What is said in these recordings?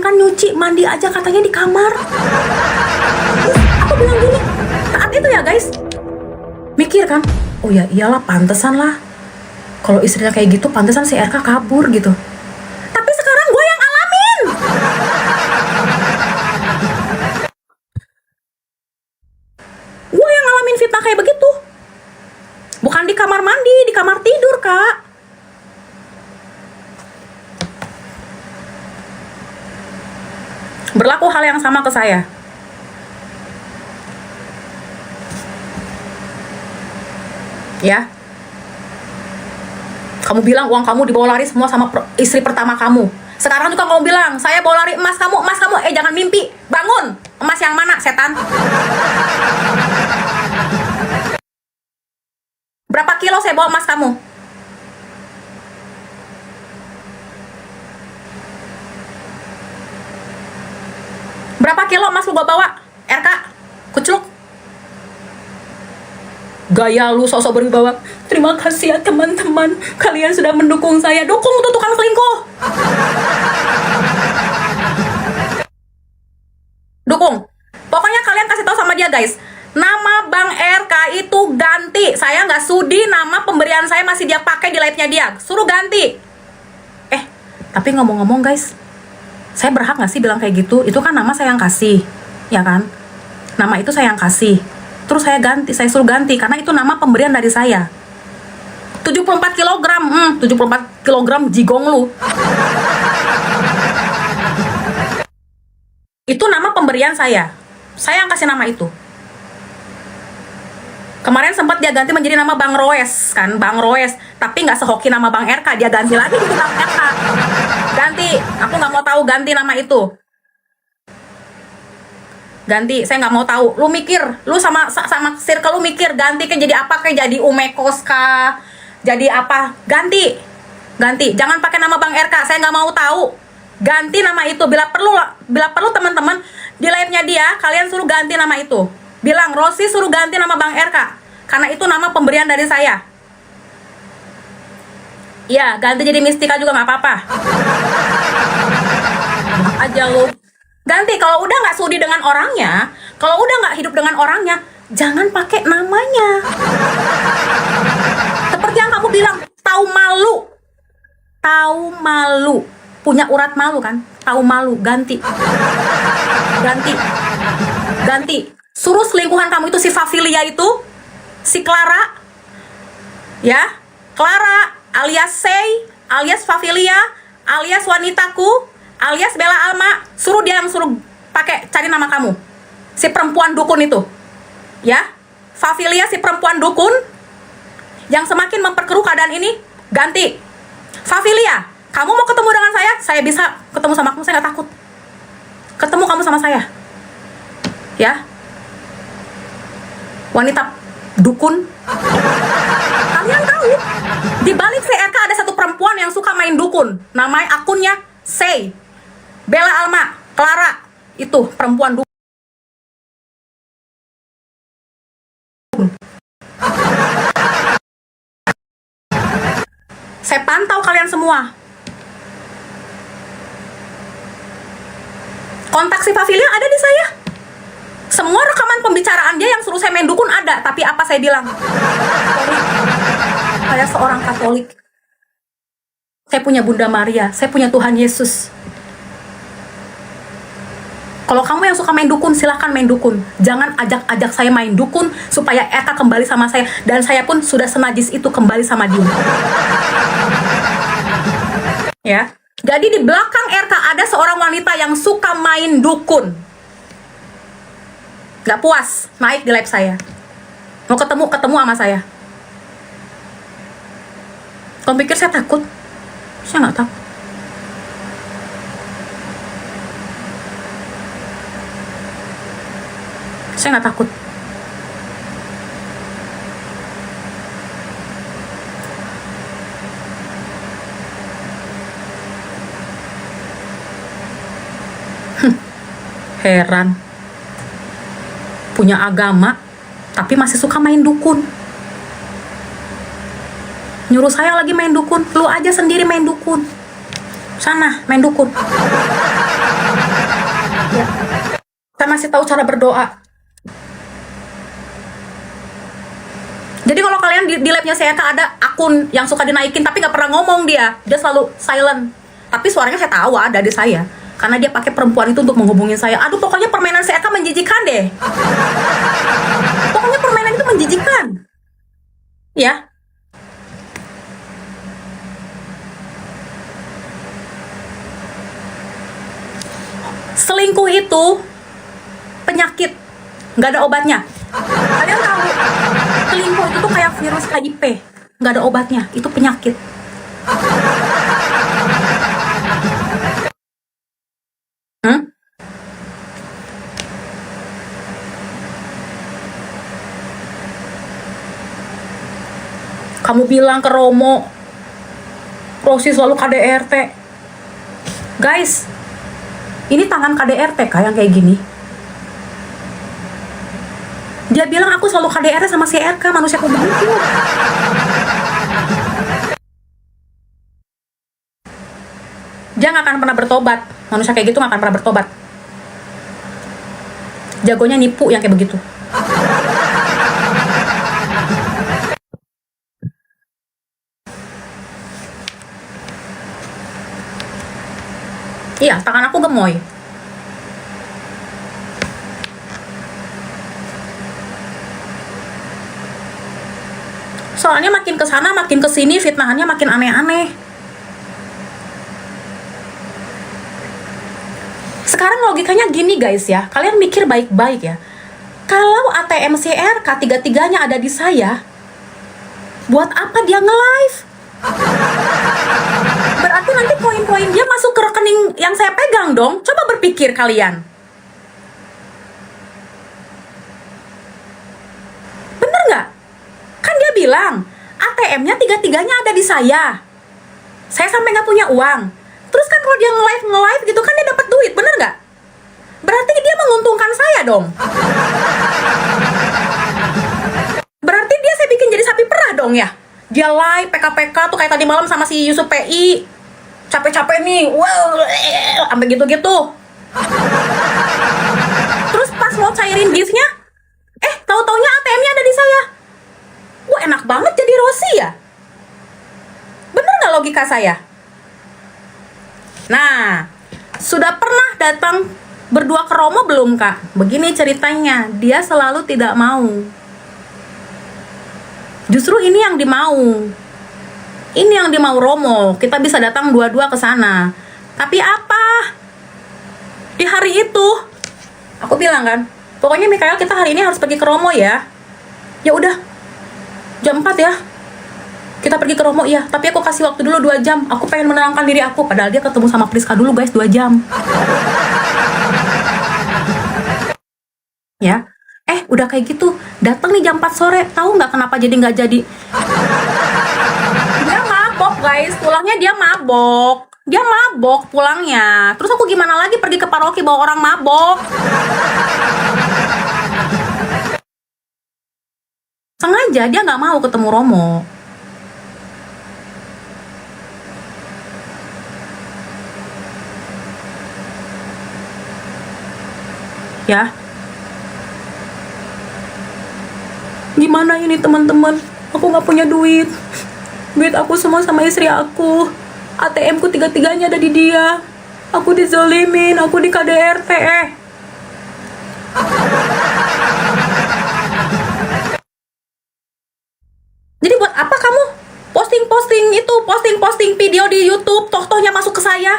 Jangankan nyuci, mandi aja katanya di kamar. Terus aku bilang gini, saat itu ya guys, mikir kan, oh ya iyalah pantesan lah. Kalau istrinya kayak gitu, pantesan si RK kabur gitu. Tapi sekarang gue yang alamin. Gue yang ngalamin fitnah kayak begitu. Bukan di kamar mandi, di kamar tidur, Kak. Berlaku hal yang sama ke saya. Ya. Kamu bilang uang kamu dibawa lari semua sama istri pertama kamu. Sekarang juga kamu bilang, saya bawa lari emas kamu. Jangan mimpi. Bangun. Emas yang mana, setan? Berapa kilo saya bawa emas kamu? Berapa kilo emas lu gua bawa? RK, kucluk. Gaya lu sosok berwibawa. Terima kasih ya teman-teman, kalian sudah mendukung saya. Dukung tuh tukang selingkuh. Dukung. Pokoknya kalian kasih tahu sama dia guys, nama Bang RK itu ganti. Saya nggak sudi nama pemberian saya masih dia pakai di live-nya dia. Suruh ganti. Tapi ngomong-ngomong guys, saya berhak nggak sih bilang kayak gitu? Itu kan nama saya yang kasih, ya kan? Nama itu saya yang kasih. Terus saya ganti, saya suruh ganti karena itu nama pemberian dari saya. 74 kilogram, 74 kilogram jigong lu. Itu nama pemberian saya. Saya yang kasih nama itu. Kemarin sempat dia ganti menjadi nama Bang Roes, kan? Bang Roes. Tapi nggak sehoki nama Bang RK. Dia ganti lagi jadi Bang RK. Ganti. Aku nggak mau tahu ganti nama itu. Ganti. Saya nggak mau tahu. Lu mikir. Lu sama circle lu mikir. Ganti ke jadi apa? Kayak jadi Umekos kah? Jadi apa? Ganti. Ganti. Jangan pakai nama Bang RK. Saya nggak mau tahu. Ganti nama itu. Bila perlu teman-teman di live-nya dia, kalian suruh ganti nama itu. Bilang, Rosi suruh ganti nama Bang RK. Karena itu nama pemberian dari saya. Iya, ganti jadi Mistika juga nggak apa-apa. Aja lu. Ganti, kalau udah nggak sudi dengan orangnya, kalau udah nggak hidup dengan orangnya, jangan pakai namanya. Seperti yang kamu bilang, tahu malu. Tahu malu. Punya urat malu kan? Tahu malu, ganti. Ganti. Ganti. Suruh selingkuhan kamu itu si Favilia itu, si Clara, ya, Clara alias Sei, alias Favilia, alias wanitaku, alias Bella Alma, suruh dia yang suruh pakai cari nama kamu, si perempuan dukun itu, ya, Favilia si perempuan dukun, yang semakin memperkeruh keadaan ini, ganti. Favilia, kamu mau ketemu dengan saya bisa ketemu sama kamu, saya nggak takut. Ketemu kamu sama saya, ya. Wanita dukun. Kalian tahu, di balik CRK ada satu perempuan yang suka main dukun. Namanya akunnya Sei, Bella Alma, Clara. Itu perempuan dukun. Saya pantau kalian semua. Kontak si Favilia ada di saya. Semua rekaman pembicaraan dia yang suruh saya main dukun ada. Tapi apa saya bilang? Saya seorang Katolik. Saya punya Bunda Maria. Saya punya Tuhan Yesus. Kalau kamu yang suka main dukun, silahkan main dukun. Jangan ajak-ajak saya main dukun supaya Eka kembali sama saya. Dan saya pun sudah senajis itu kembali sama dia. Ya. Jadi di belakang RK ada seorang wanita yang suka main dukun. Gak puas, naik di live saya. Mau ketemu sama saya. Kamu pikir saya takut? Saya gak takut. Saya gak takut. Heran. Punya agama, tapi masih suka main dukun. Nyuruh saya lagi main dukun. Lu aja sendiri main dukun. Sana, main dukun. kasih tahu cara berdoa. Jadi kalau kalian di labnya saya ada akun yang suka dinaikin tapi nggak pernah ngomong, dia selalu silent. Tapi suaranya saya tahu ada di saya, karena dia pakai perempuan itu untuk menghubungi saya. Aduh, pokoknya permainan saya akan menjijikan deh. Pokoknya permainan itu menjijikan. Ya. Selingkuh itu penyakit, nggak ada obatnya. Kalian tahu, selingkuh itu tuh kayak virus HIV, nggak ada obatnya, itu penyakit. Kamu bilang ke Romo, Rosi selalu KDRT. Guys, ini tangan KDRT kah yang kayak gini? Dia bilang aku selalu KDRT sama si RK, manusia kok begitu? Dia gak akan pernah bertobat. Manusia kayak gitu gak akan pernah bertobat. Jagonya nipu yang kayak begitu. Iya, tangan aku gemoy. Soalnya makin kesana makin kesini fitnahannya makin aneh-aneh. Sekarang logikanya gini guys ya, kalian mikir baik-baik ya. Kalau ATM CR ketiga-tiganya ada di saya, buat apa dia nge-live? Berarti nanti poin-poin dia masuk ke rekening yang saya pegang dong. Coba berpikir kalian. Bener nggak? Kan dia bilang ATM-nya tiga-tiganya ada di saya. Saya sampai nggak punya uang. Terus kan kalau dia nge-live gitu kan dia dapat duit, bener nggak? Berarti dia menguntungkan saya dong. Berarti dia saya bikin jadi sapi perah dong ya. Dia live PK-PK tuh kayak tadi malam sama si Yusuf PI. Capek-capek nih, wow, sampai gitu-gitu. Terus pas mau cairin giftnya, tahu-taunya ATM-nya ada di saya. Wah, enak banget jadi Rosi ya. Bener nggak logika saya? Nah, sudah pernah datang berdua ke Romo belum kak? Begini ceritanya, dia selalu tidak mau. Justru ini yang dimau. Ini yang dimau Romo. Kita bisa datang dua-dua ke sana. Tapi apa? Di hari itu, aku bilang kan, pokoknya Mikael kita hari ini harus pergi ke Romo ya. Ya udah, jam 4 ya. Kita pergi ke Romo ya. Tapi aku kasih waktu dulu 2 jam. Aku pengen menenangkan diri aku. Padahal dia ketemu sama Priska dulu guys 2 jam. Ya. Udah kayak gitu, datang nih jam 4 sore, tahu nggak kenapa jadi nggak jadi? Dia mabok guys, pulangnya dia mabok pulangnya. Terus aku gimana lagi pergi ke paroki bawa orang mabok? Sengaja dia nggak mau ketemu Romo. Ya. Gimana ini teman-teman? Aku nggak punya duit. Duit aku semua sama istri aku. ATM ku tiga-tiganya ada di dia. Aku dizolimin, aku di KDRT. Jadi buat apa kamu posting video di YouTube, toh-tohnya masuk ke saya?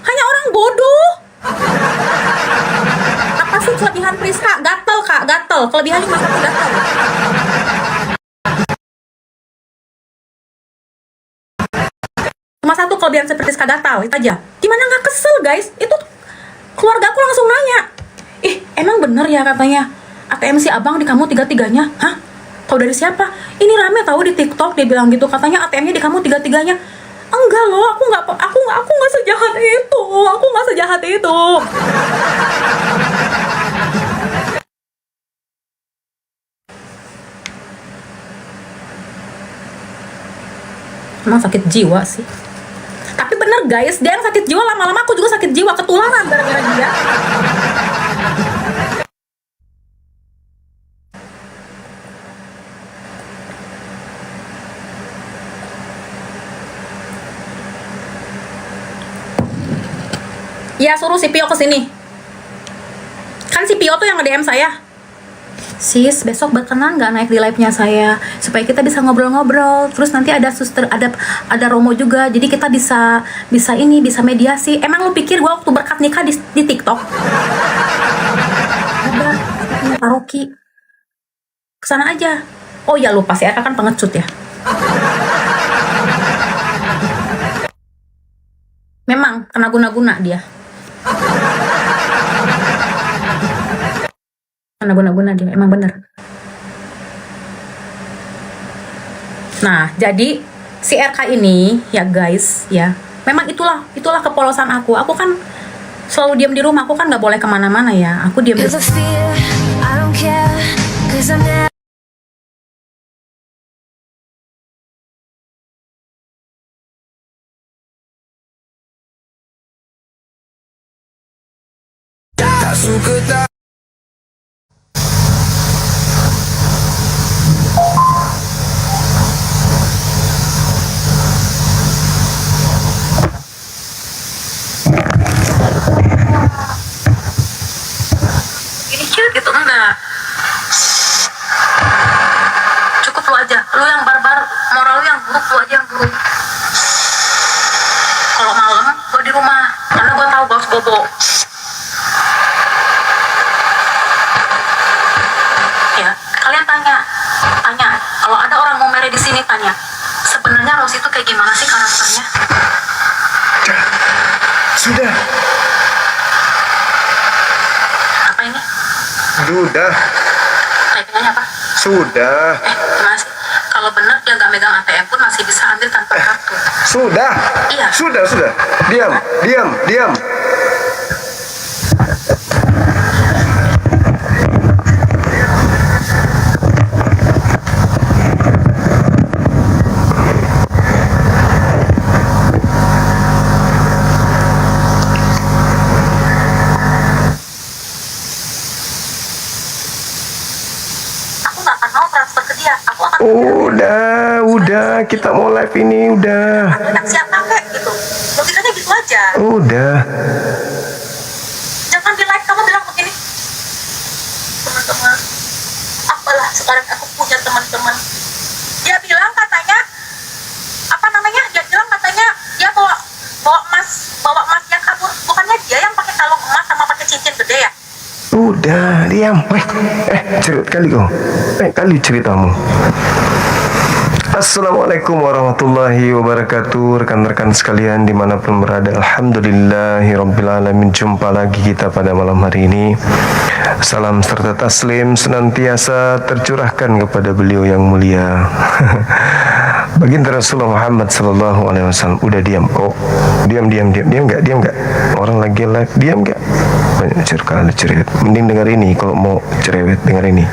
Hanya orang bodoh. Apa sih kelebihan Priska? Gatel kak, gatel. Kelebihannya cuma satu, gatel. Cuma satu kelebihan Priska, gatel. Itu aja. Gimana nggak kesel guys? Itu keluarga aku langsung nanya. Emang bener ya katanya ATM si abang di kamu tiga-tiganya? Hah? Tahu dari siapa? Ini rame tahu di TikTok, dia bilang gitu. Katanya ATM-nya di kamu tiga-tiganya. Enggak loh, aku nggak sejahat itu. Aku nggak sejahat itu. Emang sakit jiwa sih. Tapi bener guys, dia yang sakit jiwa, lama-lama aku juga sakit jiwa, ketularan gara-gara dia. Ya suruh si Pio kesini. Kan si Pio tuh yang nge-DM saya. Sis, besok berkenan nggak naik di live-nya saya supaya kita bisa ngobrol-ngobrol. Terus nanti ada suster, ada Romo juga. Jadi kita bisa bisa mediasi. Emang lu pikir gua waktu berkat nikah di TikTok? Udah, paroki. Kesana aja. Oh ya lupa sih, Eka kan pengecut ya. Memang kena guna-guna dia. Kena guna-guna dia, emang bener. Nah, jadi si RK ini ya guys ya, memang itulah kepolosan aku. Aku kan selalu diam di rumah, aku kan nggak boleh kemana-mana ya. Aku diam di rumah. Ini cute gitu enggak? Cukup lu aja, lu yang barbar, moral lu yang buruk, lu aja yang buruk. Kalau malam gue di rumah, karena gue tahu gue harus bobo. Ya, kalian tanya, kalau ada orang mau mere di sini tanya, sebenarnya Rose itu kayak gimana sih karakternya? Sudah. Apa ini? Sudah. Typingannya apa? Sudah. Gimana sih? Kalau bener dia nggak megang ATM pun masih bisa ambil tanpa kartu. Sudah. Iya. Sudah. Diam. Aku nggak akan mau transfer ke dia. Aku akan Udah, kita mau live ini udah. anak siapa kek gitu. Logikanya gitu aja. Udah. Jangan di live kamu bilang begini. Teman-teman, apalah sekarang aku punya teman-teman. Dia bilang katanya apa namanya? Dia bilang katanya dia bawa emas yang kabur. Bukannya dia yang pakai kalung emas sama pakai cincin gede ya? Udah, diam. Cerita kali kau. Kali ceritamu. Assalamualaikum warahmatullahi wabarakatuh. Rekan-rekan sekalian dimanapun berada, alhamdulillahirrabbilalamin. Jumpa lagi kita pada malam hari ini. Salam serta taslim senantiasa tercurahkan kepada beliau yang mulia Baginda Rasulullah Muhammad sallallahu alaihi wasallam. Udah diam. Oh, diam enggak? Orang lagi live, diam enggak? Banyak cerewet. Mending dengar ini kalau mau cerewet, dengar ini.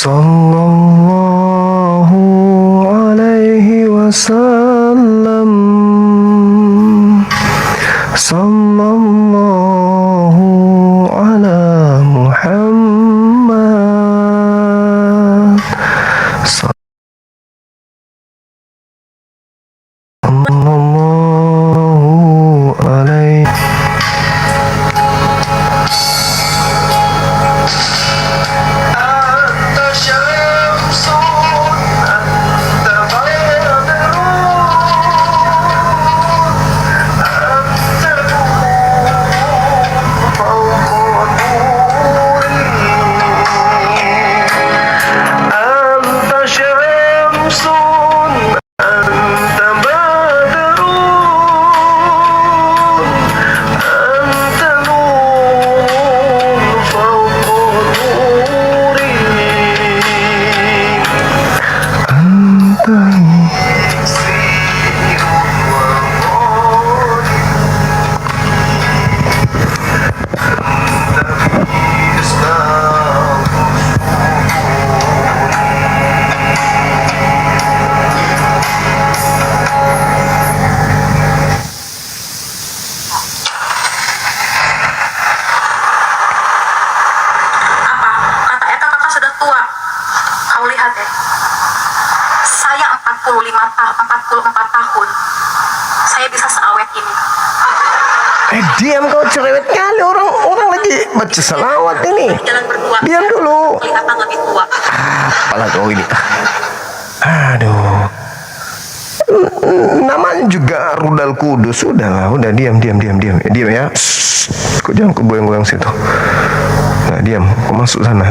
Sallallahu alaihi wasallam. Sallallahu ala Muhammad. 44 tahun, saya bisa seawet ini. Diam kau, cerewet kali, orang lagi baca salawat ini. Jalan berdua. Diam dulu. Kelihatan lebih tua. Apalah kau ini. Aduh. Namanya juga rudal kudus. Sudahlah, udah diam ya. Kau jangan kegoyang-goyang situ. Nah, diam. Kau masuk sana.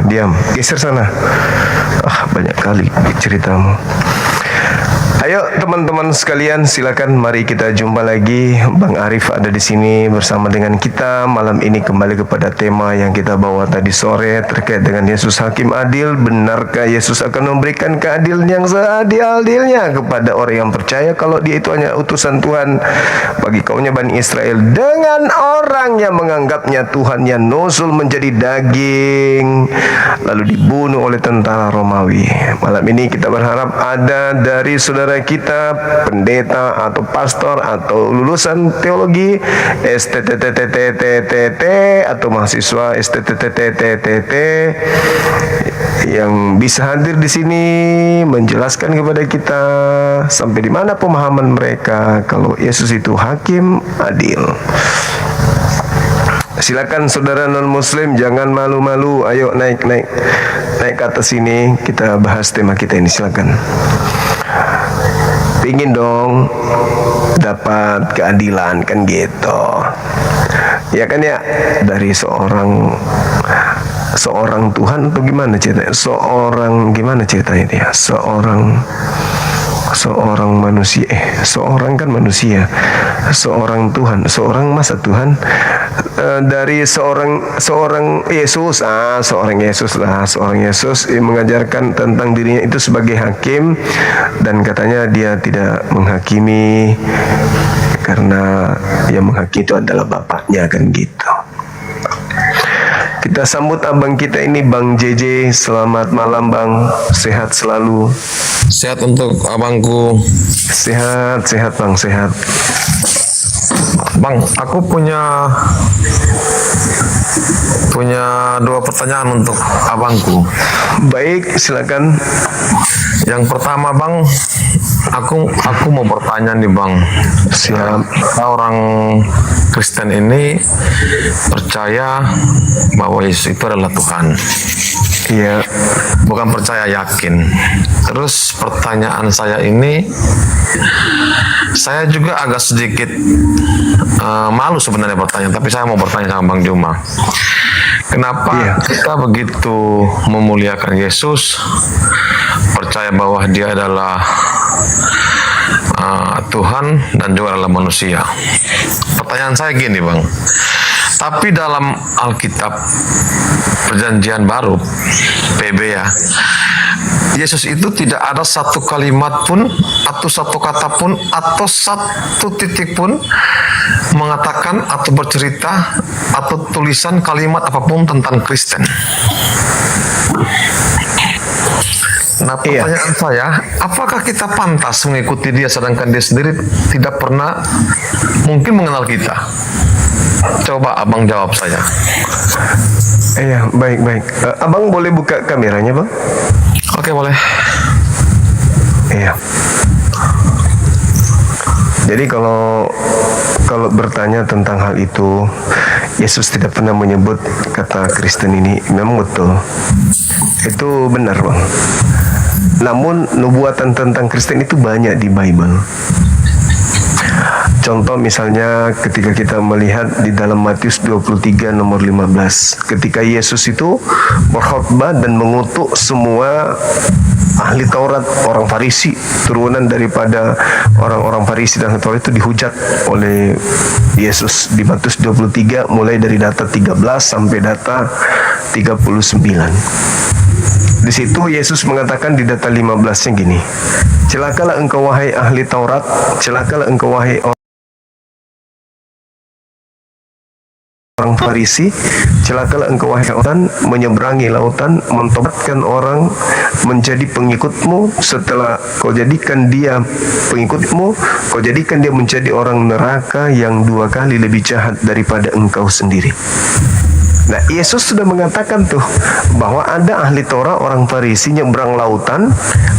Diam. Geser sana. Banyak kali ceritamu. Ayo teman-teman sekalian, silakan mari kita jumpa lagi. Bang Arif ada di sini bersama dengan kita malam ini, kembali kepada tema yang kita bawa tadi sore terkait dengan Yesus Hakim Adil. Benarkah Yesus akan memberikan keadilan yang seadil-adilnya kepada orang yang percaya kalau dia itu hanya utusan Tuhan bagi kaumnya Bani Israel, dengan orang yang menganggapnya Tuhan yang nusul menjadi daging lalu dibunuh oleh tentara Romawi. Malam ini kita berharap ada dari saudara kita, pendeta atau pastor atau lulusan teologi STTTTTTT atau mahasiswa STTTTTT yang bisa hadir di sini menjelaskan kepada kita sampai di mana pemahaman mereka kalau Yesus itu hakim adil. Silakan saudara non muslim, jangan malu-malu. Ayo naik ke atas sini, kita bahas tema kita ini. Silakan. Pingin dong dapat keadilan kan gitu. Ya kan ya, dari seorang Tuhan atau gimana ceritanya? Gimana ceritanya dia? Seorang manusia, seorang kan manusia, seorang Tuhan, seorang masa Tuhan, dari seorang Yesus, seorang Yesus yang mengajarkan tentang dirinya itu sebagai hakim, dan katanya dia tidak menghakimi karena yang menghakimi itu adalah Bapaknya, kan gitu. Kita sambut abang kita ini, Bang JJ. Selamat malam Bang, sehat selalu. Sehat untuk abangku. Sehat Bang, sehat. Bang, aku punya dua pertanyaan untuk abangku. Baik, silakan. Yang pertama Bang, aku mau bertanya nih Bang. Siap. Orang Kristen ini percaya bahwa Yesus itu adalah Tuhan. Iya. Bukan percaya, yakin. Terus pertanyaan saya ini, saya juga agak sedikit malu sebenarnya bertanya, tapi saya mau bertanya sama Bang Juma. Kenapa kita begitu memuliakan Yesus, percaya bahwa dia adalah Tuhan dan juga adalah manusia? Pertanyaan saya gini Bang, tapi dalam Alkitab Perjanjian Baru, PB ya, Yesus itu tidak ada satu kalimat pun atau satu kata pun atau satu titik pun mengatakan atau bercerita atau tulisan kalimat apapun tentang Kristen. Nah, pertanyaan saya, apakah kita pantas mengikuti dia sedangkan dia sendiri tidak pernah mungkin mengenal kita? Coba abang jawab saya. Iya, baik. Abang boleh buka kameranya Bang? Oke, boleh. Iya. Jadi kalau bertanya tentang hal itu, Yesus tidak pernah menyebut kata Kristen ini, memang betul. Itu benar Bang. Namun nubuatan tentang Kristen itu banyak di Bible. Contoh misalnya ketika kita melihat di dalam Matius 23 nomor 15, ketika Yesus itu berkhotbah dan mengutuk semua ahli Taurat, orang Farisi, turunan daripada orang-orang Farisi dan Taurat itu dihujat oleh Yesus di Matius 23 mulai dari data 13 sampai data 39. Di situ Yesus mengatakan di data 15-nya gini, celakalah engkau wahai ahli Taurat, celakalah engkau wahai orang Farisi, celakalah engkau wahai lautan, menyeberangi lautan, mentobatkan orang menjadi pengikutmu, setelah kau jadikan dia pengikutmu, kau jadikan dia menjadi orang neraka yang 2 kali lebih jahat daripada engkau sendiri. Nah, Yesus sudah mengatakan tuh bahwa ada ahli Torah, orang Farisi nyebrang lautan,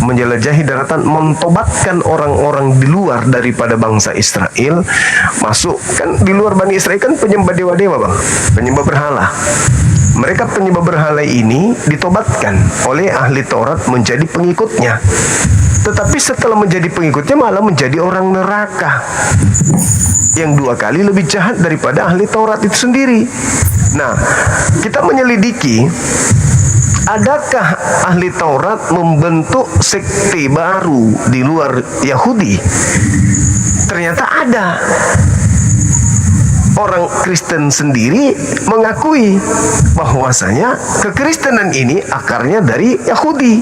menjelajahi daratan, mentobatkan orang-orang di luar daripada bangsa Israel masuk. Kan di luar Bani Israel kan penyembah dewa-dewa, Bang, penyembah berhala. Mereka penyembah berhala ini ditobatkan oleh ahli Taurat menjadi pengikutnya. Tetapi setelah menjadi pengikutnya malah menjadi orang neraka yang 2 kali lebih jahat daripada ahli Taurat itu sendiri. Nah, kita menyelidiki, adakah ahli Taurat membentuk sekte baru di luar Yahudi? Ternyata ada. Orang Kristen sendiri mengakui bahwasanya kekristenan ini akarnya dari Yahudi.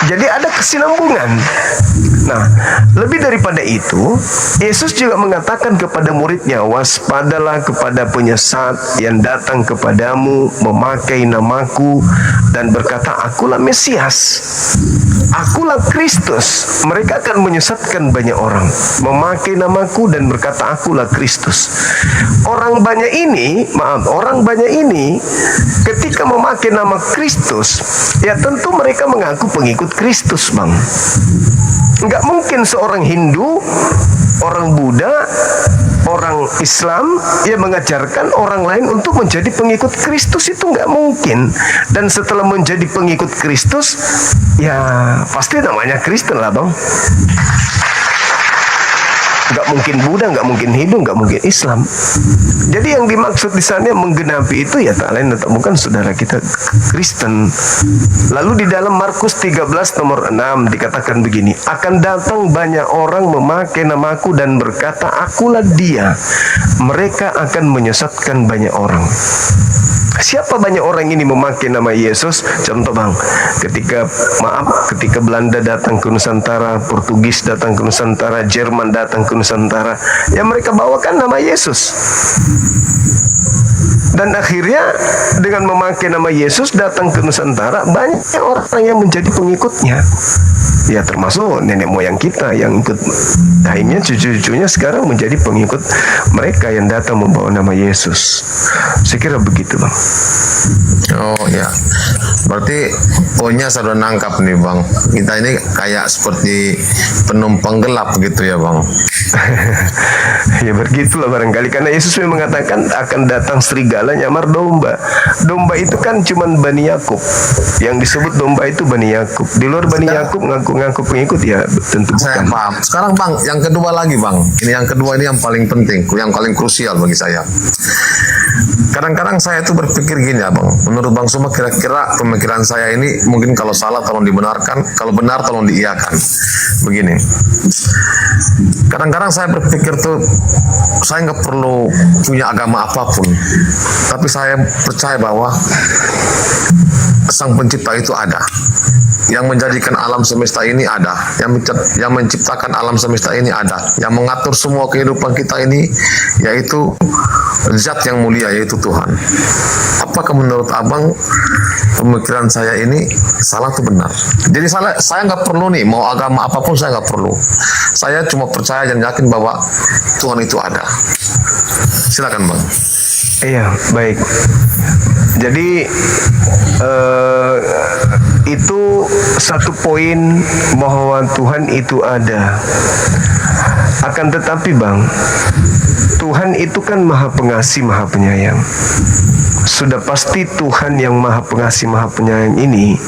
Jadi ada kesinambungan. Nah, lebih daripada itu, Yesus juga mengatakan kepada muridnya, waspadalah kepada penyesat yang datang kepadamu memakai namaku dan berkata, akulah Mesias, akulah Kristus. Mereka akan menyesatkan banyak orang, memakai namaku dan berkata, akulah Kristus. Orang banyak ini ketika memakai nama Kristus, ya tentu mereka mengaku pengikut Kristus, Bang. Enggak mungkin seorang Hindu, orang Buddha, orang Islam yang mengajarkan orang lain untuk menjadi pengikut Kristus, itu enggak mungkin. Dan setelah menjadi pengikut Kristus, ya pasti namanya Kristen lah, Bang. Nggak mungkin Buddha, nggak mungkin Hindu, nggak mungkin Islam. Jadi yang dimaksud di sana menggenapi itu ya tak lain tak bukan saudara kita Kristen. Lalu di dalam Markus 13 nomor 6 dikatakan begini, akan datang banyak orang memakai namaku dan berkata, akulah dia. Mereka akan menyesatkan banyak orang. Siapa banyak orang ini memakai nama Yesus? Contoh, Bang, ketika Belanda datang ke Nusantara, Portugis datang ke Nusantara, Jerman datang ke Nusantara, ya mereka bawakan nama Yesus. Dan akhirnya dengan memakai nama Yesus datang ke Nusantara, banyak orang yang menjadi pengikutnya. Ya termasuk nenek moyang kita yang ikut. Akhirnya cucu-cucunya sekarang menjadi pengikut mereka yang datang membawa nama Yesus. Saya kira begitu, Bang. Oh ya, berarti poinnya sudah nangkap nih, Bang. Kita ini kayak seperti penumpang gelap gitu ya, Bang. Ya begitulah barangkali, karena Yesus memang mengatakan akan datang serigala nyamar domba. Domba itu kan cuman Bani Yakub. Yang disebut domba itu Bani Yakub. Di luar Bani Yakub ngaku-ngaku pengikut, ya tentu Saya bukan. paham. Sekarang, Bang, yang kedua lagi, Bang. Ini yang kedua ini yang paling penting, yang paling krusial bagi saya. Kadang-kadang saya itu berpikir gini ya, Bang. Menurut Bang Suma, kira-kira pemikiran saya ini mungkin kalau salah tolong dibenarkan, kalau benar tolong diiyakan. Begini. Kadang-kadang saya berpikir tuh, saya nggak perlu punya agama apapun, tapi saya percaya bahwa Sang Pencipta itu ada, yang menjadikan alam semesta ini ada, yang menciptakan alam semesta ini ada, yang mengatur semua kehidupan kita ini, yaitu Zat yang mulia, yaitu Tuhan. Apakah menurut Abang pemikiran saya ini salah atau benar? Jadi saya nggak perlu nih, mau agama apapun saya nggak perlu. Saya cuma percaya dan yakin bahwa Tuhan itu ada. Silakan, Bang. Iya, baik. Jadi itu satu poin bahwa Tuhan itu ada. Akan tetapi, Bang, Tuhan itu kan Maha Pengasih, Maha Penyayang. Sudah pasti Tuhan yang Maha Pengasih, Maha Penyayang ini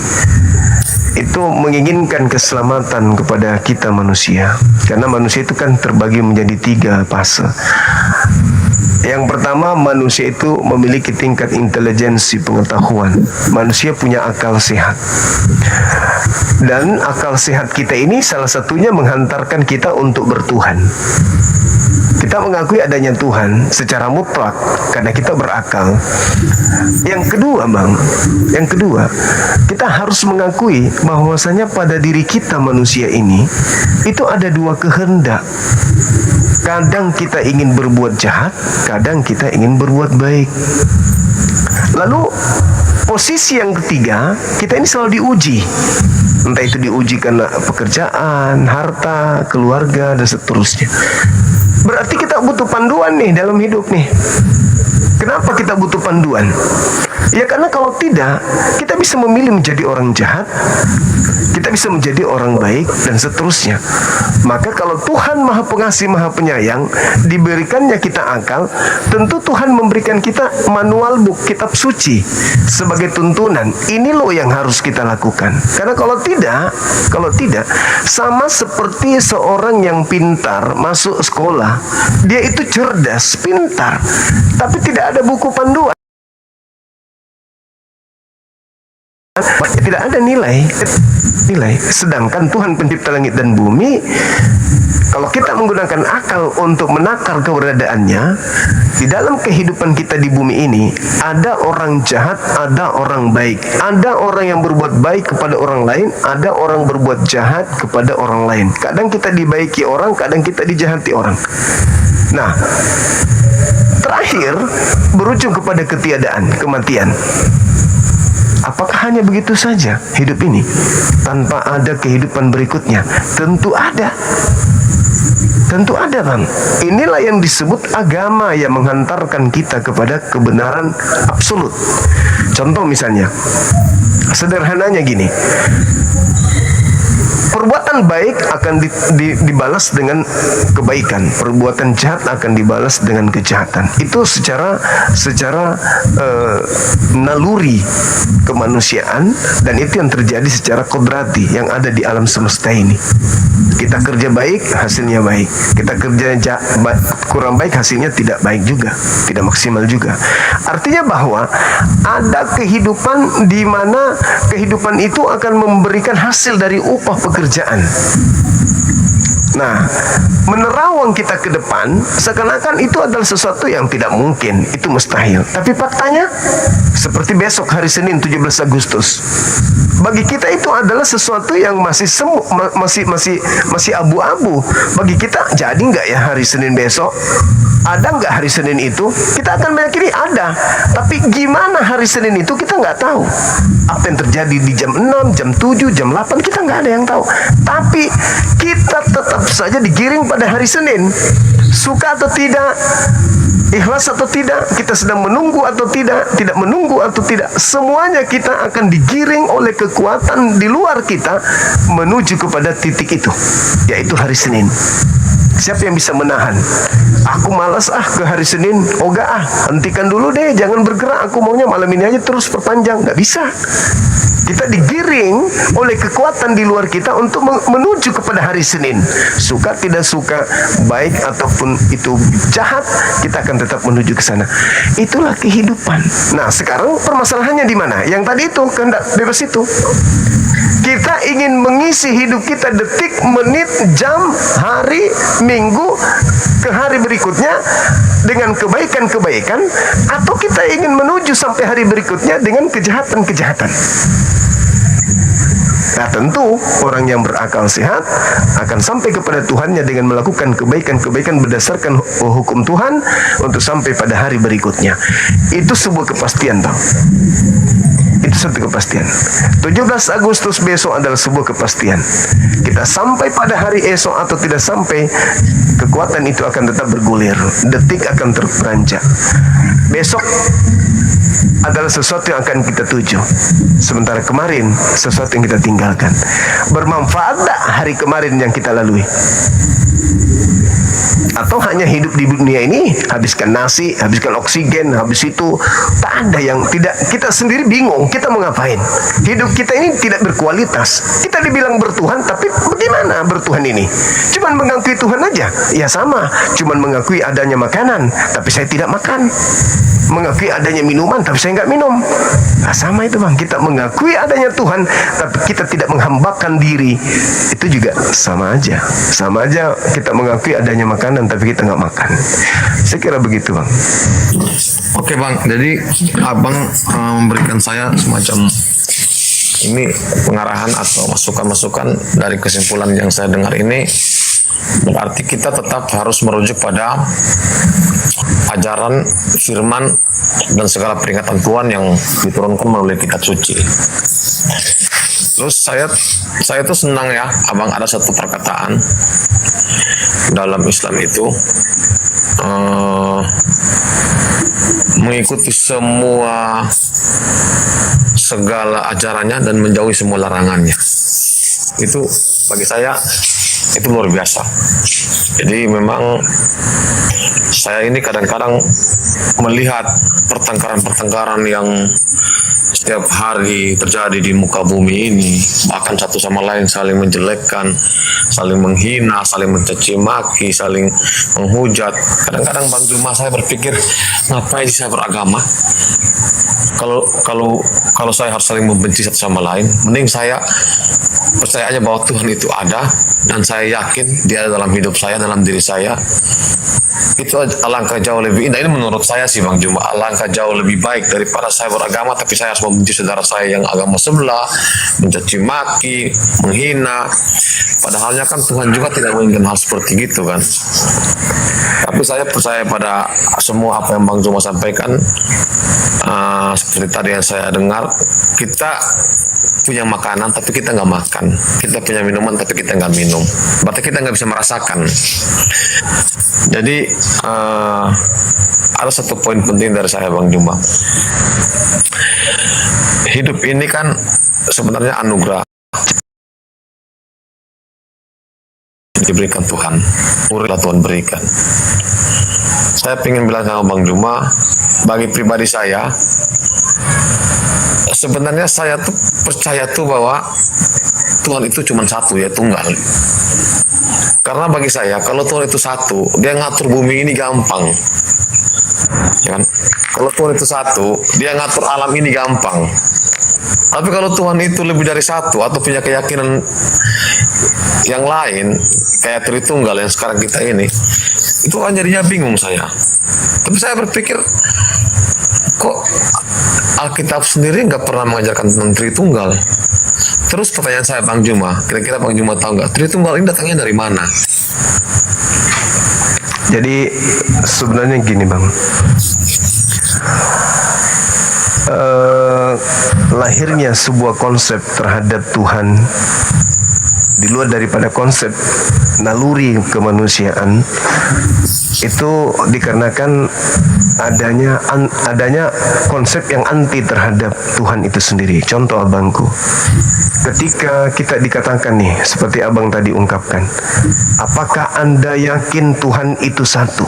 itu menginginkan keselamatan kepada kita manusia. Karena manusia itu kan terbagi menjadi 3 fase. Yang pertama, manusia itu memiliki tingkat intelijensi pengetahuan. Manusia punya akal sehat. Dan akal sehat kita ini salah satunya menghantarkan kita untuk bertuhan. Kita mengakui adanya Tuhan secara mutlak karena kita berakal. Yang kedua, Bang, kita harus mengakui bahwasanya pada diri kita manusia ini itu ada 2 kehendak. Kadang kita ingin berbuat jahat, kadang kita ingin berbuat baik. Lalu posisi yang ketiga, kita ini selalu diuji. Entah itu diuji karena pekerjaan, harta, keluarga, dan seterusnya. Berarti kita butuh panduan nih dalam hidup nih. Kenapa kita butuh panduan? Ya karena kalau tidak, kita bisa memilih menjadi orang jahat, kita bisa menjadi orang baik, dan seterusnya. Maka kalau Tuhan Maha Pengasih, Maha Penyayang, diberikannya kita akal, tentu Tuhan memberikan kita manual book, kitab suci sebagai tuntunan. Ini loh yang harus kita lakukan. Karena kalau tidak, sama seperti seorang yang pintar masuk sekolah, dia itu cerdas, pintar, tapi tidak ada buku panduan. Tidak ada nilai. Sedangkan Tuhan pencipta langit dan bumi, kalau kita menggunakan akal untuk menakar keberadaannya, di dalam kehidupan kita di bumi ini, ada orang jahat, ada orang baik. Ada orang yang berbuat baik kepada orang lain, ada orang berbuat jahat kepada orang lain. Kadang kita dibaiki orang, kadang kita dijahati orang. Nah, terakhir berujung kepada ketiadaan, kematian. Apakah hanya begitu saja hidup ini tanpa ada kehidupan berikutnya? Tentu ada. Tentu ada, Bang. Inilah yang disebut agama yang menghantarkan kita kepada kebenaran absolut. Contoh misalnya, sederhananya gini. Perbuatan baik akan dibalas dengan kebaikan, perbuatan jahat akan dibalas dengan kejahatan. Itu secara naluri kemanusiaan, dan itu yang terjadi secara kodrati yang ada di alam semesta ini. Kita kerja baik, hasilnya baik. Kita kerja kurang baik, hasilnya tidak baik juga, tidak maksimal juga. Artinya bahwa ada kehidupan di mana kehidupan itu akan memberikan hasil dari upah pekerjaan. Nah, menerawang kita ke depan seakan-akan itu adalah sesuatu yang tidak mungkin, itu mustahil. Tapi faktanya seperti besok hari Senin 17 Agustus. Bagi kita itu adalah sesuatu yang masih abu-abu. Bagi kita, jadi nggak ya hari Senin besok? Ada nggak hari Senin itu? Kita akan meyakini ada. Tapi gimana hari Senin itu kita nggak tahu. Apa yang terjadi di jam 6, jam 7, jam 8 kita nggak ada yang tahu. Tapi kita tetap saja digiring pada hari Senin. Suka atau tidak, ikhlas atau tidak, kita sedang menunggu atau tidak menunggu atau tidak, semuanya kita akan digiring oleh kekuatan di luar kita menuju kepada titik itu, yaitu hari Senin. Siapa yang bisa menahan? Aku malas ke hari Senin. Hentikan dulu deh, jangan bergerak. Aku maunya malam ini aja terus perpanjang. Nggak bisa. Kita digiring oleh kekuatan di luar kita untuk menuju kepada hari Senin. Suka tidak suka, baik ataupun itu jahat, kita akan tetap menuju ke sana. Itulah kehidupan. Nah, sekarang permasalahannya di mana? Yang tadi itu, kehendak bebas itu. Kita ingin mengisi hidup kita detik, menit, jam, hari, minggu ke hari berikutnya dengan kebaikan-kebaikan, atau kita ingin menuju sampai hari berikutnya dengan kejahatan-kejahatan. Nah, tentu orang yang berakal sehat akan sampai kepada Tuhannya dengan melakukan kebaikan-kebaikan berdasarkan hukum Tuhan untuk sampai pada hari berikutnya. Itu sebuah kepastian, toh. Itu satu kepastian. 17 Agustus besok adalah sebuah kepastian. Kita sampai pada hari esok atau tidak sampai, kekuatan itu akan tetap bergulir. Detik akan terperanjak. Besok adalah sesuatu yang akan kita tuju. Sementara kemarin, sesuatu yang kita tinggalkan. Bermanfaat tak hari kemarin yang kita lalui? Atau hanya hidup di dunia ini, habiskan nasi, habiskan oksigen, habis itu tak ada yang tidak, kita sendiri bingung, kita mau ngapain? Hidup kita ini tidak berkualitas. Kita dibilang bertuhan, tapi bagaimana bertuhan ini? Cuman mengakui Tuhan aja? Ya sama, cuman mengakui adanya makanan, tapi saya tidak makan. Mengakui adanya minuman, tapi saya nggak minum. Nah, sama itu, Bang. Kita mengakui adanya Tuhan, tapi kita tidak menghambakan diri. Itu juga sama aja. Sama aja kita mengakui adanya makanan, tapi kita nggak makan. Saya kira begitu, Bang. Oke, Bang. Jadi Abang memberikan saya semacam ini pengarahan atau masukan-masukan dari kesimpulan yang saya dengar ini. Berarti kita tetap harus merujuk pada ajaran firman dan segala peringatan Tuhan yang diturunkan melalui kitab suci. Terus saya tuh senang ya, Abang ada satu perkataan dalam Islam itu mengikuti semua segala ajarannya dan menjauhi semua larangannya. Itu bagi saya itu luar biasa. Jadi memang saya ini kadang-kadang melihat pertengkaran-pertengkaran yang setiap hari terjadi di muka bumi ini, bahkan satu sama lain saling menjelekkan, saling menghina, saling mencaci maki, saling menghujat. Kadang-kadang Bang Juma saya berpikir, ngapain sih saya beragama? Kalau saya harus saling membenci satu sama lain, mending saya percaya aja bahwa Tuhan itu ada, dan saya yakin Dia ada dalam hidup saya, dalam diri saya. Itu alangkah jauh lebih indah. Ini menurut saya sih Bang Juma, alangkah jauh lebih baik daripada saya beragama tapi saya harus membenci saudara saya yang agama sebelah, mencaci maki, menghina. Padahalnya kan Tuhan juga tidak menginginkan hal seperti itu kan. Tapi saya percaya pada semua apa yang Bang Juma sampaikan. Seperti tadi yang saya dengar, kita punya makanan tapi kita nggak makan, kita punya minuman tapi kita nggak minum, berarti kita nggak bisa merasakan. Jadi ada satu poin penting dari saya Bang Juma, hidup ini kan sebenarnya anugerah diberikan Tuhan, urilah Tuhan berikan. Saya ingin bilang sama Bang Juma, bagi pribadi saya, sebenarnya saya tuh percaya tuh bahwa Tuhan itu cuma satu, ya tunggal. Karena bagi saya, kalau Tuhan itu satu, Dia ngatur bumi ini gampang. Ya kan? Kalau Tuhan itu satu, Dia ngatur alam ini gampang. Tapi kalau Tuhan itu lebih dari satu atau punya keyakinan yang lain, kayak Tritunggal yang sekarang kita ini, itu kan jadinya bingung saya. Tapi saya berpikir, kok Alkitab sendiri nggak pernah mengajarkan tentang Tritunggal? Terus pertanyaan saya Bang Juma, kira-kira Bang Juma tahu nggak Tritunggal ini datangnya dari mana? Jadi sebenarnya gini Bang, lahirnya sebuah konsep terhadap Tuhan di luar daripada konsep naluri kemanusiaan itu dikarenakan adanya konsep yang anti terhadap Tuhan itu sendiri. Contoh abangku, ketika kita dikatakan nih seperti abang tadi ungkapkan, apakah Anda yakin Tuhan itu satu?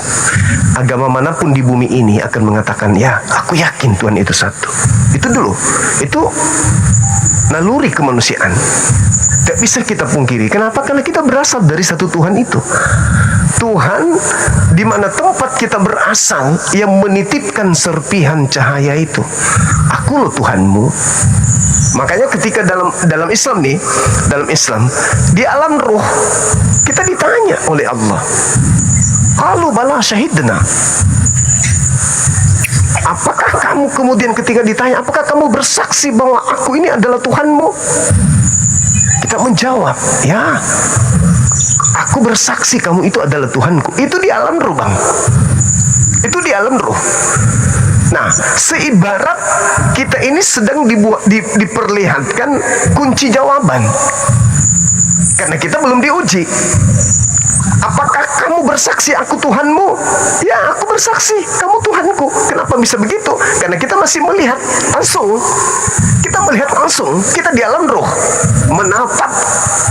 Agama manapun di bumi ini akan mengatakan, ya aku yakin Tuhan itu satu. Itu dulu, itu naluri kemanusiaan. Tidak bisa kita pungkiri. Kenapa? Karena kita berasal dari satu Tuhan itu. Tuhan di mana tempat kita berasal yang menitipkan serpihan cahaya itu. Aku loh Tuhanmu. Makanya ketika dalam Islam nih, dalam Islam di alam ruh kita ditanya oleh Allah. Qalu bala syahidna. Apakah kamu kemudian ketika ditanya, apakah kamu bersaksi bahwa aku ini adalah Tuhanmu? Kita menjawab, ya, aku bersaksi kamu itu adalah Tuhanku. Itu di alam ruh Bang. Itu di alam ruh. Nah, seibarat kita ini sedang diperlihatkan kunci jawaban. Karena kita belum diuji. Apakah kamu bersaksi aku Tuhanmu? Ya, aku bersaksi kamu Tuhanku. Kenapa bisa begitu? Karena kita masih melihat langsung. Kita melihat langsung. Kita di alam roh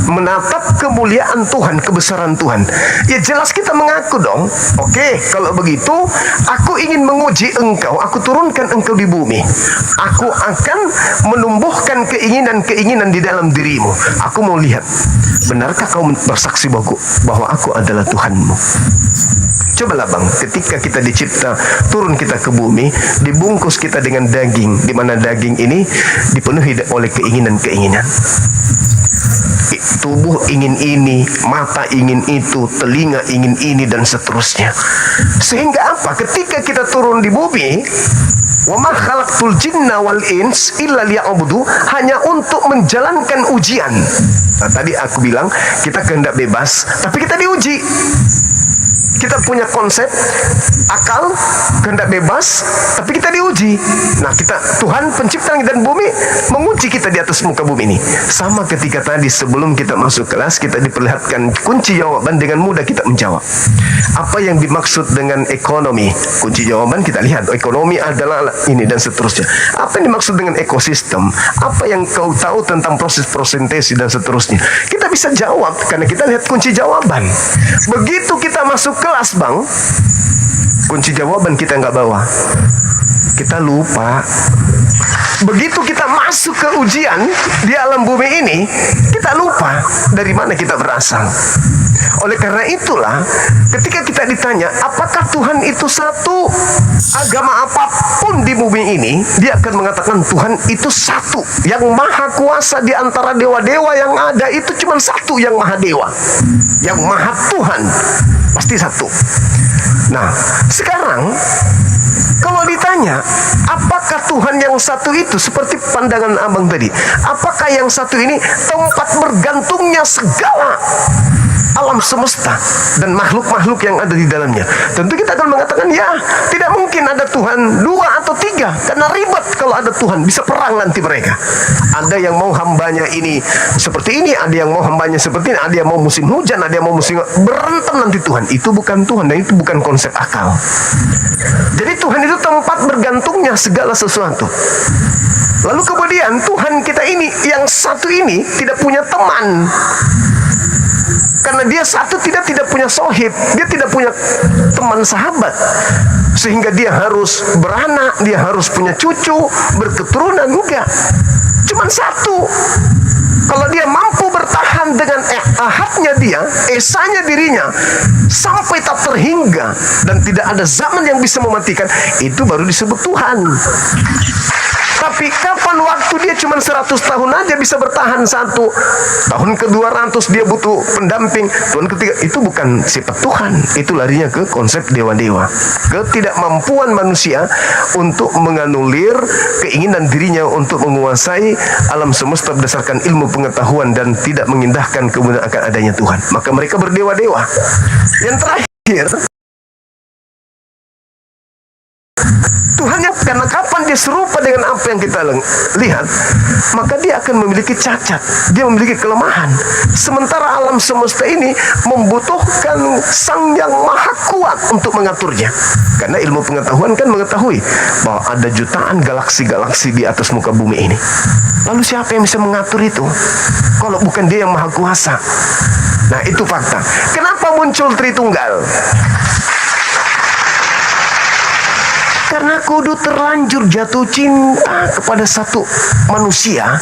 menatap kemuliaan Tuhan, kebesaran Tuhan. Ya jelas kita mengaku dong. Oke, kalau begitu aku ingin menguji engkau. Aku turunkan engkau di bumi. Aku akan menumbuhkan keinginan-keinginan di dalam dirimu. Aku mau lihat, benarkah kau bersaksi bahwa aku adalah Tuhanmu? Cobalah Bang, ketika kita dicipta, turun kita ke bumi, dibungkus kita dengan daging, di mana daging ini dipenuhi oleh keinginan-keinginan. Tubuh ingin ini, mata ingin itu, telinga ingin ini, dan seterusnya. Sehingga apa? Ketika kita turun di bumi, wa ma khalaqtul jinna wal ins illa liya'budu, hanya untuk menjalankan ujian. Nah, tadi aku bilang kita kehendak bebas, tapi kita diuji. Kita punya konsep akal, kehendak bebas, tapi kita diuji. Nah, Tuhan pencipta langit dan bumi menguji kita di atas muka bumi ini. Sama ketika tadi sebelum kita masuk kelas, kita diperlihatkan kunci jawaban, dengan mudah kita menjawab. Apa yang dimaksud dengan ekonomi? Kunci jawaban kita lihat, ekonomi adalah ini dan seterusnya. Apa yang dimaksud dengan ekosistem? Apa yang kau tahu tentang proses prosentasi dan seterusnya? Kita bisa jawab karena kita lihat kunci jawaban. Begitu kita masuk kelas, Bang, kunci jawaban kita nggak bawa, kita lupa. Begitu kita masuk ke ujian di alam bumi ini, kita lupa dari mana kita berasal. Oleh karena itulah, ketika kita ditanya apakah Tuhan itu satu, agama apapun di bumi ini, dia akan mengatakan Tuhan itu satu. Yang maha kuasa di antara dewa-dewa yang ada itu cuma satu, yang maha dewa, yang maha Tuhan, pasti satu. Nah, sekarang kalau ditanya apakah Tuhan yang satu itu, seperti pandangan abang tadi, apakah yang satu ini tempat bergantungnya segala alam semesta dan makhluk-makhluk yang ada di dalamnya? Tentu kita akan mengatakan ya, tidak mungkin ada Tuhan dua atau tiga, karena ribet kalau ada Tuhan, bisa perang nanti mereka. Ada yang mau hambanya ini seperti ini, ada yang mau hambanya seperti ini, ada yang mau musim hujan, ada yang mau musim berantem nanti Tuhan. Itu bukan Tuhan dan itu bukan konsep akal. Jadi Tuhan itu tempat bergantungnya segala sesuatu. Lalu kemudian Tuhan kita ini, yang satu ini tidak punya teman. Karena dia satu, tidak punya sohib, dia tidak punya teman sahabat, sehingga dia harus beranak, dia harus punya cucu, berketurunan. Enggak, cuman satu. Kalau dia mampu bertahan dengan ahadnya dia, esanya dirinya, sampai tak terhingga dan tidak ada zaman yang bisa mematikan, itu baru disebut Tuhan. Tapi kapan waktu dia cuma 100 tahun aja bisa bertahan satu, tahun ke-200 dia butuh pendamping, tahun ketiga, itu bukan sifat Tuhan. Itu larinya ke konsep dewa-dewa, ketidakmampuan manusia untuk menganulir keinginan dirinya untuk menguasai alam semesta berdasarkan ilmu pengetahuan dan tidak mengindahkan kemudian akan adanya Tuhan. Maka mereka berdewa-dewa. Yang terakhir, Tuhan, karena kapan dia serupa dengan apa yang kita lihat, maka dia akan memiliki cacat, dia memiliki kelemahan. Sementara alam semesta ini membutuhkan Sang yang maha kuat untuk mengaturnya. Karena ilmu pengetahuan kan mengetahui bahwa ada jutaan galaksi-galaksi di atas muka bumi ini. Lalu siapa yang bisa mengatur itu kalau bukan dia yang maha kuasa? Nah, itu fakta. Kenapa muncul Tritunggal? Karena kudu terlanjur jatuh cinta kepada satu manusia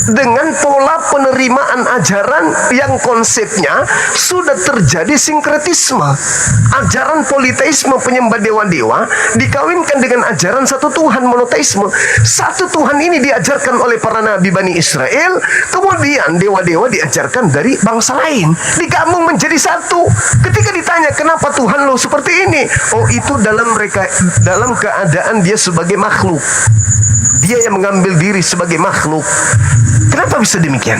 dengan pola penerimaan ajaran yang konsepnya sudah terjadi sinkretisme. Ajaran politeisme, penyembah dewa-dewa, dikawinkan dengan ajaran satu Tuhan, monoteisme. Satu Tuhan ini diajarkan oleh para nabi Bani Israel, kemudian dewa-dewa diajarkan dari bangsa lain, digabung menjadi satu. Ketika ditanya kenapa Tuhan lo seperti ini, oh itu dalam keadaan dia sebagai makhluk, dia yang mengambil diri sebagai makhluk. Kenapa bisa demikian?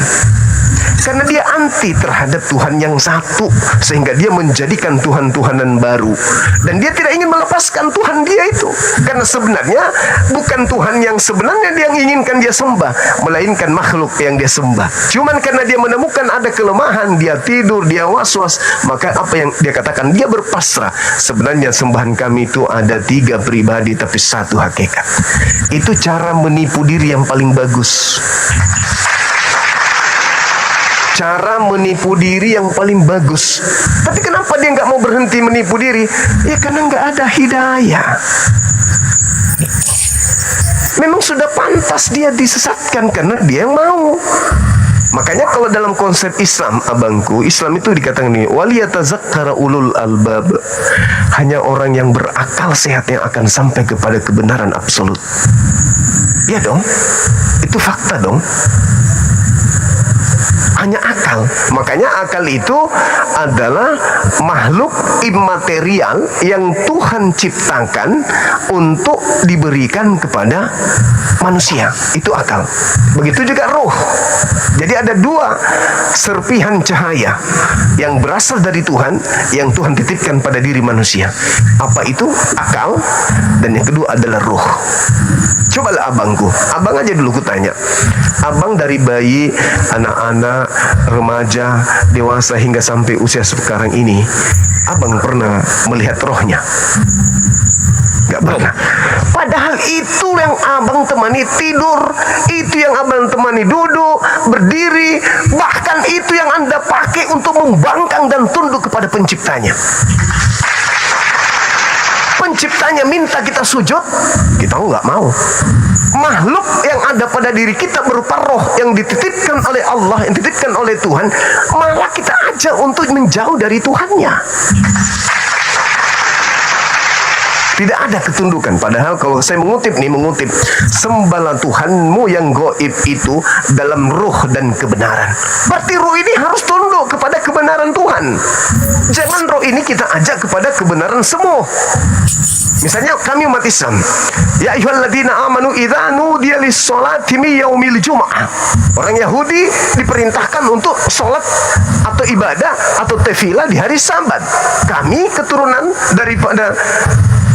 Karena dia anti terhadap Tuhan yang satu, sehingga dia menjadikan Tuhan-Tuhanan baru. Dan dia tidak ingin melepaskan Tuhan dia itu. Karena sebenarnya bukan Tuhan yang sebenarnya dia inginkan dia sembah, melainkan makhluk yang dia sembah. Cuman karena dia menemukan ada kelemahan, dia tidur, dia was-was, maka apa yang dia katakan? Dia berpasrah. Sebenarnya sembahan kami itu ada 3 pribadi tapi satu hakikat. Itu cara menipu diri yang paling bagus. Cara menipu diri yang paling bagus. Tapi kenapa dia nggak mau berhenti menipu diri? Ya karena nggak ada hidayah. Memang sudah pantas dia disesatkan karena dia yang mau. Makanya kalau dalam konsep Islam, abangku, Islam itu dikatakan ini, waliyatazakkara ulul albab. Hanya orang yang berakal sehat yang akan sampai kepada kebenaran absolut. Ya dong, itu fakta dong. Hanya akal. Makanya akal itu adalah makhluk imaterial yang Tuhan ciptakan untuk diberikan kepada manusia, itu akal. Begitu juga roh. Jadi ada dua serpihan cahaya yang berasal dari Tuhan, yang Tuhan titipkan pada diri manusia. Apa itu? Akal. Dan yang kedua adalah roh. Cobalah abangku, abang aja dulu kutanya. Abang dari bayi, anak-anak, remaja, dewasa hingga sampai usia sekarang ini, abang pernah melihat rohnya? Gak pernah. Padahal itu yang abang temani tidur, itu yang abang temani duduk, berdiri, bahkan itu yang Anda pakai untuk membangkang dan tunduk kepada penciptanya. Penciptanya minta kita sujud, kita nggak mau. Makhluk yang ada pada diri kita berupa roh yang dititipkan oleh Allah, yang dititipkan oleh Tuhan, malah kita ajak untuk menjauh dari Tuhannya. Tidak ada ketundukan. Padahal kalau saya mengutip, sembahlah Tuhanmu yang gaib itu dalam ruh dan kebenaran. Berarti ruh ini harus tunduk kepada kebenaran Tuhan. Jangan roh ini kita ajak kepada kebenaran semu. Misalnya kami umat Islam, ya ayyuhalladzina amanu idza nudiya lis-sholati min yaumil jumu'ah. Orang Yahudi diperintahkan untuk sholat atau ibadah atau tefilah di hari Sabat. Kami keturunan daripada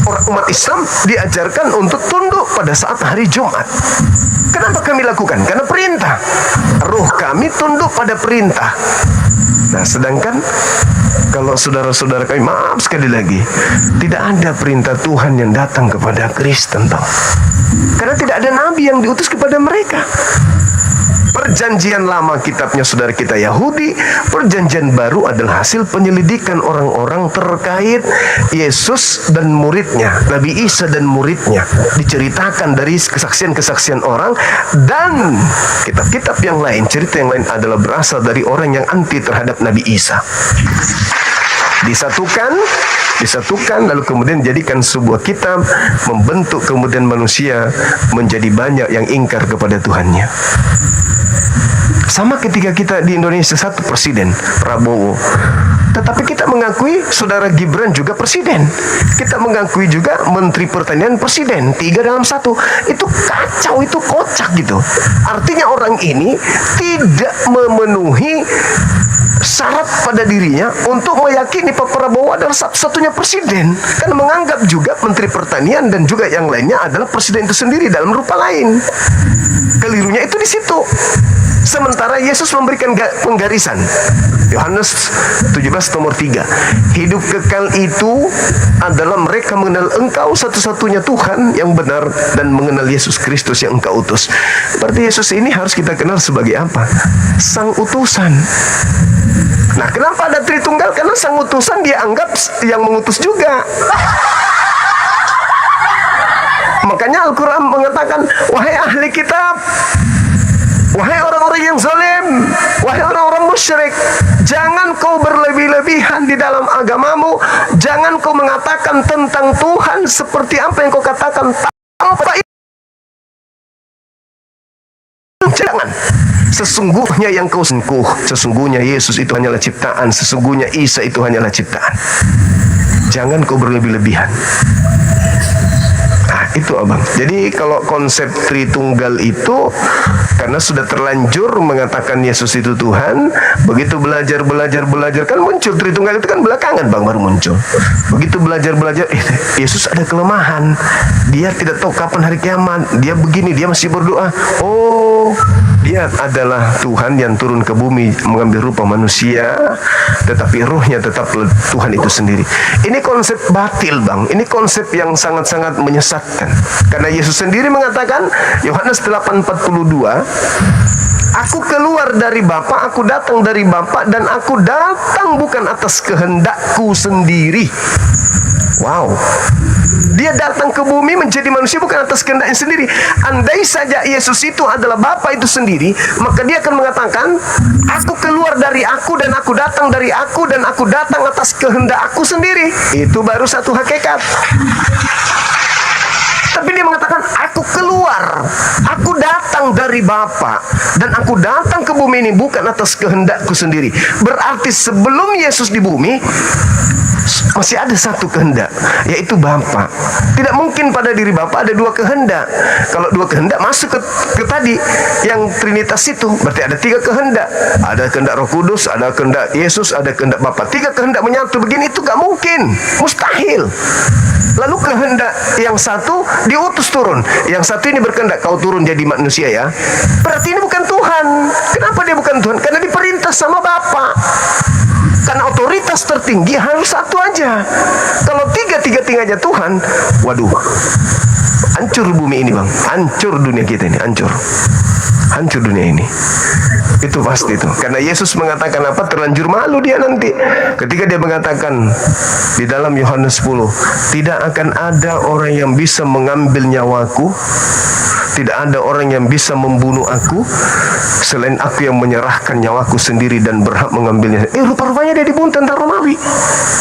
orang umat Islam diajarkan untuk tunduk pada saat hari Jumat. Kenapa kami lakukan? Karena perintah. Ruh kami tunduk pada perintah. Nah, sedangkan kalau saudara-saudara kami, maaf sekali lagi, tidak ada perintah Tuhan yang datang kepada Kristen, toh. Karena tidak ada nabi yang diutus kepada mereka. Perjanjian lama kitabnya saudara kita Yahudi, perjanjian baru adalah hasil penyelidikan orang-orang terkait Yesus dan muridnya, Nabi Isa dan muridnya. Diceritakan dari kesaksian-kesaksian orang, dan kitab-kitab yang lain, cerita yang lain adalah berasal dari orang yang anti terhadap Nabi Isa. Disatukan lalu kemudian jadikan sebuah kitab, membentuk kemudian manusia menjadi banyak yang ingkar kepada Tuhannya. Sama ketika kita di Indonesia satu presiden, Prabowo. Tetapi kita mengakui saudara Gibran juga presiden. Kita mengakui juga Menteri Pertanian presiden. 3 dalam 1. Itu kacau, itu kocak gitu. Artinya orang ini tidak memenuhi syarat pada dirinya untuk meyakini Pak Prabowo adalah satu-satunya presiden. Karena menganggap juga Menteri Pertanian dan juga yang lainnya adalah presiden itu sendiri dalam rupa lain. Kelirunya itu di situ. Sementara Yesus memberikan penggarisan. Yohanes 17 nomor 3. Hidup kekal itu adalah mereka mengenal Engkau satu-satunya Tuhan yang benar dan mengenal Yesus Kristus yang Engkau utus. Berarti Yesus ini harus kita kenal sebagai apa? Sang utusan. Nah, kenapa ada Tritunggal? Karena sang utusan dia anggap yang mengutus juga. Makanya Al-Quran mengatakan, wahai ahli kitab, wahai orang-orang yang zalim, wahai orang-orang musyrik, jangan kau berlebih-lebihan di dalam agamamu, jangan kau mengatakan tentang Tuhan seperti apa yang kau katakan tanpa itu. Jangan. Sesungguhnya yang kau sesungguhnya Yesus itu hanyalah ciptaan, sesungguhnya Isa itu hanyalah ciptaan. Jangan kau berlebih-lebihan. Nah, itu abang. Jadi kalau konsep Tritunggal itu karena sudah terlanjur mengatakan Yesus itu Tuhan, begitu belajar kan muncul Tritunggal itu kan belakangan bang baru muncul. Begitu belajar Yesus ada kelemahan, dia tidak tahu kapan hari kiamat, dia begini, dia masih berdoa. Oh, dia adalah Tuhan yang turun ke bumi mengambil rupa manusia, tetapi ruhnya tetap Tuhan itu sendiri. Ini konsep batil bang, ini konsep yang sangat-sangat menyesatkan. Karena Yesus sendiri mengatakan, Yohanes 8:42, aku keluar dari Bapa, aku datang dari Bapa, dan aku datang bukan atas kehendakku sendiri. Wow. Dia datang ke bumi menjadi manusia bukan atas kehendaknya sendiri. Andai saja Yesus itu adalah Bapa itu sendiri, maka dia akan mengatakan, aku keluar dari aku dan aku datang dari aku dan aku datang atas kehendak aku sendiri. Itu baru satu hakikat. Tapi dia mengatakan, aku keluar, aku datang dari Bapa, dan aku datang ke bumi ini bukan atas kehendakku sendiri. Berarti sebelum Yesus di bumi, masih ada satu kehendak, yaitu Bapa. Tidak mungkin pada diri Bapa ada dua kehendak. Kalau dua kehendak masuk ke tadi yang Trinitas itu, berarti ada tiga kehendak. Ada kehendak Roh Kudus, ada kehendak Yesus, ada kehendak Bapa. Tiga kehendak menyatu begini itu gak mungkin, mustahil. Lalu kehendak yang satu diutus turun, yang satu ini berkehendak kau turun jadi manusia ya. Berarti ini bukan Tuhan. Kenapa dia bukan Tuhan? Karena diperintah sama Bapa. Karena otoritas tertinggi harus satu aja. Kalau tiga-tiganya Tuhan, waduh, hancur bumi ini bang, hancur dunia kita ini, hancur dunia ini. Itu pasti itu. Karena Yesus mengatakan apa? Terlanjur malu dia nanti ketika dia mengatakan di dalam Yohanes 10, tidak akan ada orang yang bisa mengambil nyawaku, tidak ada orang yang bisa membunuh aku selain aku yang menyerahkan nyawaku sendiri dan berhak mengambilnya. Rupa-rupanya dia dibunuh tentara Romawi.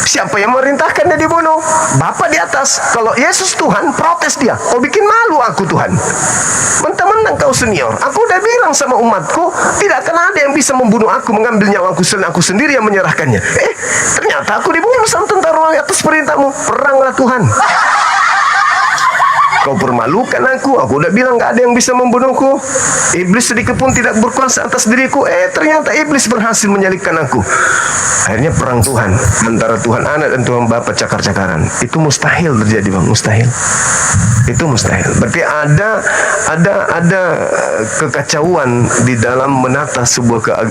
Siapa yang memerintahkan dia dibunuh? Bapa di atas. Kalau Yesus Tuhan, protes dia, kau bikin malu aku Tuhan, mentang-mentang kau senior. Aku udah bilang sama umatku, tidak akan ada yang bisa membunuh aku, mengambil nyawaku selain aku sendiri yang menyerahkannya. Ternyata aku dibunuh sama tentara Romawi atas perintahmu. Peranglah Tuhan. Kau permalukan aku udah bilang gak ada yang bisa membunuhku. Iblis sedikit pun tidak berkuasa atas diriku. Ternyata iblis berhasil menyalibkan aku. Akhirnya perang Tuhan antara Tuhan Anak dan Tuhan Bapa cakar-cakaran. Itu mustahil terjadi bang, mustahil. Itu mustahil. Berarti ada kekacauan di dalam menata sebuah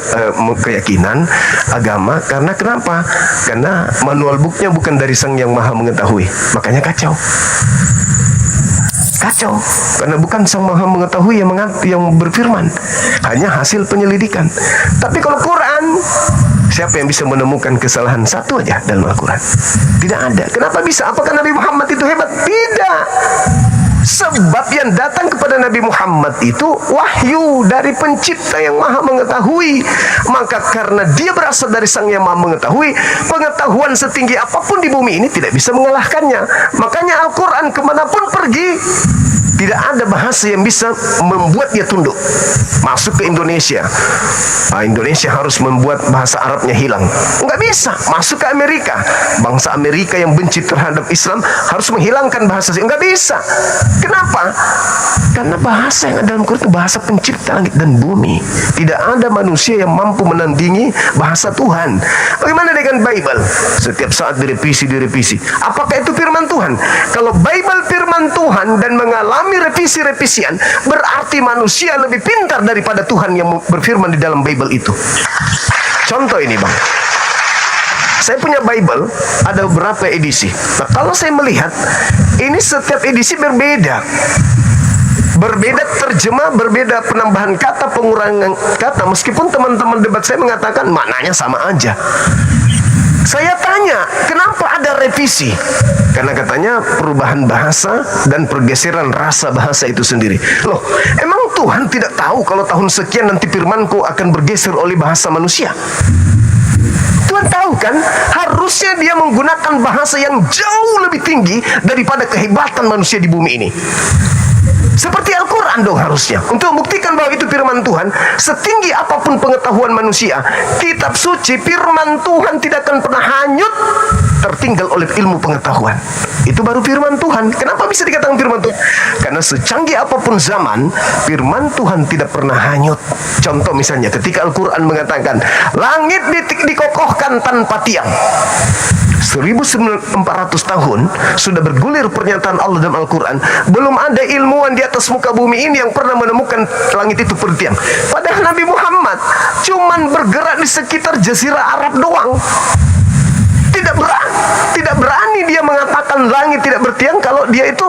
keyakinan agama. Karena kenapa? Karena manual booknya bukan dari Sang Yang Maha Mengetahui. Makanya kacau. Kacau, karena bukan Sang Maha Mengetahui yang berfirman, hanya hasil penyelidikan. Tapi kalau Quran, siapa yang bisa menemukan kesalahan satu aja dalam Al-Quran? Tidak ada. Kenapa bisa? Apakah Nabi Muhammad itu hebat? Tidak. Sebab yang datang kepada Nabi Muhammad itu wahyu dari Pencipta yang Maha Mengetahui. Maka karena dia berasal dari Sang Yang Maha Mengetahui, pengetahuan setinggi apapun di bumi ini tidak bisa mengalahkannya. Makanya Al-Quran kemanapun pergi, tidak ada bahasa yang bisa membuat dia tunduk. Masuk ke Indonesia, Indonesia harus membuat bahasa Arabnya hilang. Nggak bisa. Masuk ke Amerika, bangsa Amerika yang benci terhadap Islam harus menghilangkan bahasa. Nggak bisa. Kenapa? Karena bahasa yang ada dalam Quran itu bahasa Pencipta langit dan bumi. Tidak ada manusia yang mampu menandingi bahasa Tuhan. Bagaimana dengan Bible? Setiap saat direvisi. Apakah itu firman Tuhan? Kalau Bible firman Tuhan dan mengalami revisi-revisian, berarti manusia lebih pintar daripada Tuhan yang berfirman di dalam Bible itu. Contoh ini bang, saya punya Bible, ada beberapa edisi. Nah, kalau saya melihat, ini setiap edisi berbeda. Berbeda terjemah, berbeda penambahan kata, pengurangan kata. Meskipun teman-teman debat saya mengatakan maknanya sama aja. Saya tanya, kenapa ada revisi? Karena katanya perubahan bahasa dan pergeseran rasa bahasa itu sendiri. Loh, emang Tuhan tidak tahu kalau tahun sekian nanti firmanku akan bergeser oleh bahasa manusia? Tuhan tahu kan? Harusnya dia menggunakan bahasa yang jauh lebih tinggi daripada kehebatan manusia di bumi ini. Seperti Al-Quran dong harusnya. Untuk membuktikan bahwa itu firman Tuhan, setinggi apapun pengetahuan manusia, kitab suci firman Tuhan tidak akan pernah hanyut tertinggal oleh ilmu pengetahuan. Itu baru firman Tuhan. Kenapa bisa dikatakan firman Tuhan? Karena secanggih apapun zaman, firman Tuhan tidak pernah hanyut. Contoh misalnya ketika Al-Quran mengatakan langit dikokohkan tanpa tiang. 1400 tahun sudah bergulir pernyataan Allah dalam Al-Quran. Belum ada ilmuwan di atas muka bumi ini yang pernah menemukan langit itu bertiang. Padahal Nabi Muhammad cuman bergerak di sekitar Jazirah Arab doang. Tidak berani dia mengatakan langit tidak bertiang kalau dia itu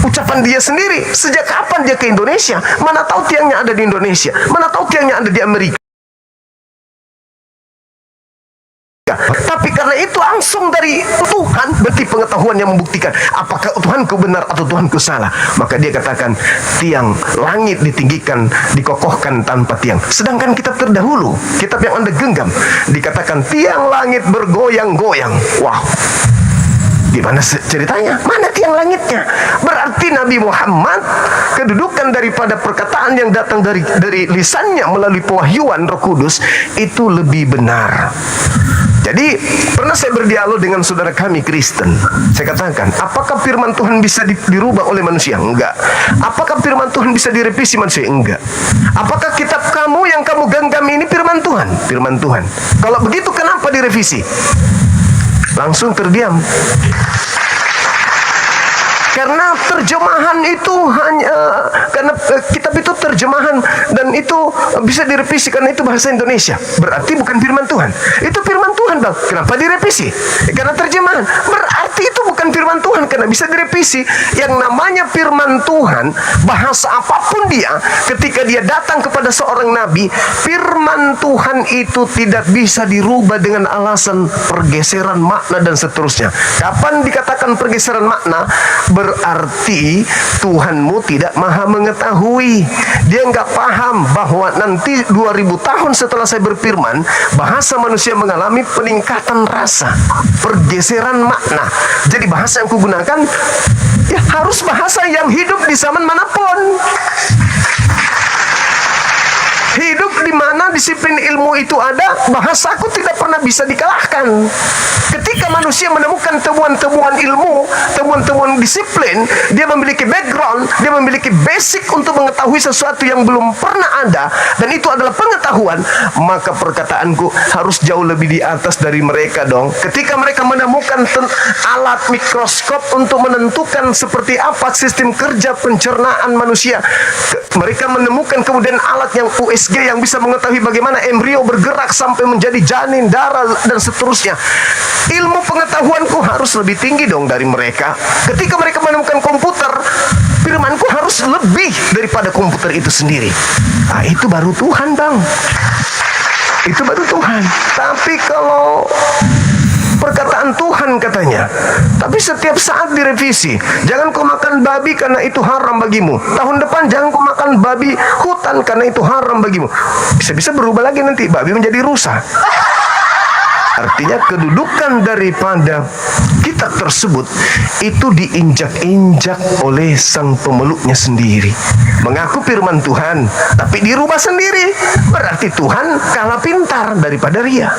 ucapan dia sendiri. Sejak kapan dia ke Indonesia? Mana tahu tiangnya ada di Indonesia? Mana tahu tiangnya ada di Amerika? Tapi karena itu langsung dari Tuhan, berarti pengetahuan yang membuktikan apakah Tuhanku benar atau Tuhanku salah. Maka dia katakan tiang langit ditinggikan, dikokohkan tanpa tiang. Sedangkan kitab terdahulu, kitab yang Anda genggam, dikatakan tiang langit bergoyang-goyang. Wow, gimana ceritanya? Mana tiang langitnya? Berarti Nabi Muhammad, kedudukan daripada perkataan yang datang dari lisannya melalui pewahyuan Roh Kudus itu lebih benar. Jadi pernah saya berdialog dengan saudara kami Kristen. Saya katakan, apakah firman Tuhan bisa dirubah oleh manusia? Enggak. Apakah firman Tuhan bisa direvisi manusia? Enggak. Apakah kitab kamu yang kamu genggam ini firman Tuhan? Firman Tuhan. Kalau begitu kenapa direvisi? Langsung terdiam. Karena terjemahan itu karena kitab itu terjemahan dan itu bisa direvisi karena itu bahasa Indonesia. Berarti bukan firman Tuhan. Itu firman Tuhan, Bang. Kenapa direvisi? Karena terjemahan. Berarti itu bukan firman Tuhan karena bisa direvisi. Yang namanya firman Tuhan, bahasa apapun dia, ketika dia datang kepada seorang nabi, firman Tuhan itu tidak bisa dirubah dengan alasan pergeseran makna dan seterusnya. Kapan dikatakan pergeseran makna? Berarti Tuhanmu tidak maha mengetahui. Dia nggak paham bahwa nanti 2000 tahun setelah saya berfirman, bahasa manusia mengalami peningkatan rasa, pergeseran makna. Jadi bahasa yang kugunakan ya harus bahasa yang hidup di zaman manapun. Hidup di mana disiplin ilmu itu ada, bahasaku tidak pernah bisa dikalahkan. Ketika manusia menemukan temuan-temuan ilmu, temuan-temuan disiplin, dia memiliki background, dia memiliki basic untuk mengetahui sesuatu yang belum pernah ada, dan itu adalah pengetahuan, maka perkataanku harus jauh lebih di atas dari mereka dong. Ketika mereka menemukan alat mikroskop untuk menentukan seperti apa sistem kerja pencernaan manusia, mereka menemukan kemudian alat yang USG yang bisa mengetahui bagaimana embrio bergerak sampai menjadi janin, darah, dan seterusnya. Ilmu pengetahuanku harus lebih tinggi dong dari mereka. Ketika mereka menemukan komputer, firmanku harus lebih daripada komputer itu sendiri. Nah, itu baru Tuhan, Bang. Itu baru Tuhan. Tapi kalau perkataan Tuhan katanya, tapi setiap saat direvisi. Jangan kau makan babi karena itu haram bagimu. Tahun depan jangan kau makan babi hutan karena itu haram bagimu. Bisa-bisa berubah lagi nanti, babi menjadi rusa. Artinya kedudukan daripada kitab tersebut itu diinjak-injak oleh sang pemeluknya sendiri. Mengaku firman Tuhan, tapi dirubah sendiri. Berarti Tuhan kalah pintar daripada ria.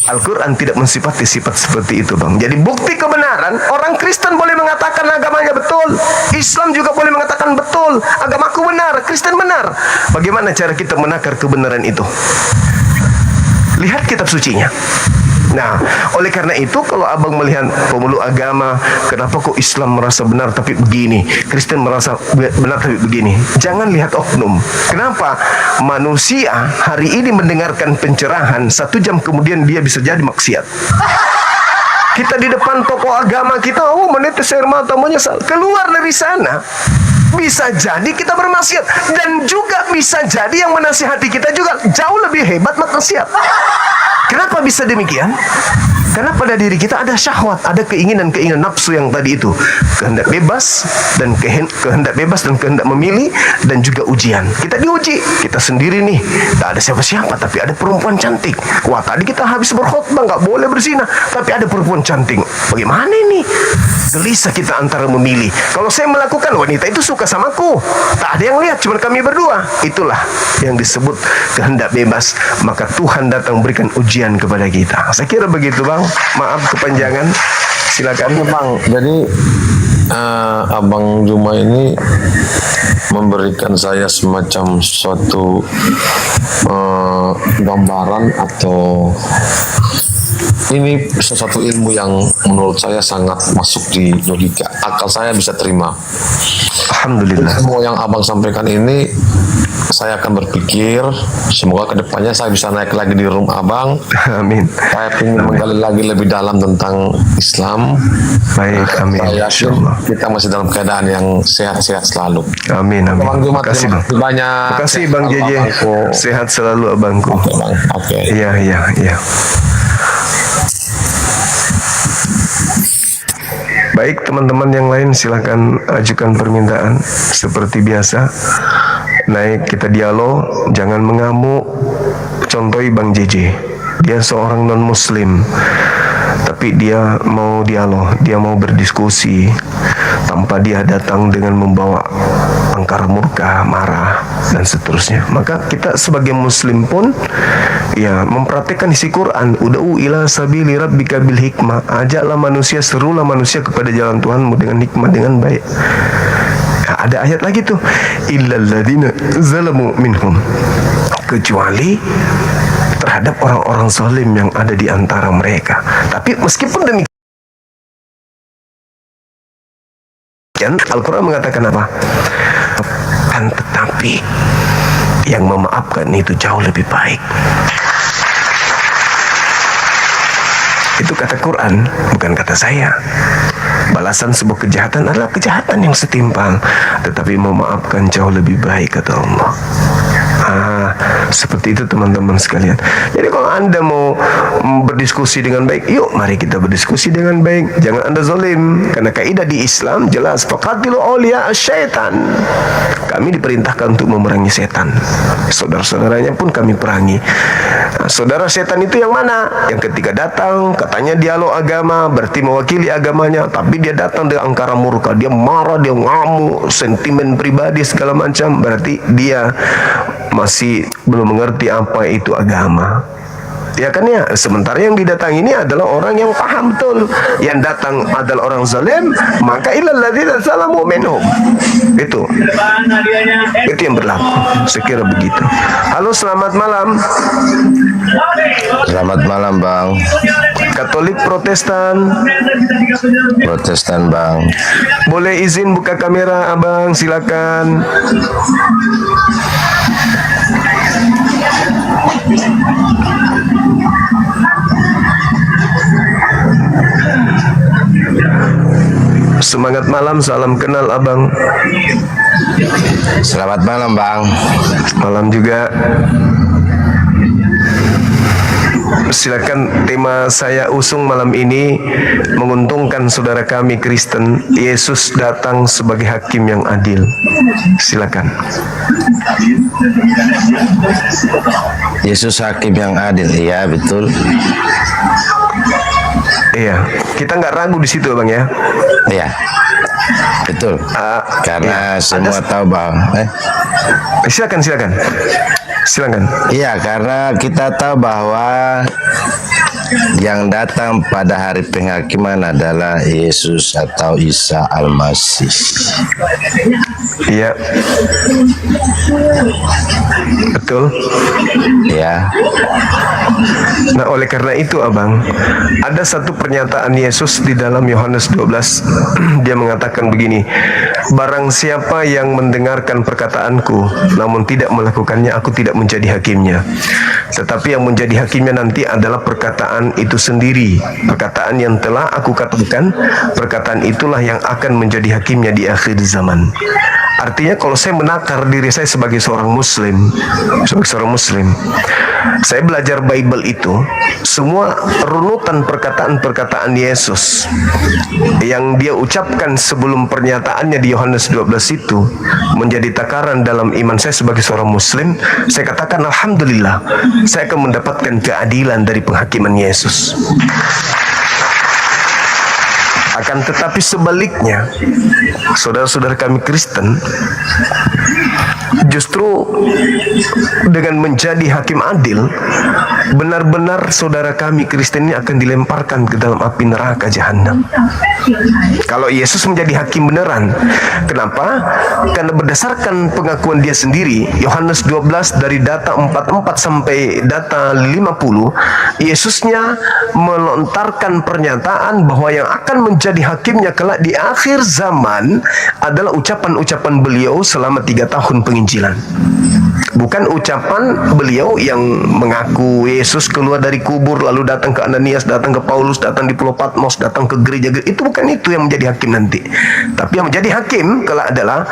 Al-Quran tidak mensifati sifat seperti itu, Bang. Jadi bukti kebenaran, orang Kristen boleh mengatakan agamanya betul, Islam juga boleh mengatakan betul, agamaku benar, Kristen benar. Bagaimana cara kita menakar kebenaran itu? Lihat kitab sucinya. Nah, oleh karena itu kalau abang melihat pemeluk agama, kenapa kok Islam merasa benar tapi begini, Kristen merasa benar tapi begini, jangan lihat oknum. Kenapa? Manusia hari ini mendengarkan pencerahan, 1 jam kemudian dia bisa jadi maksiat. Kita di depan tokoh agama kita, oh menetes air mata menyesal, keluar dari sana bisa jadi kita bermaksiat, dan juga bisa jadi yang menasihati kita juga jauh lebih hebat maksiat. Kenapa bisa demikian? Karena pada diri kita ada syahwat, ada keinginan-keinginan nafsu yang tadi itu, kehendak bebas dan kehendak memilih, dan juga ujian. Kita diuji, kita sendiri nih, tak ada siapa-siapa, tapi ada perempuan cantik. Wah, tadi kita habis berkhutbah nggak boleh berzina, tapi ada perempuan cantik. Bagaimana ini? Gelisah kita antara memilih. Kalau saya melakukan, wanita itu suka samaku, tak ada yang lihat, cuma kami berdua. Itulah yang disebut kehendak bebas. Maka Tuhan datang berikan ujian kepada kita. Saya kira begitu, Bang. Maaf kepanjangan. Silakan. Bang, jadi Abang Juma ini memberikan saya semacam suatu gambaran atau ini sesuatu ilmu yang menurut saya sangat masuk di logika. Akal saya bisa terima. Alhamdulillah. Semua yang abang sampaikan ini, saya akan berpikir, semoga kedepannya saya bisa naik lagi di room abang. Amin. Saya ingin menggali lagi lebih dalam tentang Islam. Baik, amin. Saya yakin kita masih dalam keadaan yang sehat-sehat selalu. Amin, amin. Bang Juma, Terima kasih, Bang. banyak. Terima kasih, Bang JJ. Sehat selalu, abangku. Oke, Bang. Oke. Iya, iya, iya. Baik, teman-teman yang lain silakan ajukan permintaan seperti biasa. Naik kita dialog, jangan mengamuk. Contohi Bang JJ. Dia seorang non-muslim, tapi dia mau dialog, dia mau berdiskusi tanpa dia datang dengan membawa angkara murka, marah, dan seterusnya. Maka kita sebagai muslim pun ya memperhatikan isi Quran. Ud'u ila sabili rabbika bil hikmah. Ajaklah manusia, serulah manusia kepada jalan Tuhanmu dengan hikmah, dengan baik. Ya, ada ayat lagi tuh, illal ladzina zalamu minhum, kecuali terhadap orang-orang zalim yang ada di antara mereka. Tapi meskipun demikian, Al-Quran mengatakan apa? Kan tetapi yang memaafkan itu jauh lebih baik. Itu kata Quran, bukan kata saya. Balasan sebuah kejahatan adalah kejahatan yang setimpal, tetapi memaafkan jauh lebih baik, kata Allah. Seperti itu teman-teman sekalian. Jadi kalau Anda mau berdiskusi dengan baik, yuk mari kita berdiskusi dengan baik. Jangan Anda zalim, karena kaidah di Islam jelas, faqatilu awliya syaitan. Kami diperintahkan untuk memerangi setan. Saudara-saudaranya pun kami perangi. Nah, saudara setan itu yang mana? Yang ketika datang katanya dialog agama, berarti mewakili agamanya, tapi dia datang dengan angkara murka, dia marah, dia ngamuk, sentimen pribadi segala macam, berarti dia masih belum mengerti apa itu agama. Ya kan ya, sementara yang didatangi ini adalah orang yang paham betul. Yang datang adalah orang zalim, maka ilal ladzina zalamu minhum. Itu yang berlaku. Sekira begitu. Halo, selamat malam. Selamat malam Bang. Katolik Protestan. Protestan Bang. Boleh izin buka kamera Abang, silakan. Semangat malam, salam kenal Abang. Selamat malam Bang. Malam juga. Silakan, tema saya usung malam ini menguntungkan saudara kami Kristen. Yesus datang sebagai hakim yang adil. Silakan. Yesus hakim yang adil, iya betul. Iya, kita nggak ragu di situ Bang ya. Iya, betul. Karena ya, semua tahu Bang. Silakan. Iya, karena kita tahu bahwa yang datang pada hari penghakiman adalah Yesus atau Isa Al-Masih. Iya. Betul. Ya. Nah, oleh karena itu Abang, ada satu pernyataan Yesus di dalam Yohanes 12. Dia mengatakan begini, barang siapa yang mendengarkan perkataanku namun tidak melakukannya, aku tidak menjadi hakimnya. Tetapi yang menjadi hakimnya nanti adalah perkataan itu sendiri. Perkataan yang telah aku katakan, perkataan itulah yang akan menjadi hakimnya di akhir zaman. Artinya kalau saya menakar diri saya sebagai seorang muslim, saya belajar Bible itu, semua runutan perkataan-perkataan Yesus yang dia ucapkan sebelum pernyataannya di Yohanes 12 itu menjadi takaran dalam iman saya sebagai seorang muslim. Saya katakan alhamdulillah, saya akan mendapatkan keadilan dari penghakiman Yesus. Akan tetapi sebaliknya, saudara-saudara kami Kristen, justru dengan menjadi hakim adil, benar-benar saudara kami Kristen ini akan dilemparkan ke dalam api neraka jahanam. Kalau Yesus menjadi hakim beneran, kenapa? Karena berdasarkan pengakuan dia sendiri, Yohanes 12 dari data 44 sampai data 50, Yesusnya melontarkan pernyataan bahwa yang akan menjadi hakimnya kelak di akhir zaman adalah ucapan-ucapan beliau selama 3 tahun penginjilan. Bukan ucapan beliau yang mengaku Yesus keluar dari kubur lalu datang ke Ananias, datang ke Paulus, datang di Pulau Patmos, datang ke gereja. Itu bukan itu yang menjadi hakim nanti. Tapi yang menjadi hakim kelak adalah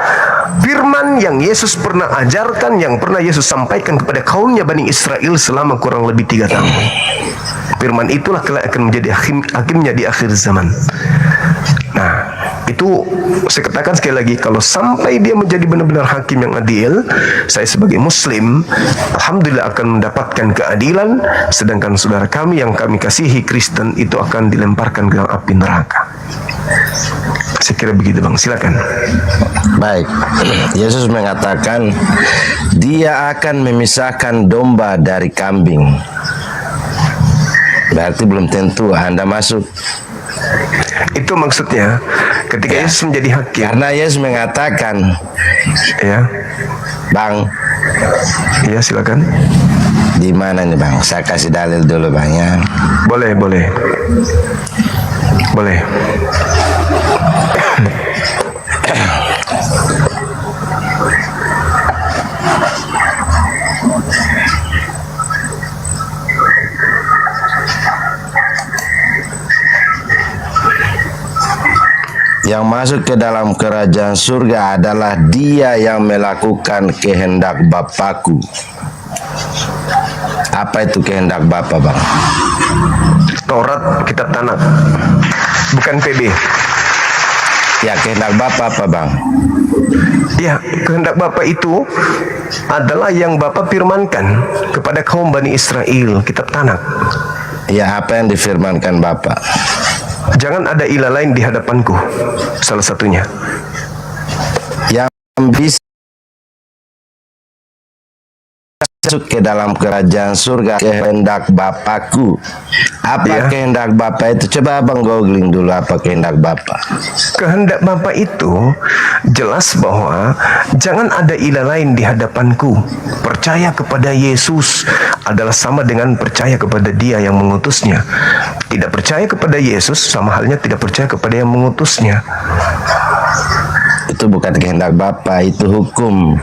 firman yang Yesus pernah ajarkan, yang pernah Yesus sampaikan kepada kaumnya Bani Israel selama kurang lebih 3 tahun. Firman itulah kelak akan menjadi hakimnya di akhir zaman. Nah, itu saya katakan sekali lagi, kalau sampai dia menjadi benar-benar hakim yang adil, saya sebagai muslim alhamdulillah akan mendapatkan keadilan, sedangkan saudara kami yang kami kasihi Kristen itu akan dilemparkan ke dalam api neraka. Saya kira begitu Bang, silakan. Baik, Yesus mengatakan dia akan memisahkan domba dari kambing. Berarti belum tentu Anda masuk. Itu maksudnya ketika Yesus menjadi hakim. Karena Yesus mengatakan, Ya, Bang, ya silakan. di mana nih Bang? Saya kasih dalil dulu Bang ya. Boleh. Yang masuk ke dalam kerajaan surga adalah dia yang melakukan kehendak Bapakku. Apa itu kehendak Bapa, Bang? Taurat, kitab Tanakh, bukan PB. Ya, kehendak Bapa apa, Bang? Ya, kehendak Bapa itu adalah yang Bapa firmankan kepada kaum Bani Israel, kitab Tanakh. Ya, apa yang difirmankan Bapa? Jangan ada ilah lain di hadapanku. Salah satunya. Yang bisa masuk ke dalam kerajaan surga kehendak Bapakku. Apa Ya. kehendak Bapa itu? Coba Abang googling dulu apa kehendak Bapa. Kehendak Bapa itu jelas bahwa jangan ada ilah lain di hadapanku. Percaya kepada Yesus adalah sama dengan percaya kepada Dia yang mengutusnya. Tidak percaya kepada Yesus sama halnya tidak percaya kepada yang mengutusnya. Itu bukan kehendak Bapa, itu hukum.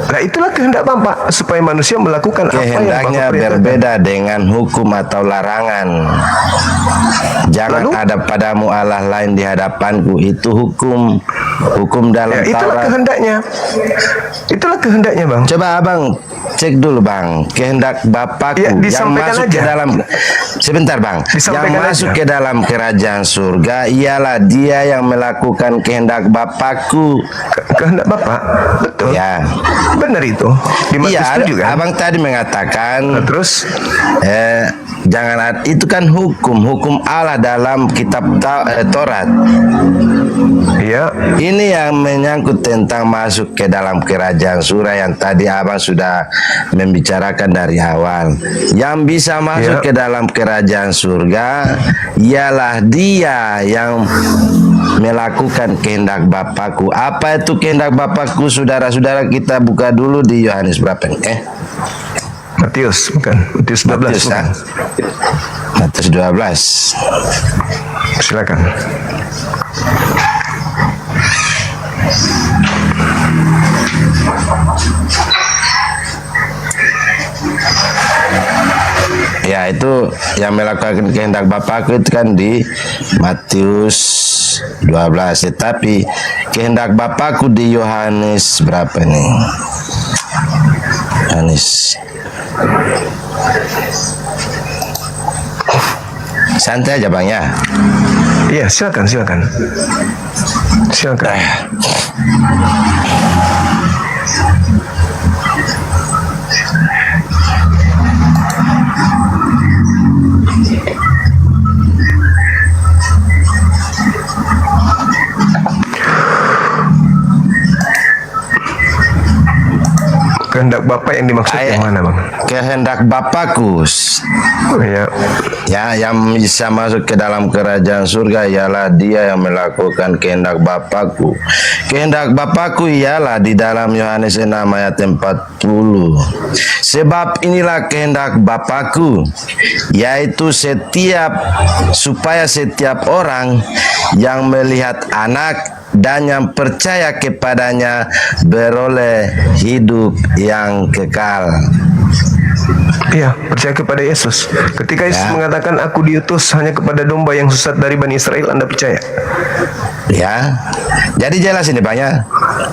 Nah, itulah kehendak Bapa supaya manusia melakukan apa yang Kehendaknya Bapa perintahkan. berbeda dengan hukum atau larangan. Jangan Lalu? ada padamu Allah lain di hadapanku. Itu hukum. Hukum dalam Ya, itulah Taurat. kehendaknya. Itulah kehendaknya, Bang. Coba Abang cek dulu Bang, kehendak Bapakku Ya, yang disampaikan masuk ke aja. dalam. Sebentar Bang, yang Disampaikan masuk aja. ke dalam kerajaan surga ialah dia yang melakukan kehendak Bapakku. Kehendak Bapa, betul. Ya, Benar itu. Di Matius iya. 7 kan? Abang tadi mengatakan Nah, terus jangan, itu kan hukum Allah dalam kitab Taurat. Iya. Ini yang menyangkut tentang masuk ke dalam kerajaan surga yang tadi Abang sudah membicarakan dari awal. Yang bisa masuk Ya. ke dalam kerajaan surga ialah dia yang melakukan kehendak Bapakku. Apa itu kehendak Bapakku? Saudara-saudara, kita buka dulu di Yohanes berapa nih? Matius, bukan. Matius 12, Matius, bukan. Matius 12. Silakan. Ya, itu yang melakukan kehendak Bapakku itu kan di Matius 12. Tetapi kehendak Bapakku di Yohanes berapa nih? Yohanes. Santai aja Bang ya. Iya, silakan. Silakan. Kehendak Bapa yang dimaksud yang mana, Bang? Kehendak Bapakku. Oh, ya. Ya, yang bisa masuk ke dalam kerajaan surga ialah dia yang melakukan kehendak Bapakku. Kehendak Bapakku ialah di dalam Yohanes 6 ayat 40. Sebab inilah kehendak Bapakku, yaitu supaya setiap orang yang melihat Anak dan yang percaya kepadanya beroleh hidup yang kekal. Iya, percaya kepada Yesus. Ketika Yesus Ya. mengatakan aku diutus hanya kepada domba yang sesat dari Bani Israel, Anda percaya? Ya, jadi jelas ini Bang ya.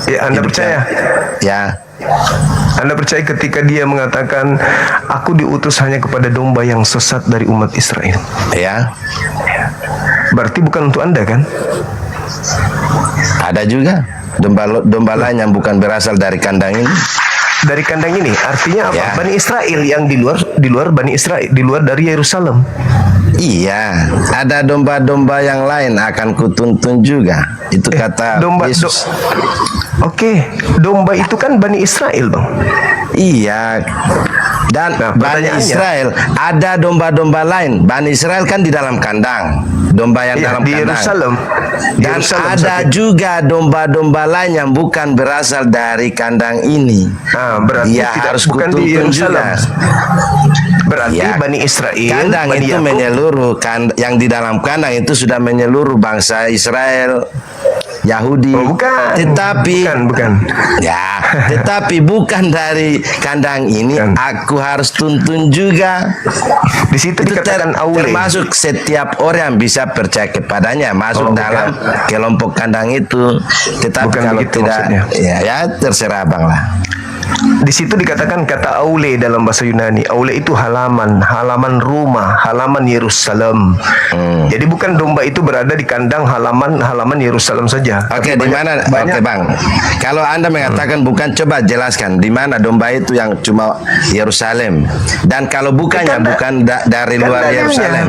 Ya, Anda percaya? Ya, Anda percaya ketika dia mengatakan aku diutus hanya kepada domba yang sesat dari umat Israel? ya. Berarti bukan untuk Anda kan? Ada juga domba lain yang bukan berasal dari kandang ini. dari kandang ini artinya apa? Ya. Bani Israel yang di luar Bani Israel, di luar dari Yerusalem. Iya, ada domba-domba yang lain akan kutuntun juga. Itu kata Yesus. Oke, domba itu kan Bani Israel, Bang. Iya. Dan Nah, Bani pertanyaannya, Israel ada domba-domba lain. Bani Israel kan di dalam kandang, domba yang iya, dalam di kandang. Yerusalem. Dan ada juga domba-domba lain yang bukan berasal dari kandang ini. Nah, berarti Dia tidak harus bukan di kutuntun Yerusalem. juga. Berarti Ya, Bani Israel, kandang Bani itu Yakub, menyeluruh, yang di dalam kandang itu sudah menyeluruh bangsa Israel, Yahudi. Oh, bukan. Tetapi Bukan. ya, tetapi bukan dari kandang ini. Bukan. Aku harus tuntun juga. Di situ Itu dikatakan aule. termasuk setiap orang yang bisa percaya kepadanya masuk Oh, dalam bukan. kelompok kandang itu. Tetapi Bukan kalau begitu tidak, maksudnya. ya terserah bang lah. Di situ dikatakan kata aule dalam bahasa Yunani. Aule itu halaman rumah, halaman Yerusalem. Jadi bukan domba itu berada di kandang halaman Yerusalem saja. Oke, Tapi di mana? banyak. Oke, Bang. Kalau Anda mengatakan bukan, coba jelaskan di mana domba itu yang cuma Yerusalem. Dan kalau bukannya Kan bukan dari kan luar dalilnya. Yerusalem.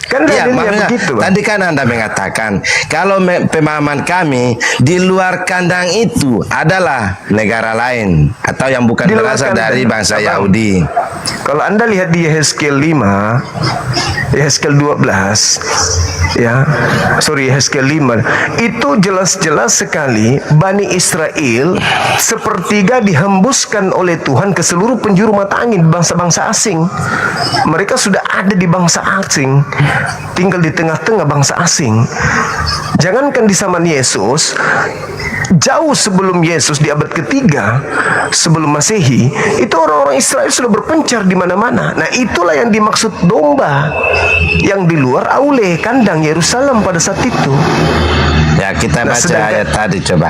Kan Iya, dalilnya makanya begitu, Bang. tadi kan Anda mengatakan kalau pemahaman kami di luar kandang itu adalah negara lain atau yang bukan Di luar berasal kandang. dari bangsa Abang. Yahudi. Kalau Anda lihat di Yehezkiel 5, Yehezkiel 12, Yehezkiel 5, itu jelas-jelas sekali Bani Israel sepertiga dihembuskan oleh Tuhan ke seluruh penjuru mata angin bangsa-bangsa asing. Mereka sudah ada di bangsa asing, tinggal di tengah-tengah bangsa asing. Jangankan di zaman Yesus, jauh sebelum Yesus di abad ketiga sebelum Masehi, itu orang-orang Israel sudah berpencar di mana-mana. Nah, itulah yang dimaksud domba yang di luar aule kandang Yerusalem pada saat itu. Ya, kita Nah, baca sedangkan- ayat tadi, coba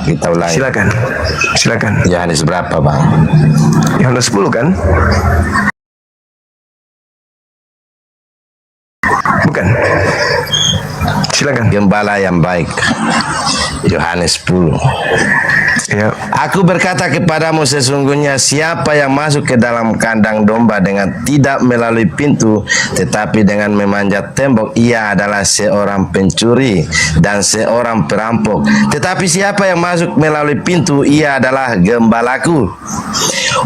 kita ulangi. Silakan. Yohanes berapa, Bang? Yohanes 10 kan? Bukan. Silakan. Gembala yang baik. Yohanes 10. Ya. Aku berkata kepadamu, sesungguhnya siapa yang masuk ke dalam kandang domba dengan tidak melalui pintu tetapi dengan memanjat tembok, ia adalah seorang pencuri dan seorang perampok. Tetapi siapa yang masuk melalui pintu, ia adalah gembalaku.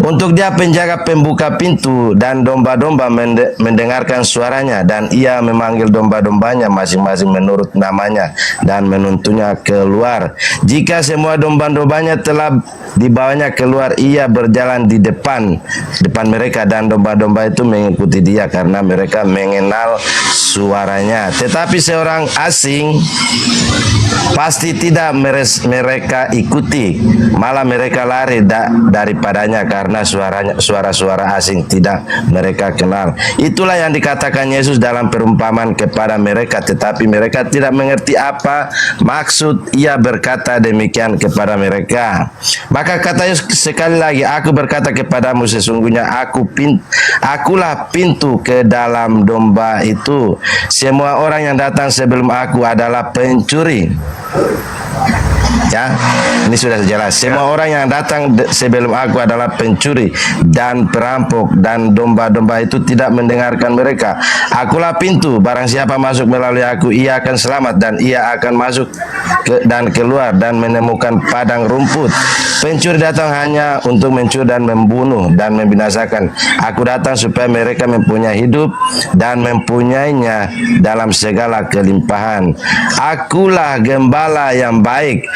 Untuk dia penjaga pembuka pintu, dan domba-domba mendengarkan suaranya, dan ia memanggil domba-dombanya masing-masing menurut namanya dan menuntunnya keluar. Jika semua domba-dombanya telah dibawanya keluar, ia berjalan di depan mereka, dan domba-domba itu mengikuti dia karena mereka mengenal suaranya. Tetapi seorang asing pasti tidak mereka ikuti, malah mereka lari daripadanya karena suara-suara asing tidak mereka kenal. Itulah yang dikatakan Yesus dalam perumpamaan kepada mereka, tetapi mereka tidak mengerti apa maksud ia berkata demikian kepada mereka. Maka kata Yesus sekali lagi, aku berkata kepadamu, sesungguhnya akulah pintu ke dalam domba itu. Semua orang yang datang sebelum aku adalah pencuri. Ya, ini sudah jelas. Semua orang yang datang sebelum aku adalah pencuri dan perampok, dan domba-domba itu tidak mendengarkan mereka. Akulah pintu, barang siapa masuk melalui aku, ia akan selamat, dan ia akan masuk dan keluar dan menemukan padang rumput. Pencuri datang hanya untuk mencuri dan membunuh dan membinasakan. Aku datang supaya mereka mempunyai hidup dan mempunyainya dalam segala kelimpahan. Akulah gembala yang baik.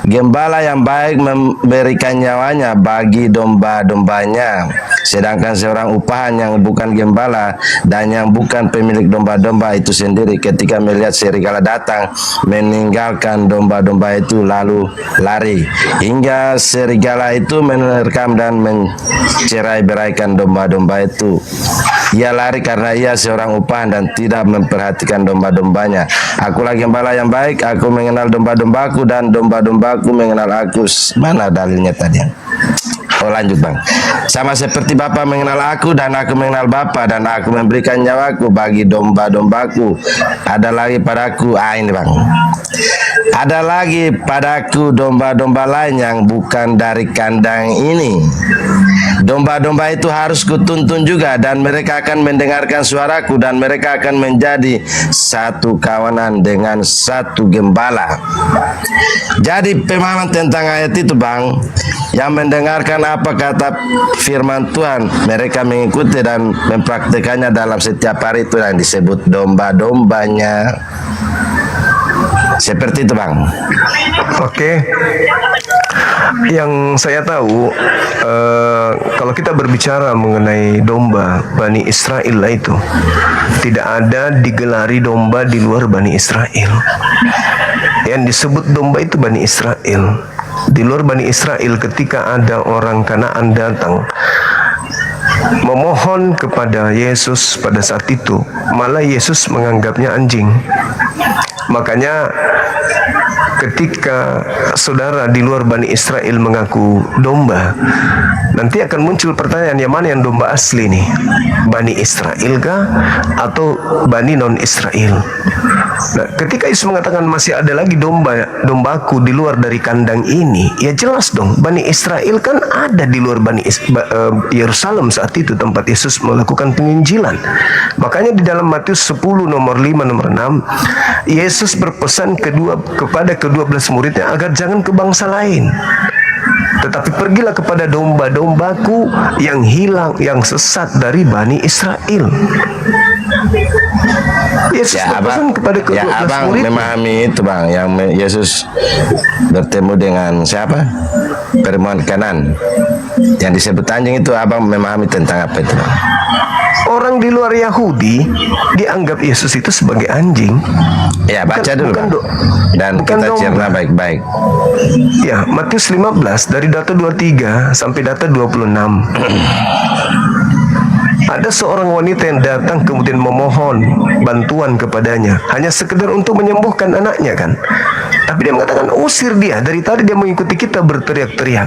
Gembala yang baik memberikan nyawanya bagi domba-dombanya. Sedangkan seorang upahan yang bukan gembala dan yang bukan pemilik domba-domba itu sendiri, ketika melihat serigala datang, meninggalkan domba-domba itu lalu lari, hingga serigala itu menerkam dan mencerai-beraikan domba-domba itu. Ia lari karena ia seorang upahan dan tidak memperhatikan domba-dombanya. Akulah gembala yang baik, aku mengenal domba-dombaku dan domba-dombaku mengenal aku. Mana dalilnya tadi? Oh lanjut bang. Sama seperti Bapa mengenal aku dan aku mengenal Bapa dan aku memberikan nyawaku bagi domba-dombaku. Ada lagi padaku, ini bang. Ada lagi padaku domba-domba lain yang bukan dari kandang ini. Domba-domba itu harus kutuntun juga dan mereka akan mendengarkan suaraku dan mereka akan menjadi satu kawanan dengan satu gembala. Jadi pemahaman tentang ayat itu bang, yang mendengarkan apa kata firman Tuhan, mereka mengikuti dan mempraktikannya dalam setiap hari, itu yang disebut domba-dombanya. Seperti itu bang. Oke. Yang saya tahu, kalau kita berbicara mengenai domba Bani Israel itu, tidak ada digelari domba di luar Bani Israel. Yang disebut domba itu Bani Israel. Di luar Bani Israel, ketika ada orang Kanaan datang memohon kepada Yesus pada saat itu, malah Yesus menganggapnya anjing. Makanya ketika saudara di luar Bani Israel mengaku domba, nanti akan muncul pertanyaan, yang mana yang domba asli nih? Bani Israel kah atau Bani non Israel? Nah, ketika Yesus mengatakan masih ada lagi dombaku di luar dari kandang ini, ya jelas dong, Bani Israel kan ada di luar Yerusalem saat itu tempat Yesus melakukan penginjilan. Makanya di dalam Matius 10 nomor 5 nomor 6, Yesus berpesan kepada ke-12 muridnya agar jangan ke bangsa lain, tetapi pergilah kepada domba-dombaku yang hilang, yang sesat dari Bani Israel. Yesus berpesan kepada ke-12 abang murid. memahami itu bang, yang Yesus bertemu dengan siapa? Perempuan Kanan yang disebut anjing itu, abang memahami tentang apa itu bang? Orang di luar Yahudi dianggap Yesus itu sebagai anjing. Ya baca dulu bang. Dan kita cerna baik-baik. Ya, Matius 15 dari data 23 sampai data 26. Ada seorang wanita yang datang kemudian memohon bantuan kepadanya, hanya sekedar untuk menyembuhkan anaknya kan. Tapi dia mengatakan, usir dia, dari tadi dia mengikuti kita berteriak-teriak.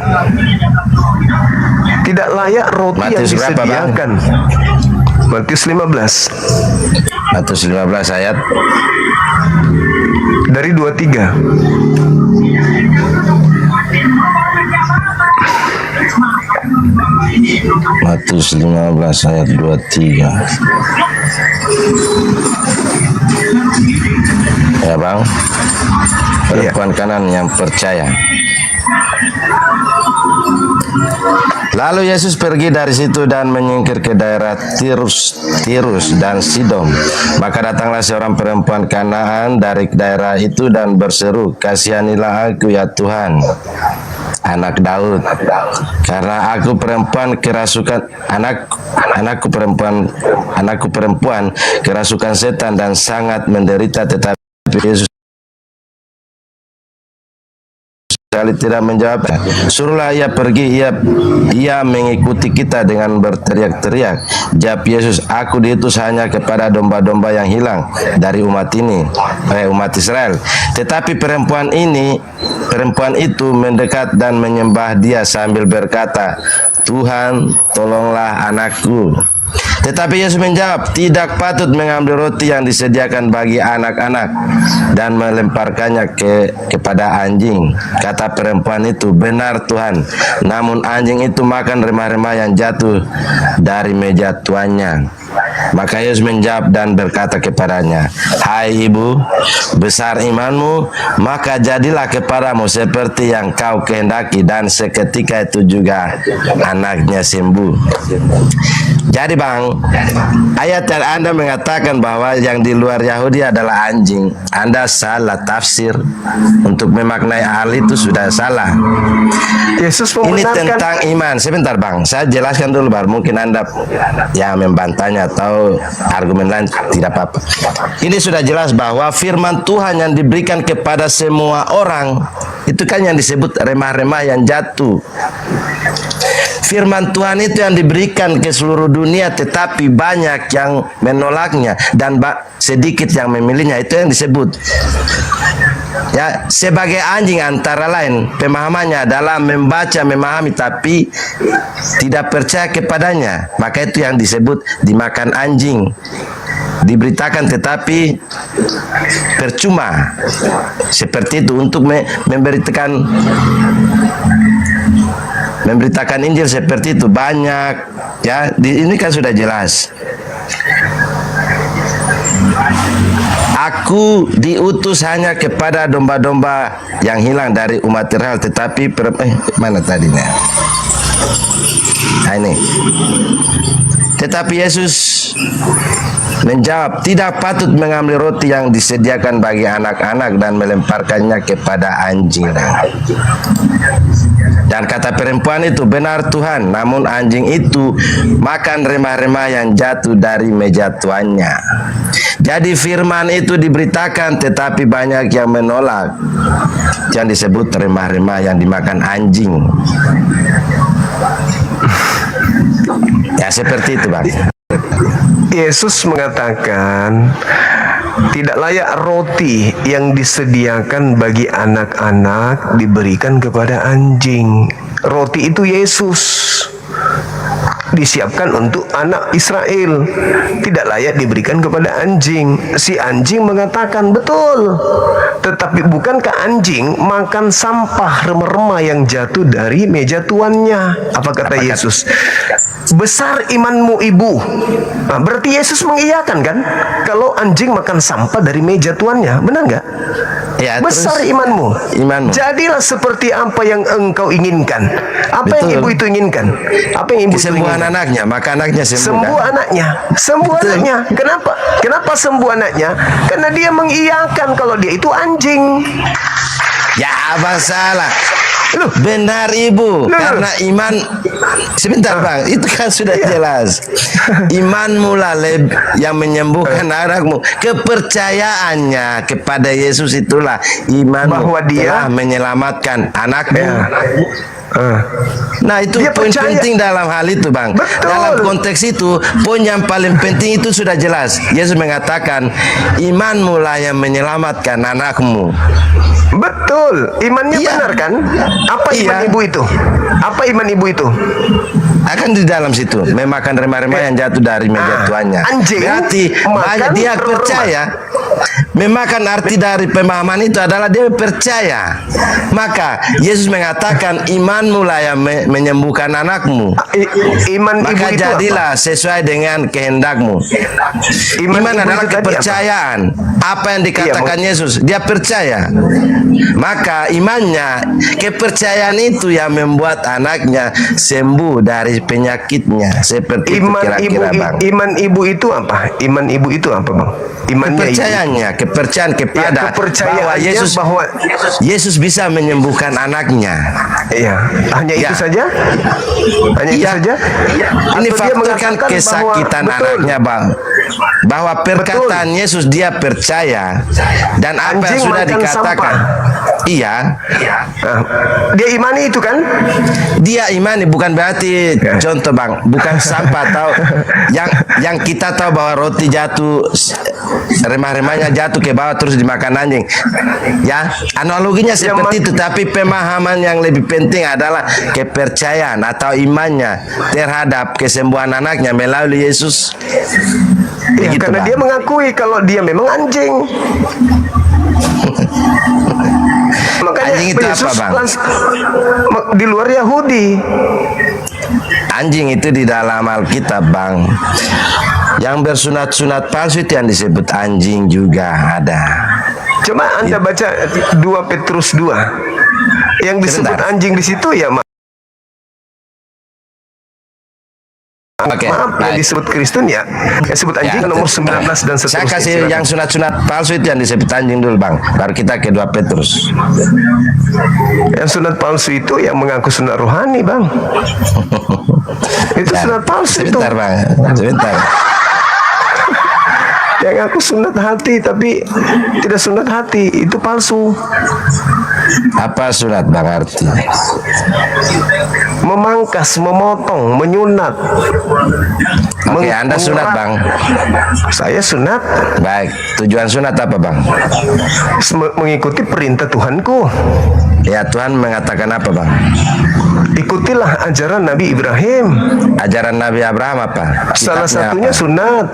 Tidak layak roti Matius yang berapa, disediakan. Matius 15. Matius 15 ayat dari 23. Matius 15 ayat 23. Ya bang, perempuan Kanan yang percaya. Lalu Yesus pergi dari situ dan menyingkir ke daerah Tirus dan Sidon. Maka datanglah seorang perempuan Kanaan dari daerah itu dan berseru, "Kasihanilah aku ya Tuhan, anak Daud, karena aku perempuan kerasukan anakku perempuan kerasukan setan dan sangat menderita." Tetapi Yesus sekali tidak menjawab. Suruhlah ia pergi. Ia mengikuti kita dengan berteriak-teriak. Jawab Yesus, "Aku diutus hanya kepada domba-domba yang hilang dari umat Israel." Tetapi perempuan itu mendekat dan menyembah dia sambil berkata, "Tuhan, tolonglah anakku." Tetapi Yesus menjawab, "Tidak patut mengambil roti yang disediakan bagi anak-anak dan melemparkannya kepada anjing." Kata perempuan itu, "Benar Tuhan, namun anjing itu makan remah-remah yang jatuh dari meja tuannya." Maka Yesus menjawab dan berkata kepadanya, "Hai ibu, besar imanmu, maka jadilah kepadamu seperti yang kau kehendaki." Dan seketika itu juga anaknya sembuh. Jadi bang, ayat yang Anda mengatakan bahwa yang di luar Yahudi adalah anjing, Anda salah tafsir. Untuk memaknai hal itu sudah salah. Yesus Ini membenarkan. tentang iman. Sebentar bang, saya jelaskan dulu baru mungkin Anda yang membantahnya atau argumen lain tidak apa-apa. Ini sudah jelas bahwa firman Tuhan yang diberikan kepada semua orang itu kan yang disebut remah-remah yang jatuh. Firman Tuhan itu yang diberikan ke seluruh dunia, tetapi banyak yang menolaknya dan sedikit yang memilihnya. Itu yang disebut Ya, sebagai anjing antara lain pemahamannya adalah membaca, memahami tapi tidak percaya kepadanya. Maka itu yang disebut dimakan anjing. Diberitakan tetapi percuma. Seperti itu untuk memberitakan Injil seperti itu banyak ya. Ini kan sudah jelas. Aku diutus hanya kepada domba-domba yang hilang dari umat Israel, tetapi mana tadinya? Nah, ini. Tetapi Yesus menjawab, tidak patut mengambil roti yang disediakan bagi anak-anak dan melemparkannya kepada anjing. Dan kata perempuan itu, benar Tuhan, namun anjing itu makan remah-remah yang jatuh dari meja tuannya. Jadi firman itu diberitakan tetapi banyak yang menolak. Yang disebut remah-remah yang dimakan anjing. Ya seperti itu, Bang. Yesus mengatakan tidak layak roti yang disediakan bagi anak-anak diberikan kepada anjing. Roti itu Yesus disiapkan untuk anak Israel, tidak layak diberikan kepada anjing. Si anjing mengatakan betul, tetapi bukankah anjing makan sampah remah-remah yang jatuh dari meja tuannya? Apa kata Yesus? Besar imanmu ibu. Nah, berarti Yesus mengiyakan kan kalau anjing makan sampah dari meja tuannya, benar nggak? Ya, besar imanmu. Jadilah seperti apa yang engkau inginkan. Apa Betul. yang ibu itu inginkan? Apa yang ibu itu Kesembuhan inginkan? anaknya, maka anaknya sembuh kan? Anaknya. Sembuh Betul. anaknya. Kenapa? Kenapa sembuh anaknya? Karena dia mengiyakan kalau dia itu anjing. Ya apa salah? Benar ibu, karena iman. Sebentar Bang, itu kan sudah jelas. Imanmu lah yang menyembuhkan anakmu. Kepercayaannya kepada Yesus itulah iman bahwa dia telah menyelamatkan anakmu. Nah itu Dia poin percaya. penting dalam hal itu Bang. Betul. Dalam konteks itu poin yang paling penting itu sudah jelas. Yesus mengatakan imanmu lah yang menyelamatkan anakmu. Betul, imannya Iya. benar kan? Apa iman Iya. ibu itu? Apa iman ibu itu? Akan di dalam situ memakan remah-remah yang jatuh dari meja tuannya. Anjing Berarti makan dia remah. percaya. Memakan arti dari pemahaman itu adalah dia percaya. Maka Yesus mengatakan imanmu lah yang menyembuhkan anakmu. Iman ibu Maka itu jadilah sesuai dengan kehendakmu. Iman ibu adalah itu tadi kepercayaan. Apa yang dikatakan Yesus, dia percaya. Maka imannya, kepercayaan itu yang membuat anaknya sembuh dari penyakitnya. Seperti itu Iman ibu, kira-kira Bang. iman ibu itu apa? Iman ibu itu apa, Bang? Imannya ibu. Kepercayaannya, kepercayaan kepada bahwa Yesus bisa menyembuhkan anaknya. Iya, hanya itu saja? Hanya itu Iya. saja? Ini Atau dia faktor kan mengatakan kesakitan bahwa, betul, anaknya Bang. Bahwa perkataan Yesus dia percaya dan apa yang Anjing sudah makan dikatakan. Iya. Nah, dia imani itu kan? Dia imani bukan berarti contoh Bang, bukan sampah atau yang kita tahu bahwa roti jatuh remah-remahnya jatuh ke bawah terus dimakan anjing. Ya, analoginya seperti itu, tapi pemahaman yang lebih penting adalah kepercayaan atau imannya terhadap kesembuhan anaknya melalui Yesus. Ya, Begitu, karena Bang. dia mengakui kalau dia memang anjing. Makanya Anjing itu Yesus apa, Bang? Di luar Yahudi. Anjing itu di dalam Alkitab Bang. Yang bersunat-sunat palsu itu yang disebut anjing juga ada. Coba Anda baca 2 Petrus 2. Yang disebut Sebentar. anjing di situ ya Oke, maaf, yang baik. disebut Kristen ya. Yang disebut anjing Ya, nomor 19 dan seterusnya. saya kasih Silakan. yang sunat-sunat palsu itu yang disebut anjing dulu Bang. Baru kita ke 2 Petrus. Yang sunat palsu itu yang mengaku sunat rohani, Bang. Itu Ya, sunat palsu itu. Sebentar Bang, sebentar. yang aku sunat hati tapi tidak sunat hati, itu palsu. Apa sunat bang arti? Memangkas, memotong, menyunat. Oke, Anda sunat bang. Saya sunat. Baik, tujuan sunat apa bang? Mengikuti perintah Tuhanku. Ya, Tuhan mengatakan apa bang? Ikutilah ajaran Nabi Ibrahim. Ajaran Nabi Abraham apa? Salah Kitabnya satunya apa? sunat.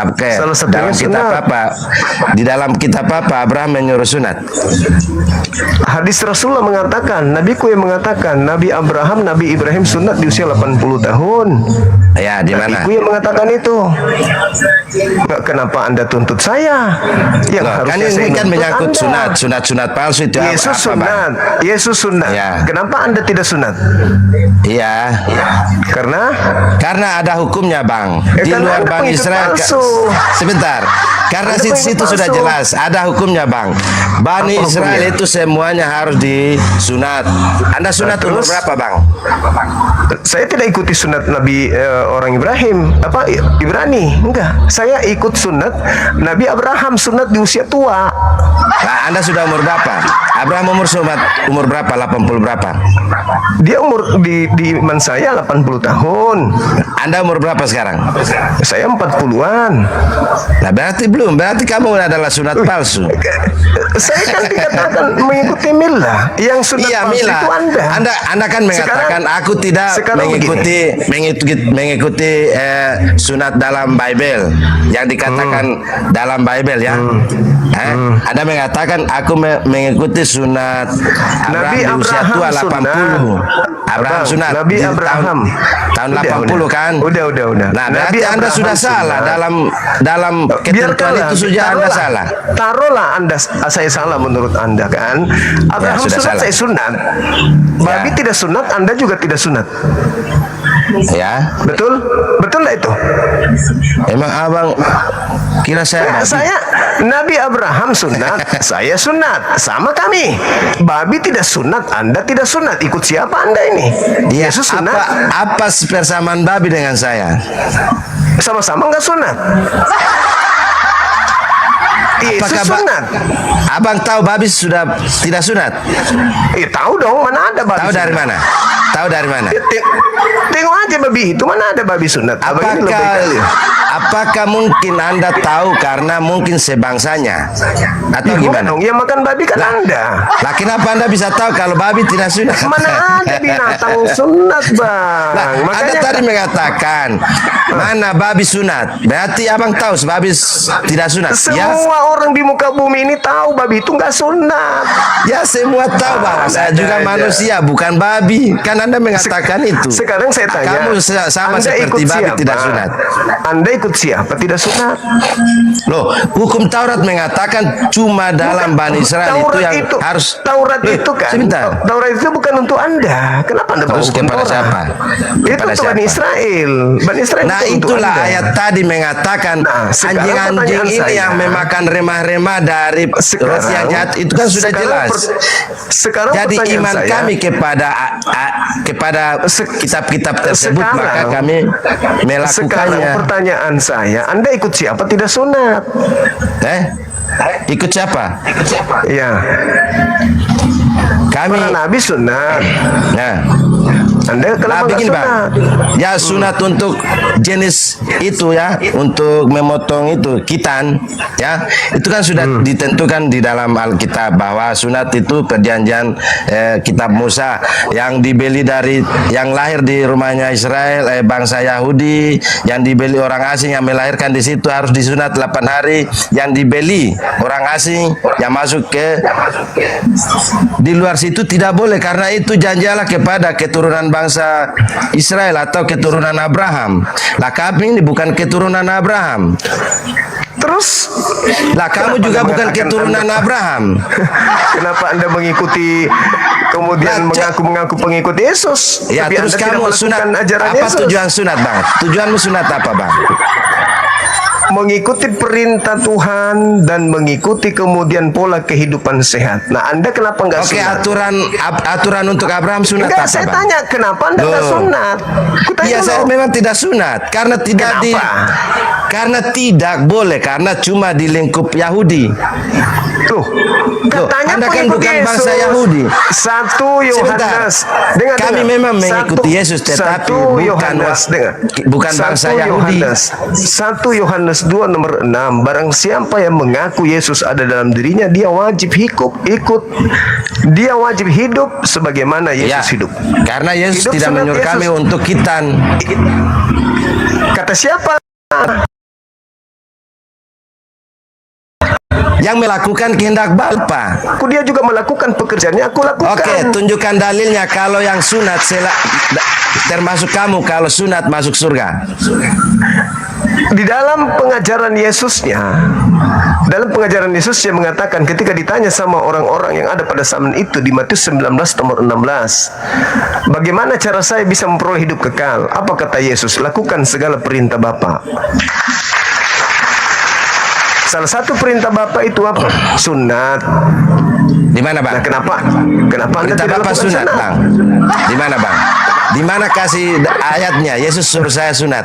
Oke, Salah satunya dalam kitab sunat. apa? Di dalam kitab apa Abraham menyuruh sunat? Hadis Rasulullah mengatakan, Nabiku yang mengatakan, Nabi Abraham, Nabi Ibrahim sunat di usia 80 tahun. Ya, di mana? Nabiku yang mengatakan itu. Nggak, kenapa Anda tuntut saya? Yang Loh, harusnya kan saya ini kan nuntut menyangkut Anda. sunat palsu itu Yesus apa bang? sunat. Yesus sunat. Ya. Kenapa Anda tidak sunat? Iya, karena ada hukumnya bang. Di karena luar Anda Bani pengikut Israel. palsu. Sebentar, karena Anda situ pengikut sudah palsu. jelas ada hukumnya bang. Bani Apa Israel hukumnya? itu semuanya harus disunat. Anda sunat umur Terus? berapa bang? Saya tidak ikuti sunat Nabi orang Ibrahim, Ibrani, enggak. Saya ikut sunat Nabi Abraham, sunat di usia tua. Nah, Anda sudah umur berapa? Abraham umur berapa? 80 berapa? Dia umur di iman saya 80 tahun. Anda umur berapa sekarang? Saya 40-an. Nah, berarti kamu adalah sunat palsu. Saya kan dikatakan mengikuti milah. Yang sunat Iya, palsu Mila. itu Anda. Anda kan mengatakan aku tidak sekarang mengikuti sunat dalam Bible yang dikatakan dalam Bible ya. Anda mengatakan aku mengikuti sunat Abraham Nabi di usia Abraham tua 80. sunat. Abraham Abang, sunat Nabi di Abraham tahun Udah, 80 kan? Udah. Nah, Nabi berarti Anda Abraham sudah salah sunat. dalam ketentuan Biarkanlah, itu sudah Anda salah. Taruhlah saya salah menurut Anda kan. Abraham sudah sunat, salah. saya sunat. Babi tidak sunat, Anda juga tidak sunat. Ya, Betul? Betul lah itu. emang abang kira saya babi? Saya Nabi Abraham sunat, saya sunat, sama kami. Babi tidak sunat, Anda tidak sunat. Ikut siapa Anda ini? Iya, Yesus sunat, apa persamaan babi dengan saya? sama-sama nggak sunat. Yesus Apakah sunat. Abang tahu babi sudah tidak sunat? Tahu dong, mana ada babi Tahu dari sunat? mana? Tahu dari mana? Tengok aja babi itu, mana ada babi sunat. Abang ini lebih kali. Apakah mungkin Anda tahu karena mungkin sebangsanya? Atau Bukan gimana? dong, yang makan babi kan Anda. Lah kenapa Anda bisa tahu kalau babi tidak sunat? Mana ada binatang sunat, Bang. Nah, Anda tadi mengatakan mana babi sunat. Berarti abang tahu babi tidak sunat. Ya, semua orang di muka bumi ini tahu babi itu nggak sunat. ya semua tahu bahwa saya ada juga aja. manusia, bukan babi. Kan Anda mengatakan itu. Sekarang saya tanya, Kamu sama Anda seperti ikut babi siapa? tidak sunat. Anda ikut siapa tidak sunat? Loh, hukum Taurat mengatakan cuma dalam Bani Israel itu yang harus. Taurat itu kan. Sebentar. Taurat itu bukan untuk Anda. Kenapa Anda bawa Terus hukum kepada Taurat? siapa? Itu Kepada untuk Bani siapa? Israel. Bani Israel Nah, itu untuk itulah Anda. ayat tadi mengatakan Nah, sekarang anjing-anjing pertanyaan ini saya. yang memakan remah-remah dari roti yang jahat itu kan sudah jelas. Sekarang Jadi pertanyaan iman saya, kami kepada kitab-kitab tersebut sekarang- maka kami sekarang melakukannya. pertanyaan saya, Anda ikut siapa tidak sunat? Ikut siapa? Iya. Kami. Para nabi sunat. Nah, Anda nah kenapa nggak begini bang, sunat? ya sunat untuk jenis itu ya, untuk memotong itu kitan, ya itu kan sudah ditentukan di dalam Alkitab bahwa sunat itu perjanjian kitab Musa yang dibeli dari yang lahir di rumahnya Israel, bangsa Yahudi, yang dibeli orang asing yang melahirkan di situ harus disunat 8 hari, yang dibeli orang asing yang masuk ke di luar situ tidak boleh karena itu janji Allah kepada keturunan bangsa Israel atau keturunan Abraham. Lah kami ini bukan keturunan Abraham. Terus, Lah kamu kenapa juga Anda bukan mengatakan keturunan Anda- Abraham. Kenapa Anda mengikuti kemudian Lah, mengaku pengikut Yesus? Ya Tapi terus Anda tidak kamu sunat melakukan ajaran apa Yesus. tujuan sunat bang? Tujuanmu sunat apa bang? Mengikuti perintah Tuhan dan mengikuti kemudian pola kehidupan sehat. Nah, Anda kenapa nggak Oke, sunat? aturan untuk Abraham sunat Enggak, apa saya bang? tanya kenapa Anda nggak Loh. sunat? Kutanya Iya saya dulu. memang tidak sunat karena tidak Kenapa? Karena tidak boleh, karena cuma di lingkup Yahudi. Tuh, Loh, katanya Anda kan pengikut bukan Yesus. bangsa Yahudi. 1 Yohanes. Dengar, Kami memang mengikuti Yesus, tetapi bukan bangsa Yahudi. 1 Yohanes 2 nomor 6. Barang siapa yang mengaku Yesus ada dalam dirinya, dia wajib ikut. Dia wajib hidup sebagaimana Yesus hidup. Karena Yesus Hidup tidak sunat menyuruh Yesus. kami untuk khitan. Kata siapa? Yang melakukan kehendak Bapa. Aku dia juga melakukan pekerjaannya, aku lakukan. Oke, tunjukkan dalilnya kalau yang sunat termasuk kamu kalau sunat masuk surga. Di dalam pengajaran Yesusnya, Yesus mengatakan ketika ditanya sama orang-orang yang ada pada zaman itu di Matius 19 nomor 16, bagaimana cara saya bisa memperoleh hidup kekal? Apa kata Yesus? Lakukan segala perintah Bapa. Salah satu perintah Bapa itu apa? Sunat. Di mana, Bang? Nah, kenapa Anda Perintah tidak Bapa lakukan sunat, Bang. Di mana, Bang? Di mana kasih ayatnya? Yesus suruh saya sunat.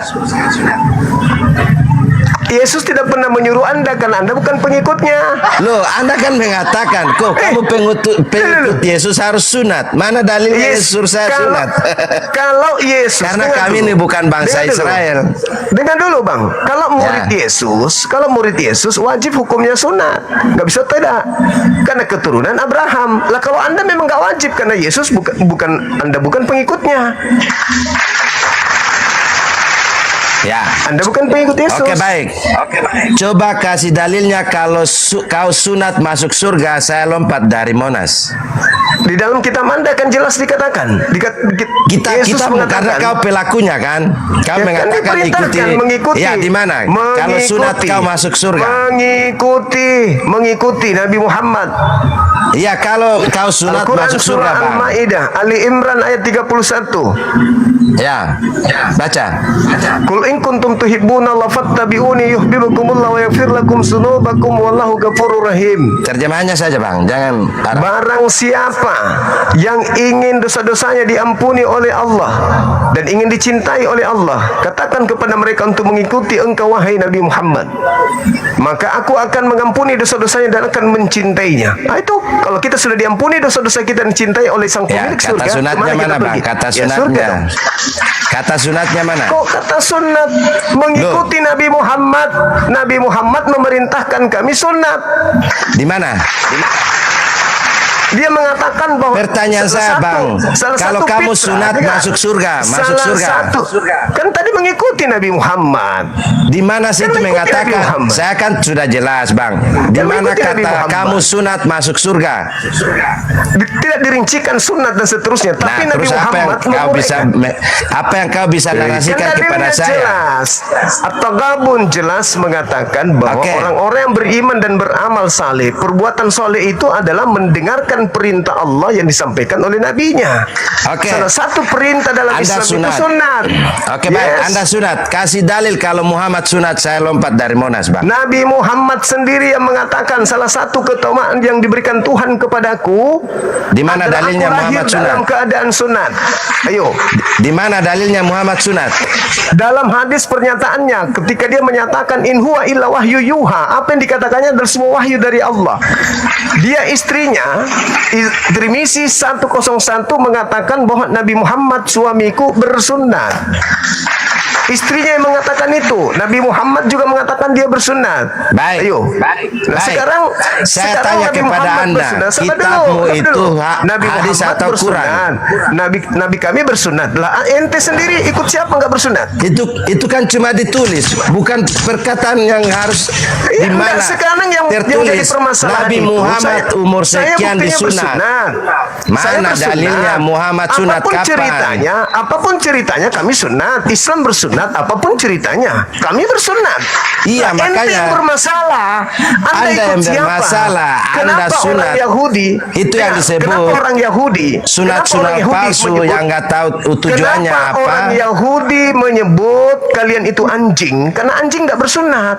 Yesus tidak pernah menyuruh Anda karena Anda bukan pengikutnya. Loh, Anda kan mengatakan, kok kamu pengikut Yesus harus sunat. Mana dalilnya Yesus suruh saya sunat? Kalau Yesus, Karena dengar kami dulu. ini bukan bangsa Dengar dulu. Israel. Dengar dulu, Bang. Kalau murid Yesus wajib hukumnya sunat, nggak bisa tidak. Karena keturunan Abraham. Lah kalau Anda memang nggak wajib karena Yesus Anda bukan pengikutnya. Ya. Anda bukan pengikut Yesus. Oke, baik. Coba kasih dalilnya kalau kau sunat masuk surga, saya lompat dari Monas. Di dalam kitab Anda kan jelas dikatakan. Kita karena kau pelakunya kan. Kau Ya, mengatakan kan mengikuti. Ya, di mana? Kalau sunat kau masuk surga. Mengikuti Nabi Muhammad. Iya, kalau kau sunat Al-Quran masuk surga, surah Bang. Al-Maidah Ali Imran ayat 31. Ya. Baca. Qul in kuntum tuhibbuna Allah fattabi'uni yuhibbukumullah wa yaghfir lakum dzunubakum wallahu ghafurur rahim. Terjemahannya saja, Bang. Jangan Arab. Barang siapa yang ingin dosa-dosanya diampuni oleh Allah dan ingin dicintai oleh Allah, katakan kepada mereka untuk mengikuti engkau wahai Nabi Muhammad. Maka aku akan mengampuni dosa-dosanya dan akan mencintainya. Nah itu, kalau kita sudah diampuni dosa-dosa kita dan dicintai oleh sang Ya, pemilik kata surga, sunatnya kemana kita mana, Bang? pergi? Kata Ya, surga sunatnya. dong. Kata sunatnya mana? Kok kata sunat? Mengikuti Nabi Muhammad. Nabi Muhammad memerintahkan kami sunat. Di mana? Dia mengatakan bahwa Pertanyaan saya, Bang, kalau kamu sunat masuk surga, masuk surga. Kan tadi mengikuti Nabi Muhammad. Di mana situ Kan mengikuti Nabi mengatakan? Muhammad. Saya kan sudah jelas, Bang. Di Kan mana mengikuti Nabi kata Muhammad. kamu sunat masuk surga? Tidak dirincikan sunat dan seterusnya, Nah, tapi Nabi terus apa yang Muhammad kau bisa apa yang kau bisa narasikan Kan kepada dalilnya saya? jelas. At-Taghabun jelas mengatakan bahwa Oke. orang-orang yang beriman dan beramal saleh, perbuatan saleh itu adalah mendengarkan perintah Allah yang disampaikan oleh nabinya. Oke. Salah satu perintah dalam Anda Islam sunat. itu sunat. Oke, baik. Anda sunat. Kasih dalil kalau Muhammad sunat, saya lompat dari Monas, Bang. Nabi Muhammad sendiri yang mengatakan salah satu keutamaan yang diberikan Tuhan kepadaku. Di mana adalah dalilnya aku lahir Muhammad sunat? dalam keadaan sunat. Ayo. Di mana dalilnya Muhammad sunat? Dalam hadis pernyataannya ketika dia menyatakan in huwa illa wahyu yuha, apa yang dikatakannya adalah semua wahyu dari Allah. Dia istrinya Tirmizi 101 mengatakan bahwa Nabi Muhammad suamiku bersunat. Istrinya yang mengatakan itu. Nabi Muhammad juga mengatakan dia bersunat. Baik. Ayo. Baik. Nah, sekarang Saya tanya Nabi kepada Muhammad Anda, bersunat. Sabar kitabmu sabar itu Nabi hadis Muhammad atau Quran? bersunat. Nabi kami bersunat. Lah ente sendiri ikut siapa nggak bersunat? Itu kan cuma ditulis, bukan perkataan yang harus di mana Sekarang yang jadi tertulis permasalahan Nabi itu, Muhammad umur saya sekian buktinya disunat. Mana Saya bersunat. dalilnya Muhammad sunat kapan? Apapun ceritanya kami sunat. Islam bersunat, apapun ceritanya kami bersunat. Iya, Nah, ente makanya yang bermasalah. Anda ikut yang siapa? bermasalah, Anda Kenapa orang sunat. Yahudi? Itu yang Ya, disebut kenapa orang Yahudi? sunat-sunat palsu yang nggak tahu tujuannya Kenapa apa. orang Yahudi menyebut kalian itu anjing? Karena anjing nggak bersunat.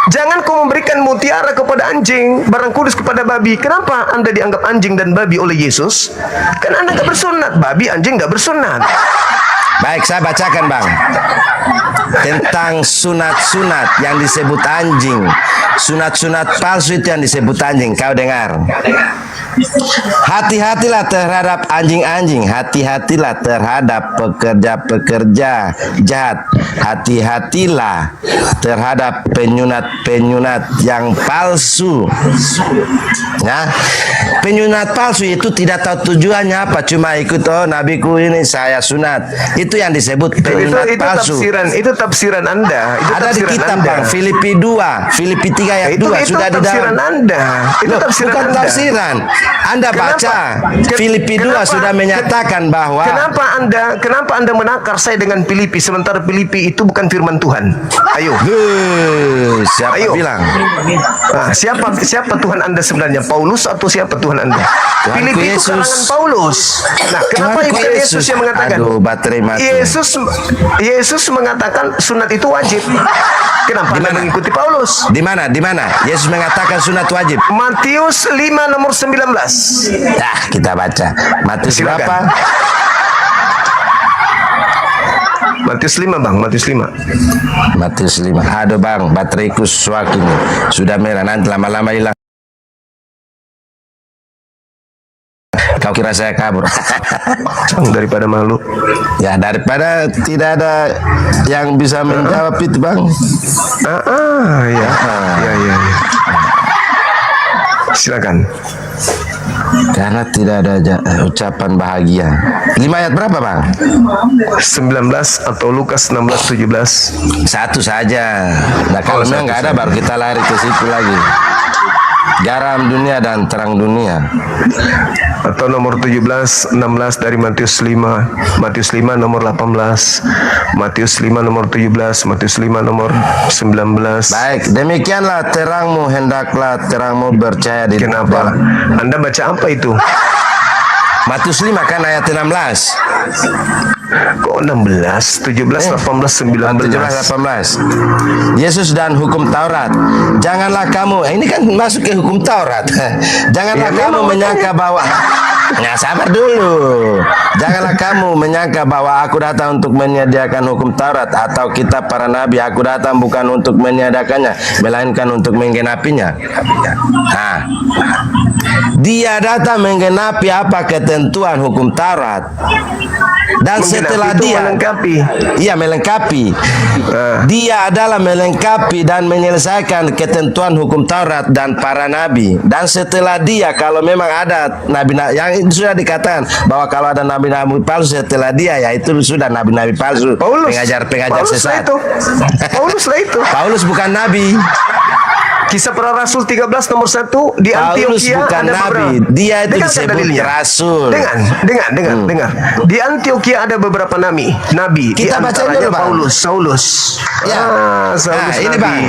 Jangan kau memberikan mutiara kepada anjing, barang kudus kepada babi. Kenapa Anda dianggap anjing dan babi oleh Yesus? Karena Anda nggak bersunat. Babi, anjing nggak bersunat. Baik, saya bacakan bang. Tentang sunat-sunat yang disebut anjing. Sunat-sunat palsu itu yang disebut anjing. Kau dengar. Hati-hatilah terhadap anjing-anjing. Hati-hatilah terhadap pekerja-pekerja jahat. Hati-hatilah terhadap penyunat-penyunat yang palsu. Nah, penyunat palsu itu tidak tahu tujuannya apa, cuma ikut, oh nabiku ini saya sunat. Itu yang disebut penyunat palsu. Itu tafsiran Anda. Itu ada di tafsiran kitab Anda. Bang, Filipi 2, Filipi 3 ayat 2 sudah di tafsiran dalam. Anda. Itu Loh, tafsiran bukan Anda. tafsiran. Anda baca Filipi 2 sudah menyatakan bahwa Kenapa Anda menakar saya dengan Filipi sementara Filipi itu bukan firman Tuhan? Ayo. Siapa Ayo. bilang? Nah, siapa Tuhan Anda sebenarnya? Paulus atau siapa Tuhan Anda? Tuhanku Filipi itu Yesus. karangan Paulus. Nah, kenapa Tuhanku bukan Yesus yang mengatakan? Aduh, baterai mati. Yesus mengatakan sunat itu wajib. Kenapa Anda mengikuti Paulus? Di mana? Di mana? Yesus mengatakan sunat wajib. Matius 5 nomor 19. Dah, kita baca. Matius Silakan. berapa? Matius 5 bang, Matius 5. Matius 5. Aduh bang, bateraiku suak ini. Sudah merah, nanti lama-lama hilang. Kau kira saya kabur? Bang, daripada malu. Ya, daripada tidak ada yang bisa menjawab itu bang. Ya. Ya. Silakan. Karena tidak ada ucapan bahagia. 5 ayat berapa bang? 19 atau Lukas 16:17. Satu saja. Nah kalau memang nggak ada baru kita lari ke situ lagi. Garam dunia dan terang dunia. Atau nomor 17, 16 dari Matius 5, Matius 5 nomor 18, Matius 5 nomor 17, Matius 5 nomor 19. Baik, demikianlah terangmu, hendaklah terangmu bercahaya di Kenapa? Anda baca apa itu? Matius 5 kan ayat 16. Kok 16, 17, 18, 19. 17, 18. Yesus dan hukum Taurat. Janganlah kamu, ini kan masuk ke hukum Taurat. Janganlah Ya, kamu memang menyangka bahwa Nah, sabar dulu. Janganlah kamu menyangka bahwa aku datang untuk menyediakan hukum Taurat atau kitab para nabi. Aku datang bukan untuk menyediakannya, melainkan untuk menggenapinya. Nah, dia datang menggenapi apa ketentuan hukum Taurat. Dan setelah itu dia melengkapi. Iya, melengkapi. Dia adalah melengkapi dan menyelesaikan ketentuan hukum Taurat dan para nabi. Dan setelah dia, kalau memang ada nabi yang itu sudah dikatakan bahwa kalau ada nabi-nabi palsu setelah dia, ya itu sudah nabi-nabi palsu, pengajar-pengajar sesat. Paulus lah itu. Paulus bukan nabi. Kisah para Rasul 13 nomor 1 di Paulus Antioquia bukan ada nabi. beberapa. Dia itu Dengarkan disebut dalilnya. rasul. Dengar. Di Antioquia ada beberapa nabi. Kita di baca antaranya dulu, Bang. Saulus. Ya. Saulus Nah, ini, nabi. Bang.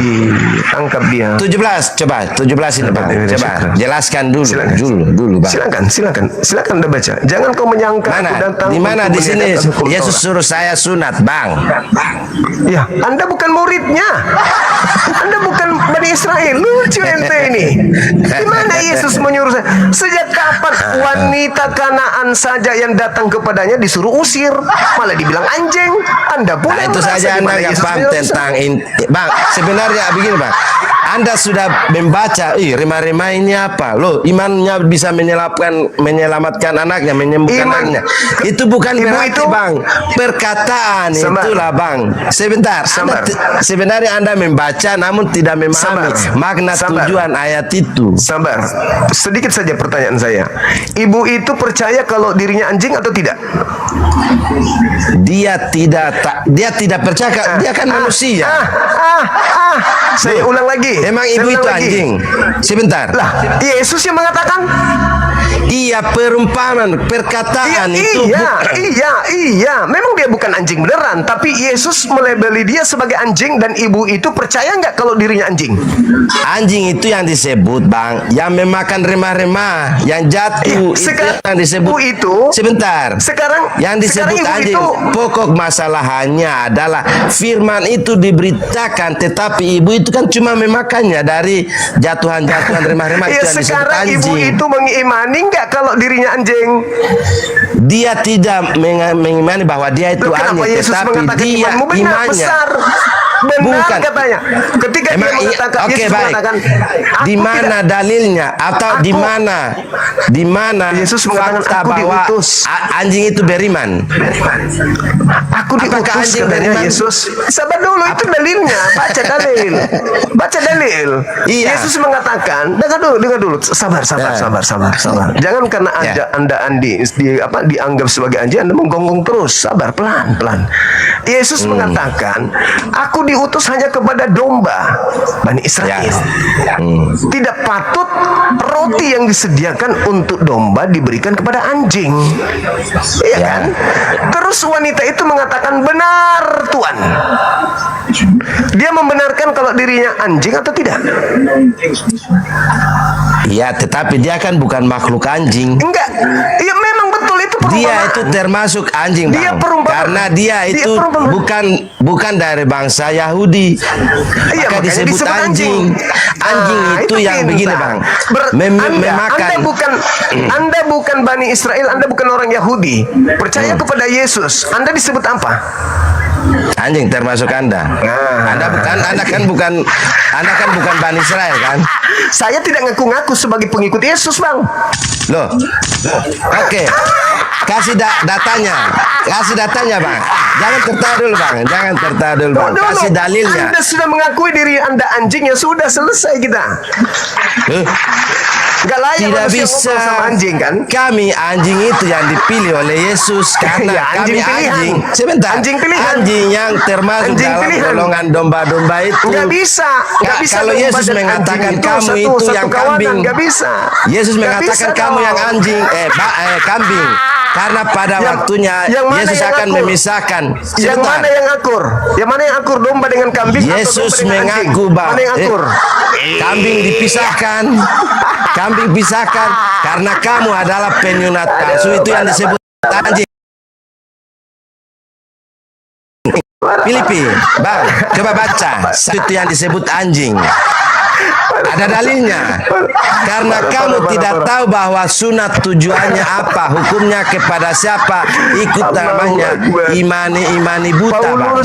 Tangkap dia. 17, coba 17 ini Bang. Ini Coba syukur. jelaskan dulu. Silakan. Dulu Bang. Silakan Anda baca. Jangan kau menyangka aku Mana? datang Di mana untuk di sini menegakkan hukum Yesus Taurat. suruh saya sunat, Bang? Ya, Anda bukan muridnya. Anda bukan Bani Israel. Lucu ente ini. Gimana Yesus menyuruh saya? Sejak kapan wanita Kanaan saja yang datang kepadanya disuruh usir? Malah dibilang anjing. Anda pun Nah, itu saja Anda nggak paham tentang Bang, sebenarnya begini Bang. Anda sudah membaca, rema-rema ini apa? Loh, imannya bisa menyelamatkan anaknya, menyembuhkan Iman. anaknya. Itu bukan Ibu berarti, itu- Bang. Perkataan Sabar. itulah, Bang. Sebentar. Sebenarnya Anda membaca namun tidak memahami makna tujuan ayat itu. Sabar. Sedikit saja pertanyaan saya. Ibu itu percaya kalau dirinya anjing atau tidak? Dia tidak percaya, dia kan manusia. Saya ulang lagi. Emang Saya ibu ulang itu lagi. anjing? Sebentar. Lah, Yesus yang mengatakan. Iya, perumpamaan, perkataan itu Iya. Memang dia bukan anjing beneran, tapi Yesus melabeli dia sebagai anjing dan ibu itu percaya nggak kalau dirinya anjing? anjing itu yang disebut, Bang, yang memakan remah-remah, yang jatuh, itu Sekarang yang disebut. ibu itu Sebentar. sekarang yang disebut ibu anjing. itu Pokok masalahnya adalah firman itu diberitakan, tetapi ibu itu kan cuma memakannya dari jatuhan-jatuhan remah-remah itu yang disebut sekarang anjing. ibu itu mengimani nggak kalau dirinya anjing? Dia tidak mengimani bahwa dia itu Loh, kenapa anjing, Yesus tetapi mengatakan dia imanmu benar, imannya besar? Benar bukan katanya. Ketika dia mengatakan, oke, Yesus baik. mengatakan, Di "Aku mana tidak-" dalilnya atau di mana Yesus mengatakan, fakta "Aku bahwa diutus." anjing itu beriman? Aku Apakah diutus anjing katanya beriman? Yesus. Sabar dulu, itu dalilnya. Baca dalil. Baca dalil. Iya. Yesus mengatakan, dengar dulu. Sabar. Jangan karena Anda dianggap sebagai anjing, Anda menggonggong terus. Sabar, pelan-pelan. Yesus mengatakan, aku diutus hanya kepada domba Bani Israel. Tidak patut roti yang disediakan untuk domba diberikan kepada anjing. Iya kan? Terus wanita itu mengatakan, benar Tuhan. Dia membenarkan kalau dirinya anjing atau tidak? Ya, tetapi dia kan bukan makhluk anjing. Enggak. Ya memang betul itu perumpamaan. Dia itu termasuk anjing, Dia Bang. perumpamaan. Karena dia itu bukan dari bangsa Yahudi. Iya, Maka makanya disebut anjing. Anjing itu yang pintar. begini, Bang. Anda bukan Bani Israel, Anda bukan orang Yahudi. Percaya kepada Yesus. Anda disebut apa? Anjing termasuk Anda. Anda kan bukan Bani Israel kan? Saya tidak ngaku-ngaku sebagai pengikut Yesus, Bang. Loh. Oke. Kasih datanya. Kasih datanya, Bang. Jangan tertawa dulu, Bang. Kasih dalilnya. Anda sudah mengakui diri Anda anjing, ya sudah selesai kita. Gak layak Tidak manusia bisa ngobrol sama anjing kan? Kami anjing itu yang dipilih oleh Yesus karena Ya, anjing kami pilihan. anjing. Sebentar. Anjing pilihan. Anjing yang termasuk Anjing dalam pilihan. golongan domba-domba itu. Gak bisa. Kalau domba Yesus dan mengatakan anjing kamu satu itu yang kawanan. kambing. Gak bisa. Yesus Gak mengatakan bisa kamu dong. yang anjing, kambing. Karena pada waktunya yang mana Yesus yang akan akur? memisahkan. Yang Sebentar. mana yang akur? Yang mana yang akur, domba dengan kambing Yesus atau domba dengan anjing? mengaku bahwa Mana yang akur? kambing dipisahkan. Kambing pisahkan karena kamu adalah penyunat palsu, itu yang disebut anjing. Filipi, Bang, coba baca. Itu yang disebut anjing. Ada dalilnya. Karena kamu tidak tahu bahwa sunat tujuannya apa, hukumnya kepada siapa, ikut namanya imani buta, Bang.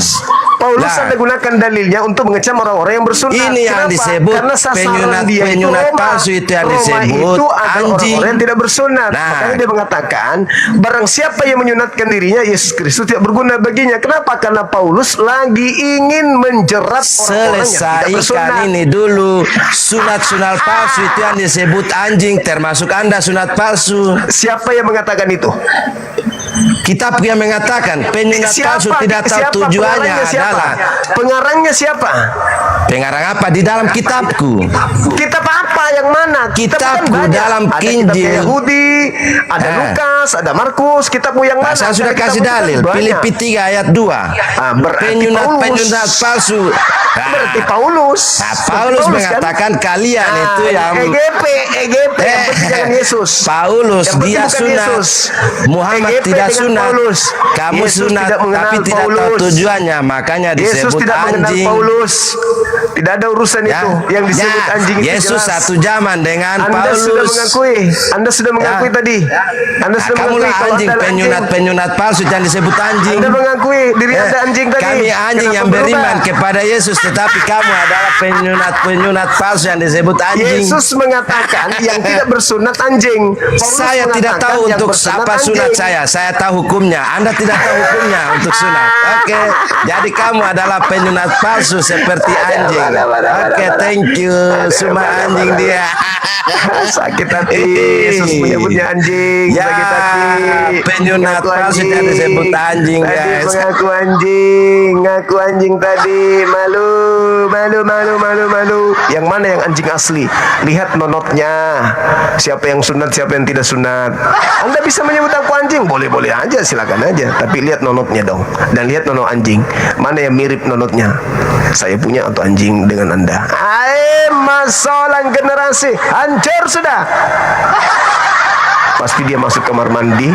Paulus ada gunakan dalilnya untuk mengecam orang-orang yang bersunat. Ini yang Kenapa? disebut Karena sasaran dia itu penyunat Roma. palsu, itu yang Roma disebut itu adalah anjing. orang-orang yang tidak bersunat. Nah. Makanya dia mengatakan, barang siapa yang menyunatkan dirinya, Yesus Kristus tidak berguna baginya. Kenapa? Karena Paulus lagi ingin menjerat orang-orang yang tidak bersunat. Selesaikan ini dulu. Sunat palsu itu yang disebut anjing, termasuk Anda sunat palsu. Siapa yang mengatakan itu? Kitab yang mengatakan penyunat palsu tidak tahu tujuannya adalah. Pengarangnya siapa? Pengarang apa di dalam kitabku? Kitab apa? Yang mana? Kitabku Kitab kan banyak. dalam Ada Injil. kitab Yahudi, ada Lukas, ada Markus. Kitabmu yang mana? Saya sudah Ada kasih kitab dalil. banyak. Filipi 3 ayat 2. Berarti Penyunat palsu. Berarti Paulus. Paulus kan? mengatakan kalian itu yang EGP yang penting jangan Yesus. Paulus Yang penting dia bukan sunat. Yesus. Muhammad EGP tidak dengan sunat. Paulus. Kamu Yesus sunat tidak mengenal tapi tidak tahu Paulus. tujuannya, makanya Yesus disebut tidak mengenal anjing. Paulus. Tidak ada urusan itu. Yang disebut anjing itu Yesus jelas. satu zaman dengan Anda Paulus. sudah mengakui. Anda sudah mengakui tadi. Anda sudah Kamulah mengakui kalau anjing, Anda anjing. penyunat palsu yang disebut anjing. Anda mengakui diri Anda anjing tadi. Kami anjing Kenapa yang berubah? beriman kepada Yesus, tetapi kamu adalah penyunat palsu yang disebut anjing. Yesus mengatakan yang tidak bersunat anjing. Paulus Saya tidak mengatakan tahu yang untuk bersunat apa sunat anjing. saya tahu hukumnya. Anda tidak tahu hukumnya untuk sunat. Oke, jadi kamu adalah penyunat palsu seperti anjing. Oke, thank you. Semua anjing dia. Sakit hati. Yesus menyebutnya anjing. Ya, Sakit hati. penyunat Ngaku palsu anjing. yang disebut anjing, Tadi guys. mengaku anjing. Ngaku anjing tadi. Malu. Yang mana yang anjing asli? Lihat nonotnya. Siapa yang sunat, siapa yang tidak sunat. Anda bisa menyebut aku anjing? Boleh-boleh aja, silakan aja. Tapi lihat nonotnya dong. Dan lihat nonot anjing. Mana yang mirip nonotnya? Saya punya atau anjing dengan Anda? Masalah generasi hancur sudah. Pasti dia masuk kamar mandi,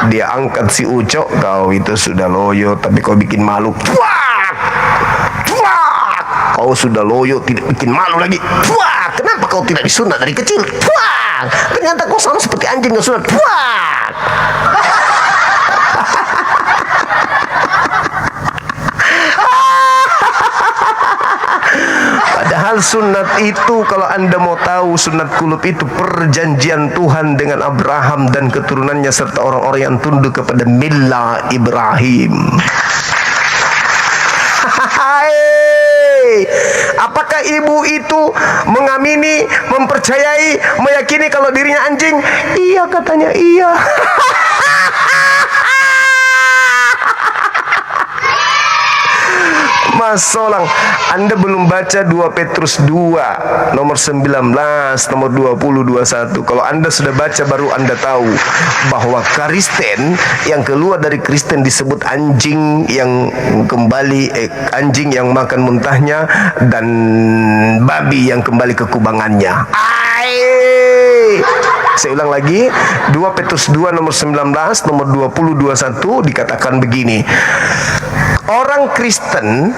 dia angkat si Ucok, kau itu sudah loyo tapi kau bikin malu. Puak! Puak! Kau sudah loyo tidak bikin malu lagi. Puak! kenapa kau tidak disunat dari kecil? Puak! Ternyata kau sama seperti anjing yang sunat. Puak! Padahal sunat itu, kalau Anda mau tahu, sunat kulub itu perjanjian Tuhan dengan Abraham dan keturunannya serta orang-orang yang tunduk kepada millah Ibrahim. Apakah ibu itu mengamini, mempercayai, meyakini kalau dirinya anjing? Iya, katanya iya. Mas Solang, Anda belum baca 2 Petrus 2 nomor 19, nomor 20, 21. Kalau Anda sudah baca, baru Anda tahu bahwa Kristen yang keluar dari Kristen disebut anjing yang kembali anjing yang makan muntahnya, dan babi yang kembali ke kubangannya. Saya ulang lagi, 2 Petrus 2 nomor 19, nomor 20, 21 dikatakan begini. Orang Kristen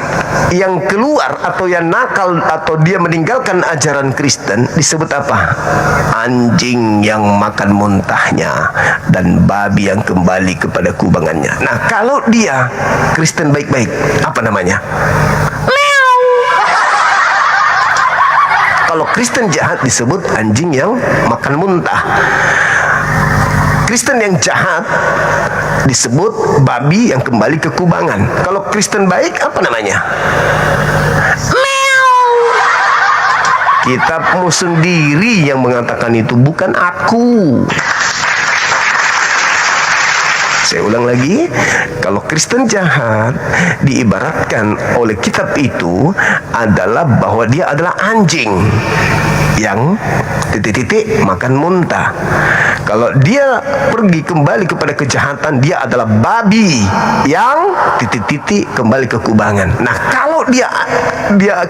yang keluar atau yang nakal atau dia meninggalkan ajaran Kristen disebut apa? Anjing yang makan muntahnya dan babi yang kembali kepada kubangannya. Nah, kalau dia Kristen baik-baik, apa namanya? Meow. Kalau Kristen jahat disebut anjing yang makan muntah. Kristen yang jahat disebut babi yang kembali ke kubangan. Kalau Kristen baik, apa namanya? Meow. Kitabmu sendiri yang mengatakan itu, bukan aku. Saya ulang lagi, kalau Kristen jahat diibaratkan oleh kitab itu adalah bahwa dia adalah anjing yang titik-titik makan muntah. Kalau dia pergi kembali kepada kejahatan, dia adalah babi yang titik-titik kembali ke kubangan. Nah, kalau dia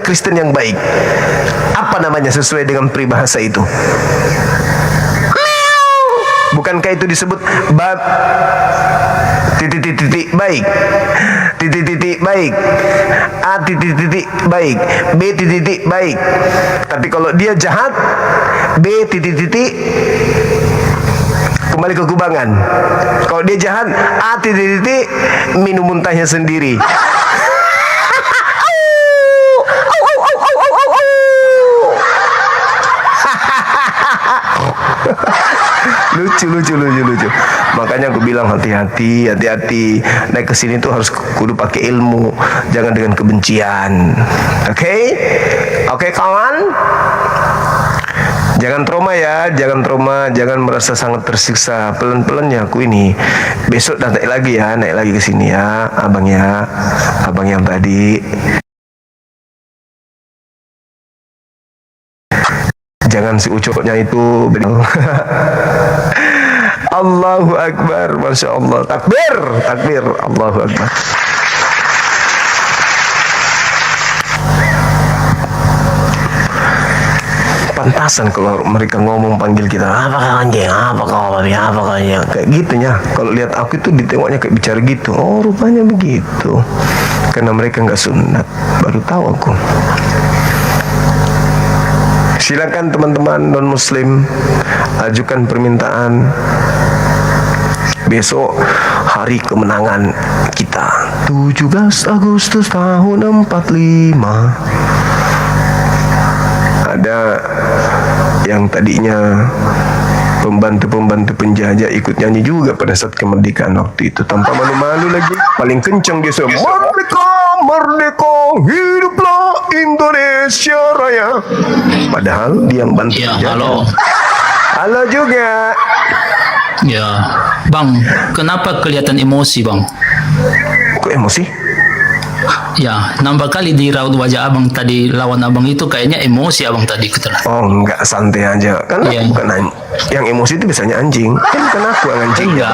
Kristen yang baik, apa namanya sesuai dengan peribahasa itu? Bukankah itu disebut titik-titik baik, titik-titik baik, A titik-titik baik, B titik-titik baik. Tapi kalau dia jahat, B titik-titik kembali ke kubangan. Kalau dia jahat, A titik-titik minum muntahnya sendiri. lucu. Makanya aku bilang hati-hati naik ke sini tuh harus kudu pakai ilmu, jangan dengan kebencian. Oke, kawan. Jangan trauma ya, jangan merasa sangat tersiksa. Pelan-pelan ya aku ini. Besok naik lagi ke sini ya, abang yang tadi. Jangan si ucoknya itu. Allahu Akbar, Masya Allah. Takbir, Allahu Akbar. Pantasan kalau mereka ngomong panggil kita, apa kau anjing, apa kau babi, apa kau anjing, kayak gitunya. Kalau lihat aku itu ditengoknya kayak bicara gitu. Oh, rupanya begitu. Karena mereka nggak sunat, baru tahu aku. Silakan teman-teman non-muslim ajukan permintaan. Besok hari kemenangan kita 17 Agustus tahun 45. Ada yang tadinya pembantu-pembantu penjajah ikut nyanyi juga pada saat kemerdekaan waktu itu, tanpa malu-malu lagi. Paling kencang dia semua, merdeka, merdeka, hiduplah Indonesia Raya. Padahal dia yang bantu Ya, penjajah. Halo juga. Ya, Bang, kenapa kelihatan emosi, Bang? Kok emosi? Ya, nampak kali di raut wajah abang tadi lawan abang itu kayaknya emosi abang tadi ketelah. Oh, enggak, santai aja. Karena Iya. bukan yang emosi itu biasanya anjing. Kan bukan aku yang anjing. Iya.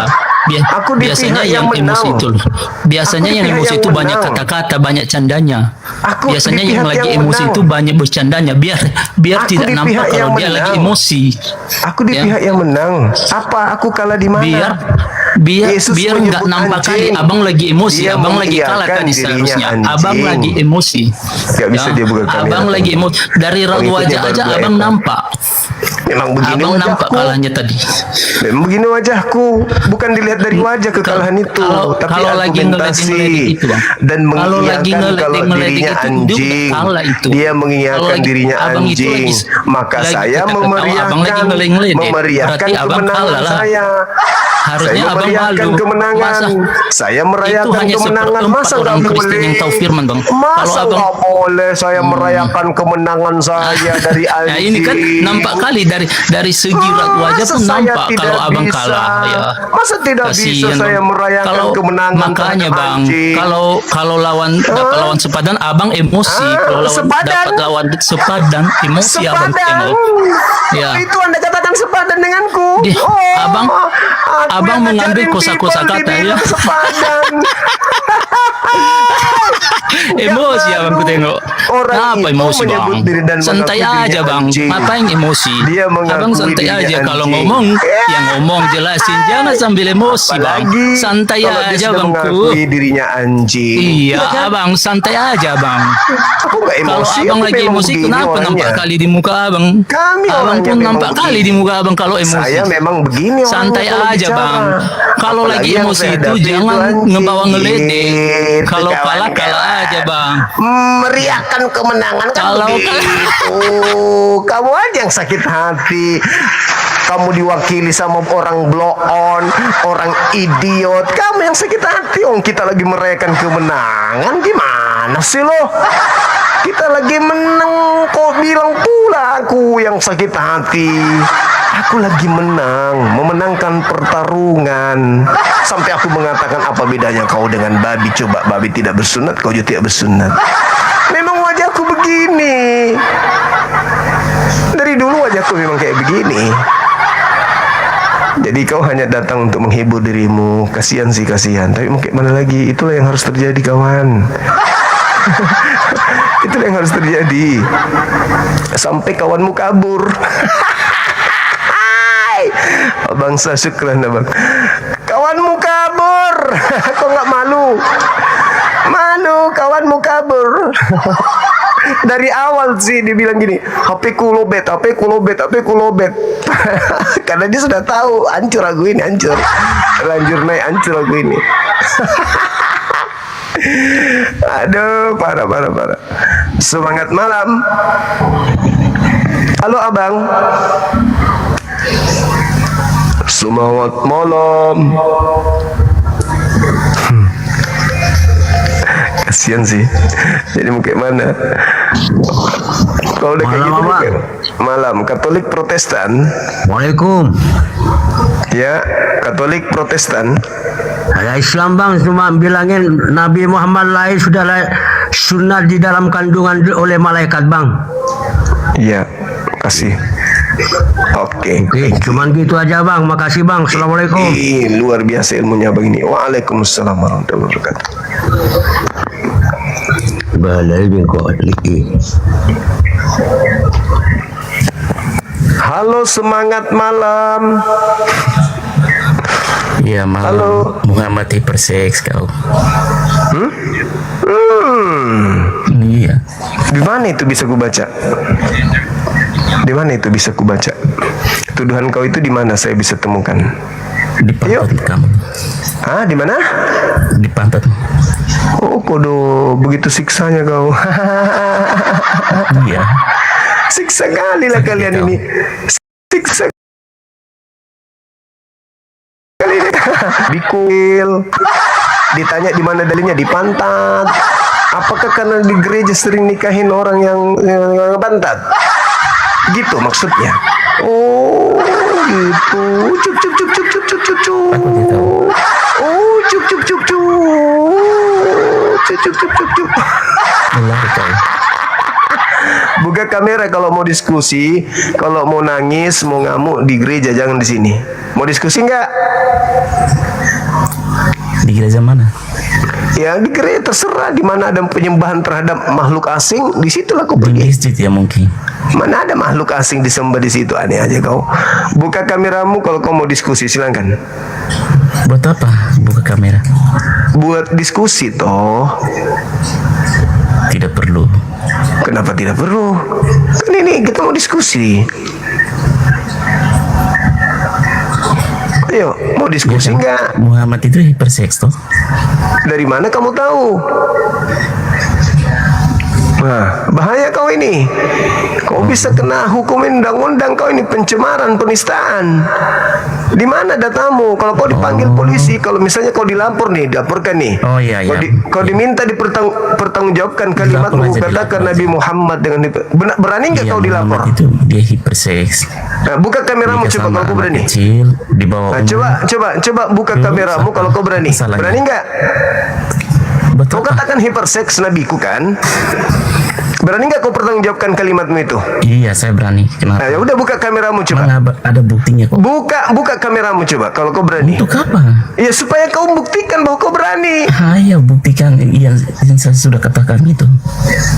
Aku di Biasanya pihak yang yang emosi menang. itu loh. Biasanya Aku di yang pihak emosi yang itu banyak menang. kata-kata, banyak candanya. Aku Biasanya di yang pihak lagi yang emosi menang. itu banyak bercandanya biar Aku tidak di nampak pihak kalau yang dia lagi menang. emosi. Aku di Ya. pihak yang menang. Apa aku kalah di mana? biar nggak menyebut nampak anjing. kali abang lagi emosi, Dia abang lagi kalah mengiyakan tadi dirinya seharusnya. anjing. Abang lagi emosi. Nggak bisa dia buka kamera. Abang lagi emosi. Dari raut Pengikutnya wajah baru aja 2 abang ekor. nampak. Memang begini Abang nampak wajahku. kalahnya tadi. Memang begini wajahku. Bukan dilihat dari wajah kekalahan itu, tapi kalau lagi argumentasi ngeledik itu, Bang. dan Kalau lagi mengiyakan kalau ngeledik dirinya itu, dia anjing. udah kalah itu. Dia Kalau mengiyakan lagi- dirinya abang itu anjing. Maka lagi saya ketawa, abang lagi memeriahkan ngeledek. Berarti abang kemenangan kalah lah. saya. Harusnya Saya abang memeriahkan malu. kemenangan. Saya Itu merayakan hanya kemenangan. seperempat Masa orang nggak Kristen boleh? yang tahu firman, Bang. Kalau Masa abang- nggak boleh saya merayakan kemenangan saya dari anjing? Nah, ini kan nampak kali dari segi raut wajah Masa pun saya nampak tidak kalau abang bisa? kalah ya. Masa tidak bisa Kasihan, saya Bang. merayakan Kalau kemenangan makanya terhadap Bang, anjing? kalau lawan dapat lawan sepadan abang emosi, kalau lawan sepadan? dapat lawan sepadan emosi abang Sepadan. tengok. Ya. Itu Anda katakan sepadan denganku. Abang- aku abang yang mengambil ngajarin kosa-kosa people kata, dibilang ya. Sepadan. Emosi abang ku tengok. Orang Kenapa itu emosi bang? menyebut diri dan Santai mengaku aja dirinya bang. anjing. Ngapain emosi? Dia mengakui Abang santai dirinya aja. Kalau anjing. ngomong, ya ngomong jelasin. Jangan sambil emosi bang. Apalagi Santai kalau dia aja sudah bang ku. mengakui dirinya anjing. Iya abang santai aja bang. Aku nggak Kalau emosi. abang aku lagi memang emosi, begini kenapa orangnya. nampak kali di muka abang? Kami Abang orangnya pun memang nampak begini. kali di muka abang kalau emosi. Saya memang begini orangnya Santai kalau aja bicara. bang. Kalau Apalagi lagi yang emosi saya itu hadapi jangan anjing. ngebawa ngeledek. Gitu, Kalau kalah kawan-kawan. kalah aja bang. Meriahkan kemenangan kan Kalau begitu. Kamu aja yang sakit hati. Kamu diwakili sama orang blow on, orang idiot. Kamu yang sakit hati. Kita lagi merayakan kemenangan. Gimana sih lo? Kita lagi menang. Kok bilang pula aku yang sakit hati? Aku lagi menang, memenangkan pertarungan. Sampai aku mengatakan apa bedanya kau dengan babi? Coba babi tidak bersunat, kau juga tidak bersunat. Memang wajahku begini. Dari dulu wajahku memang kayak begini. Jadi kau hanya datang untuk menghibur dirimu. Kasihan sih, kasihan. Tapi mau kayak mana lagi? Itulah yang harus terjadi, kawan. Itulah yang harus terjadi. Sampai kawanmu kabur. Bangsa syukran abang. Kawanmu kabur. Kau nggak malu? Malu kawanmu kabur. Dari awal sih dia bilang gini, HP ku lobet, HP ku lobet, HP ku lobet. Karena dia sudah tahu hancur aku ini, hancur. Lanjur naik, hancur aku ini. Aduh, parah. Semangat malam. Halo abang. Semangat malam. Kasian sih. Jadi mau kayak mana? Kalau udah kayak Malam, gitu Abang. kayak malam. Katolik Protestan. Waalaikum. Ya, Katolik Protestan. Saya Islam bang, cuma bilangin Nabi Muhammad lahir sudah sunat di dalam kandungan oleh malaikat bang. Iya, kasih. Oke. Oke, cuman gitu aja bang. Makasih bang. Assalamualaikum. Luar biasa ilmunya begini. Waalaikumsalam warahmatullahi wabarakatuh. Balai kok Halo, semangat malam. Iya malam. Halo. Mengamati perseks kau. Hmm. Iya. Di mana itu bisa kubaca? Di mana itu bisa kubaca? Tuduhan kau itu di mana saya bisa temukan? Di pantat kamu. Ah, di mana? Di pantat. Oh, kodo begitu siksanya kau. Iya. Siksa kali lah kalian kau. ini. Siksa kali ini. Bikul. Ditanya di mana dalilnya, di pantat. Apakah karena di gereja sering nikahin orang yang pantat? Gitu maksudnya. Oh, gitu. Cuk cuk cuk cuk cuk cuk cuk cuk. Aku tidak tahu. Oh, cuk cuk cuk cuk. Cuk cuk cuk cuk cuk. Melari kau. Buka kamera kalau mau diskusi, kalau mau nangis, mau ngamuk di gereja, jangan di sini. Mau diskusi nggak? Di gereja mana? Ya di gereja terserah, di mana ada penyembahan terhadap makhluk asing, di situlah kau Di pergi. masjid ya mungkin. Mana ada makhluk asing disembah di situ, aneh aja kau. Buka kameramu kalau kau mau diskusi, silakan. Buat apa buka kamera? Buat diskusi toh. Tidak perlu. Kenapa tidak perlu? Kan ini kita mau diskusi. Ayo, mau diskusi enggak? Muhammad itu hiperseks toh? Dari mana kamu tahu? Nah, bahaya kau ini. Kau bisa kena hukumin undang-undang kau ini, pencemaran, penistaan. Di mana datamu? Kalau kau dipanggil polisi, kalau misalnya kau dilapor nih, dilaporkan nih. Oh iya iya. Kau diminta dipertanggungjawabkan kalimatmu, Dilapor aja, katakan dilapor Nabi Muhammad dengan berani nggak Iya, kau dilapor? Muhammad itu dia hiperseks. Nah, buka kameramu Nikah coba sama kalau kau anak berani. Kecil di bawah Nah, coba buka Terus kameramu apa? kalau kau berani. Masalahnya? Berani nggak? Buat Kau apa? katakan hiperseks nabiku kan? Berani nggak kau pertanggungjawabkan kalimatmu itu? Iya, saya berani. Nah, Kenapa? ya udah buka kameramu coba. Mana ada buktinya kok? Buka kameramu coba kalau kau berani. Untuk apa? Ya supaya kau buktikan bahwa kau berani. Ayo buktikan yang saya sudah katakan itu.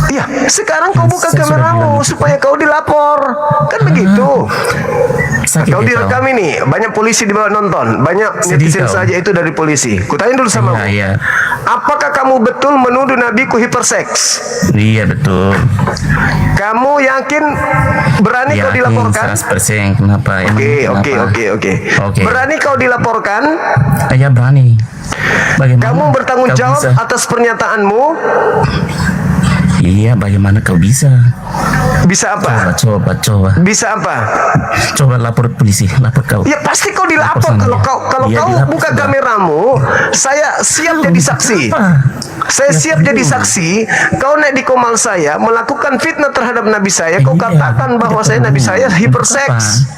Iya, sekarang kau buka Saya sudah kameramu bilang itu. supaya kau dilapor. Kan begitu. Sakit Kau ya, direkam kau? ini, banyak polisi di bawah nonton, banyak Sedih netizen kau. saja itu dari polisi. Kutanya dulu sama Iya, iya. apakah kamu betul menuduh nabiku hiperseks? Iya betul. Kamu yakin berani kau dilaporkan? 100%. Kenapa? Emang Oke. kenapa? Oke. Berani kau dilaporkan? Ya berani. Bagaimana? Kamu bertanggung kau jawab bisa? atas pernyataanmu? Iya, bagaimana kau bisa? Bisa apa? Coba. Bisa apa? Coba lapor polisi, lapor kau. Ya pasti kau dilapor. Lapor sama Kalau dia. kau Iya, kau dilapor buka sudah. kameramu, saya siap jadi saksi. Apa? Saya Ya, siap jadi perlu. saksi. Kau naik di komal saya, melakukan fitnah terhadap nabi saya. Kau Iya, katakan bahwa tidak saya nabi perlu. saya Untuk hiperseks. apa?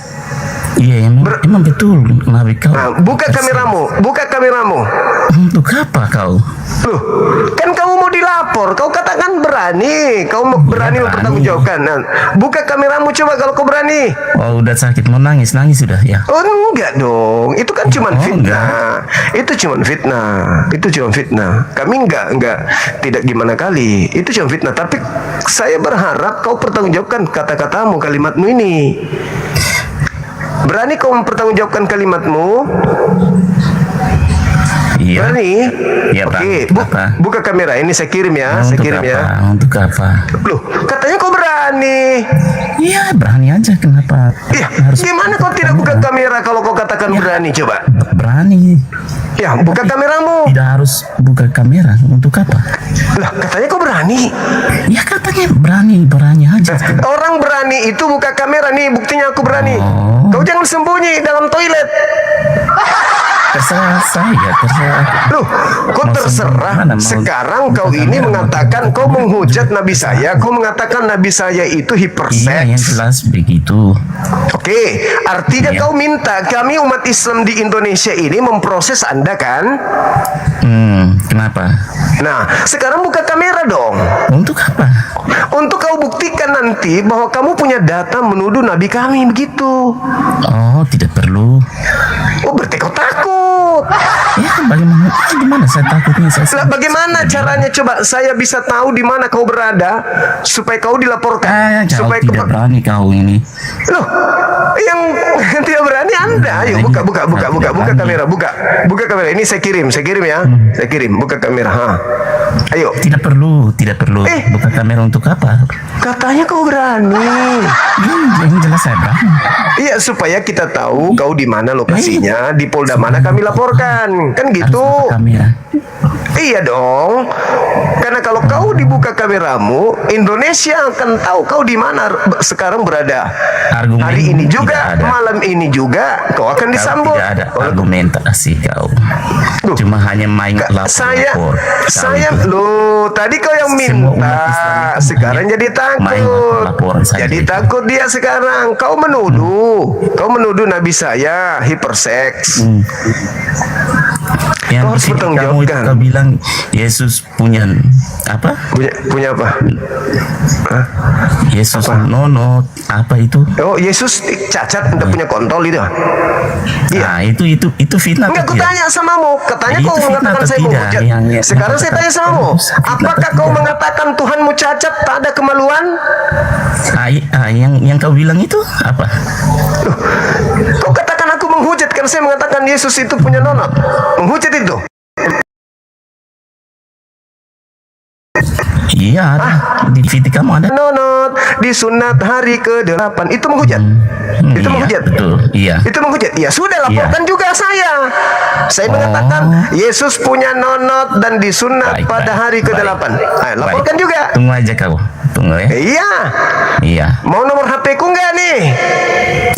Iya, emang betul nabi kau. Nah, buka kameramu. Untuk apa kau? Loh, kan kamu mau dilapor, kau katakan berani, kau mau berani berani. mempertanggungjawabkan. Nah, buka kameramu coba kalau kau berani. Oh, udah sakit mau nangis sudah ya. Oh enggak dong, itu kan cuma Oh, fitnah. Itu cuma fitnah. Kami enggak tidak gimana kali. Itu cuma fitnah. Tapi saya berharap kau pertanggungjawabkan kata-katamu, kalimatmu ini. Berani kau mempertanggungjawabkan kalimatmu? Iya. Berani? Iya, Oke, Bang. Apa? buka kamera ini saya kirim ya, Untuk saya kirim apa? ya. Untuk apa? Loh, katanya kau berani. Iya, berani aja. Kenapa? Ya, gimana kau tidak buka kamera kalau kau katakan berani coba? Berani. Ya, buka kameramu. Tidak harus buka kamera. Untuk apa? Lah, katanya kau berani. Ya katanya berani aja. Orang berani itu buka kamera nih, buktinya aku berani. Oh. Kau jangan sembunyi dalam toilet. Terserah saya, terserah. Loh, kok Mau terserah? sembunyi mana? Mau Sekarang buka kau ini kamera, mengatakan mau kau menghujat nabi saya, kau mengatakan nabi saya itu Iya, yang hiperseks. jelas begitu. Oke, artinya Iya. kau minta kami umat Islam di Indonesia ini memproses Anda kan? Kenapa? Nah, sekarang buka kamera dong. Untuk apa? Untuk kau buktikan nanti bahwa kamu punya data menuduh nabi kami begitu. Oh, tidak perlu. Oh, berarti kau takut. Ya, bagaimana? Gimana saya takutnya? Lah, bagaimana caranya coba saya bisa tahu di mana kau berada supaya kau dilaporkan? Kau Supaya tidak berani kau ini. Loh, yang tidak berani Anda. Ayo buka kamera, buka kamera. Ini saya kirim ya. Saya kirim, buka kamera. Ha. Ayo. Tidak perlu. Buka kamera untuk apa? Katanya kau berani. Yang jelas saya berani. Iya, supaya kita tahu kau di mana lokasinya, di Polda mana kami laporkan. Kan Harus gitu. buka kamera. Iya dong. Karena kalau kau dibuka kameramu, Indonesia akan tahu kau di mana sekarang berada. Argumen Hari ini tidak juga, ada. malam ini juga, kau akan Kau disambut. tidak ada argumentasi kau. Loh, Cuma hanya main lapor. saya, Kau itu. loh, tadi kau yang Semua umat minta, Islam itu sekarang hanya jadi main takut. laporan saja Jadi itu. takut dia sekarang. Kau menuduh nabi saya hiperseks. Yang Kau harus di sini bertanggung kamu itu jawabkan. kau bilang Yesus punya apa? Punya apa? Hah? Yesus Apa? nono apa itu? Oh, Yesus cacat, tidak punya kontrol itu. Iya. Nah, itu fitnah. Enggak, atau aku tidak? tanya samamu. Katanya Itu kau fitnah mengatakan atau saya tidak? menghujat. Sekarang saya tanya samamu. Apakah kau mengatakan Tuhanmu cacat, tak ada kemaluan? Yang kau bilang itu apa? Loh, kau katakan aku menghujat karena saya mengatakan Yesus itu punya nonot. Menghujat itu. Iya, ada. Di video kamu ada. Nonot disunat hari ke-8 itu menghujat. Itu Iya, menghujat. betul. Iya. Itu menghujat. Ya sudah, laporkan juga saya. Saya mengatakan Yesus punya nonot dan disunat Baik, pada baik, hari ke-8. Ayo, laporkan Baik. juga. Tunggu aja kau. Tunggu ya. Iya. Iya. Mau nomor HP ku nggak nih?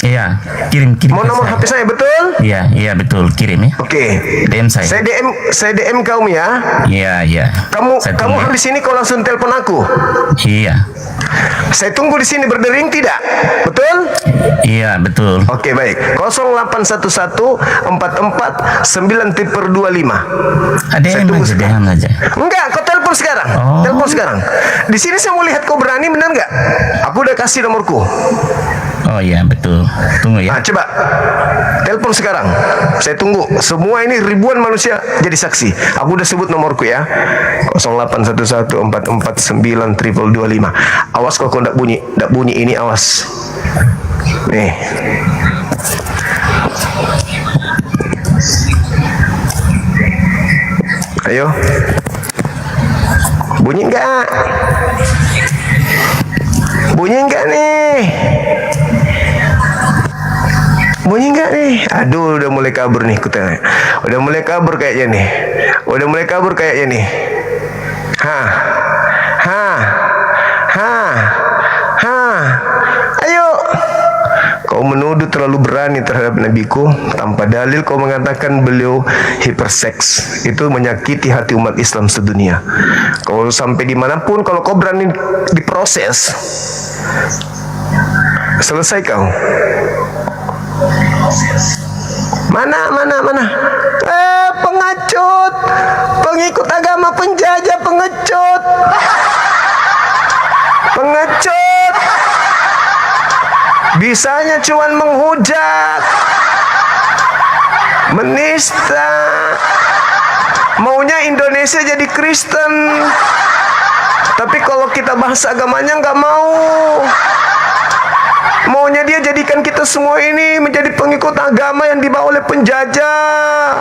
Iya. Kirim Mau ke nomor saya. HP saya betul? Iya, betul. Kirim ya. Oke. DM saya. Saya DM kamu ya. Iya. Kamu Saya kamu tunggu ya. habis ini kau langsung telepon aku. Iya. Saya tunggu di sini berdering tidak? Betul? Iya, betul. Oke, baik. 0811 44 925. Saya DM tunggu aja, sekarang. DM aja. Enggak, kau telepon sekarang. Oh. Telepon sekarang. Di sini saya mau lihat kau berani, benar nggak? Aku udah kasih nomorku. Oh iya, betul. Tunggu ya. Nah, coba telepon sekarang. Saya tunggu. Semua ini ribuan manusia jadi saksi. Aku udah sebut nomorku ya. 0811 44 925. Awas kok enggak bunyi. Enggak bunyi ini, awas. Nih. Ayo. Bunyi enggak? Bunyi enggak nih? Bunyi enggak nih? Aduh, udah mulai kabur nih kutanya. Udah mulai kabur kayaknya nih. Udah mulai kabur kayaknya nih. Hah. Ayo. Kau menuduh terlalu berani terhadap nabiku tanpa dalil. Kau mengatakan beliau hiperseks. Itu menyakiti hati umat Islam sedunia. Kau sampai dimanapun, kalau kau berani diproses, selesai kau. Mana? Pengecut, pengikut agama penjajah, pengecut. Bisanya cuman menghujat, menista, maunya Indonesia jadi Kristen. Tapi kalau kita bahas agamanya nggak mau. Maunya dia jadikan kita semua ini menjadi pengikut agama yang dibawa oleh penjajah.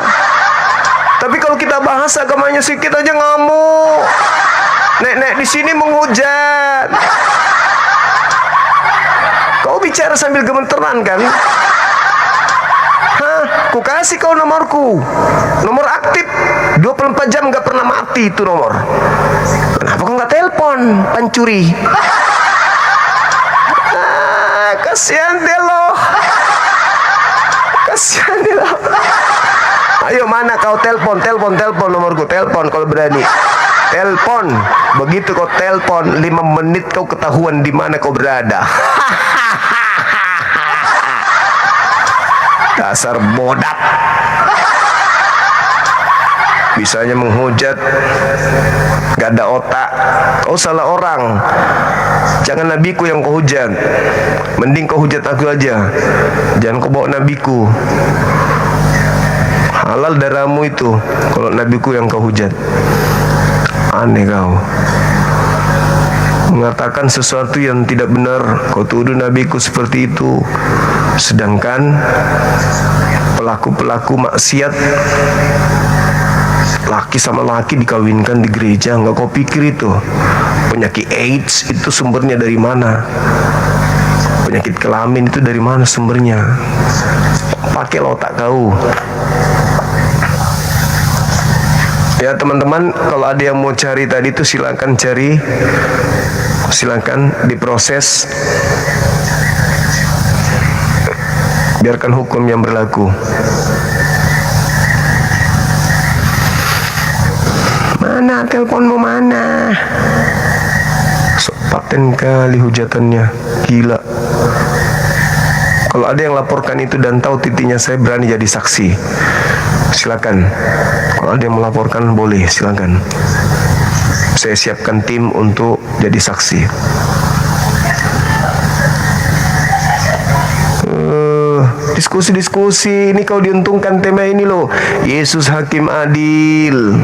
Tapi kalau kita bahas agamanya sedikit aja ngamuk. Nek di sini menghujat. Kau bicara sambil gemeteran kan? Hah? Ku kasih kau nomorku. Nomor aktif. 24 jam nggak pernah mati itu nomor. Kenapa kau nggak telepon, pencuri? Kasihan deh lo. Ayo, mana kau? Telepon nomorku. Telepon kalau berani. Telepon. Begitu kau telepon, 5 menit kau ketahuan di mana kau berada. Dasar bodak. Bisanya menghujat, gak ada otak. Kau salah orang. Jangan nabiku yang kau hujat. Mending kau hujat aku aja. Jangan kau bawa nabiku. Halal darahmu itu kalau nabiku yang kau hujat. Aneh kau. Mengatakan sesuatu yang tidak benar, kau tuduh nabiku seperti itu. Sedangkan pelaku-pelaku maksiat, laki sama laki dikawinkan di gereja. Enggak kau pikir itu penyakit AIDS itu sumbernya dari mana? Penyakit kelamin itu dari mana sumbernya? Pakai otak kau. Ya teman-teman, kalau ada yang mau cari tadi itu silakan cari, silakan diproses, biarkan hukum yang berlaku. Mana teleponmu, mana? So, paten kali hujatannya, gila. Kalau ada yang laporkan itu dan tahu titiknya, saya berani jadi saksi. Silakan. Kalau dia melaporkan boleh, silakan. Saya siapkan tim untuk jadi saksi. Diskusi-diskusi ini kau diuntungkan tema ini loh. Yesus hakim adil.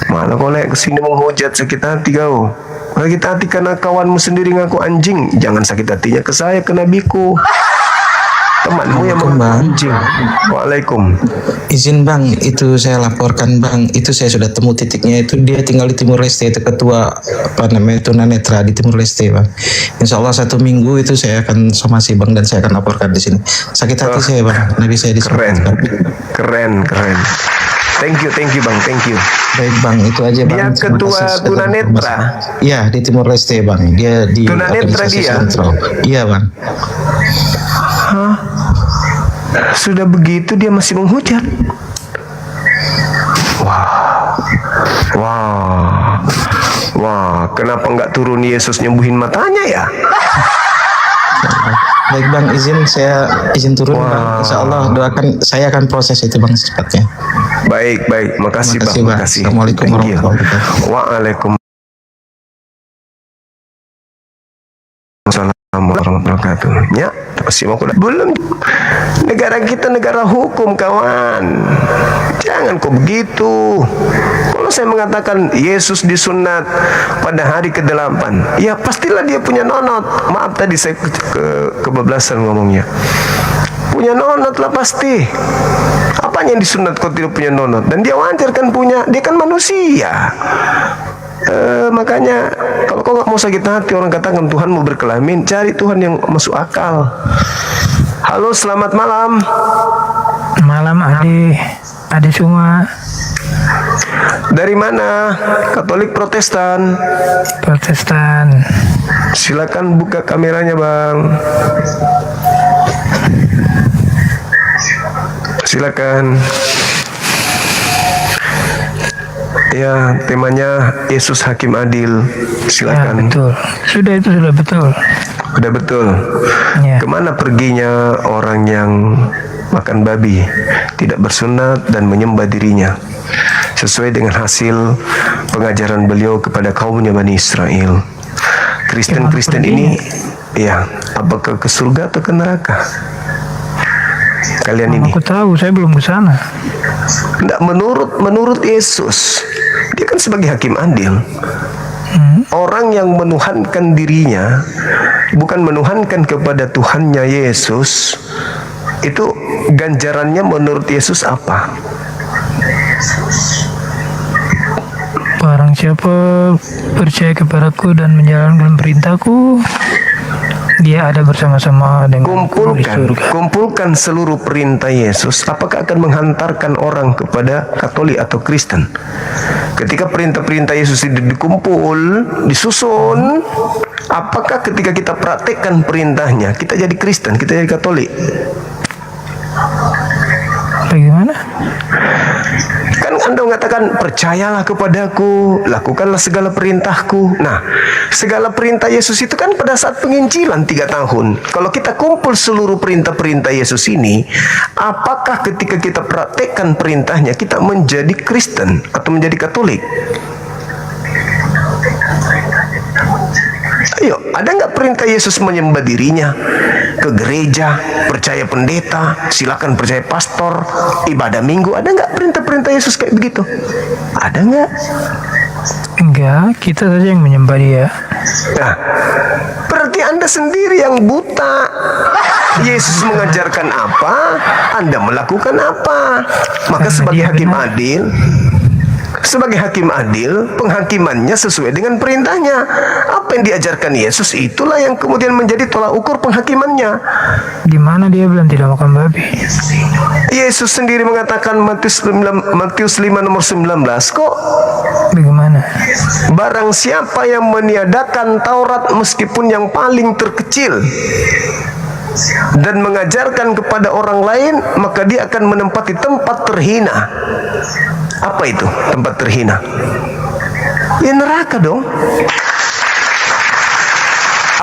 Mana kau naik kesini menghujat, sakit hati kau. Sakit hati karena kawanmu sendiri ngaku anjing. Jangan sakit hatinya ke saya, ke nabiku. Temanmu yang anjing. Waalaikum. Izin bang, itu saya laporkan bang, itu saya sudah temu titiknya, itu dia tinggal di Timur Leste, itu ketua apa namanya tunanetra di Timur Leste bang. Insya Allah 1 minggu itu saya akan somasi bang, dan saya akan laporkan di sini. Sakit hati saya bang, nabi saya Keren, keren. Thank you bang, thank you. Baik bang, itu aja bang. Dia Terima ketua kasih sudah tunanetra. Iya di Timur Leste bang, dia di Tunanetra organisasi dia? sentral. Iya bang. Hah? Sudah begitu dia masih menghujat. Wah, kenapa nggak turun Yesus nyembuhin matanya ya? Baik bang, saya izin turun bang. Insya Allah doakan, saya akan proses itu bang secepatnya. Baik, makasih bang. Makasih. Assalamualaikum warahmatullahi wabarakatuh. Waalaikumsalam warahmatullahi wabarakatuh. Ya, masih mau belum. Negara kita negara hukum kawan. Jangan kok begitu. Kalau saya mengatakan Yesus disunat pada hari ke-8, ya pastilah dia punya nonot. Maaf tadi saya kebablasan ngomongnya. Punya nonot lah pasti. Apanya yang disunat kok tidak punya nonot? Dan dia wajar kan punya, dia kan manusia. Makanya kalau kau nggak mau sakit hati, orang katakan Tuhan mau berkelamin, cari Tuhan yang masuk akal. Halo, selamat malam. Malam adik semua. Dari mana? Katolik, Protestan? Protestan. Silakan buka kameranya bang. Silakan. Ya, temanya Yesus hakim adil. Silakan. Ya, betul. Sudah betul. Udah betul. Ya. Kemana perginya orang yang makan babi, tidak bersunat dan menyembah dirinya, sesuai dengan hasil pengajaran beliau kepada kaumnya Bani Israel. Kristen ini, ya, apakah ke surga atau ke neraka? Kalian ini. Aku tahu, saya belum ke sana. Tidak, menurut Yesus, dia kan sebagai hakim adil. Orang yang menuhankan dirinya, bukan menuhankan kepada Tuhannya Yesus, itu ganjarannya menurut Yesus apa? Barang siapa percaya kepadaku dan menjalankan perintahku, dia ada bersama-sama dengan kumpulkan seluruh perintah Yesus. Apakah akan menghantarkan orang kepada Katolik atau Kristen? Ketika perintah-perintah Yesus itu dikumpul, disusun, apakah ketika kita praktekkan perintahnya, kita jadi Kristen, kita jadi Katolik? Bagaimana? Kan Anda mengatakan, percayalah kepadaku, lakukanlah segala perintahku. Nah, segala perintah Yesus itu kan pada saat penginjilan 3 tahun. Kalau kita kumpul seluruh perintah-perintah Yesus ini, apakah ketika kita praktekkan perintahnya, kita menjadi Kristen atau menjadi Katolik? Ayo, ada nggak perintah Yesus menyembah dirinya, ke gereja, percaya pendeta, silakan percaya pastor, ibadah minggu? Ada nggak perintah-perintah Yesus kayak begitu? Ada nggak? Enggak, kita saja yang menyembah dia. Nah, berarti Anda sendiri yang buta. Yesus mengajarkan apa, Anda melakukan apa. Maka sebagai hakim adil, penghakimannya sesuai dengan perintahnya. Apa yang diajarkan Yesus, itulah yang kemudian menjadi tolak ukur penghakimannya. Di mana dia bilang tidak makan babi? Yesus sendiri mengatakan Matius 5 nomor 19 kok. Bagaimana? Barang siapa yang meniadakan Taurat meskipun yang paling terkecil dan mengajarkan kepada orang lain, maka dia akan menempati tempat terhina. Apa itu tempat terhina? Ya neraka dong.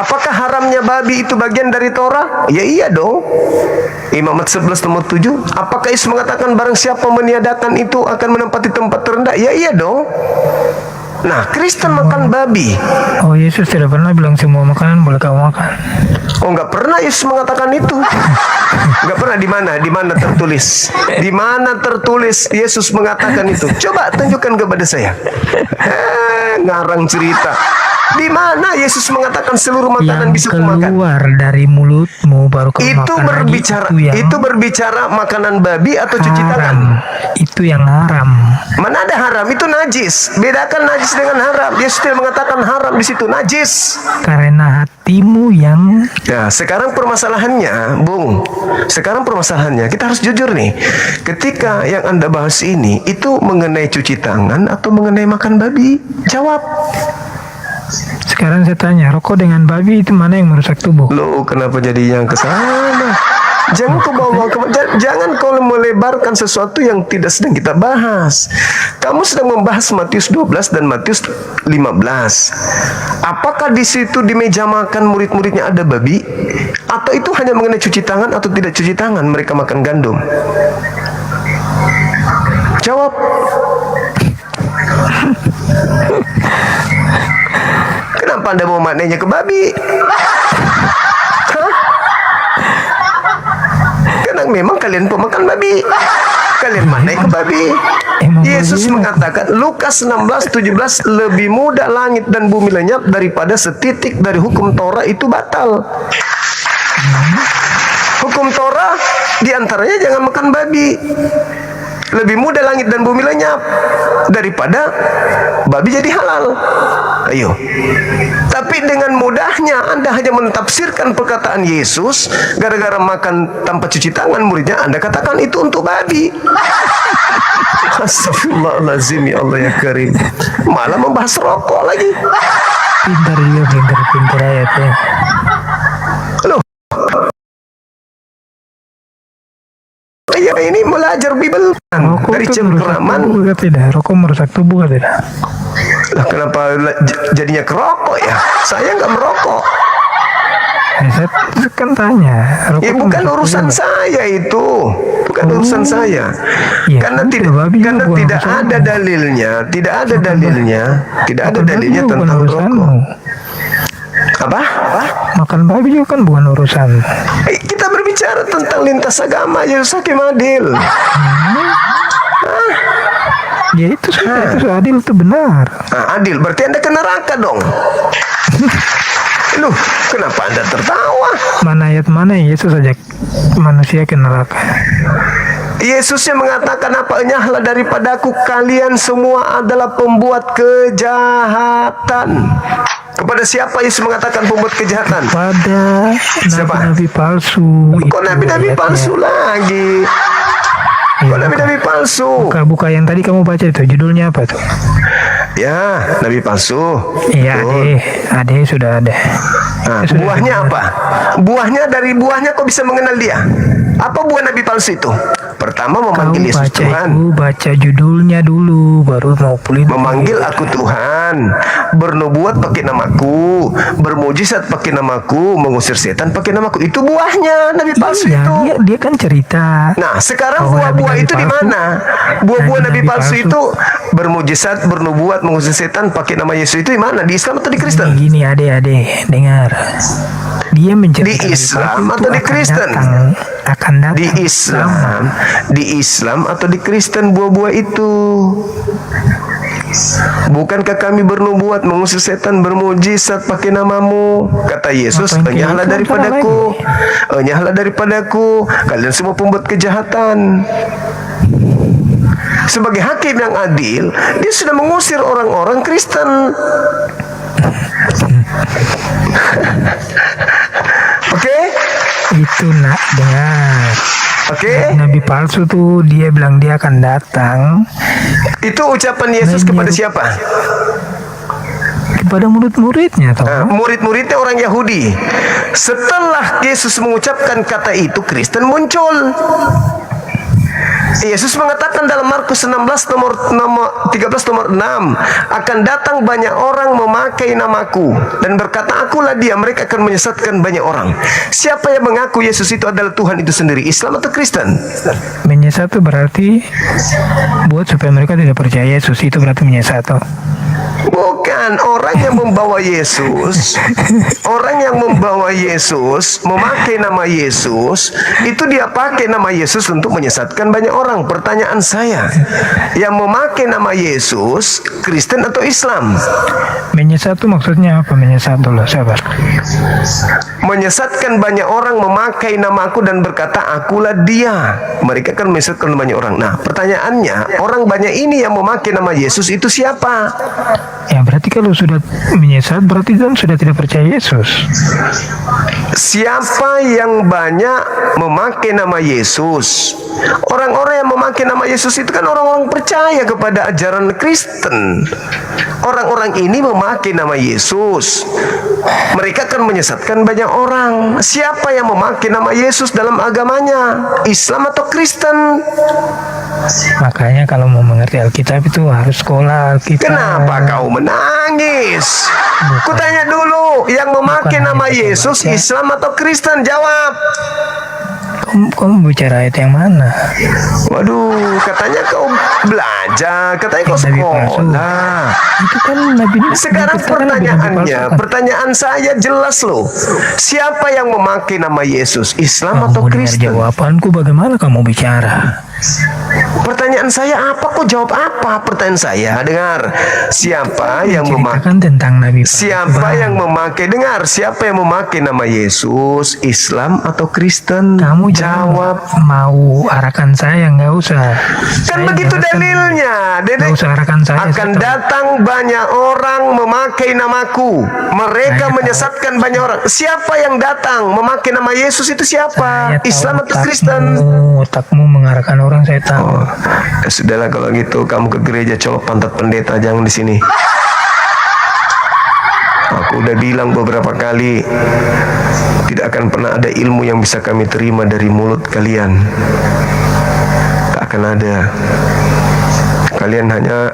Apakah haramnya babi itu bagian dari Torah? Ya iya dong. Imamat 11 nomor 7. Apakah Yesus mengatakan barang siapa meniadakan itu akan menempati tempat terendah? Ya iya dong. Nah, Kristen makan babi. Oh, Yesus tidak pernah bilang semua makanan boleh kamu makan. Oh, nggak pernah Yesus mengatakan itu. Nggak pernah. Di mana? Di mana tertulis? Di mana tertulis Yesus mengatakan itu? Coba tunjukkan kepada saya. Ngarang cerita. Di mana Yesus mengatakan seluruh makanan bisa kumakan? Keluar dari mulutmu baru kamu Itu makan berbicara, lagi, itu berbicara makanan babi atau cuci haram. tangan? Itu yang haram. Mana ada haram? Itu najis. Bedakan najis dengan haram. Yesus tidak mengatakan haram di situ, najis. Karena hatimu yang Nah, sekarang permasalahannya, Bung. Sekarang permasalahannya, kita harus jujur nih. Ketika yang Anda bahas ini, itu mengenai cuci tangan atau mengenai makan babi? Jawab. sekarang saya tanya, rokok dengan babi itu mana yang merusak tubuh? Loh, kenapa jadi yang ke sana? Jangan kau bawa jangan kau melebarkan sesuatu yang tidak sedang kita bahas. Kamu sedang membahas Matius 12 dan Matius 15. Apakah di situ di meja makan murid-muridnya ada babi? Atau itu hanya mengenai cuci tangan atau tidak cuci tangan mereka makan gandum? Jawab. Kenapa Anda mau maknanya ke babi? Hah? Karena memang kalian pemakan babi. Kalian maknai ke babi. Yesus mengatakan Lukas 16:17, lebih mudah langit dan bumi lenyap daripada setitik dari hukum Torah itu batal. Hukum Torah diantaranya jangan makan babi. Lebih mudah langit dan bumi lenyap daripada babi jadi halal. Ayo. Tapi dengan mudahnya Anda hanya mentafsirkan perkataan Yesus, gara-gara makan tanpa cuci tangan muridnya Anda katakan itu untuk babi. Astagfirullahaladzim, ya Allah ya Karim. Malah membahas rokok lagi. Pintar dia, pintar ayatnya. Loh. Ya ini belajar Bible Rokok dari itu merusak cengkeraman. tubuh kan tidak? Rokok merusak tubuh kan tidak? Lah kenapa jadinya kerokok ya? Saya nggak merokok. Saya kan tanya. Rokok Ya bukan merusak urusan tubuh, saya itu, bukan urusan saya. Ya, Karena kan tidak, babi juga karena bukan tidak urusanmu. ada dalilnya, tidak ada dalilnya, tidak ada Makan babi dalilnya juga bukan tentang urusanmu. rokok. Apa? Makan babi juga kan bukan urusan. Kita berbicara tentang lintas agama, Yesus Hakim adil. Ya itu sudah, itu adil, itu benar. Nah, adil, berarti Anda ke neraka dong. Loh, kenapa Anda tertawa? Mana ayat mana Yesus ajak manusia ke neraka? Yesus yang mengatakan apa? Enyahlah daripadaku, kalian semua adalah pembuat kejahatan. Kepada siapa Yesus mengatakan pembuat kejahatan? Pada Siapa? nabi-nabi palsu. Kok nabi-nabi palsu lagi? Kok nabi-nabi palsu? Buka yang tadi kamu baca itu, judulnya apa tuh? Ya, nabi palsu. Iya, Betul. ade sudah ada. Nah, Sudah buahnya ada. apa? Dari buahnya kok bisa mengenal dia? Apa buah nabi palsu itu? Pertama memanggil Yesus Tuhan. Baca judulnya dulu, baru mau pulih. Memanggil aku Tuhan, bernubuat pakai namaku, bermujizat pakai namaku, mengusir setan pakai namaku. Itu buahnya nabi palsu Iya, itu. dia kan cerita. Nah, sekarang bahwa buah-buah nabi-nabi itu di palsu- mana? Buah-buah nabi nabi-nabi palsu palsu. itu bermujizat, bernubuat, mengusir setan pakai nama Yesus itu di mana? Di Islam atau di Kristen? Gini, ade, dengar. Dia menceritakan Di Islam nabi palsu atau itu di Kristen? Akan datang. Di Islam atau di Kristen buah-buah itu. Bukankah kami bernubuat, mengusir setan, bermujizat pakai namamu? Kata Yesus, Apa yang enyahlah kayak itu daripadaku, enyahlah daripadaku, kalian semua pembuat kejahatan. Sebagai hakim yang adil, dia sudah mengusir orang-orang Kristen. Oke? Itu nak dengar. Oke? Nabi palsu tuh dia bilang dia akan datang Itu ucapan Yesus kepada siapa? kepada murid-muridnya toh. Nah, murid-muridnya orang Yahudi. Setelah Yesus mengucapkan kata itu, Kristen muncul. Yesus mengatakan dalam Markus 16 nomor 13 nomor 6, akan datang banyak orang memakai namaku dan berkata akulah dia, mereka akan menyesatkan banyak orang. Siapa yang mengaku Yesus itu adalah Tuhan itu sendiri, Islam atau Kristen? Menyesat itu berarti buat supaya mereka tidak percaya Yesus, itu berarti menyesat toh. Bukan, orang yang membawa Yesus, orang yang membawa Yesus, memakai nama Yesus, itu dia pakai nama Yesus untuk menyesatkan banyak orang. Pertanyaan saya, yang memakai nama Yesus, Kristen atau Islam? Menyesat itu maksudnya apa? Menyesat dulu, sabar. Menyesatkan banyak orang memakai namaku dan berkata akulah dia. Mereka kan menyesatkan banyak orang. Nah, pertanyaannya, orang banyak ini yang memakai nama Yesus itu siapa? Ya berarti kalau sudah menyesat berarti kan sudah tidak percaya Yesus. Siapa yang banyak memakai nama Yesus? Orang-orang yang memakai nama Yesus itu kan orang-orang percaya kepada ajaran Kristen. Orang-orang ini memakai nama Yesus, mereka akan menyesatkan banyak orang. Siapa yang memakai nama Yesus dalam agamanya, Islam atau Kristen? Makanya kalau mau mengerti Alkitab itu harus sekolah Alkitab. Kenapa kau menangis? Kutanya dulu, yang memakai nama Yesus, Islam atau Kristen? Jawab. Kamu bicara ayat yang mana? Waduh, katanya kau belajar, katanya kau sekolah. Itu kan Nabi. Sekarang pertanyaan saya jelas loh. Siapa yang memakai nama Yesus, Islam atau Kristen? Jawabanku bagaimana kamu bicara? Pertanyaan saya apa? Kok jawab apa? Pertanyaan saya, dengar. Siapa yang memakai tentang Nabi? Siapa yang memakai? Dengar. Siapa yang memakai nama Yesus, Islam atau Kristen? Kamu jawab. Mau arahkan saya, nggak usah. Kan begitu dalilnya, Dedek. Nggak usah arahkan saya. Akan datang banyak orang memakai namaku. Mereka menyesatkan banyak orang. Siapa yang datang memakai nama Yesus itu siapa? Islam atau Kristen? Otakmu mengarahkan orang, saya tahu. Oh, ya sudahlah kalau gitu, kamu ke gereja colok pantat pendeta, jangan di sini. Aku udah bilang beberapa kali, tidak akan pernah ada ilmu yang bisa kami terima dari mulut kalian. Tak akan ada. Kalian hanya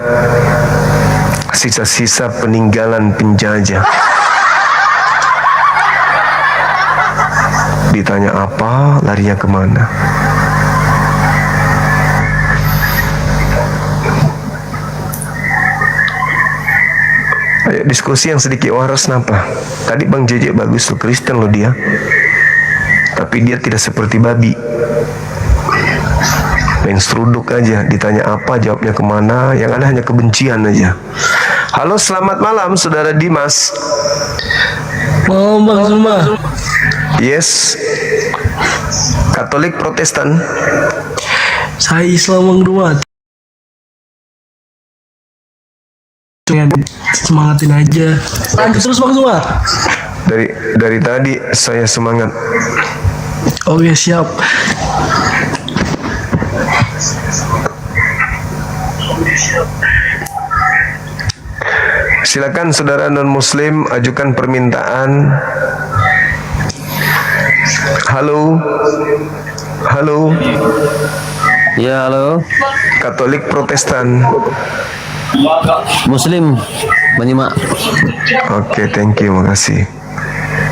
sisa-sisa peninggalan penjajah. Ditanya apa, larinya kemana? Ayo diskusi yang sedikit waras. Kenapa? Tadi Bang JJ bagus tuh, Kristen loh dia, tapi dia tidak seperti babi, main seruduk aja. Ditanya apa, jawabnya kemana, yang ada hanya kebencian aja. Halo, selamat malam Saudara Dimas. Malam Bang Zuma. Yes. Katolik Protestan? Saya Islam Bang Zuma. Semangatin aja. Lanjut terus Bang Zuma. Dari tadi saya semangat. Oke, siap. Silakan saudara non-muslim ajukan permintaan. Halo. Halo. Ya, halo. Katolik Protestan. Muslim menyimak. Oke, thank you, makasih.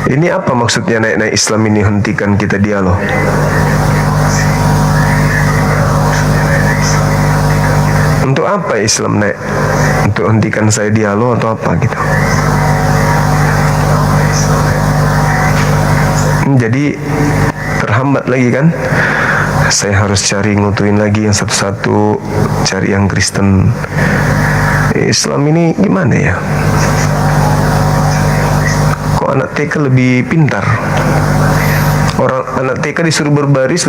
Ini apa maksudnya naik-naik Islam ini? Hentikan kita dialog. Untuk apa Islam naik? Untuk hentikan saya dialog atau apa gitu? Jadi terhambat lagi kan? Saya harus cari, ngutuin lagi yang satu-satu, cari yang Kristen. Islam ini gimana ya? Kok anak TK lebih pintar? Orang anak TK disuruh berbaris.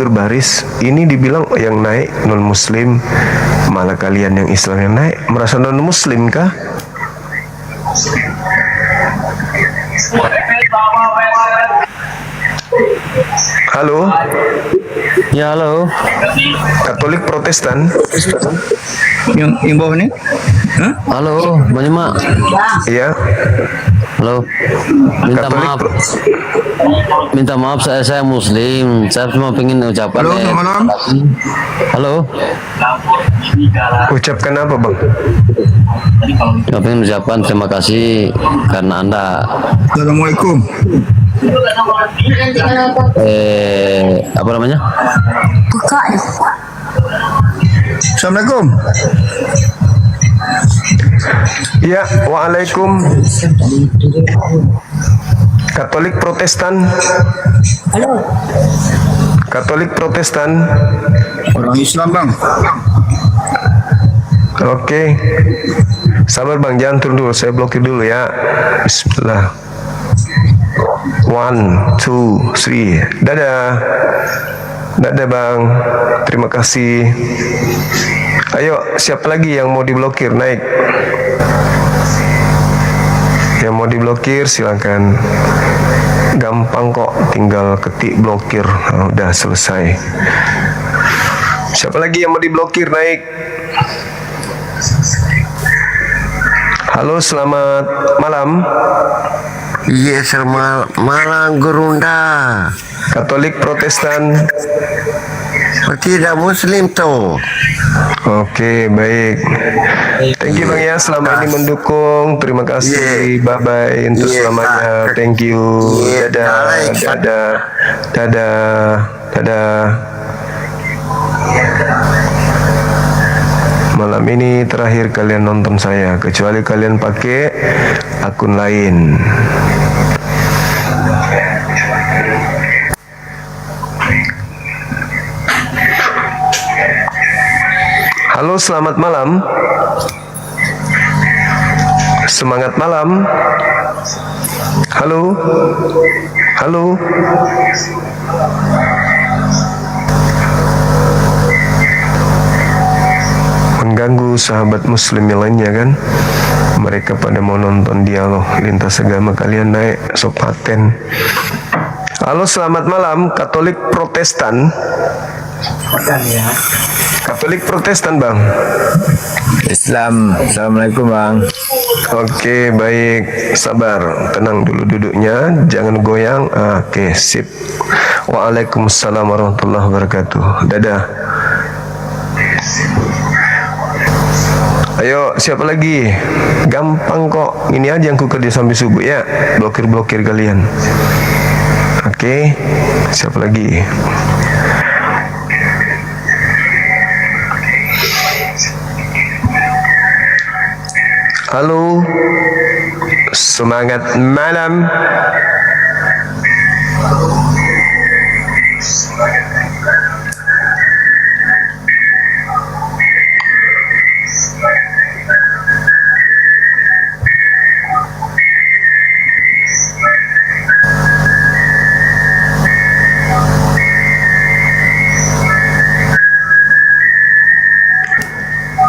Ini dibilang yang naik non-muslim, malah kalian yang Islam yang naik. Merasa non-muslim kah? Halo. Ya, halo. Katolik Protestan. Yang bawah nih? Halo, menyimak. Iya. Halo. Minta Katolik maaf. Minta maaf, saya Muslim. Saya cuma pengen ucapkan. Halo, selamat malam. Halo. Ucapkan apa bang? Saya pengen ucapkan terima kasih karena Anda Assalamualaikum. apa namanya? Buka deh. Assalamualaikum. Ya, waalaikum. Katolik Protestan. Halo. Katolik Protestan. Orang Islam bang. Oke. Sabar bang, jangan turun dulu. Saya blokir dulu ya. Bismillah. 1, 2, 3. Dadah. Dadah bang. Terima kasih. Ayo, siapa lagi yang mau diblokir? Naik. Yang mau diblokir silakan. Gampang kok, tinggal ketik blokir. Nah, udah selesai. Siapa lagi yang mau diblokir? Naik. Halo, selamat malam. Iya, selamat malam Gurunda. Katolik Protestan. Tidak Muslim tuh. Oke, baik. Thank you bang ya, selama ini mendukung. Terima kasih. Bye bye untuk selamanya. Thank you. Dadah, dadah, dadah, dadah. Malam ini terakhir kalian nonton saya, kecuali kalian pakai akun lain. Halo, selamat malam. Semangat malam. Halo. Halo. Mengganggu sahabat muslim yang lainnya kan? Mereka pada mau nonton dialog lintas agama, kalian naik sopaten. Halo, selamat malam. Katolik Protestan. Katolik Protestan bang. Islam. Assalamualaikum bang. Oke, baik. Sabar, tenang dulu duduknya, jangan goyang. Oke, sip. Waalaikumsalam warahmatullahi wabarakatuh. Dadah. Ayo, siapa lagi? Gampang kok. Ini aja yang ku kerja sampai subuh ya. Blokir-blokir kalian. Oke, siapa lagi? Halo, semangat malam.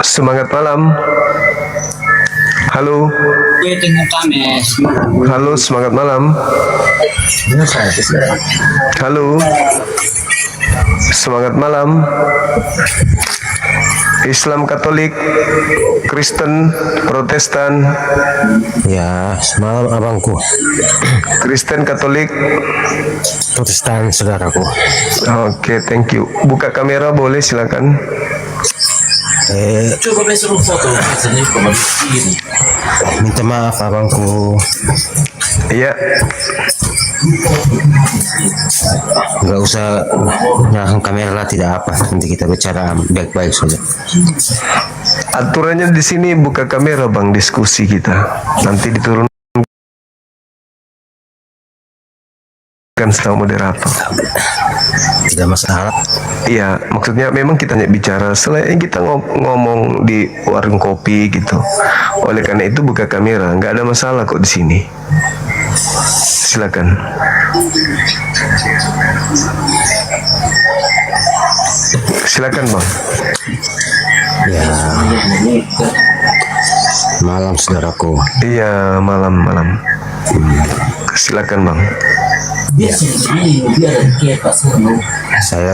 Semangat malam. Halo. Halo, semangat malam. Halo. Semangat malam. Islam Katolik, Kristen, Protestan. Ya, malam abangku. Kristen, Katolik, Protestan saudaraku. Oke, thank you. Buka kamera boleh, silakan. Coba suruh foto. Minta maaf abangku. Iya. Nggak usah nyalakan kamera lah, tidak apa. Nanti kita bicara baik-baik saja. Aturannya di sini buka kamera bang, diskusi kita. Nanti diturunkan sama moderator. Tidak masalah. Iya, maksudnya memang kita hanya bicara selain kita ngomong di warung kopi gitu. Oleh karena itu buka kamera, nggak ada masalah kok di sini. Silakan. Silakan bang. Ya, malam saudaraku. Iya, malam. Silakan bang. Saya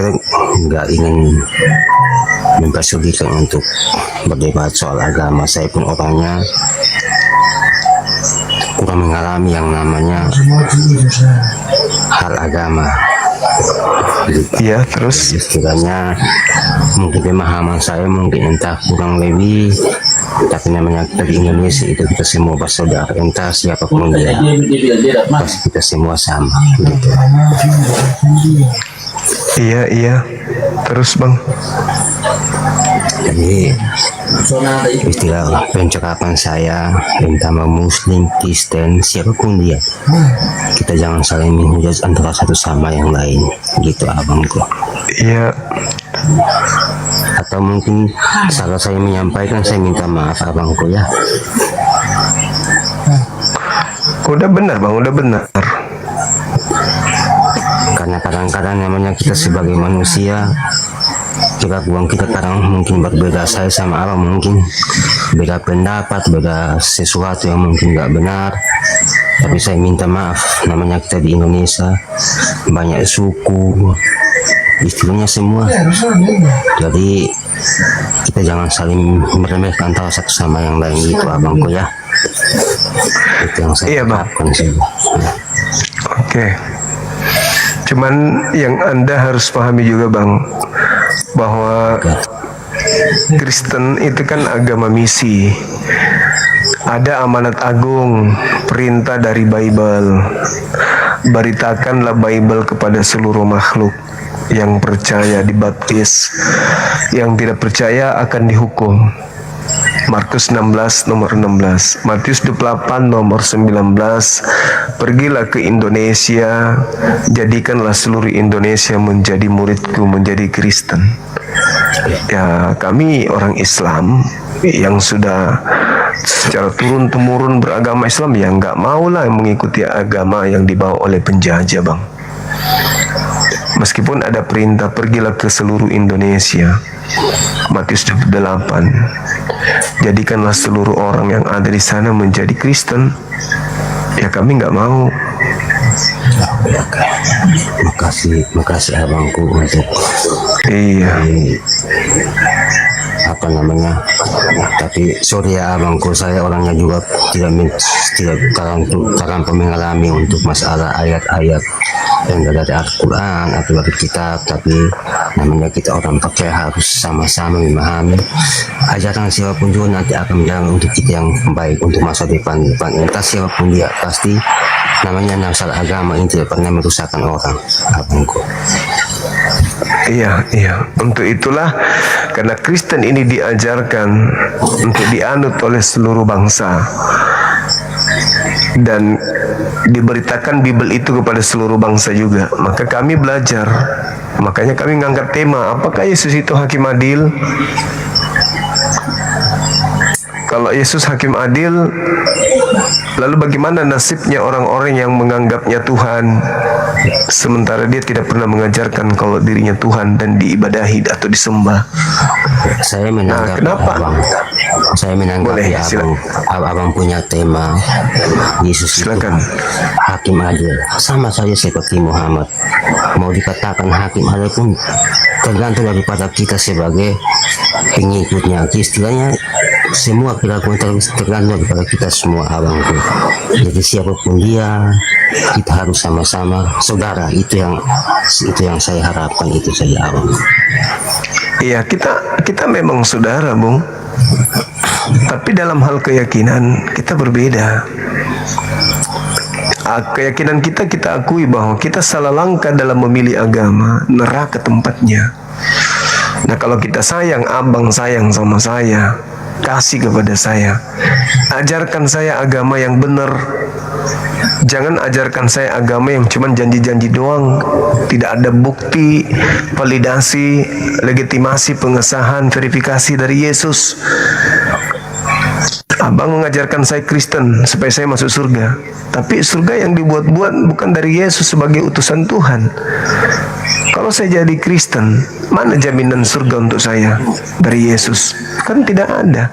nggak ingin mempersulitan untuk berdebat soal agama. Saya pun orangnya kurang mengalami yang namanya hal agama. Iya, terus Istilahnya mungkin pemahaman saya mungkin entah kurang lebih, tapi namanya kita di Indonesia itu kita semua bersaudara, entah siapapun dia, pasti kita semua sama gitu. iya. Terus Bang, Jadi istilah pencakapan saya entah mau Muslim, Kristen, siapapun dia, kita jangan saling menghujat antara satu sama yang lain, gitu abangku. iya. Atau mungkin salah saya menyampaikan, saya minta maaf abangku ya. Udah benar Bang, udah benar. Karena kadang-kadang namanya kita sebagai manusia, kelakuan kita kadang mungkin berbeda. Saya sama abang mungkin beda pendapat, beda sesuatu yang mungkin nggak benar. Tapi saya minta maaf, namanya kita di Indonesia banyak suku, istilahnya semua. Jadi kita jangan saling meremehkan antara satu sama yang lain gitu abangku ya. Itu yang saya Iya, Bang. harapkan sih. Oke. Cuman yang Anda harus pahami juga Bang, bahwa Kristen itu kan agama misi. Ada amanat agung, perintah dari Bible. Beritakanlah Bible kepada seluruh makhluk. Yang percaya dibaptis, yang tidak percaya akan dihukum. Markus 16 nomor 16, Matius 28 nomor 19, pergilah ke Indonesia, jadikanlah seluruh Indonesia menjadi muridku, menjadi Kristen. Ya, kami orang Islam yang sudah secara turun-temurun beragama Islam, ya nggak maulah mengikuti agama yang dibawa oleh penjajah Bang. Meskipun ada perintah pergilah ke seluruh Indonesia, Matius 28, jadikanlah seluruh orang yang ada di sana menjadi Kristen, ya kami nggak mau. Makasih abangku untuk apa namanya, tapi sorry ya abangku, saya orangnya juga tidak terlampau mengalami untuk masalah ayat-ayat yang dari Al-Quran atau dari kitab, tapi namanya kita orang pakai harus sama-sama memahami ajaran siapapun juga nanti akan menjalankan untuk kita yang baik untuk masa depan. Entah siapapun dia, pasti namanya masalah agama ini tidak pernah merusakkan orang abangku. Iya. Untuk itulah, karena Kristen ini diajarkan untuk dianut oleh seluruh bangsa dan diberitakan Bible itu kepada seluruh bangsa juga, maka kami belajar. Makanya kami ngangkat tema, apakah Yesus itu hakim adil? Kalau Yesus hakim adil, lalu bagaimana nasibnya orang-orang yang menganggapnya Tuhan, sementara dia tidak pernah mengajarkan kalau dirinya Tuhan dan diibadahi atau disembah? Saya menanggapi kenapa? Saya menanggapi abang punya tema Yesus itu hakim adil, sama saja seperti Muhammad. Mau dikatakan hakim adil pun tergantung daripada kita sebagai pengikutnya. Istilahnya semua kelakuan tergantung daripada kita semua abangku. Jadi siapapun dia, kita harus sama-sama saudara. Itu yang saya harapkan, itu saja abang. Iya, kita memang saudara Bung, tapi dalam hal keyakinan kita berbeda. Keyakinan kita akui bahwa kita salah langkah dalam memilih agama, neraka tempatnya. Nah, kalau kita sayang, abang sayang sama saya, kasih kepada saya, ajarkan saya agama yang benar. Jangan ajarkan saya agama yang cuma janji-janji doang, tidak ada bukti, validasi, legitimasi, pengesahan, verifikasi dari Yesus. Abang mengajarkan saya Kristen supaya saya masuk surga, tapi surga yang dibuat-buat bukan dari Yesus sebagai utusan Tuhan. Kalau saya jadi Kristen, mana jaminan surga untuk saya dari Yesus? Kan tidak ada.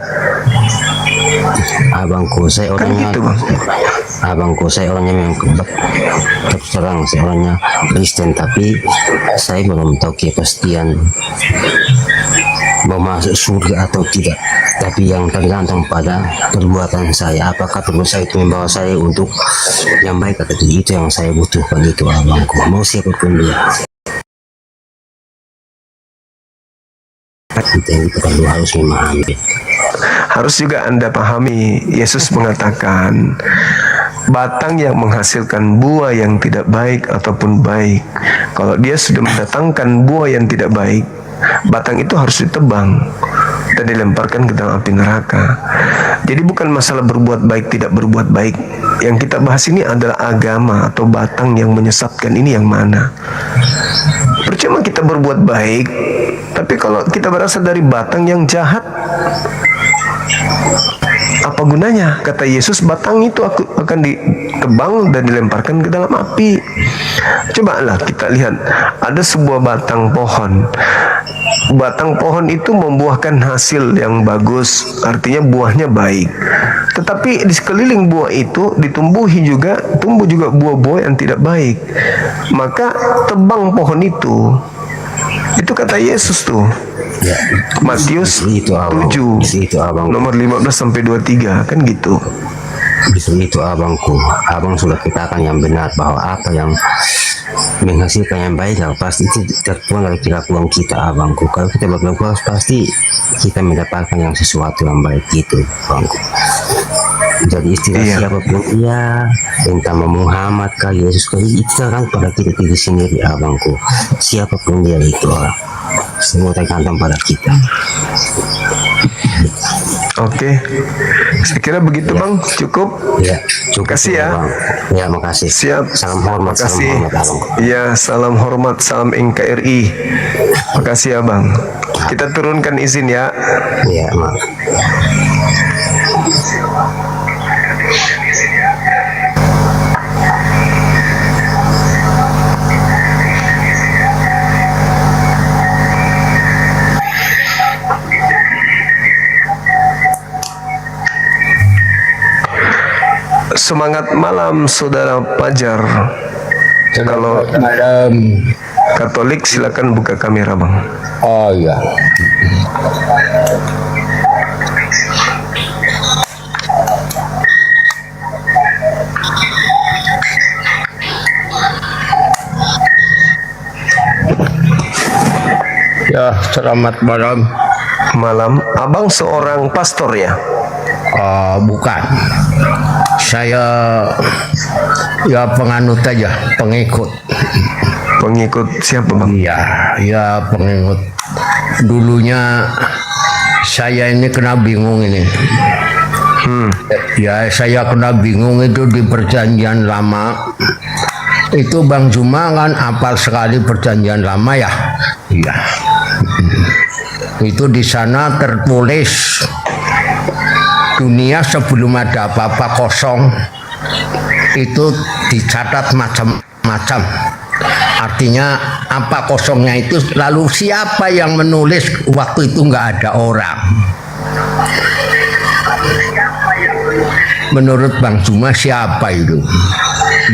Abangku, saya orangnya gitu, Bang. Abangku, saya orangnya memang terang, saya orangnya Kristen, tapi saya belum tahu kepastian mau masuk surga atau tidak. tapi yang tergantung pada perbuatan saya. Apakah perbuatan saya itu membawa saya untuk yang baik atau tidak, itu yang saya butuhkan itu abangku, mau siapapun dia. Kita perlu harus memahami. Harus juga Anda pahami, Yesus mengatakan batang yang menghasilkan buah yang tidak baik ataupun baik, kalau dia sudah mendatangkan buah yang tidak baik, batang itu harus ditebang dan dilemparkan ke dalam api neraka. Jadi bukan masalah berbuat baik tidak berbuat baik. Yang kita bahas ini adalah agama atau batang yang menyesatkan ini yang mana. Percuma kita berbuat baik, tapi kalau kita berasal dari batang yang jahat, apa gunanya? Kata Yesus, batang itu akan ditebang dan dilemparkan ke dalam api. Cobalah kita lihat, ada sebuah batang pohon. Batang pohon itu membuahkan hasil yang bagus, artinya buahnya baik. Tetapi di sekeliling buah itu tumbuh juga buah-buah yang tidak baik. Maka tebang pohon itu kata Yesus tuh. Ya, Matius itu 7 nomor 15 sampai 23 kan gitu. Justru itu abangku, abang sudah katakan yang benar bahwa apa yang menghasilkan yang baik pasti itu tertuang dari kelakuan kita abangku. Kalau kita berkelakuan pasti kita mendapatkan yang sesuatu yang baik gitu abangku. Jadi istilah siapapun dia, entah Muhammad kah Yesus kah, itu terang pada kita sendiri abangku. Siapapun dia itu orang, semua tergantung pada kita. Oke, saya kira begitu Bang, cukup. Ya, cukup. Kasih ya. Bang. Ya, makasih. Siap. Salam hormat. Makasih. Salam hormat, abang. Ya, salam hormat, salam NKRI. Makasih ya Bang. Kita turunkan izin ya. Ya, Mak. Semangat malam Saudara Pajar. Kalau malam Katolik silakan buka kamera Bang. Oh iya. Ya, selamat malam. Malam. Abang seorang pastor ya? Bukan. Saya ya penganut aja, pengikut. Pengikut siapa Bang? Iya, ya pengikut. Dulunya saya ini kena bingung ini. Ya saya kena bingung itu di perjanjian lama. Itu Bang Zuma kan apal sekali perjanjian lama ya. Iya. Itu di sana tertulis dunia sebelum ada apa-apa kosong, itu dicatat macam-macam. Artinya apa kosongnya itu, lalu siapa yang menulis waktu itu nggak ada orang. Menurut Bang Zuma siapa itu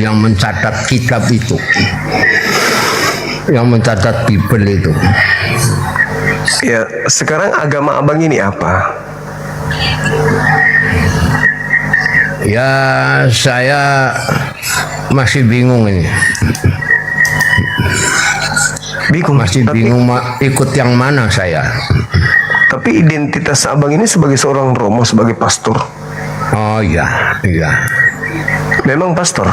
yang mencatat kitab itu, yang mencatat Bible itu? Ya, sekarang agama abang ini apa? Ya, saya masih bingung ini. Bingung? Masih bingung ikut yang mana saya. Tapi identitas abang ini sebagai seorang romo, sebagai pastor. Oh iya, iya. Memang pastor?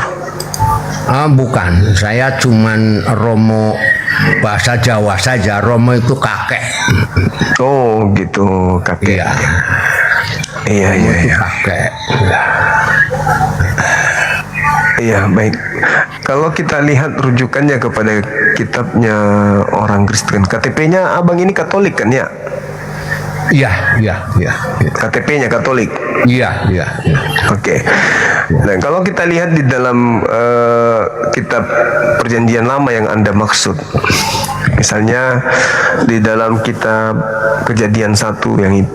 Bukan, saya cuman romo bahasa Jawa saja. Romo itu kakek. Oh gitu, kakek. Iya. Iya. Kakek. Iya, baik. Kalau kita lihat rujukannya kepada kitabnya orang Kristen, KTP-nya abang ini Katolik kan ya? Iya. KTP-nya Katolik. Iya. Oke. Nah, kalau kita lihat di dalam kitab Perjanjian Lama yang Anda maksud, misalnya di dalam kitab Kejadian 1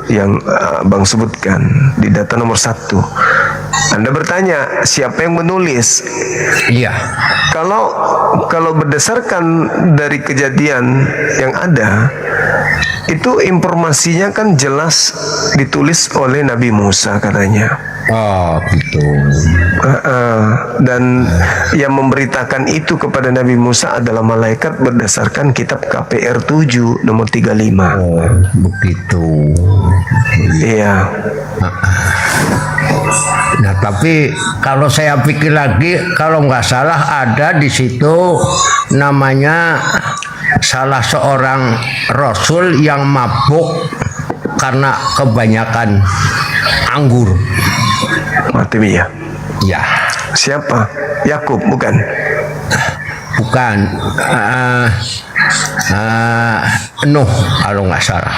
yang Bang sebutkan di data nomor 1, Anda bertanya siapa yang menulis? Iya. Kalau berdasarkan dari kejadian yang ada, Itu informasinya kan jelas ditulis oleh Nabi Musa katanya. Oh gitu. Dan yang memberitakan itu kepada Nabi Musa adalah malaikat berdasarkan kitab KPR 7 nomor 35. Oh begitu. Iya. Nah tapi kalau saya pikir lagi, kalau nggak salah ada di situ namanya salah seorang rasul yang mabuk karena kebanyakan anggur. Mati ya? Ya. Siapa? Yakub bukan? Bukan. Nuh kalau nggak salah.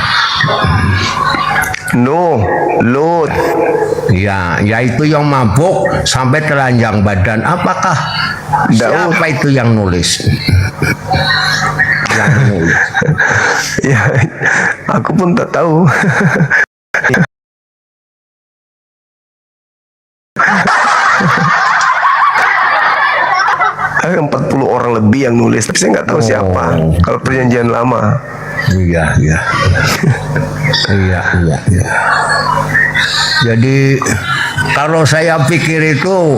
Nuh, Lut. Ya, yaitu yang mabuk sampai telanjang badan. Apakah siapa itu yang nulis? Yang nulis. Ya, aku pun tak tahu. 40 orang lebih yang nulis, tapi saya nggak tahu siapa. Kalau perjanjian lama. Iya. Jadi kalau saya pikir itu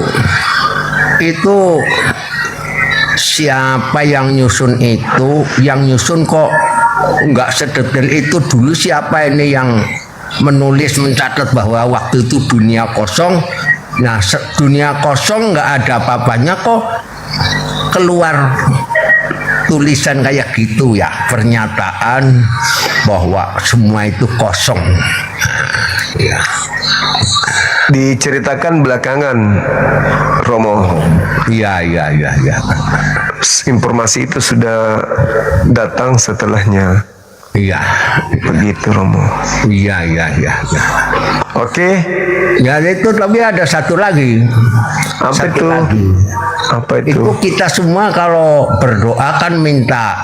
siapa yang nyusun itu, yang nyusun kok nggak sedetail itu dulu. Siapa ini yang menulis mencatat bahwa waktu itu dunia kosong. Nah dunia kosong nggak ada apa-apanya kok keluar tulisan kayak gitu ya, pernyataan bahwa semua itu kosong. Ya. Diceritakan belakangan, Romo. Iya. Informasi itu sudah datang setelahnya. Iya. Begitu, Romo. Iya. Oke. Ya itu, tapi ada satu lagi. Apa itu? Apa itu? Itu kita semua kalau berdoa kan minta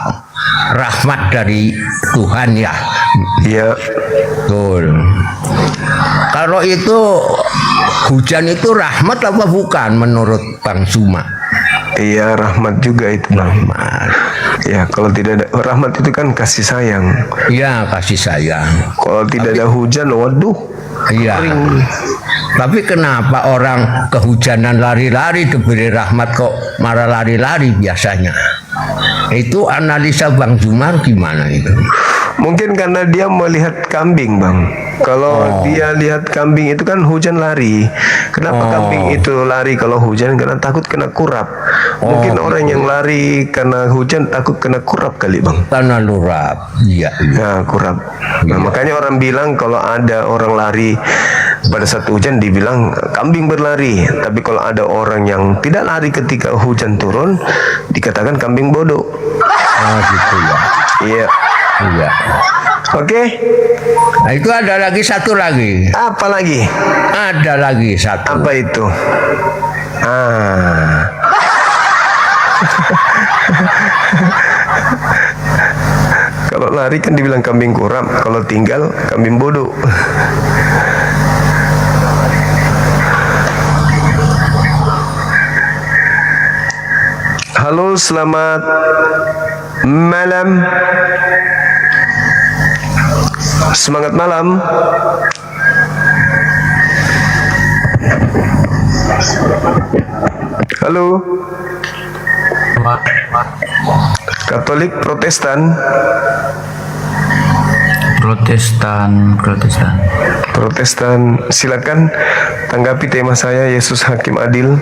rahmat dari Tuhan ya. Iya. Betul. Kalau itu hujan itu rahmat apa bukan menurut Bang Suma? Iya, rahmat juga itu, Bang. Ya, kalau tidak ada rahmat itu kan kasih sayang. Iya, kasih sayang. Kalau tidak ada hujan, waduh. Iya. Tapi kenapa orang kehujanan lari-lari diberi rahmat kok marah lari-lari biasanya? Itu analisa Bang Jumar gimana itu? Mungkin karena dia melihat kambing, Bang. Kalau dia lihat kambing itu kan hujan lari. Kenapa kambing itu lari kalau hujan? Karena takut kena kurap. Mungkin orang yang lari karena hujan takut kena kurap kali, Bang. Karena lurap. Iya. Nah, kurap. Nah, makanya orang bilang kalau ada orang lari pada saat hujan dibilang kambing berlari. Tapi kalau ada orang yang tidak lari ketika hujan turun, dikatakan kambing bodoh. Gitu ya. Iya. Iya. Oke. Nah, itu ada lagi satu lagi. Apa lagi? Ada lagi satu. Apa itu? Kalau lari kan dibilang kambing kurap, kalau tinggal kambing bodoh. Halo, selamat malam. Semangat malam. Halo. Katolik, Protestan. Protestan. Silakan tanggapi tema saya, Yesus Hakim Adil.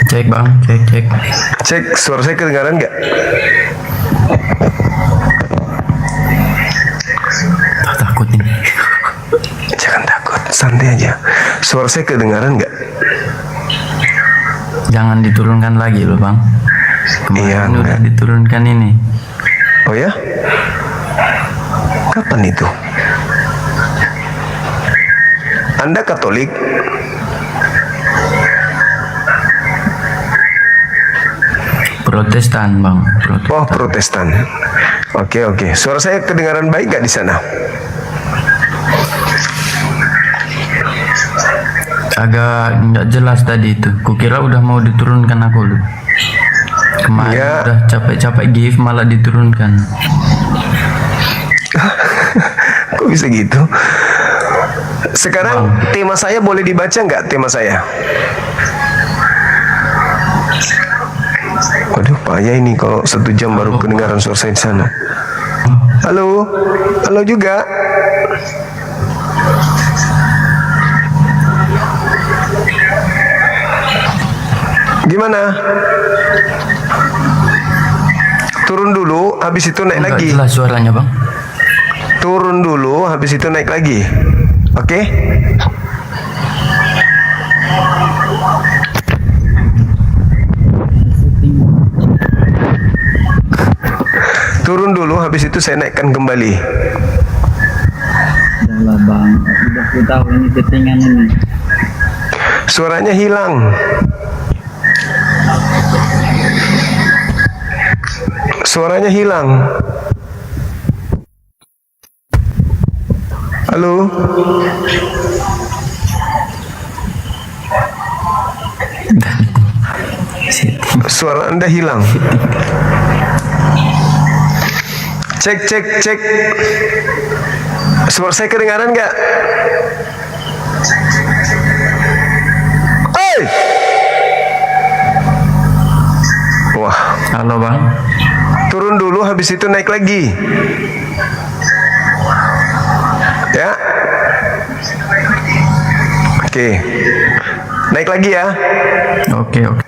Cek Bang, cek. Cek, suara saya kedengaran nggak? Takut ini. Jangan takut, santai aja. Suara saya kedengaran nggak? Jangan diturunkan lagi loh Bang. Kemarin udah diturunkan ini. Oh ya? Kapan itu? Anda Katolik? Protestan Bang. Oh, Protestan. Oke. Suara saya kedengaran baik nggak di sana? Agak nggak jelas tadi itu. Kukira udah mau diturunkan aku loh. Kemarin Ya. udah capek-capek gift malah diturunkan. Kok bisa gitu? Sekarang tema saya boleh dibaca nggak tema saya? Waduh, payah ini kalau 1 jam baru kedengaran suara saya di sana. Halo, halo juga. Gimana? Turun dulu, habis itu naik Enggak lagi. jelas suaranya bang. Turun dulu, habis itu naik lagi. Oke? Turun dulu, habis itu saya naikkan kembali. Udah bang, udah tahu ini settingan ini. Suaranya hilang. Suaranya hilang. Halo? Suara Anda hilang. Cek, cek, cek. Suara saya kedengaran nggak? Hey! Wah. Halo bang. Turun dulu, habis itu naik lagi. Ya. Oke. Naik lagi ya. Oke, oke.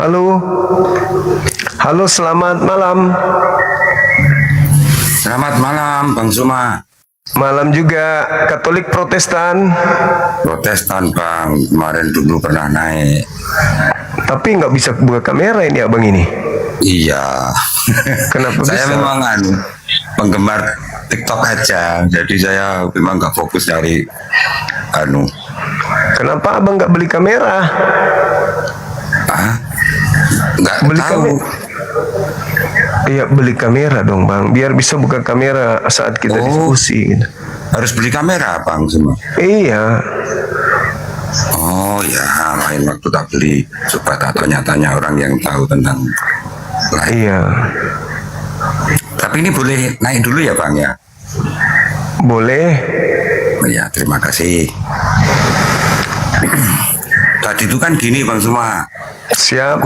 Halo. Halo, selamat malam. Selamat malam, Bang Suma. Malam juga. Katolik Protestan. Protestan, Bang. Kemarin dulu pernah naik. Tapi nggak bisa buka kamera ini abang ini. Iya. Kenapa Saya bisa? memang penggemar TikTok aja. Jadi saya memang nggak fokus dari Kenapa abang nggak beli kamera? Nggak Beli tahu. Iya, beli kamera dong bang, biar bisa buka kamera saat kita diskusi gitu. Harus beli kamera, Bang Suma. Iya. Oh ya, lain waktu tak beli. Coba tak tanya-tanya orang yang tahu tentang Iya. Tapi ini boleh naik dulu ya, Bang ya? Boleh. Oh, ya, terima kasih. Tadi itu kan gini, Bang Suma. Siap.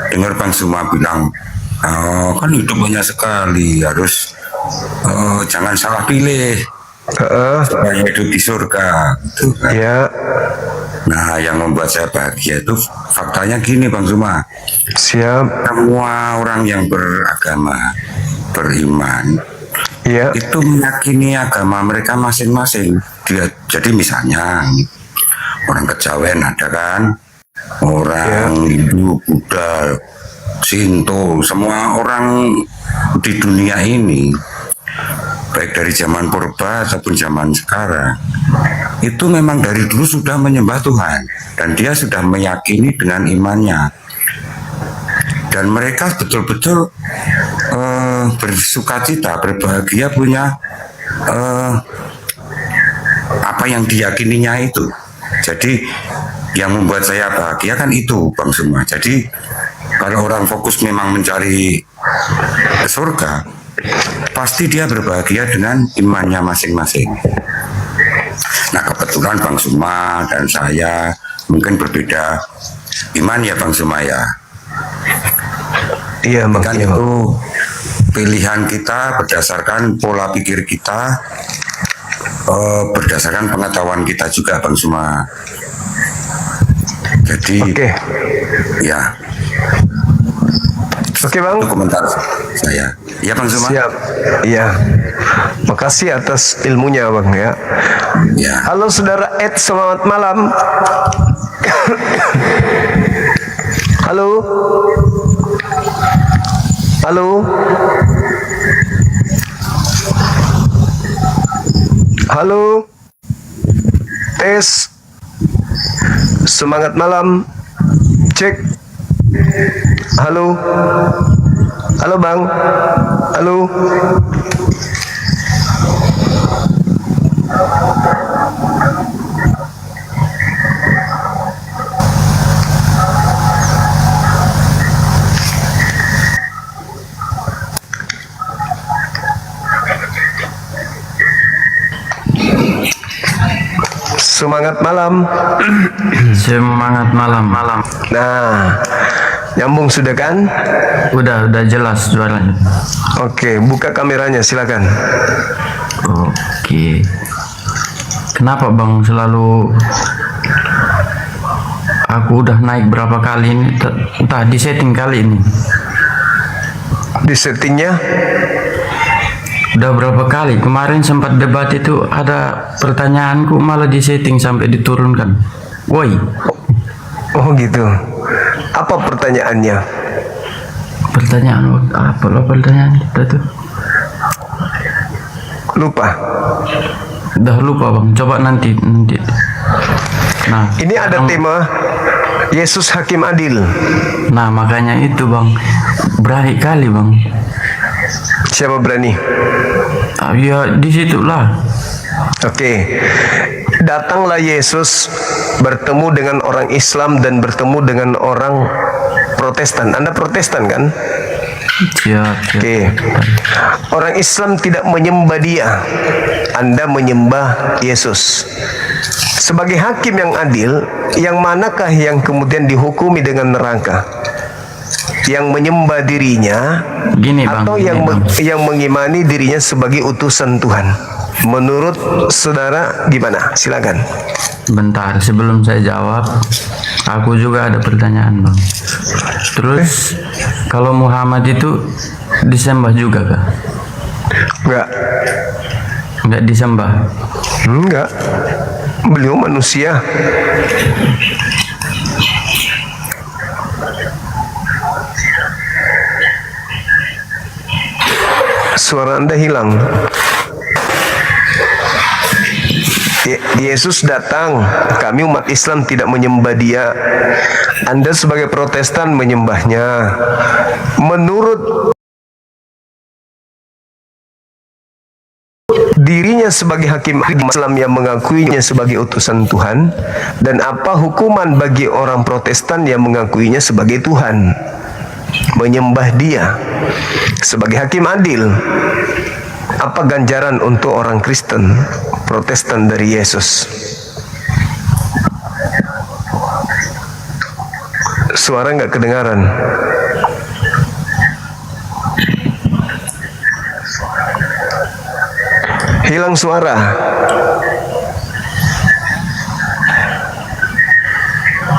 Dengar Bang Suma bilang, kan hidup banyak sekali, harus jangan salah pilih. Supaya hidup di surga, gitu kan. Ya. Nah, yang membuat saya bahagia itu faktanya gini, Bang Suma. Siap. Semua orang yang beragama, beriman, ya, itu meyakini agama mereka masing-masing. Jadi misalnya orang Kejawen ada kan, orang Hindu, Buddha, Shinto, semua orang di dunia ini, baik dari zaman purba ataupun zaman sekarang, itu memang dari dulu sudah menyembah Tuhan dan dia sudah meyakini dengan imannya, dan mereka betul-betul bersukacita, berbahagia punya apa yang diyakininya itu. Jadi yang membuat saya bahagia kan itu, Bang Suma. Jadi kalau orang fokus memang mencari surga, pasti dia berbahagia dengan imannya masing-masing. Nah, kebetulan Bang Suma dan saya mungkin berbeda iman ya, Bang Suma ya. Iya, Bang. Kan itu pilihan kita berdasarkan pola pikir kita, berdasarkan pengetahuan kita juga, Bang Suma. Jadi, ya. Oke, Bang. Itu komentar saya. Ya, Bang Suma. Siap. Iya. Makasih atas ilmunya, Bang ya. Ya. Halo saudara Ed, selamat malam. Halo. Halo. Halo. Tes. Semangat malam. Cek. Halo. Halo Bang. Halo. Semangat malam. Semangat malam. Nah, nyambung sudah kan? Udah jelas suaranya. Oke, buka kameranya silakan. Oke. Kenapa Bang selalu aku udah naik berapa kali ini? Entah di setting kali ini. Di settingnya? Udah berapa kali? Kemarin sempat debat itu ada pertanyaanku malah di setting sampai diturunkan. Woi. Oh gitu. Apa pertanyaannya? Pertanyaan apa lo pertanyaan kita tuh? Lupa. Udah lupa Bang. Coba nanti. Nah, ini ada tema Yesus Hakim Adil. Nah, makanya itu Bang. Berani kali Bang. Siapa berani? Ya disitulah. Oke. Datanglah Yesus bertemu dengan orang Islam dan bertemu dengan orang Protestan. Anda Protestan kan? Siap. Oke. Orang Islam tidak menyembah dia. Anda menyembah Yesus. Sebagai hakim yang adil, yang manakah yang kemudian dihukumi dengan neraka? Yang menyembah dirinya Gini, Bang, atau yang mengimani dirinya sebagai utusan Tuhan? Menurut saudara gimana? Silakan. Bentar, sebelum saya jawab, aku juga ada pertanyaan Bang. Terus kalau Muhammad itu disembah juga kah? Enggak disembah. Enggak. Beliau manusia. Suara Anda hilang. Yesus datang, kami umat Islam tidak menyembah dia. Anda sebagai Protestan menyembahnya. Menurut dirinya sebagai hakim Islam yang mengakuinya sebagai utusan Tuhan, dan apa hukuman bagi orang Protestan yang mengakuinya sebagai Tuhan? Menyembah dia sebagai hakim adil. Apa ganjaran untuk orang Kristen Protestan dari Yesus? Suara nggak kedengaran. Hilang suara.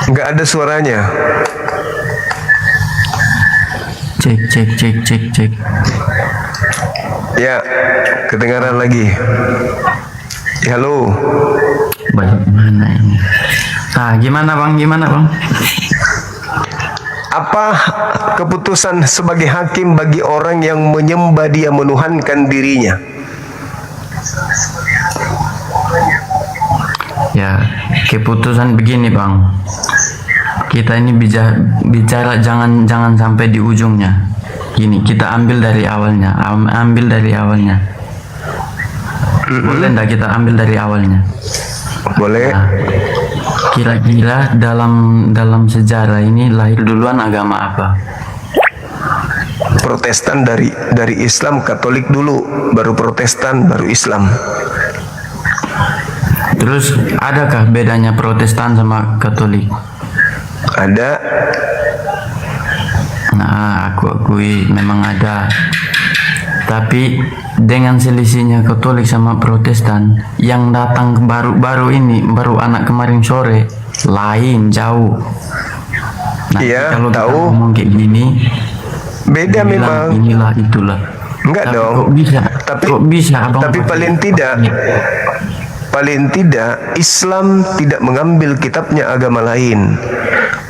Nggak ada suaranya. Cek. Ya, kedengaran lagi. Halo. Bagaimana ini? Nah, gimana Bang? Apa keputusan sebagai hakim bagi orang yang menyembah dia, menuhankan dirinya? Ya, keputusan begini Bang. Kita ini bicara jangan sampai di ujungnya. Gini, kita ambil dari awalnya. Boleh enggak kita ambil dari awalnya? Boleh. Nah, kira-kira dalam sejarah ini lahir duluan agama apa? Protestan dari Islam, Katolik dulu, baru Protestan, baru Islam. Terus adakah bedanya Protestan sama Katolik? Ada. Nah, aku akui memang ada. Tapi dengan selisihnya Katolik sama Protestan, yang datang baru anak kemarin sore lain jauh. Nah, iya, kalau tahu. kita ngomong kayak gini, beda memang. Inilah itulah. Enggak tapi dong. Kok bisa abang? Tapi paling tidak Islam tidak mengambil kitabnya agama lain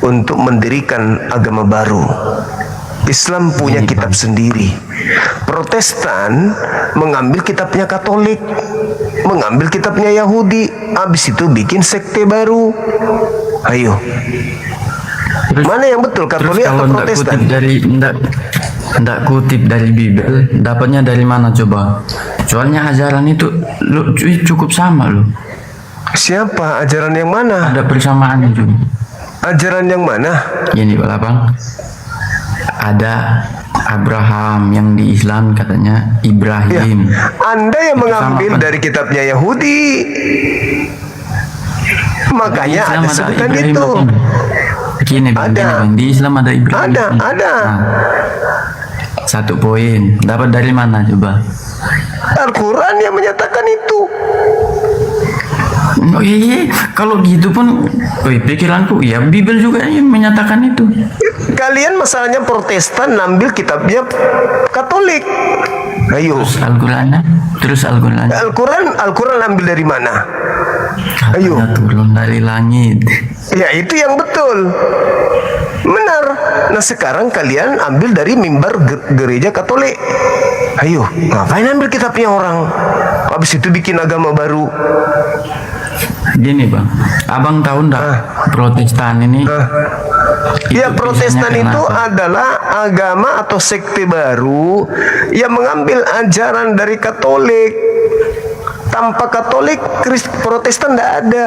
untuk mendirikan agama baru. Islam punya kitab sendiri. Protestan mengambil kitabnya Katolik, mengambil kitabnya Yahudi, habis itu bikin sekte baru. Ayo, mana yang betul, Katolik atau Protestan? Ndak kutip dari Bible, dapatnya dari mana coba? Soalnya ajaran itu cukup sama loh. Siapa? Ajaran yang mana? Ada persamaan juga. Ajaran yang mana? Gini Pak Lapang, ada Abraham, yang di Islam katanya Ibrahim. Ya, Anda yang itu mengambil sama, dari kitabnya Yahudi, makanya Islam ada sebutan Ibrahim, itu. Begini Bang, Ada. gini, Bang. Di Islam ada Ibrahim. Ada. Nah, 1 poin, dapat dari mana coba? Al-Quran yang menyatakan itu. Oh iya, kalau gitu pun, pikiranku ya Bible juga yang menyatakan itu. Kalian masalahnya Protestan ngambil kitabnya Katolik. Ayo. Terus Al-Quran. Al-Quran ambil dari mana? Ayo. Turun dari langit. Ya itu yang betul. Benar. Nah sekarang kalian ambil dari mimbar gereja Katolik. Ayo, ngapain ambil kitabnya orang? Habis itu bikin agama baru. Gini Bang, Abang tahu ndak Protestan ini? Ya Protestan itu adalah agama atau sekte baru yang mengambil ajaran dari Katolik. Tanpa Katolik, Protestan tidak ada.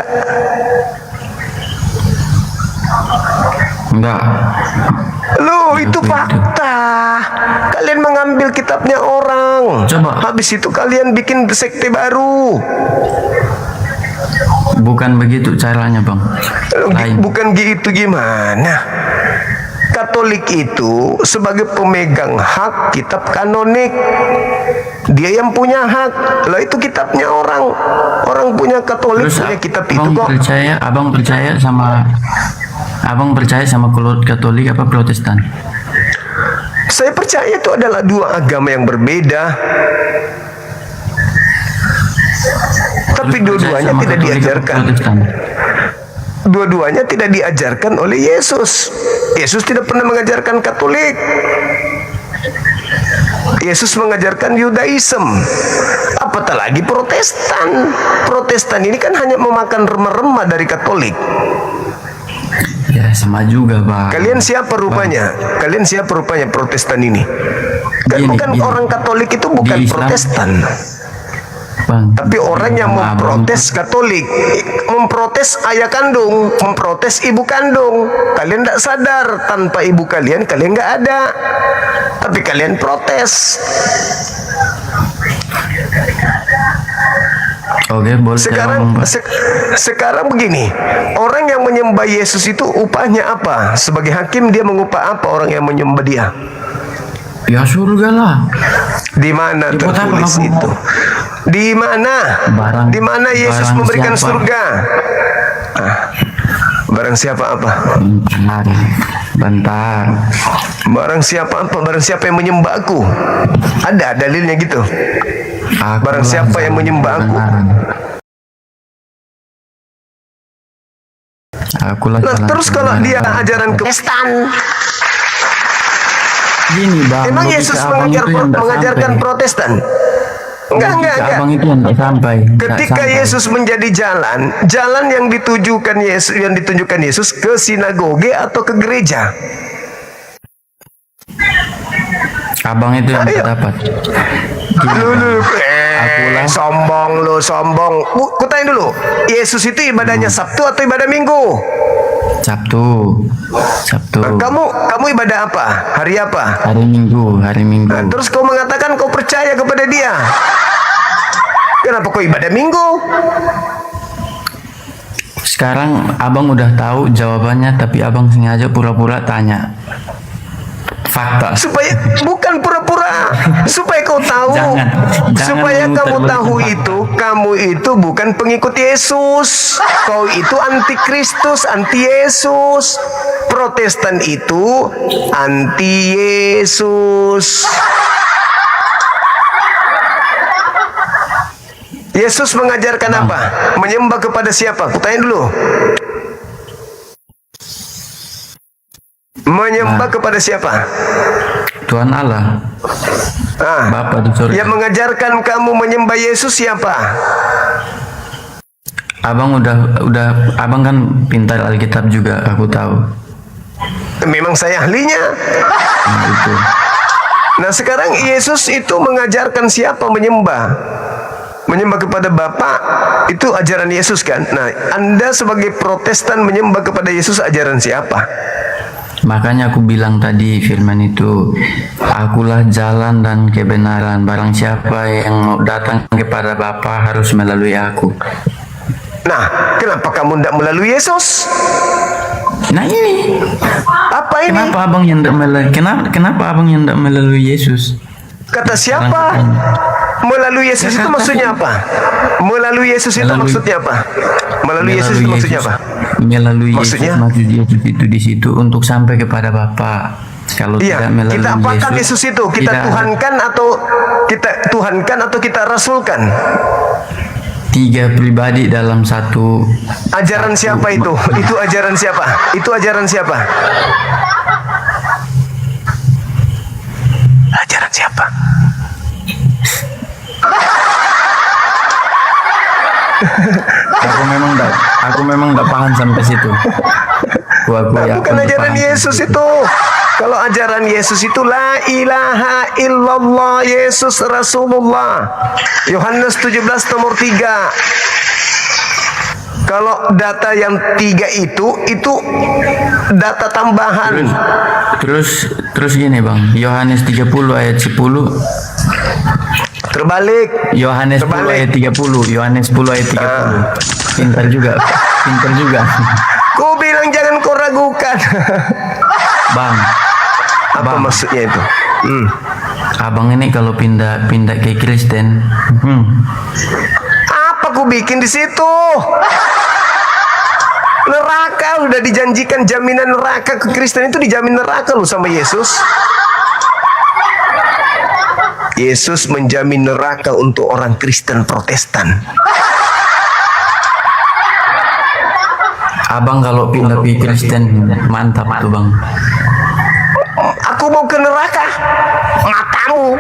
Enggak. Loh, itu fakta. Kalian mengambil kitabnya orang. Coba. Habis itu kalian bikin sekte baru. Bukan begitu caranya Bang. Bukan gitu gimana? Katolik itu sebagai pemegang hak kitab kanonik. Dia yang punya hak. Lah itu kitabnya orang. Orang punya Katolik Terus, punya kitab itu kok. Abang percaya sama Katolik apa Protestan? Saya percaya itu adalah dua agama yang berbeda. Tapi dua-duanya tidak diajarkan. Dua-duanya tidak diajarkan oleh Yesus. Yesus tidak pernah mengajarkan Katolik. Yesus mengajarkan Yudaism. Apatah lagi Protestan. Protestan ini kan hanya memakan remah-remah dari Katolik. Ya sama juga Bang. Kalian siapa rupanya? Kalian siapa rupanya Protestan ini? Bukan orang Katolik itu bukan Protestan. Bang, tapi orang yang memprotes Katolik, memprotes ayah kandung, memprotes ibu kandung. Kalian tidak sadar, tanpa ibu kalian nggak ada. Tapi kalian protes. Oke, boleh. Sekarang begini, orang yang menyembah Yesus itu upahnya apa? Sebagai hakim dia mengupah apa orang yang menyembah dia? Ya surga lah. Di mana tertulis itu? Di mana? Di mana Yesus memberikan surga? Barang siapa apa? Bentar. Barang siapa apa? Barang siapa yang menyembah aku? Ada dalilnya gitu. Barang siapa yang menyembah aku? Nah, terus kalau dia ajaran Kristen, gini Bang, emang Yesus mengajarkan Protestan? Enggak. Abang itu yang sampai. Ketika Yesus menjadi jalan yang ditunjukkan Yesus ke sinagoge atau ke gereja? Abang itu yang dapat. Sombong. Kutanya dulu, Yesus itu ibadahnya Sabtu atau ibadah Minggu? Sabtu. Kamu ibadah apa? Hari apa? Hari Minggu. Nah, terus kau mengatakan kau percaya kepada dia. Kenapa kau ibadah Minggu? Sekarang abang udah tahu jawabannya, tapi abang sengaja pura-pura tanya fakta. Supaya bukan pura-pura, supaya kau tahu, supaya kamu tahu kamu itu bukan pengikut Yesus. Kau itu anti Kristus, anti Yesus. Protestan itu anti Yesus. Yesus mengajarkan apa? Menyembah kepada siapa? Kutanya dulu. Menyembah kepada siapa? Tuhan Allah. Bapa di surga. Yang mengajarkan kamu menyembah Yesus siapa? Abang abang kan pintar Alkitab juga, aku tahu. Memang saya ahlinya. Nah, itu. Nah sekarang Yesus itu mengajarkan siapa menyembah? Menyembah kepada Bapa itu ajaran Yesus kan? Nah Anda sebagai Protestan menyembah kepada Yesus ajaran siapa? Makanya aku bilang tadi firman itu, akulah jalan dan kebenaran, barang siapa yang mau datang kepada Bapa harus melalui aku. Nah kenapa kamu tidak melalui Yesus? Nah ini apa ini? Kenapa abang yang kenapa abang yang tidak melalui Yesus? Kata siapa? Melalui Yesus itu maksudnya apa? Melalui Yesus itu maksudnya apa? Melalui Yesus itu maksudnya apa? Melalui Maksudnya? Yesus, maksud Yesus itu di situ untuk sampai kepada Bapa. Kalau tidak melalui kita apakan Yesus itu? Kita tidak tuhankan atau kita rasulkan? Tiga pribadi dalam satu. Ajaran siapa itu? Itu ajaran siapa? Itu ajaran siapa? Ajaran siapa? Aku memang enggak paham sampai situ. Bukan ajaran Yesus itu. Kalau ajaran Yesus itu la ilaha illallah Yesus Rasulullah. Yohanes 17 nomor 3. Kalau data yang 3 itu data tambahan. Terus gini Bang, Yohanes 30 ayat 10. Terbalik. Yohanes 10 ayat 30. Yohanes 10 ayat 30. Pintar juga. Ku bilang jangan kau ragukan. Bang, apa maksudnya itu? Abang ini kalau pindah ke Kristen, apa ku bikin di situ? Neraka udah dijanjikan, jaminan neraka ke Kristen itu dijamin neraka loh sama Yesus. Yesus menjamin neraka untuk orang Kristen Protestan. Abang kalau pindah ke Kristen mantap tuh Bang. Aku mau ke neraka, matamu.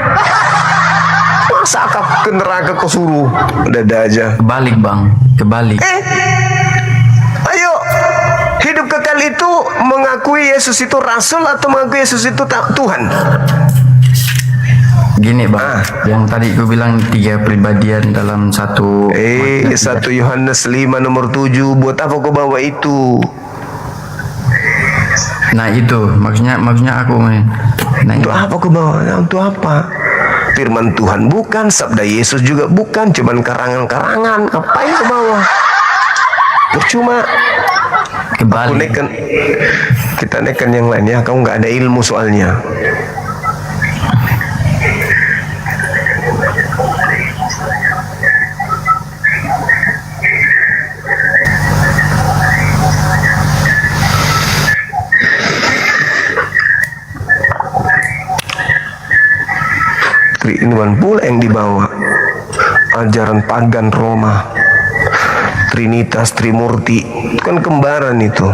Masa aku ke neraka kau suruh? Dada aja. Kebalik Bang, kebalik. Ayo, hidup kekal itu mengakui Yesus itu Rasul atau mengakui Yesus itu Tuhan? Gini Bang, yang tadi aku bilang tiga pribadian dalam satu. 1 Yohanes 5 nomor 7. Buat apa kau bawa itu? Nah itu maksudnya aku untuk apa kau bawa? Untuk apa? Firman Tuhan bukan, sabda Yesus juga bukan, cuman karangan-karangan. Ngapain kau bawa? Percuma. Kebalik. Kita naikkan yang lain ya. Kau nggak ada ilmu soalnya. Triinuan pula yang dibawa, ajaran pagan Roma, Trinitas, Trimurti, itu kan kembaran itu.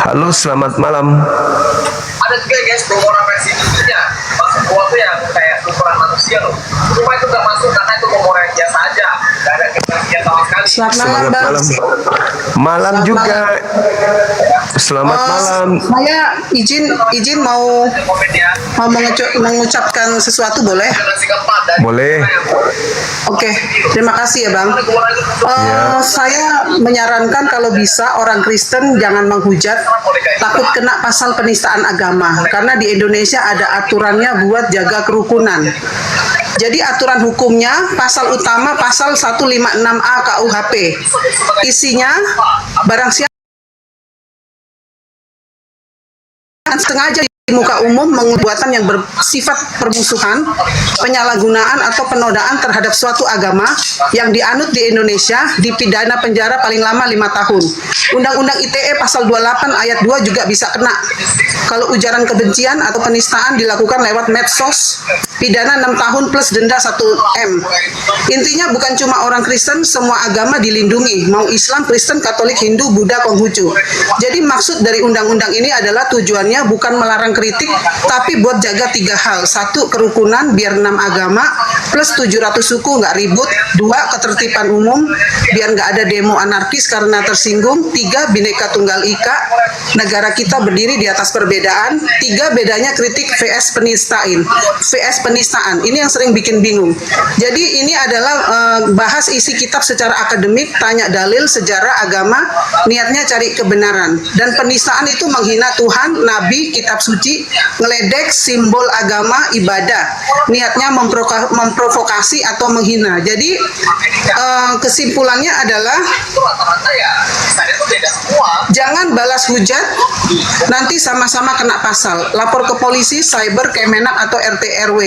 Halo, selamat malam. Ada juga guys ukuran versi tingginya, maksud gua tuh yang kayak ukuran manusia loh. Cuma itu gak masuk karena itu ukuran biasa aja, gak ada kebersihan sama sekali. Selamat malam. Malam juga. Selamat malam. Saya izin mau mengucapkan sesuatu boleh? Boleh. Oke, terima kasih ya Bang. Saya menyarankan kalau bisa orang Kristen jangan menghujat, takut kena pasal penistaan agama. Karena di Indonesia ada aturannya buat jaga kerukunan. Jadi aturan hukumnya pasal utama pasal 156A KUHP. Isinya barang siapa sengaja di muka umum perbuatan yang bersifat permusuhan, penyalahgunaan atau penodaan terhadap suatu agama yang dianut di Indonesia dipidana penjara paling lama 5 tahun. Undang-Undang ITE pasal 28 ayat 2 juga bisa kena. Kalau ujaran kebencian atau penistaan dilakukan lewat medsos, pidana 6 tahun plus denda 1 M. Intinya bukan cuma orang Kristen, semua agama dilindungi, mau Islam, Kristen, Katolik, Hindu, Buddha, Konghucu. Jadi maksud dari undang-undang ini adalah tujuannya bukan melarang kritik, tapi buat jaga 3 hal. 1, kerukunan biar 6 agama plus 700 suku nggak ribut. 2, ketertiban umum biar nggak ada demo anarkis karena tersinggung. 3, Bhinneka Tunggal Ika, negara kita berdiri di atas perbedaan. 3, bedanya kritik vs penistaan. Ini yang sering bikin bingung. Jadi ini adalah bahas isi kitab secara akademik, tanya dalil, sejarah, agama, niatnya cari kebenaran. Dan penistaan itu menghina Tuhan, Nabi, kitab suci, ngeledek simbol agama, ibadah, niatnya memprovokasi atau menghina. Jadi kesimpulannya adalah jangan balas hujat, nanti sama-sama kena pasal. Lapor ke polisi, cyber, Kemenak atau RT RW.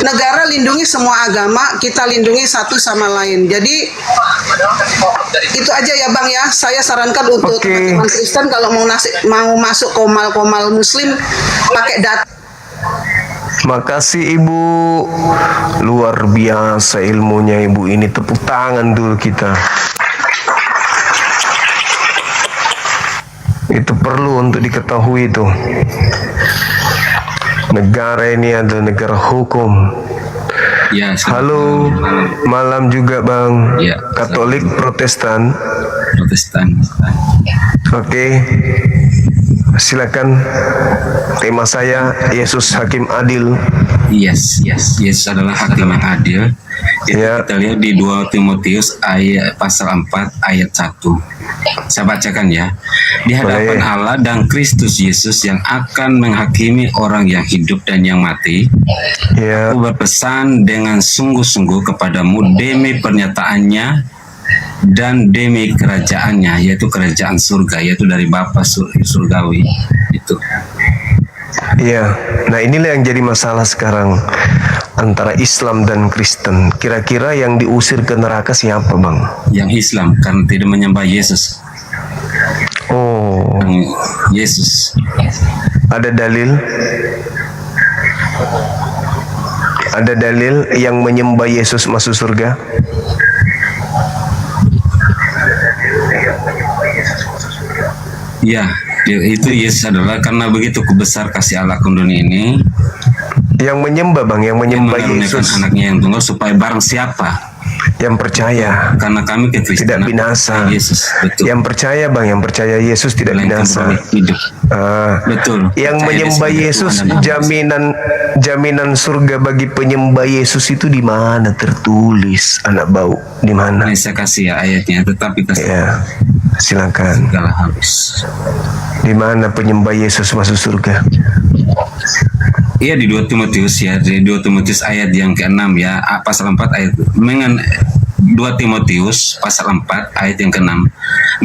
Negara lindungi semua agama, kita lindungi satu sama lain. Jadi itu aja ya Bang ya. Saya sarankan untuk teman-teman Kristen kalau mau masuk komal-komal Muslim pakai data. Makasih Ibu, luar biasa ilmunya Ibu ini, tepuk tangan dulu kita. Itu perlu untuk diketahui tuh. Negara ini adalah negara hukum. Ya, halo, malam juga Bang. Ya, Katolik, Protestan. Oke. Silakan. Tema saya Yesus Hakim Adil. Yes. Yesus adalah hakim yang adil. Kita lihat di 2 Timotius ayat pasal 4 ayat 1. Saya bacakan ya. Di hadapan Allah dan Kristus Yesus yang akan menghakimi orang yang hidup dan yang mati, aku berpesan dengan sungguh-sungguh kepadamu demi pernyataannya dan demi kerajaannya, yaitu kerajaan surga, yaitu dari Bapa surgawi. Itu. Iya, nah inilah yang jadi masalah sekarang antara Islam dan Kristen. Kira-kira yang diusir ke neraka siapa Bang? Yang Islam, karena tidak menyembah Yesus. Oh, Yesus. Ada dalil? Ada dalil yang menyembah Yesus masuk surga? Ya, itu Yesus adalah karena begitu besar kasih Allah ke dunia ini. Yang menyembah Bang, yang menyembah Yesus, anaknya yang tunggal supaya barang siapa yang percaya, karena kami tidak binasa. Yesus, betul. Yang percaya Bang, yang percaya Yesus tidak binasa. Betul. Yang menyembah Yesus, jaminan surga bagi penyembah Yesus itu di mana tertulis anak bau? Di mana? Nah, saya kasih ya ayatnya, tetapi kasih. Ya, silakan. Segala habis. Di mana penyembah Yesus masuk surga? Iya di 2 Timotius ya, di 2 Timotius ayat yang ke-6 ya, pasal 4 ayat 2 Timotius pasal 4 ayat yang ke-6.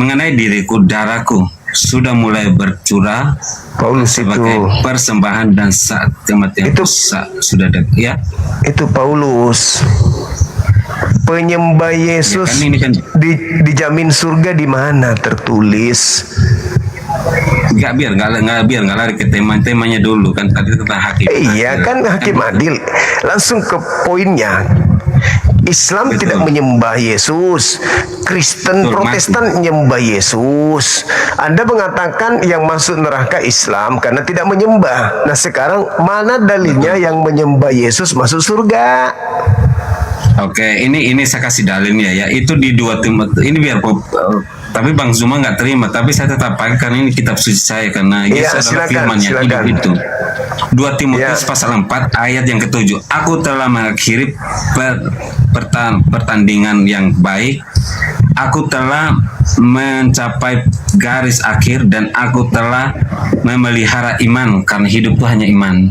Mengenai diriku, darahku sudah mulai bercurah Paulus sebagai itu persembahan dan saat kematian itu sudah dekat ya. Itu Paulus. Penyembah Yesus ya, kan dijamin surga di mana tertulis? Biar nggak lari ke temanya dulu kan, tadi tentang hakim. Iya kan hakim adil. Langsung ke poinnya. Islam tidak menyembah Yesus, Kristen Protestan menyembah Yesus. Anda mengatakan yang masuk neraka Islam karena tidak menyembah. Nah sekarang mana dalilnya yang menyembah Yesus masuk surga? Oke, ini saya kasih dalilnya ya. Itu di 2 Timotius. Ini biar tapi Bang Zuma nggak terima, tapi saya tetap pakai karena ini kitab suci saya, karena Yesus adalah firman yang hidup itu. 2 Timotius pasal 4 ayat yang ke-7. Aku telah mengakhiri pertandingan yang baik. Aku telah mencapai garis akhir dan aku telah memelihara iman, karena hidup itu hanya iman,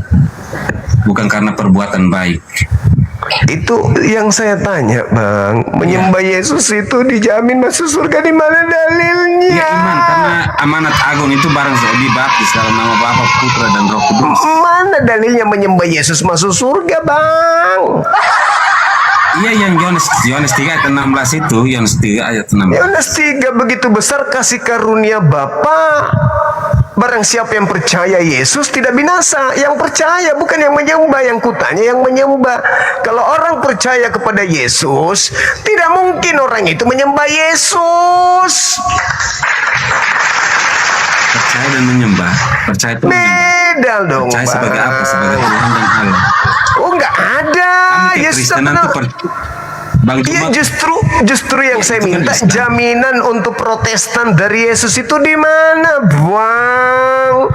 bukan karena perbuatan baik. Itu yang saya tanya, Bang. Menyembah Yesus itu dijamin masuk surga, di mana dalilnya? Ya iman, karena amanat agung itu barang dibaptis dalam nama Bapa, Putra dan Roh Kudus. Mana dalilnya menyembah Yesus masuk surga, Bang? Iya, yang Yohanes 3 ayat 16 itu, Yohanes 3 ayat 16. Yohanes 3, begitu besar kasih karunia Bapa. Barang siapa yang percaya Yesus tidak binasa. Yang percaya, bukan yang menyembah. Yang kutanya yang menyembah. Kalau orang percaya kepada Yesus, tidak mungkin orang itu menyembah Yesus. Percaya dan menyembah. Percaya itu beda dong, percaya Bang. sebagai apa? Sebagai Tuhan dan Allah. Oh, nggak ada. Yesus Bang Iya, justru yang saya minta jaminan untuk Protestan dari Yesus itu di mana, Bang?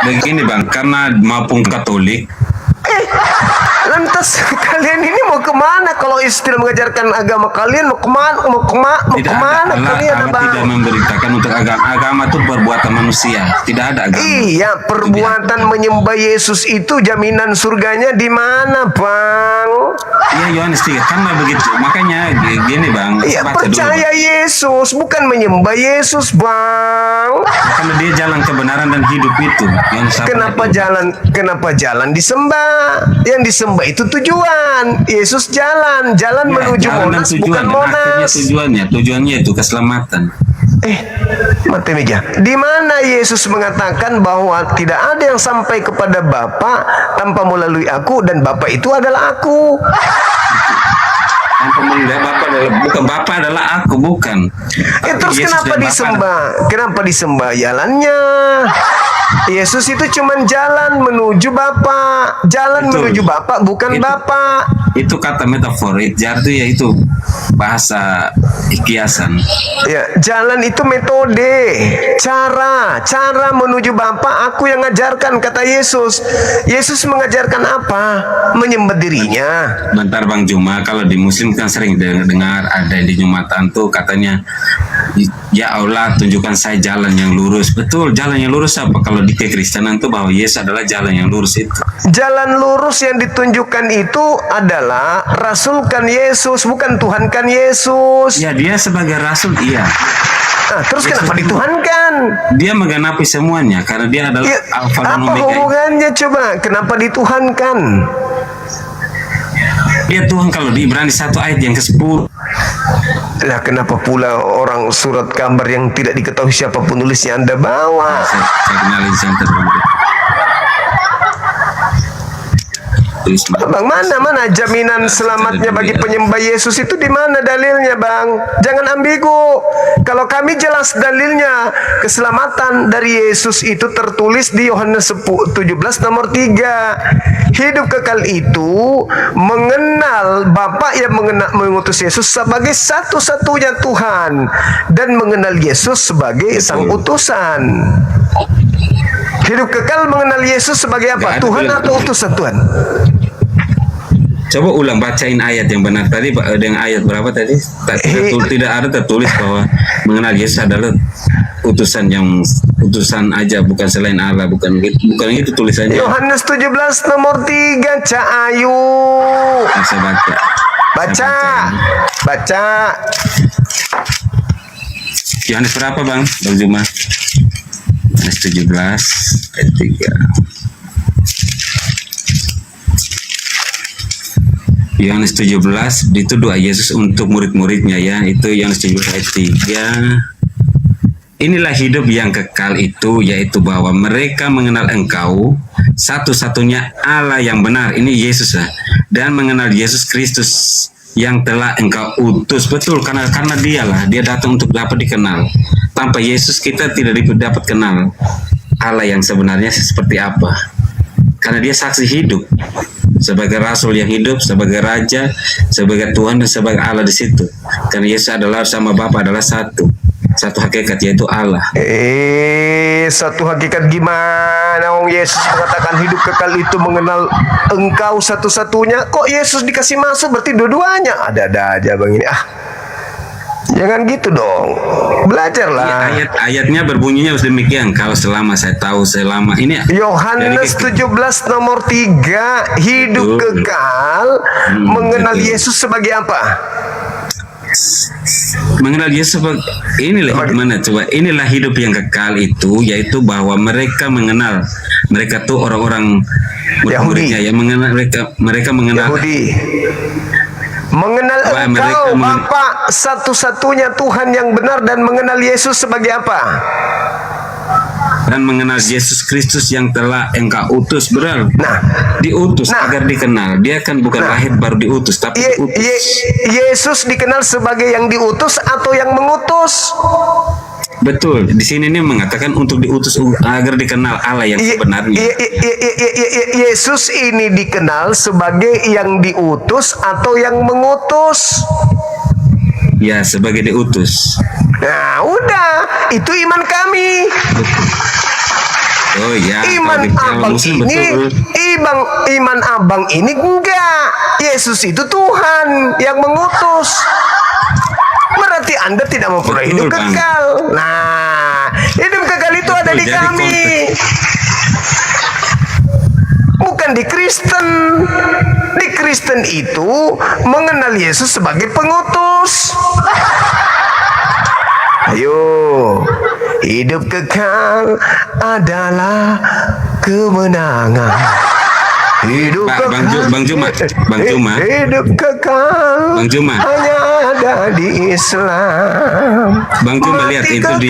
Begini Bang, karena maupun Katolik. Lantas kalian ini mau kemana? Kalau istilah mengajarkan agama kalian mau kemana? Mau kemana kalian, Bang? Tidak memberitakan untuk agama itu perbuatan manusia. Tidak ada agama. Iya, perbuatan menyembah Yesus itu jaminan surganya di mana, Bang? Iya, Yohanes 3. Karena begitu. Makanya gini, Bang. Iya, baca percaya dulu, Yesus, bukan menyembah Yesus, Bang. Karena dia jalan kebenaran dan hidup itu. Kenapa jalan disembah? Yang disembah itu tujuan. Yesus jalan menuju Monas, bukan Monas. Tujuannya itu keselamatan. Mati meja. Di mana Yesus mengatakan bahwa tidak ada yang sampai kepada Bapa tanpa melalui aku, dan Bapa itu adalah aku. Tanpa melalui Bapa adalah aku, bukan. Terus kenapa disembah? Kenapa disembah jalannya? Yesus itu cuma jalan menuju Bapa. Jalan menuju Bapa, bukan Bapa. Itu kata metafor, itu yaitu bahasa kiasan. Ya, jalan itu metode, cara menuju Bapa. Aku yang ngajarkan, kata Yesus. Yesus mengajarkan apa? Menyembah dirinya. Bentar Bang Juma, kalau di Muslim kan sering dengar ada di Jumatan tuh katanya, ya Allah tunjukkan saya jalan yang lurus. Betul, jalan yang lurus apa? Kalau di kekristenan tuh bahwa Yesus adalah jalan yang lurus itu. Jalan lurus yang ditunjukkan itu adalah rasulkan Yesus, bukan Tuhankan Yesus. Ya, dia sebagai rasul, iya. Terus kenapa dituhankan? Dia menggenapi semuanya karena dia adalah Alfa dan Omega. Apa hubungannya coba? Kenapa dituhankan? Dia Tuhan kalau di Ibrani 1 ayat yang ke-10. Lah kenapa pula orang surat gambar yang tidak diketahui siapa penulisnya Anda bawa? Saya kenalin center dulu. Bang, mana jaminan selamatnya bagi penyembah Yesus itu di mana dalilnya, Bang? Jangan ambigu. Kalau kami jelas dalilnya, keselamatan dari Yesus itu tertulis di Yohanes 17 nomor 3. Hidup kekal itu mengenal Bapa yang mengutus Yesus sebagai satu-satunya Tuhan dan mengenal Yesus sebagai sang utusan. Hidup kekal mengenal Yesus sebagai apa? Tuhan atau utusan Tuhan? Coba ulang bacain ayat yang benar tadi, dengan ayat berapa tadi? Tidak ada tertulis bahwa mengenal Yesus adalah utusan aja, bukan selain Allah, bukan itu tulisannya. Yohanes 17 nomor 3, Cak Ayu. Saya baca. Yohanes berapa Bang Juma? Yohanes 17 ayat 3. Yohanes 17 itu doa Yesus untuk murid-muridnya ya. Itu Yohanes 17 ayat 3. Inilah hidup yang kekal itu, yaitu bahwa mereka mengenal Engkau satu-satunya Allah yang benar. Ini Yesus ya. Dan mengenal Yesus Kristus yang telah Engkau utus. Betul, karena dialah, dia datang untuk dapat dikenal. Tanpa Yesus kita tidak dapat kenal Allah yang sebenarnya seperti apa. Karena dia saksi hidup sebagai rasul yang hidup, sebagai raja, sebagai Tuhan dan sebagai Allah di situ. Karena Yesus adalah sama Bapa adalah satu hakikat, yaitu Allah. Satu hakikat gimana? Yesus mengatakan hidup kekal itu mengenal Engkau satu-satunya. Kok Yesus dikasih masuk berarti dua-duanya? Ada-ada aja Bang ini. Jangan gitu dong. Belajarlah. Ayatnya berbunyinya demikian. Kalau selama saya tahu selama ini Yohanes 17 nomor 3, hidup kekal mengenal Yesus sebagai apa? Mengenal Yesus inilah gimana coba, inilah hidup yang kekal itu, yaitu bahwa mereka mengenal, mereka tuh orang-orang murid-muridnya ya, mengenal mereka mengenal Yahudi. Mengenal Engkau Bapa satu-satunya Tuhan yang benar, dan mengenal Yesus sebagai apa? Dan mengenal Yesus Kristus yang telah Engkau utus, beral. Diutus agar dikenal. Dia kan bukan lahir baru diutus, tapi diutus. Yesus dikenal sebagai yang diutus atau yang mengutus? Betul. Di sini ini mengatakan untuk diutus agar dikenal Allah yang sebenarnya. Yesus ini dikenal sebagai yang diutus atau yang mengutus? Ya, sebagai diutus. Nah, udah, itu iman kami. Oh ya, iman abang ini, iman abang ini enggak. Yesus itu Tuhan yang mengutus. Berarti Anda tidak memperoleh hidup kekal. Nah, hidup kekal itu ada di kami, bukan di Kristen. Di Kristen itu mengenal Yesus sebagai pengutus. Ayo, hidup kekal adalah kemenangan. Hidup kekal, Bang Juma, hidup kekal, Bang Juma, hanya ada di Islam. Bang Juma, lihat itu di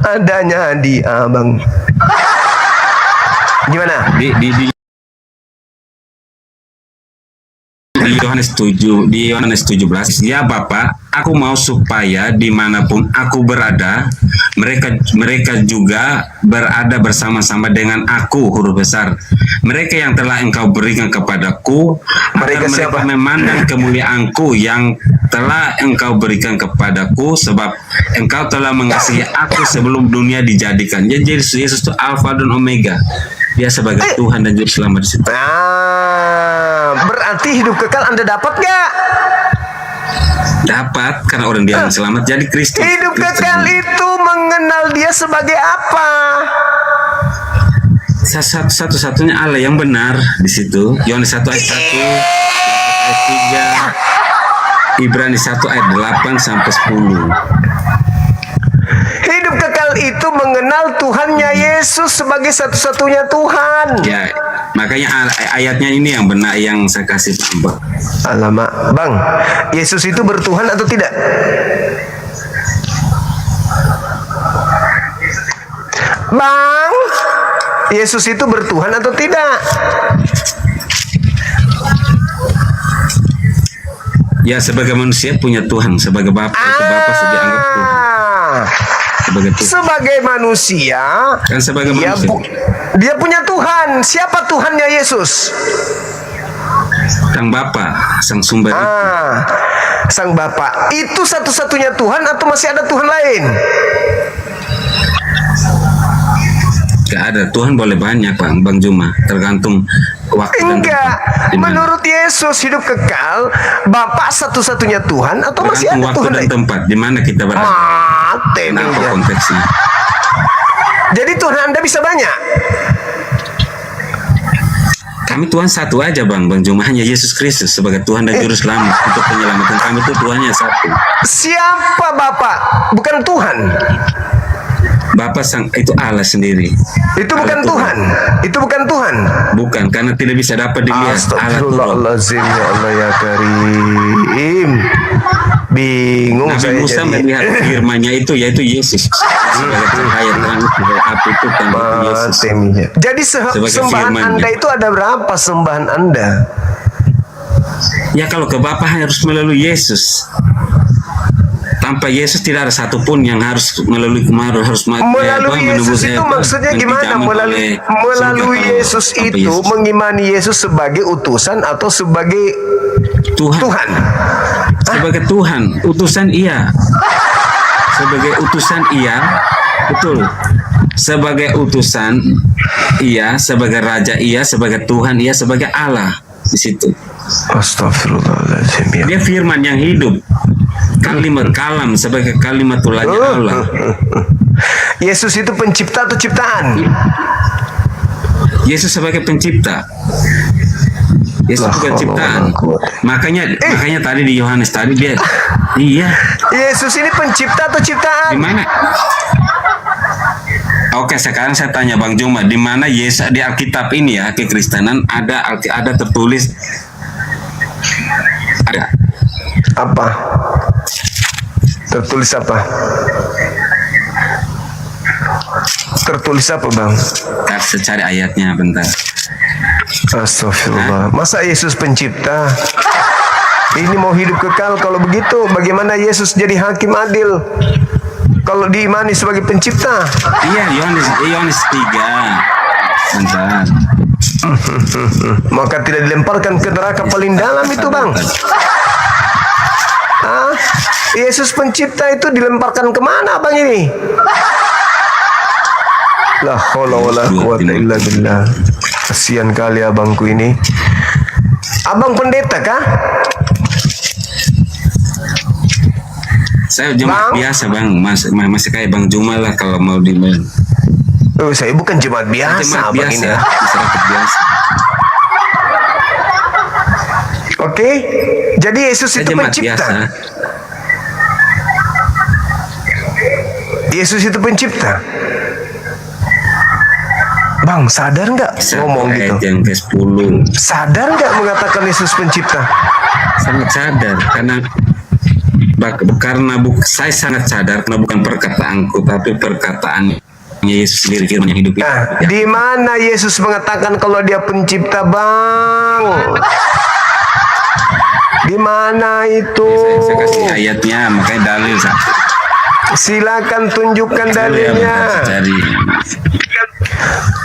adanya di abang. Gimana? Di Yohanes 17, ya Bapak, aku mau supaya dimanapun aku berada, mereka juga berada bersama-sama dengan aku, huruf besar. Mereka yang telah Engkau berikan kepadaku, agar mereka memandang kemuliaanku yang telah Engkau berikan kepadaku, sebab Engkau telah mengasihi aku sebelum dunia dijadikan. Jadi Yesus itu Alfa dan Omega. Dia sebagai Tuhan dan Juru Selamat di situ. Berarti hidup kekal Anda dapat gak? Dapat, karena orang dia yang selamat jadi Kristus. Hidup kekal itu mengenal Dia sebagai apa? Satu-satunya Allah yang benar di situ. Yohanes 1 ayat 1, ayat 3, Ibrani 1 ayat 8 sampai 10. Hidup kekal itu mengenal Tuhannya Yesus sebagai satu-satunya Tuhan. Ya, makanya ayatnya ini yang benar yang saya kasih tambah. Alamak, Bang, Yesus itu bertuhan atau tidak? Bang, Yesus itu bertuhan atau tidak? Ya, sebagai manusia punya Tuhan, sebagai Bapa itu Bapa dianggap Tuhan. Sebagai manusia, kan sebagai manusia. Dia punya Tuhan. Siapa Tuhannya Yesus? Sang Bapa, sang sumber. Sang Bapa itu satu-satunya Tuhan atau masih ada Tuhan lain? Gak ada, Tuhan boleh banyak, Bang Juma, tergantung waktu dan tempat. Menurut Yesus hidup kekal, Bapa satu-satunya Tuhan atau masih ada waktu Tuhan dan lain? tempat, di mana kita berada? Kenapa konteksnya? Jadi Tuhan Anda bisa banyak. Kami Tuhan satu aja, Bang Juma, hanya Yesus Kristus sebagai Tuhan dan Juru Selamat. Untuk penyelamatan kami itu Tuhannya satu. Siapa Bapak? Bukan Tuhan. Bapa itu Allah sendiri. Itu bukan Tuhan. Itu bukan Tuhan. Bukan, karena tidak bisa dapat dilihat. Astagfirullahaladzim, ya Allah ya Karim. Bingung Nabi saya Musa jadi. melihat firman-Nya itu, yaitu Yesus sebagai cahaya terang sebagai api itu kan Yesus. Jadi sembahan Anda itu ada berapa sembahan Anda? Ya kalau ke Bapa harus melalui Yesus. Tanpa Yesus tidak ada satupun yang harus melalui Yesus itu maksudnya gimana? Melalui Yesus itu mengimani Yesus sebagai utusan atau sebagai Tuhan? Sebagai Tuhan, utusan iya. Sebagai utusan iya, betul. Sebagai utusan iya, sebagai raja iya, sebagai Tuhan iya, sebagai Allah di situ. Astagfirullahaladzim. Dia firman yang hidup. kalimat kalam sebagai kalimatulahnya Allah. Yesus itu pencipta atau ciptaan? Yesus sebagai pencipta. Yesus bukan ciptaan. Makanya tadi di Yohanes tadi dia, iya. Yesus ini pencipta atau ciptaan? Di mana? Oke, sekarang saya tanya Bang Juma, di mana Yesus di Alkitab ini ya, kekristenan ada tertulis ada apa? Tertulis apa? Tertulis apa, Bang? Saya cari ayatnya bentar. Astagfirullah. Masa Yesus pencipta? Ini mau hidup kekal. Kalau begitu, bagaimana Yesus jadi hakim adil? Kalau diimani sebagai pencipta? Iya, Yohanes 3. Bentar. Maka tidak dilemparkan ke neraka paling dalam itu, Bang. Yesus pencipta itu dilemparkan kemana, Bang ini? La haula wala quwata illa billah. Kasihan kali abangku ini. Abang pendeta kah? Saya jemaat biasa, Bang. Masih kayak Bang Juma lah kalau mau di saya bukan jemaat biasa, jemaat Abang biasa, ini. masyarakat biasa. Oke. Jadi Yesus Saya itu jemaat pencipta. biasa. Yesus itu pencipta. Bang, sadar nggak ngomong gitu? Yang ke-10. Sadar nggak mengatakan Yesus pencipta? Sangat sadar, saya sangat sadar karena bukan perkataanku tapi perkataan Yesus sendiri, firman yang hidup. Nah, di mana Yesus mengatakan kalau dia pencipta, Bang? Di mana itu? Saya kasih ayatnya, makanya dalil satu. Silakan tunjukkan dalilnya. Cari.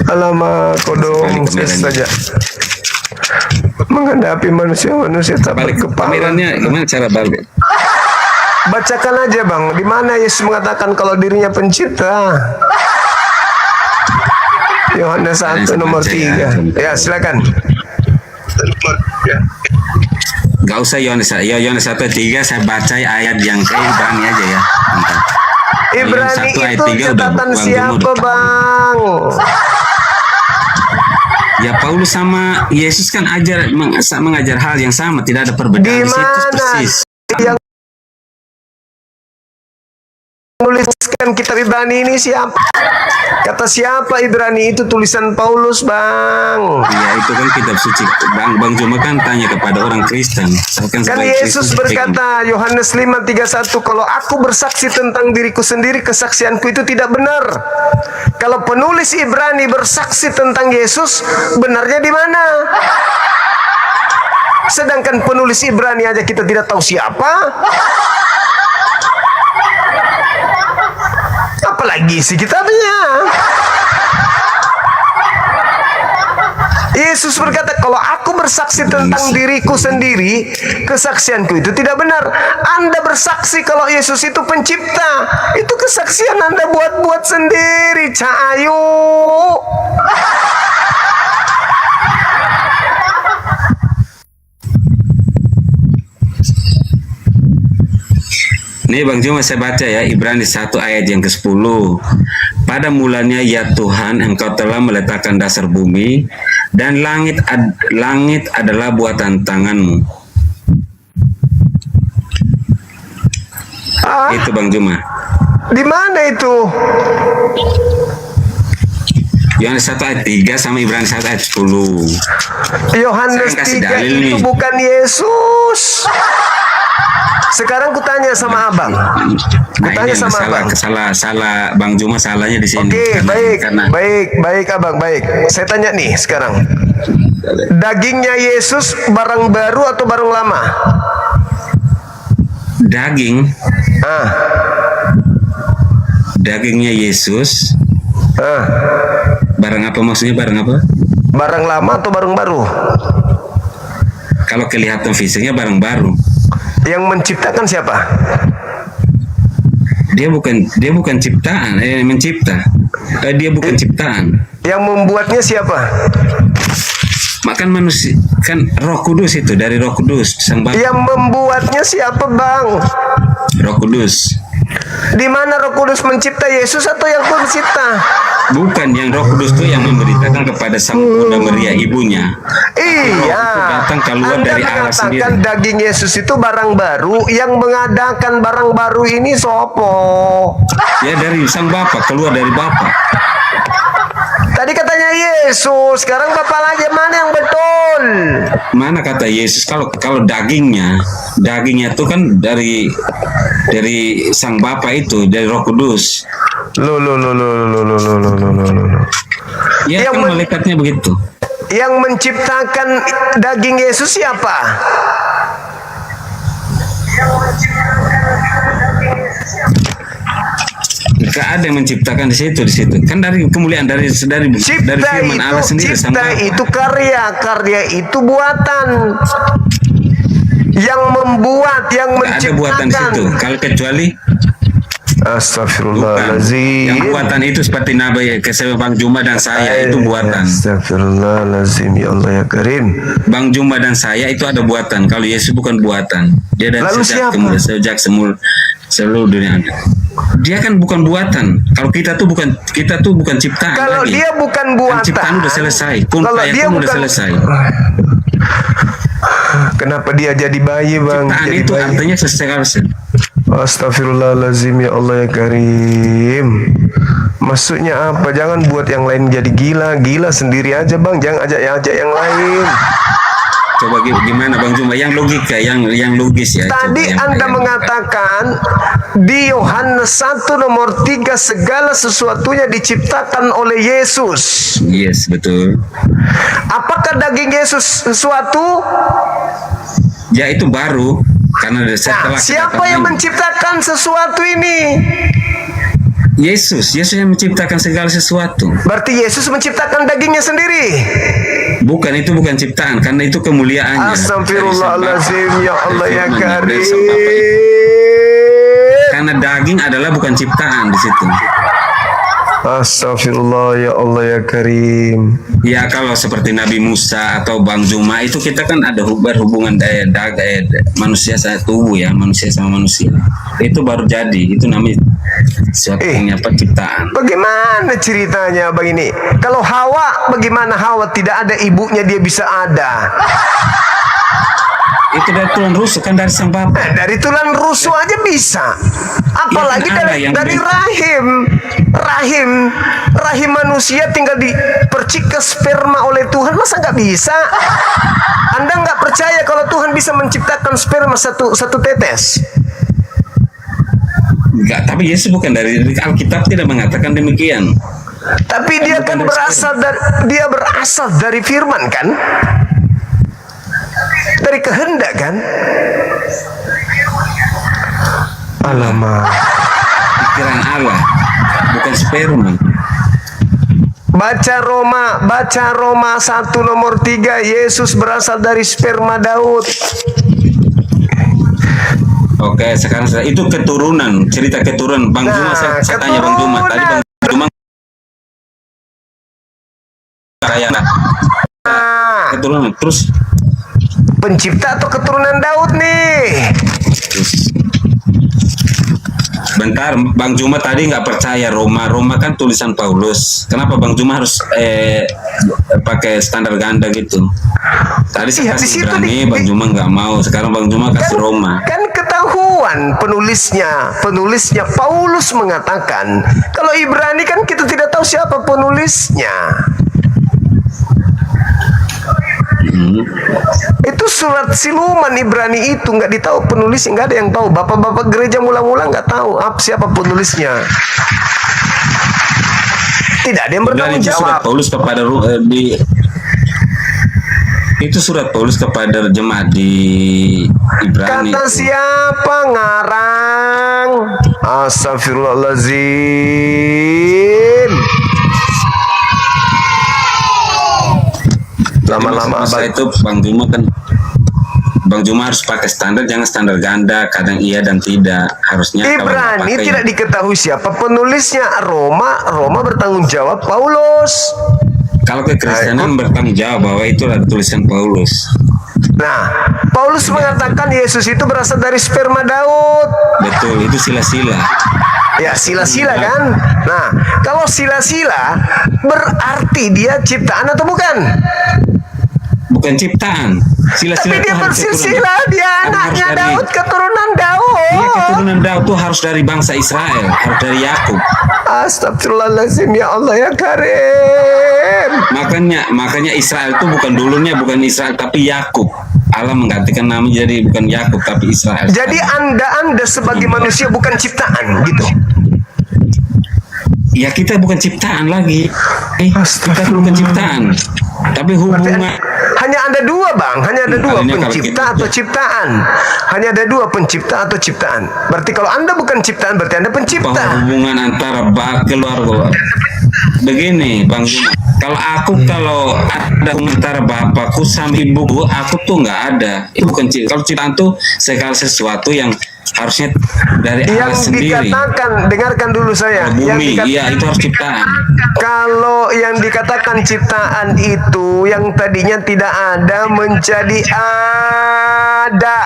Alamak, kodong saja menghadapi manusia tak berkepala. Kameranya gimana cara balik? Bacakan aja, Bang. Di mana Yesus mengatakan kalau dirinya pencipta? Yohanes 1 nomor 3. Ya, silakan. Gak usah Yohanes 1:3, saya baca ayat yang ke Ibrani aja ya. Bentar. Ibrani itu catatan siapa, Bang? Ya Paulus sama Yesus kan mengajar hal yang sama, tidak ada perbedaan. Di situ persis. Yang menuliskan kitab Ibrani ini siapa? Kata siapa Ibrani itu tulisan Paulus, Bang? Iya, itu kan kitab suci. Bang Juma kan tanya kepada orang Kristen. Kan Yesus berkata, Yohanes 5:31, kalau aku bersaksi tentang diriku sendiri, kesaksianku itu tidak benar. Kalau penulis Ibrani bersaksi tentang Yesus, benarnya di mana? Sedangkan penulis Ibrani aja kita tidak tahu siapa. Apalagi isi kitabnya. Yesus berkata, kalau aku bersaksi tentang diriku sendiri, kesaksianku itu tidak benar. Anda bersaksi kalau Yesus itu pencipta, itu kesaksian Anda buat-buat sendiri, Cahayu. Nih Bang Juma, saya baca ya, Ibrani 1 ayat yang ke-10. Pada mulanya ya Tuhan, Engkau telah meletakkan dasar bumi, dan langit adalah buatan tangan-Mu. Itu Bang Juma. Di mana itu? Yohanes 1 ayat 3 sama Ibrani 1 ayat 10. Yohanes 3 itu bukan Yesus. Sekarang kutanya sama Abang. Kutanya sama Abang. Salah Bang Juma, salahnya di sini. Oke, baik Abang, baik. Saya tanya nih sekarang. Dagingnya Yesus barang baru atau barang lama? Daging. Dagingnya Yesus. Barang apa maksudnya? Barang apa? Barang lama atau barang baru? Kalau kelihatan fisiknya barang baru. Yang menciptakan siapa? Dia bukan ciptaan, mencipta. Dia bukan ciptaan. Yang membuatnya siapa? Makan manusia, kan Roh Kudus itu, dari Roh Kudus Sang Bapa. Yang membuatnya siapa, Bang? Roh Kudus. Di mana Roh Kudus mencipta, Yesus atau yang pencipta? Bukan, yang Roh Kudus itu yang memberitakan kepada sang Bunda Maria ibunya. Iya. Datang keluar Anda dari Allah sendiri. mengatakan daging Yesus itu barang baru, yang mengadakan barang baru ini sopo? Ya dari sang Bapa, keluar dari Bapa. Tadi katanya Yesus, sekarang Bapak lagi mana yang betul? Mana kata Yesus? Kalau dagingnya itu kan dari sang Bapa itu, dari Roh Kudus. Lo. Ya kan malaikatnya begitu. Yang menciptakan daging Yesus siapa? Gak ada yang menciptakan di situ. Kan dari kemuliaan dari firman Allah sendiri. Cipta itu karya itu buatan. Yang membuat, yang menciptakan. Ada buatan di situ. Kalau kecuali Astagfirullahaladzim. Yang buatan itu seperti Nabi Bang Juma dan saya itu buatan. Astagfirullahaladzim, ya Allah ya Karim. Bang Juma dan saya itu ada buatan. Kalau Yesus bukan buatan. Dia dari sejak seluruh dunia ada. Dia kan bukan buatan. Kalau kita tuh bukan ciptaan. Kalau lagi. Dia bukan buatan. Kan ciptaan udah selesai. Kalau dia udah selesai. Kenapa dia jadi bayi, Bang? Ciptaan jadi itu bayi. artinya selesai. Astagfirullahaladzim, ya Allah ya Karim. Maksudnya apa? Jangan buat yang lain jadi gila sendiri aja, Bang. Jangan ajak yang lain. Coba gimana Bang Juma? Yang logika, yang logis ya. Tadi Anda mengatakan di Yohanes 1 nomor 3 segala sesuatunya diciptakan oleh Yesus. Yes, betul. Apakah daging Yesus sesuatu? Ya itu baru. Karena setelah siapa yang menciptakan sesuatu ini? Yesus yang menciptakan segala sesuatu. Berarti Yesus menciptakan dagingnya sendiri? Bukan, itu bukan ciptaan, karena itu kemuliaannya. Astagfirullahaladzim, ya Allah ya Karim. Karena daging adalah bukan ciptaan di situ. Astagfirullah, ya Allah ya Karim. Ya kalau seperti Nabi Musa atau Bang Juma itu kita kan ada berhubungan manusia sama tubuh ya, manusia sama manusia. Itu baru jadi, itu namanya suatunya penciptaan. Bagaimana ceritanya begini? Kalau Hawa, bagaimana Hawa tidak ada ibunya dia bisa ada? Itu dari tulang rusuk kan, dari sang Bapa. Dari tulang rusuk aja bisa. Apalagi ya, dari rahim manusia tinggal dipercik ke sperma oleh Tuhan, masa nggak bisa? Anda nggak percaya kalau Tuhan bisa menciptakan sperma satu tetes? Enggak, tapi Yesus bukan dari Alkitab tidak mengatakan demikian. Tapi dia kan berasal dari firman kan? Dari kehendak kan? Alamak. Pikiran Allah, bukan sperma. Baca Roma 1 nomor 3, Yesus berasal dari sperma Daud. Oke, sekarang itu keturunan, cerita keturunan. Bang Juma, saya tanya Bang Juma. Tadi Bang Juma keturunan, terus pencipta atau keturunan Daud nih? Bentar, Bang Juma tadi nggak percaya Roma kan tulisan Paulus. Kenapa Bang Juma harus pakai standar ganda gitu? Tadi saya kasih Ibrani, Bang Juma nggak mau. Sekarang Bang Juma kasih Roma. Kan ketahuan penulisnya Paulus mengatakan. Kalau Ibrani kan kita tidak tahu siapa penulisnya. Itu surat siluman Ibrani itu nggak ditahu penulisnya, nggak ada yang tahu. Bapak-bapak gereja mula-mula nggak tahu siapa penulisnya. Tidak ada yang bertanggung jawab. Surat Paulus kepada itu surat Paulus kepada jemaat di Ibrani. Kata siapa ngarang? Astagfirullahaladzim. Lama-lama apa itu Bang Juma kan, Bang Juma harus pakai standar, jangan standar ganda, kadang iya dan tidak. Harusnya Ibrani tidak diketahui siapa penulisnya. Roma bertanggung jawab Paulus. Kalau kekristenan bertanggung jawab bahwa itu adalah tulisan Paulus. Nah, Paulus mengatakan Yesus itu berasal dari sperma Daud. Betul, itu sila-sila. Ya, sila-sila kan? Nah, kalau sila-sila berarti dia ciptaan atau bukan? Bukan ciptaan. Sila-sila Tapi dia itu harus bersilsilah, dia anaknya dari- Daud, keturunan Daud. Iya, keturunan Daud itu harus dari bangsa Israel, harus dari Yakub. Astagfirullahaladzim, ya Allah ya Karim. Makanya Israel itu bukan dulunya bukan Israel tapi Yakub. Allah menggantikan nama jadi bukan Yakub tapi Israel. Jadi anda sebagai manusia bukan ciptaan gitu. Ya kita bukan ciptaan lagi. Kita bukan ciptaan. Tapi hubungan Hanya ada dua bang, hanya ada dua, Makanya kalau pencipta kita- atau ciptaan. Hanya ada dua, pencipta atau ciptaan. Berarti kalau anda bukan ciptaan, berarti anda pencipta. hubungan antara keluarga. Begini Bang Juma, kalau ada antara bapakku sama ibuku, aku tuh nggak ada. Itu bukan kalau ciptaan tuh segala sesuatu yang harusnya dari Allah Yang sendiri. dikatakan, dengarkan dulu saya. Bumi, iya itu harus ciptaan. Kalau yang dikatakan ciptaan itu yang tadinya tidak ada menjadi ada.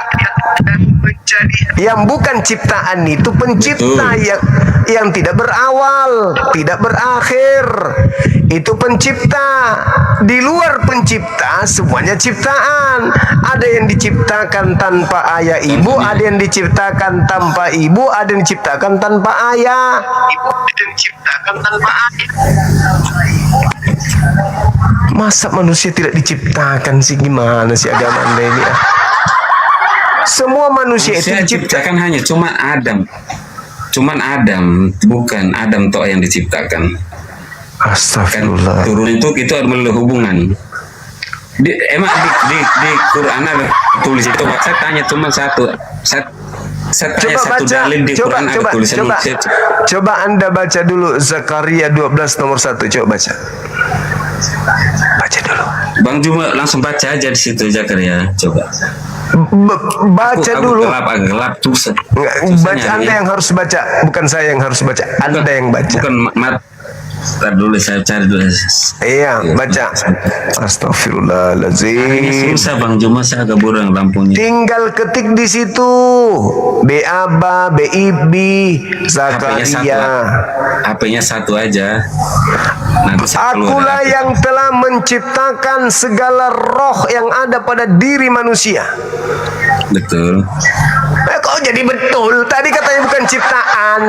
Yang bukan ciptaan itu pencipta yang tidak berawal, tidak berakhir. Itu pencipta. Di luar pencipta semuanya ciptaan. Ada yang diciptakan tanpa ayah ibu, ada yang diciptakan tanpa ibu, ada yang diciptakan tanpa ayah. Masa manusia tidak diciptakan sih, gimana sih agama anda ini? Semua manusia itu diciptakan hanya cuman Adam, bukan Adam toh yang diciptakan. Astagfirullah. Turun itu ada hubungan. Emang di Quran ada tulis itu. Saya tanya cuma satu. Saya tanya satu dalil di Quran ada tulisan. Coba anda baca dulu Zakaria 12 nomor 1. Coba baca. Baca dulu. Bang Juma langsung baca aja di situ Zakaria. Coba. Baca dulu. Gelap tuh. Baca anda yang harus baca, bukan saya yang harus baca. Anda yang baca. Bukan Ntar dulu saya cari dulu. Iya, baca. Astagfirullahaladzim. Ini susah Bang Juma, saya agak burang lampunya. Tinggal ketik di situ. B-A-B-A, B-I-B, Zakaria. HP-nya satu aja. Nanti saya keluar. Akulah yang telah menciptakan segala roh yang ada pada diri manusia. Betul. Kok jadi betul? Tadi katanya bukan ciptaan.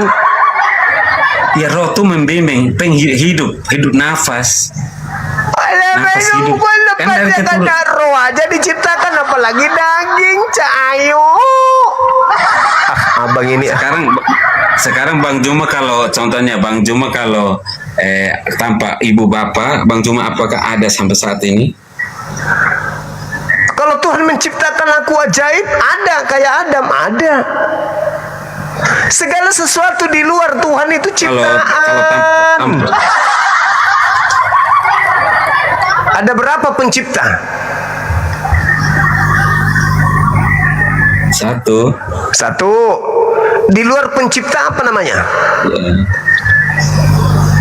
Ya roh tuh membimbing, hidup nafas. Nafas hidup. Kan dari roh aja diciptakan, apalagi daging, cahayu. Abang ini. Sekarang Bang Juma kalau contohnya Bang Juma kalau tanpa ibu bapak, Bang Juma apakah ada sampai saat ini? Kalau Tuhan menciptakan aku ajaib, ada kayak Adam, ada. Segala sesuatu di luar Tuhan itu ciptaan. Ada berapa pencipta? Satu. Di luar pencipta apa namanya?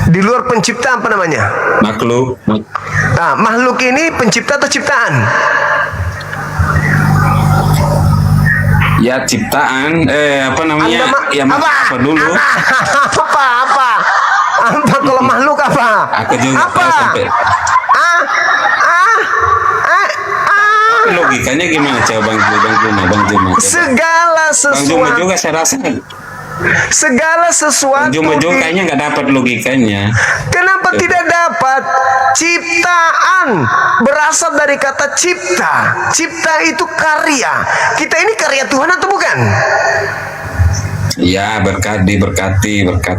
Di luar pencipta apa namanya? Makhluk. Nah, makhluk ini pencipta atau ciptaan? Ya ciptaan, apa namanya? Apa dulu? Apa kalau makhluk apa? Aku juga apa? Sampai. Logikanya gimana coba Bang Juma? Segala sesuatu. Bang Juma juga saya rasa. Segala sesuatu. Bang Juma juga kayaknya nggak dapat logikanya. Kenapa tidak dapat? Ciptaan berasal dari kata cipta. Cipta itu karya. Kita ini karya Tuhan atau bukan? Ya berkat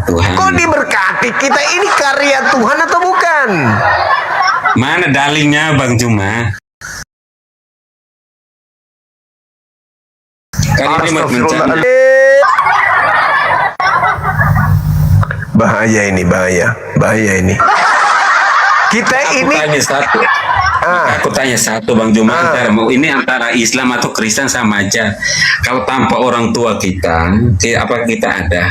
Tuhan. Kok diberkati? Kita ini karya Tuhan atau bukan? Mana dalilnya Bang Juma? Kan ini mencari. Bahaya ini. Kita ini. Aku tanya satu Bang Juma, antara Islam atau Kristen sama aja. Kalau tanpa orang tua kita, apa kita ada?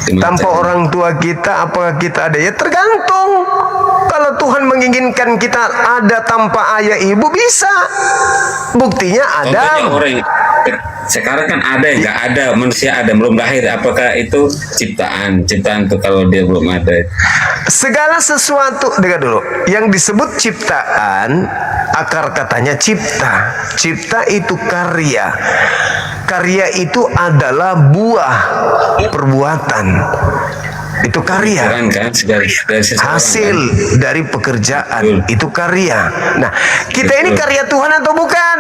Tanpa orang tua kita, apakah kita ada? Ya tergantung. Kalau Tuhan menginginkan kita ada tanpa ayah ibu, bisa. Buktinya Adam. Contohnya orang sekarang kan ada yang nggak ada, manusia ada belum lahir. Apakah itu ciptaan tuh kalau dia belum ada? Segala sesuatu, dengar dulu. Yang disebut ciptaan, akar katanya cipta. Cipta itu karya. Karya itu adalah buah perbuatan. Itu karya. Hasil dari pekerjaan. Itu karya. Nah, kita ini karya Tuhan atau bukan?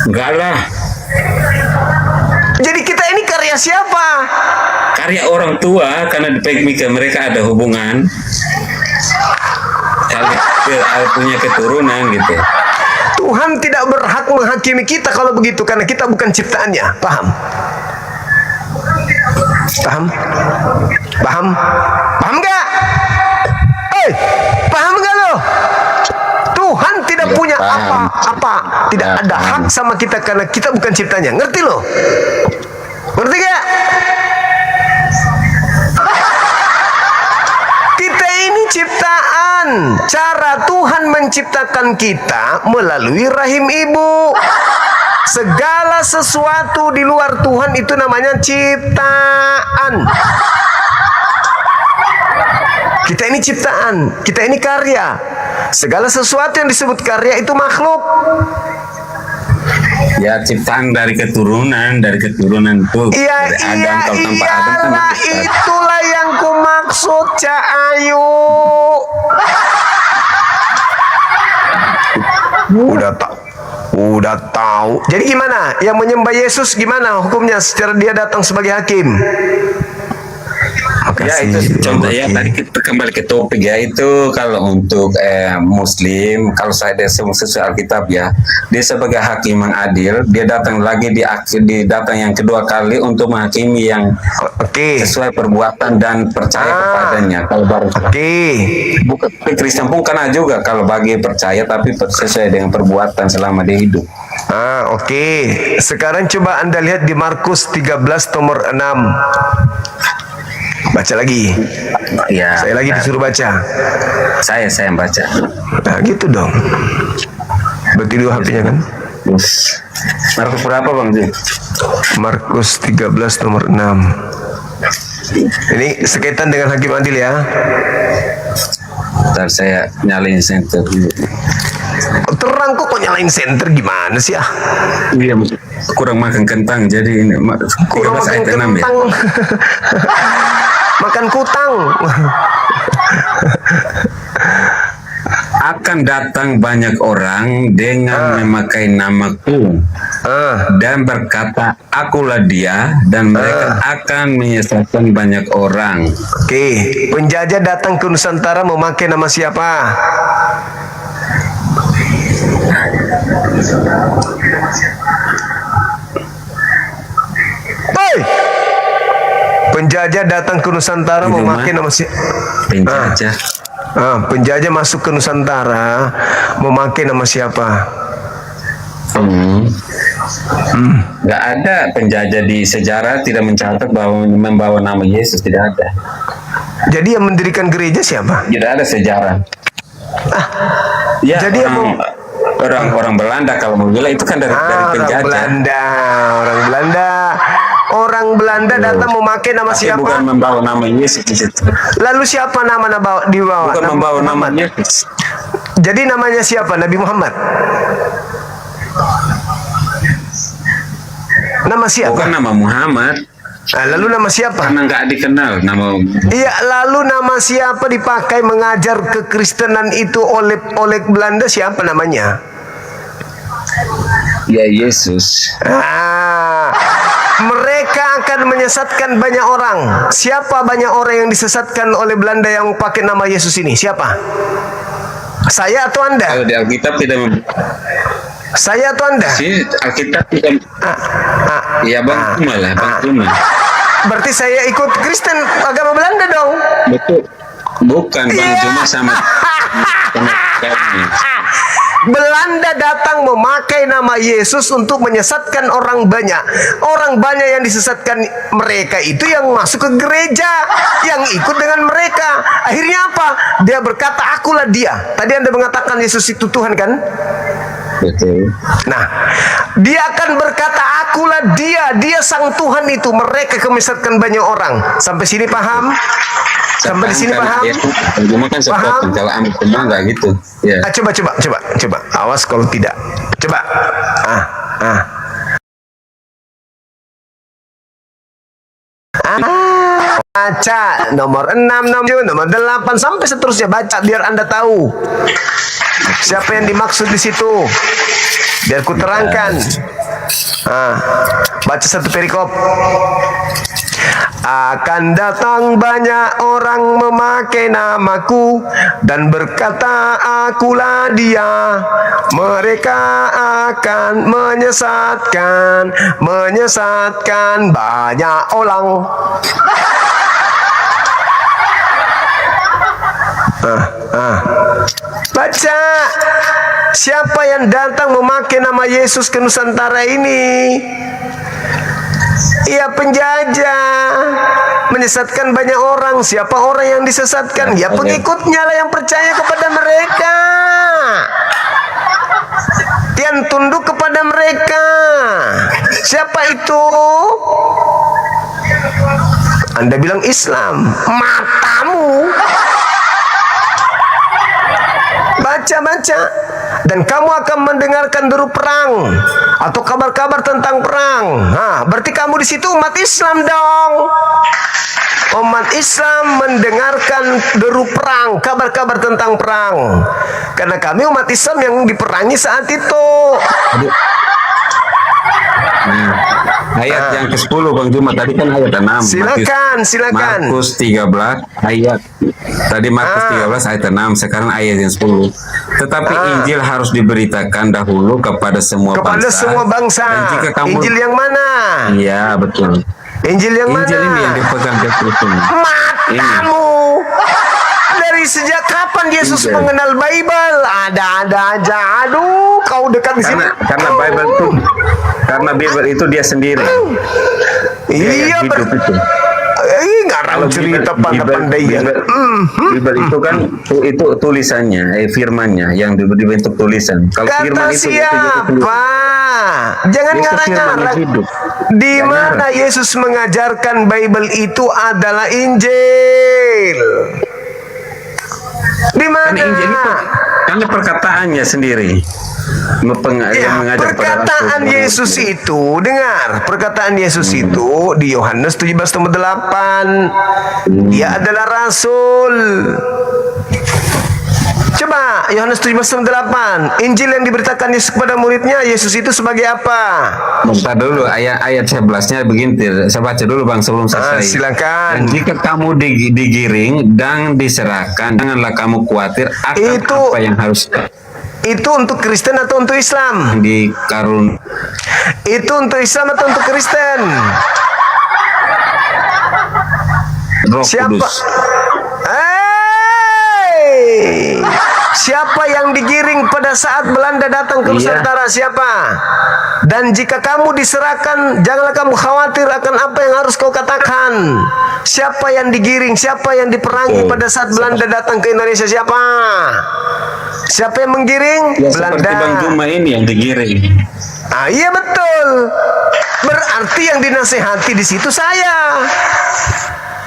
Enggak lah. Jadi kita ini karya siapa? Karya orang tua, karena di pemikiran mereka ada hubungan. Punya keturunan gitu. Tuhan tidak berhak menghakimi kita kalau begitu, karena kita bukan ciptaannya. Paham? Paham? Paham? Paham gak? Paham gak lo? Tuhan tidak punya apa-apa, tidak ada hak sama kita karena kita bukan ciptanya. Ngerti lo? Ngerti gak? Kita ini ciptaan. Cara Tuhan menciptakan kita melalui rahim ibu. Segala sesuatu di luar Tuhan itu namanya ciptaan. Kita ini ciptaan, kita ini karya. Segala sesuatu yang disebut karya itu makhluk. Ya, ciptaan dari keturunan tuh. Iya, iyalah, itulah yang ku maksud, Cak Ayu. Udah tahu. Jadi gimana? Yang menyembah Yesus gimana hukumnya secara dia datang sebagai hakim? Ya itu contoh ya, tadi kita kembali ke topik ya, itu kalau untuk Muslim, kalau saya sesuai Alkitab ya, dia sebagai hakim yang adil, dia datang lagi di datang yang kedua kali untuk menghakimi yang sesuai perbuatan dan percaya kepadanya. Kalau baru bukan Kristen pun kena juga kalau bagi percaya tapi sesuai dengan perbuatan selama dia hidup. Sekarang coba Anda lihat di Markus 13 nomor 6. Baca lagi. Ya, saya lagi disuruh baca. Saya yang baca. Nah, gitu dong. Berarti dua HP-nya kan? Markus berapa Bang Ji? Markus 13 nomor 6. Ini sekaitan dengan hakim adil ya. Ntar saya nyalain senter dulu. Terang kok nyalain senter, gimana sih ah? Iya, kurang makan kentang jadi ini kurang makan kentang ya? Makan kutang. Akan datang banyak orang dengan memakai namaku dan berkata akulah dia, dan mereka akan menyesatkan banyak orang. Penjajah datang ke Nusantara memakai nama siapa? Penjajah datang ke Nusantara memakai nama siapa? Penjajah. Penjajah masuk ke Nusantara memakai nama siapa? Nggak ada penjajah di sejarah, tidak mencatat bahwa membawa nama Yesus, tidak ada. Jadi yang mendirikan gereja siapa? Tidak ada sejarah. Ya, jadi orang Belanda kalau mau bilang itu kan dari penjajah. Orang Belanda datang memakai nama siapa? Bukan membawa nama Yesus di situ. Lalu siapa nama dibawa? Bukan membawa nama Yesus. Jadi namanya siapa? Nabi Muhammad. Nama siapa? Bukan nama Muhammad. Lalu nama siapa? Karena nggak dikenal nama. Iya, lalu nama siapa dipakai mengajar kekristenan itu oleh Belanda, siapa namanya? Ya, Yesus. Mereka akan menyesatkan banyak orang. Siapa banyak orang yang disesatkan oleh Belanda yang pakai nama Yesus ini? Siapa? Saya atau Anda? Kalau di Alkitab tidak. Saya atau Anda? Si Alkitab tidak. Ya Bang Tuma lah, Bang Tuma. Berarti saya ikut Kristen agama Belanda dong? Betul. Bukan Bang Tuma sama. Belanda datang memakai nama Yesus untuk menyesatkan orang banyak. Orang banyak yang disesatkan mereka itu yang masuk ke gereja, yang ikut dengan mereka. Akhirnya apa? Dia berkata, akulah dia. Tadi Anda mengatakan Yesus itu Tuhan kan? Betul. Nah, dia akan berkata, akulah dia. Dia sang Tuhan itu. Mereka menyesatkan banyak orang. Sampai sini paham? Sampai di sini paham? Cuma kan Paham? kalau ambil enggak gitu. Ya. Coba. Awas kalau tidak. Coba. Baca nomor 6, nomor 8 sampai seterusnya, baca biar Anda tahu siapa yang dimaksud di situ. Biar ku terangkan. Baca satu perikop. Akan datang banyak orang memakai namaku dan berkata, akulah dia. Mereka akan menyesatkan banyak orang. Baca. Siapa yang datang memakai nama Yesus ke Nusantara ini? Ia penjajah, menyesatkan banyak orang. Siapa orang yang disesatkan? Ya pengikutnya lah yang percaya kepada mereka, yang tunduk kepada mereka. Siapa itu? Anda bilang Islam, matamu. Baca. Dan kamu akan mendengarkan deru perang atau kabar-kabar tentang perang. Berarti kamu di situ umat Islam dong. Umat Islam mendengarkan deru perang, kabar-kabar tentang perang. Karena kami umat Islam yang diperangi saat itu. Ayat yang ke-10 Bang Juma tadi kan ayat 6. Silakan. Markus 13 ayat. Tadi Markus 13 ayat 6, sekarang ayat yang 10. Tetapi Injil harus diberitakan dahulu kepada semua bangsa. Dan jika kamu Injil yang mana? Iya, betul. Injil yang mana? Injil ini yang dipegang Petrus ini. Matamu. Dari sejak kapan Yesus mengenal Bible? Ada aja. Aduh, kau dekat di sini. Karena Bible itu dia sendiri. Iya, ngarang cerita pandai-pandaian. Bible itu kan itu tulisannya, firmannya yang dibentuk tulisan. Kalau Kata firman itu siapa? Jangan ngarang-ngarang. Di mana Yesus mengajarkan Bible itu adalah Injil? Di mana? Injil itu karena perkataannya sendiri. Perkataan Yesus itu, dengar, perkataan Yesus itu di Yohanes 17:8, dia adalah rasul. Coba Yohanes 17:8, Injil yang diberitakan Yesus kepada muridnya, Yesus itu sebagai apa? Bentar dulu, ayat 11-nya begini, saya baca dulu Bang sebelum selesai. Silakan. Dan jika kamu digiring dan diserahkan, janganlah kamu khawatir akan apa yang harus. Itu untuk Kristen atau untuk Islam? Itu untuk Islam atau untuk Kristen? Roh Kudus. Siapa yang digiring pada saat Belanda datang ke Nusantara? Siapa? Dan jika kamu diserahkan, janganlah kamu khawatir akan apa yang harus kau katakan. Siapa yang digiring? Siapa yang diperangi pada saat Belanda datang ke Indonesia? Siapa? Siapa yang menggiring? Ya, Belanda. seperti Bang Juma ini yang digiring. Iya betul. Berarti yang dinasehati di situ saya.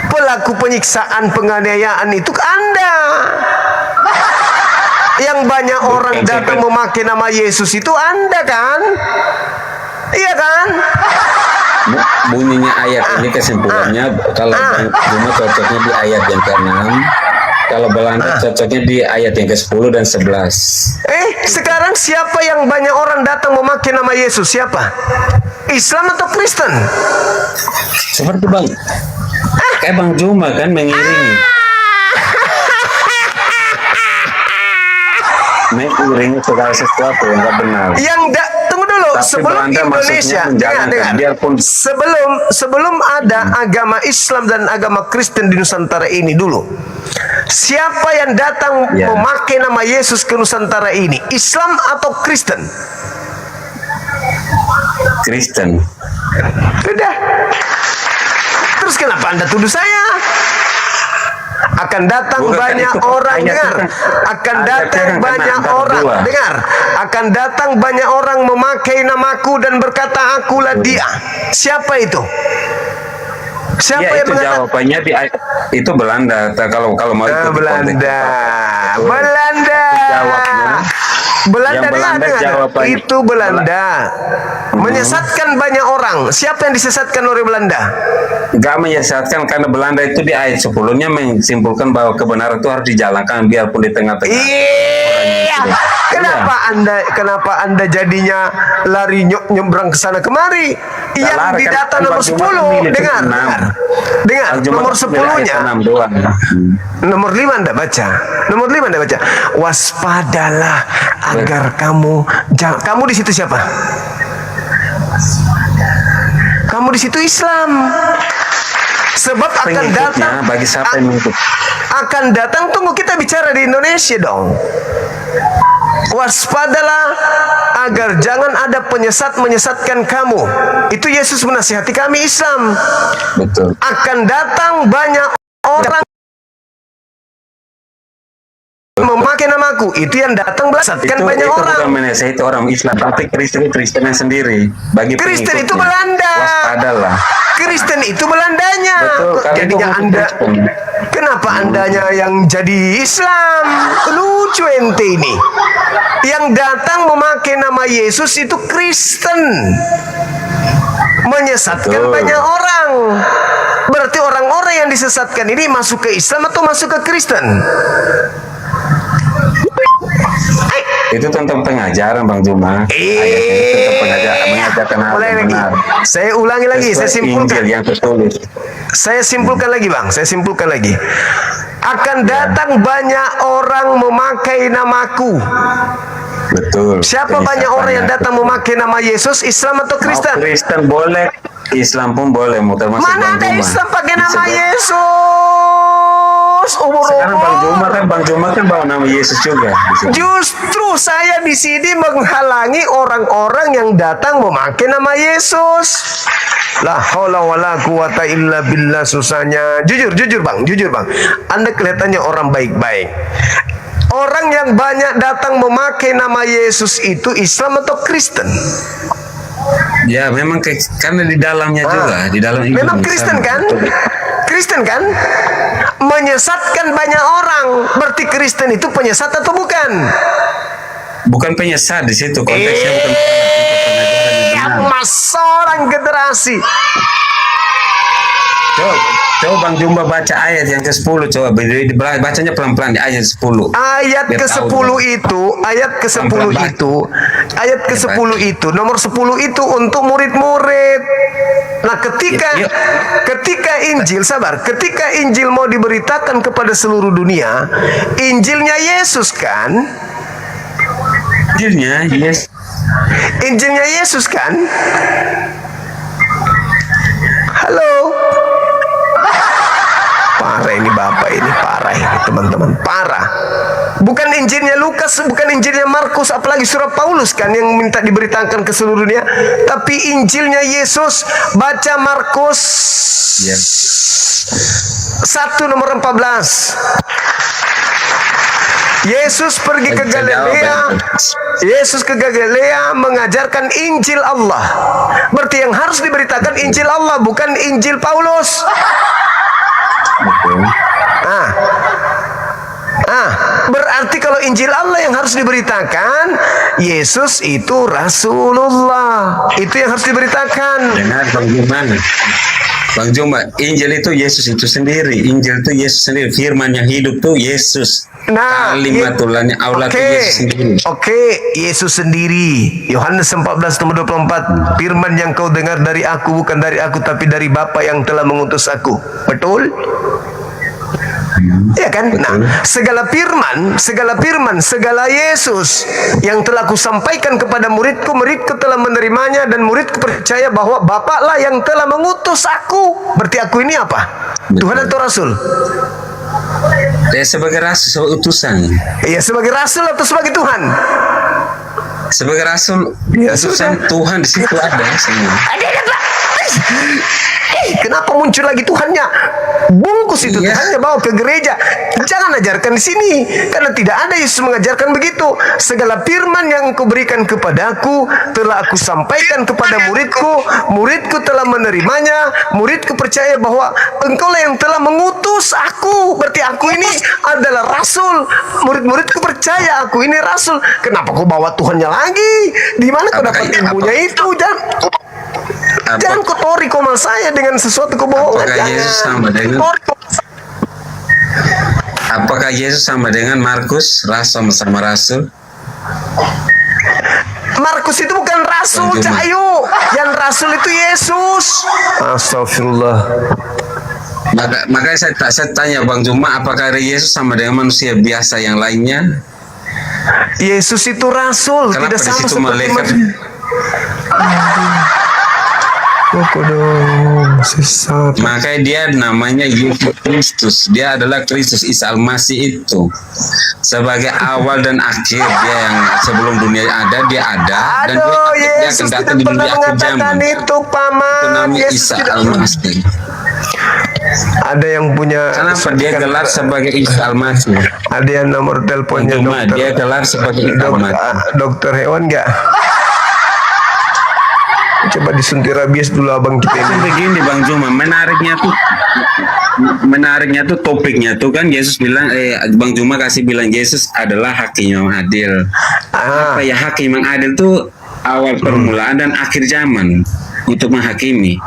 Pelaku penyiksaan, penganiayaan itu Anda. Yang banyak orang datang memakai nama Yesus itu Anda kan? Iya kan? Bunyinya ayat ini kesimpulannya kalau Bang Juma cocoknya di ayat yang ke-6, kalau Belanda cocoknya di ayat yang ke-10 dan 11. Sekarang siapa yang banyak orang datang memakai nama Yesus? Siapa? Islam atau Kristen? Seperti Bang, kayak Bang Juma kan mengiringi. Mengiringi segala sesuatu yang tidak benar. Tunggu dulu. Tapi Sebelum Belanda Indonesia, dengar. Sebelum ada agama Islam dan agama Kristen di Nusantara ini dulu, Siapa yang datang memakai nama Yesus ke Nusantara ini? Islam atau Kristen? Kristen. Sudah. Terus kenapa Anda tuduh saya? Akan datang banyak orang, dengar. Akan datang banyak orang, dengar. Akan datang banyak orang memakai namaku dan berkata, akulah dia. Siapa itu? Siapa Ya, yang itu mengatakan? jawabannya itu Belanda. Kalau mau itu Belanda. Belanda. Jawabnya. Belanda, Yang Belanda dengar. jawabannya. Itu Belanda. Menyesatkan banyak orang. Siapa yang disesatkan oleh Belanda? Gak menyesatkan, karena Belanda itu di ayat 10-nya menyimpulkan bahwa kebenaran itu harus dijalankan biarpun di tengah-tengah. Iya. Kenapa anda jadinya lari nyebrang ke sana kemari? Yang di data nomor 10, dengar. Nomor 10-nya. Nomor 5 Anda baca. Nomor 5 Anda baca. Waspadalah agar kamu di situ siapa? Kamu di situ Islam. Sebab akan datang bagi siapa yang mengikut? Akan datang, tunggu kita bicara di Indonesia dong. Waspadalah agar jangan ada penyesat menyesatkan kamu. Itu Yesus menasihati kami Islam. Betul. Akan datang banyak orang memakai namaku. Itu yang datang menyesatkan banyak itu orang. Bukan menasihati orang Islam, tapi Kristen sendiri. Bagi Kristen itu pengikutnya, Belanda. waspadalah. Kristen itu Belandanya. Betul, Kok jadinya Anda? Kenapa andanya yang jadi Islam? Lucu ente ini. Yang datang memakai nama Yesus itu Kristen. Menyesatkan banyak orang. Berarti orang-orang yang disesatkan ini masuk ke Islam atau masuk ke Kristen? Itu tentang pengajaran Bang Juma. Ayatnya itu tentang pengajaran, mengajarkan hal yang benar. Saya ulangi lagi, saya simpulkan. Injil yang tertulis. Saya simpulkan lagi Bang, saya simpulkan lagi. Akan datang banyak orang memakai namaku. Betul. Siapa banyak orang yang datang memakai nama Yesus? Islam atau Kristen? Kristen boleh, Islam pun boleh, termasuk Mana Bang ada Juma. Islam pakai nama Disebut. Yesus? Sekarang Bang Juma kan bawa nama Yesus juga. Justru saya di sini menghalangi orang-orang yang datang memakai nama Yesus. La haula wala quwata illa billah, susahnya. Jujur Bang. Anda kelihatannya orang baik-baik. Orang yang banyak datang memakai nama Yesus itu Islam atau Kristen? Ya memang karena di dalamnya juga, di dalam itu memang Kristen kan? Kristen kan? Menyesatkan banyak orang. Berarti Kristen itu penyesat atau bukan? Bukan penyesat di situ konteksnya, bukan seorang generasi. Coba Bang Jumba baca ayat yang ke-10, coba bacanya pelan-pelan di ayat 10. Ayat ke-10 itu, ayat ke-10 itu, nomor 10 itu untuk murid-murid. Nah, ketika Injil, ketika Injil mau diberitakan kepada seluruh dunia, Injilnya Yesus kan? Injilnya Yesus kan? Halo. Parah ini Bapak ini, parah ini teman-teman, parah. Bukan Injilnya Lukas, bukan Injilnya Markus, apalagi surat Paulus kan yang minta diberitakan ke seluruh dunia. Tapi Injilnya Yesus, baca Markus 1 nomor 14. Yesus pergi ke Galilea. Yesus ke Galilea mengajarkan Injil Allah. Berarti yang harus diberitakan Injil Allah, bukan Injil Paulus. Berarti kalau Injil Allah yang harus diberitakan, Yesus itu Rasulullah. Itu yang harus diberitakan. Benar Bang Juma, Injil itu Yesus itu sendiri. Injil itu Yesus sendiri. Firman yang hidup itu Yesus. Kalimatulahnya Allah itu Yesus sendiri. Yesus sendiri. Yohanes 14 nomor 24. Firman yang kau dengar dari aku bukan dari aku tapi dari Bapa yang telah mengutus aku. Betul? Ya kan? Nah, segala firman, segala Yesus yang telah kusampaikan kepada muridku telah menerimanya dan muridku percaya bahwa Bapa lah yang telah mengutus aku. Berarti aku ini apa? Tuhan atau Rasul? Ya sebagai rasul, sebagai utusan. Iya, sebagai rasul atau sebagai Tuhan? Sebagai rasul, Ya, utusan sudah. Tuhan di situ ada semua. Kenapa muncul lagi Tuhannya? Bungkus itu Tuhannya, bawa ke gereja. Jangan ajarkan di sini, karena tidak ada Yesus mengajarkan begitu. Segala firman yang Engkau berikan kepadaku telah Aku sampaikan kepada muridku. Muridku telah menerimanya. Muridku percaya bahwa Engkaulah yang telah mengutus Aku. Berarti Aku ini adalah rasul. Murid-muridku percaya Aku ini rasul. Kenapa kau bawa Tuhannya lagi? Di mana kau dapat ilmunya itu? Jangan kotori komal saya dengan sesuatu kebohongan. Apakah Yesus sama dengan Markus, rasul sama rasul? Markus itu bukan rasul, Cahayu. Yang rasul itu Yesus. Astagfirullah. Makanya saya tanya Bang Juma, apakah Yesus sama dengan manusia biasa yang lainnya? Yesus itu rasul, kenapa tidak sama di situ seperti malaikat? Makanya dia namanya Yesus Kristus. Dia adalah Kristus Isa Al-Masih itu. Sebagai awal dan akhir, dia yang sebelum dunia ada, dia ada. Dan dia akan datang di dunia akhir zaman. Itu paman. Itu namanya Isa Al-Masih. Ada yang punya. Kenapa dia gelar sebagai Isa Al-Masih? Ada yang nomor teleponnya dokter. Dia gelar sebagai Isa Al-Masih. Dokter hewan nggak? Coba disuntik rabies dulu abang kita ini. Begini Bang Juma, menariknya tuh topiknya tuh kan Yesus bilang, Bang Juma kasih bilang Yesus adalah hakim yang adil. Apa ya hakim yang adil tuh awal permulaan dan akhir zaman untuk menghakimi.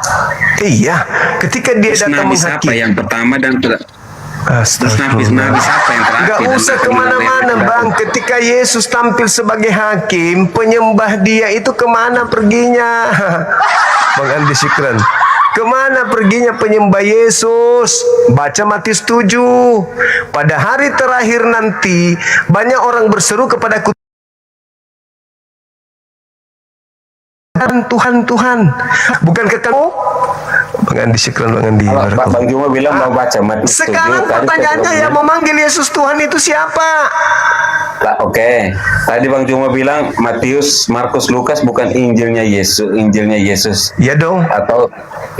Iya, ketika dia Terus datang Nabi siapa menghakimi. yang pertama dan terus Nabi siapa yang terakhir? Gak usah kemana-mana bang. Ketika Yesus tampil sebagai hakim, penyembah dia itu kemana perginya? Bang Andi Syikran, kemana perginya penyembah Yesus? Baca Matius 7. Pada hari terakhir nanti banyak orang berseru kepadaku, Tuhan, Tuhan. Bukankah kamu? Bang Andi Syikran, Bang Andi. Bang Juma bilang mau baca Matius 7. Sekarang pertanyaannya yang memanggil Yesus Tuhan itu siapa? Oke. Tadi Bang Juma bilang Matius, Markus, Lukas bukan Injilnya Yesus. Iya dong. Atau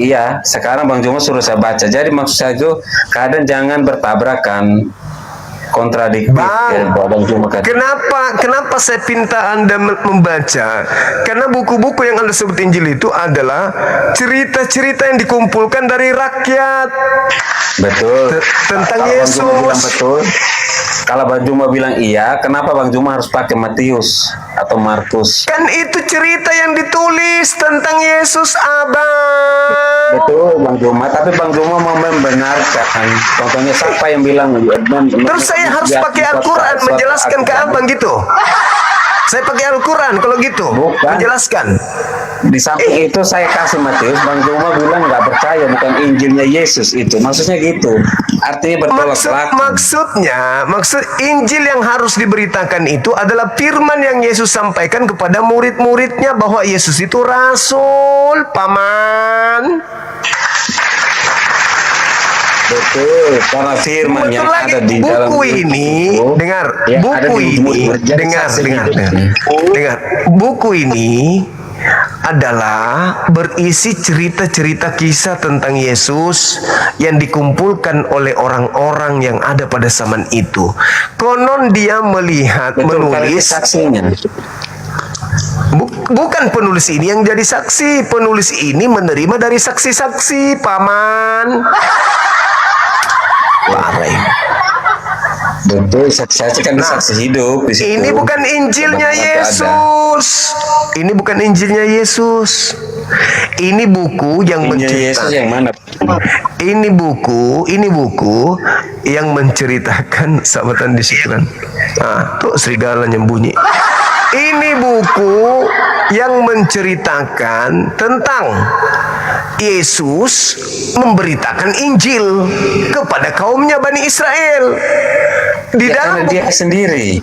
iya, sekarang Bang Juma suruh saya baca. Jadi maksud saya itu kadang jangan bertabrakan, kontradiktif. Kenapa saya pinta Anda membaca? Karena buku-buku yang Anda sebut Injil itu adalah cerita-cerita yang dikumpulkan dari rakyat. Betul. Tentang Kalau Yesus. Bang Juma bilang betul. Kalau Bang Juma bilang iya, kenapa Bang Juma harus pakai Matius atau Markus? Kan itu cerita yang ditulis tentang Yesus, abang. Betul Bang Juma, tapi Bang Juma mau membenarkan. Contohnya siapa yang bilang? Terus saya harus pakai Al-Quran menjelaskan ke abang gitu. Saya pakai Al-Quran kalau gitu. Menjelaskan. Di samping itu saya kasih Matius, Bang Juma bilang nggak percaya, bukan Injilnya Yesus itu. Maksudnya gitu. Artinya bertolak belakang. Maksud Injil yang harus diberitakan itu adalah firman yang Yesus sampaikan kepada murid-muridnya bahwa Yesus itu rasul, paman. Betul, karena firman yang ada di dalam buku ini, dengar, buku ini adalah berisi cerita-cerita kisah tentang Yesus yang dikumpulkan oleh orang-orang yang ada pada zaman itu. Konon dia melihat, menulis saksinya. Bukan penulis ini yang jadi saksi, penulis ini menerima dari saksi-saksi, paman. Betul, saksi kan saksi hidup. Ini bukan Injilnya Yesus. Ini bukan Injilnya Yesus. Ini buku yang Yesus yang mana? Ini buku yang menceritakan sahabatan di Syikran. Nah, tuh serigalanya bunyi. Ini buku yang menceritakan tentang Yesus memberitakan Injil kepada kaumnya Bani Israel. Di dalam dia sendiri.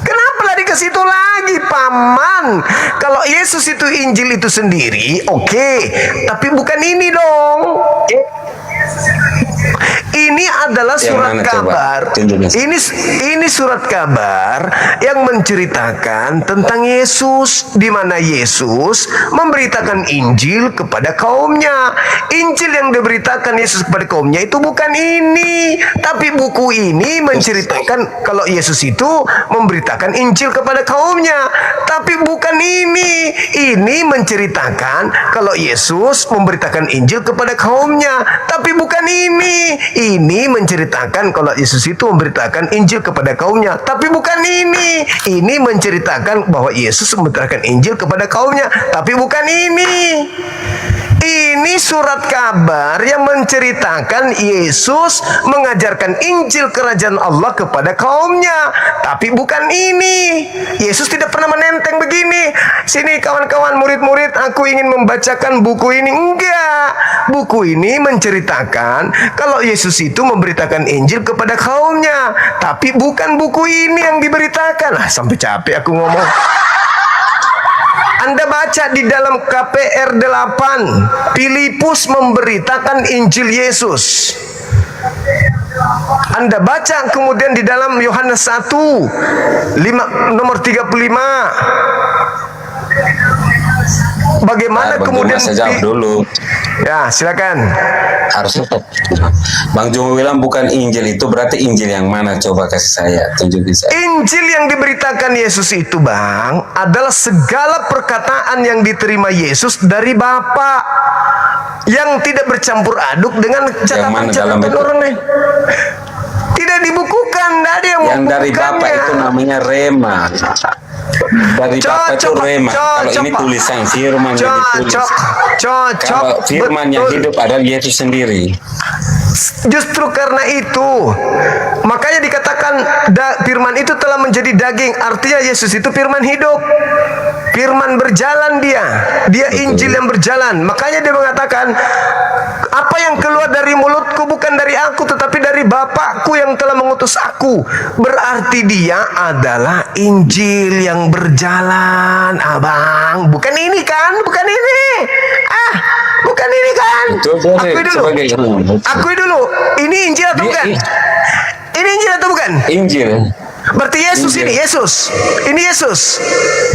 Kenapa lari ke situ lagi, paman? Kalau Yesus itu Injil itu sendiri, oke. Tapi bukan ini dong. Ini adalah Yang surat mana, coba? kabar. Ini surat kabar yang menceritakan tentang Yesus, di mana Yesus memberitakan Injil kepada kaumnya. Injil yang diberitakan Yesus kepada kaumnya itu bukan ini, tapi buku ini menceritakan kalau Yesus itu memberitakan Injil kepada kaumnya, tapi bukan ini. Ini menceritakan kalau Yesus memberitakan Injil kepada kaumnya, tapi bukan ini. Ini menceritakan kalau Yesus itu memberitakan Injil kepada kaumnya, tapi bukan ini. Ini menceritakan bahwa Yesus memberitakan Injil kepada kaumnya, tapi bukan ini. Ini surat kabar yang menceritakan Yesus mengajarkan Injil kerajaan Allah kepada kaumnya, tapi bukan ini. Yesus tidak pernah menenteng begini, sini kawan-kawan murid-murid, aku ingin membacakan buku ini. Enggak, buku ini menceritakan kalau Yesus itu memberitakan Injil kepada kaumnya, tapi bukan buku ini yang diberitakan. Sampai capek aku ngomong. Anda baca di dalam KPR 8, Filipus memberitakan Injil Yesus. Anda baca kemudian di dalam Yohanes 1, nomor 35. Bagaimana kemudian saya jawab dulu. Ya, silakan. Harusnya Bang Juma bilang bukan Injil, itu berarti Injil yang mana? Coba kasih saya, tunjukin saya. Injil yang diberitakan Yesus itu, Bang, adalah segala perkataan yang diterima Yesus dari Bapa, yang tidak bercampur aduk dengan catatan-catatan orang lain. Tidak dibukukan, tidak ada yang dari Bapa itu namanya Rema. Dari Bapa itu Rema. Kalau ini tulisan firman yang ditulis. Kalau firman yang hidup adalah Yesus sendiri. Justru karena itu, makanya dikatakan firman itu telah menjadi daging. Artinya Yesus itu firman hidup, firman berjalan, dia Injil yang berjalan. Makanya dia mengatakan, apa yang keluar dari mulutku bukan dari aku, tetapi dari Bapakku yang telah mengutus aku. Berarti dia adalah Injil yang berjalan, abang. Bukan ini kan? Bukan ini. Bukan ini kan? Akui dulu. Ini Injil atau bukan? Ini Injil atau bukan? Injil. Berarti Yesus ini, Yesus. Ini Yesus.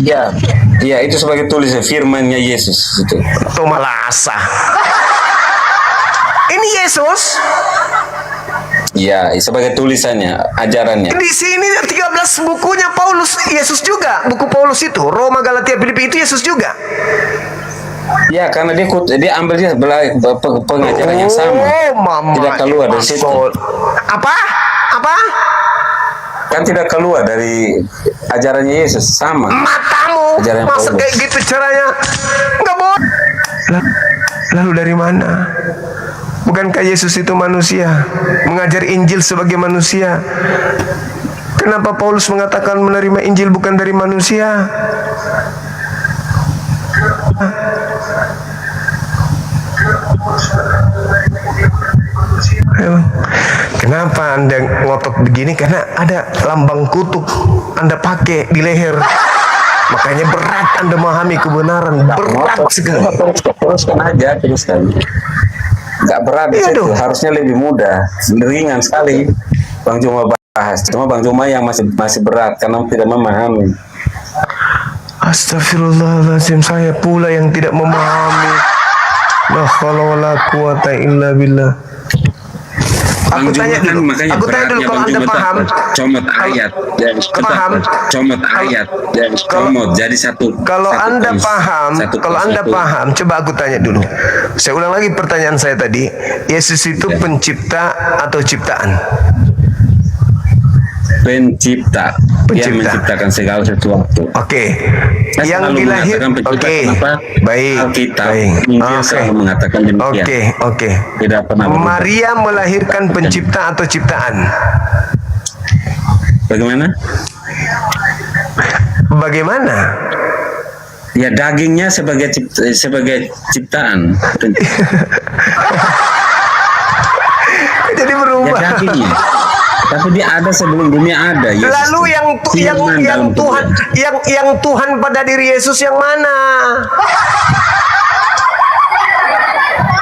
Ya, ya itu sebagai tulisan firmannya Yesus itu. Tuh malah asah. Ini Yesus. Ya, sebagai tulisannya, ajarannya. Di sini 13 bukunya Paulus, Yesus juga. Buku Paulus itu, Roma, Galatia, Filipi, itu Yesus juga. Ya, karena dia ambil pengajaran yang sama. Tidak keluar dari situ. Apa? Kan tidak keluar dari ajarannya Yesus, sama. Matamu, masa kayak gitu caranya? Enggak boleh. Lalu dari mana? Bukankah Yesus itu manusia, mengajar Injil sebagai manusia? Kenapa Paulus mengatakan menerima Injil bukan dari manusia? Kenapa Anda ngotot begini? Karena ada lambang kutuk Anda pakai di leher. Makanya berat Anda memahami kebenaran. Berat sekali. Teruskan aja, teruskan. Nggak berat itu, harusnya lebih mudah, ringan sekali. Bang Juma bahas, cuma Bang Juma yang masih berat karena tidak memahami. Astagfirullahaladzim, saya pula yang tidak memahami. La haula wala quwata illa billah. Aku tanya dulu kalau Anda paham. Comot ayat dan comot ayat dan comot jadi satu. Kalau Anda paham, coba aku tanya dulu. Saya ulang lagi pertanyaan saya tadi. Yesus itu pencipta atau ciptaan? Pencipta. Dia menciptakan segala sesuatu. Oke. Yang dilahirkan. Oke. Baik. Injil selalu mengatakan demikian. Oke. Tidak pernah. Maria melahirkan pencipta atau ciptaan? Bagaimana? Ya dagingnya sebagai ciptaan. Jadi berubah. Ya dagingnya. Tapi dia ada sebelum dunia ada. Yesus. Lalu yang Tuhan pada diri Yesus yang mana?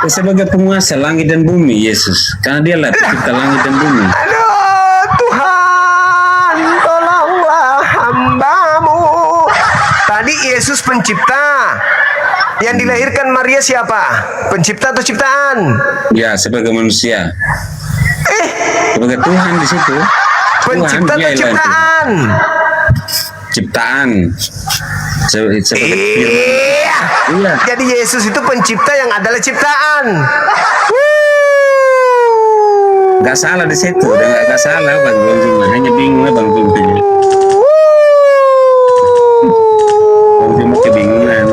Sebagai penguasa langit dan bumi, Yesus. Karena dialah pencipta langit dan bumi. Aduh, Tuhan, tolonglah hambamu. Tadi Yesus pencipta. Yang dilahirkan Maria siapa? Pencipta atau ciptaan? Ya, sebagai manusia. Sebagai Tuhan di situ. Pencipta atau ciptaan? Ciptaan. Iya. Jadi Yesus itu pencipta yang adalah ciptaan. Gak salah di situ, udah gak salah Bang Juma. Hanya bingung Bang Juma. Bang Juma kebingungan.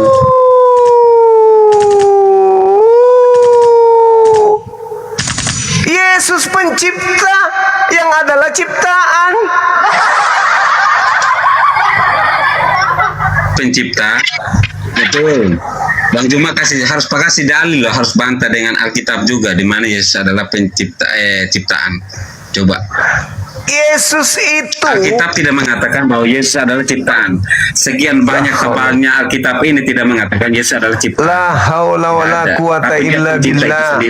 Yesus pencipta yang adalah ciptaan. Pencipta, betul. Bang Juma harus kasih dalil loh, harus bantah dengan Alkitab juga di mana Yesus adalah ciptaan. Coba. Yesus itu Alkitab tidak mengatakan bahwa Yesus adalah ciptaan. Sekian banyak tebalnya Alkitab ini tidak mengatakan Yesus adalah ciptaan. La haula wala quwata illa billah.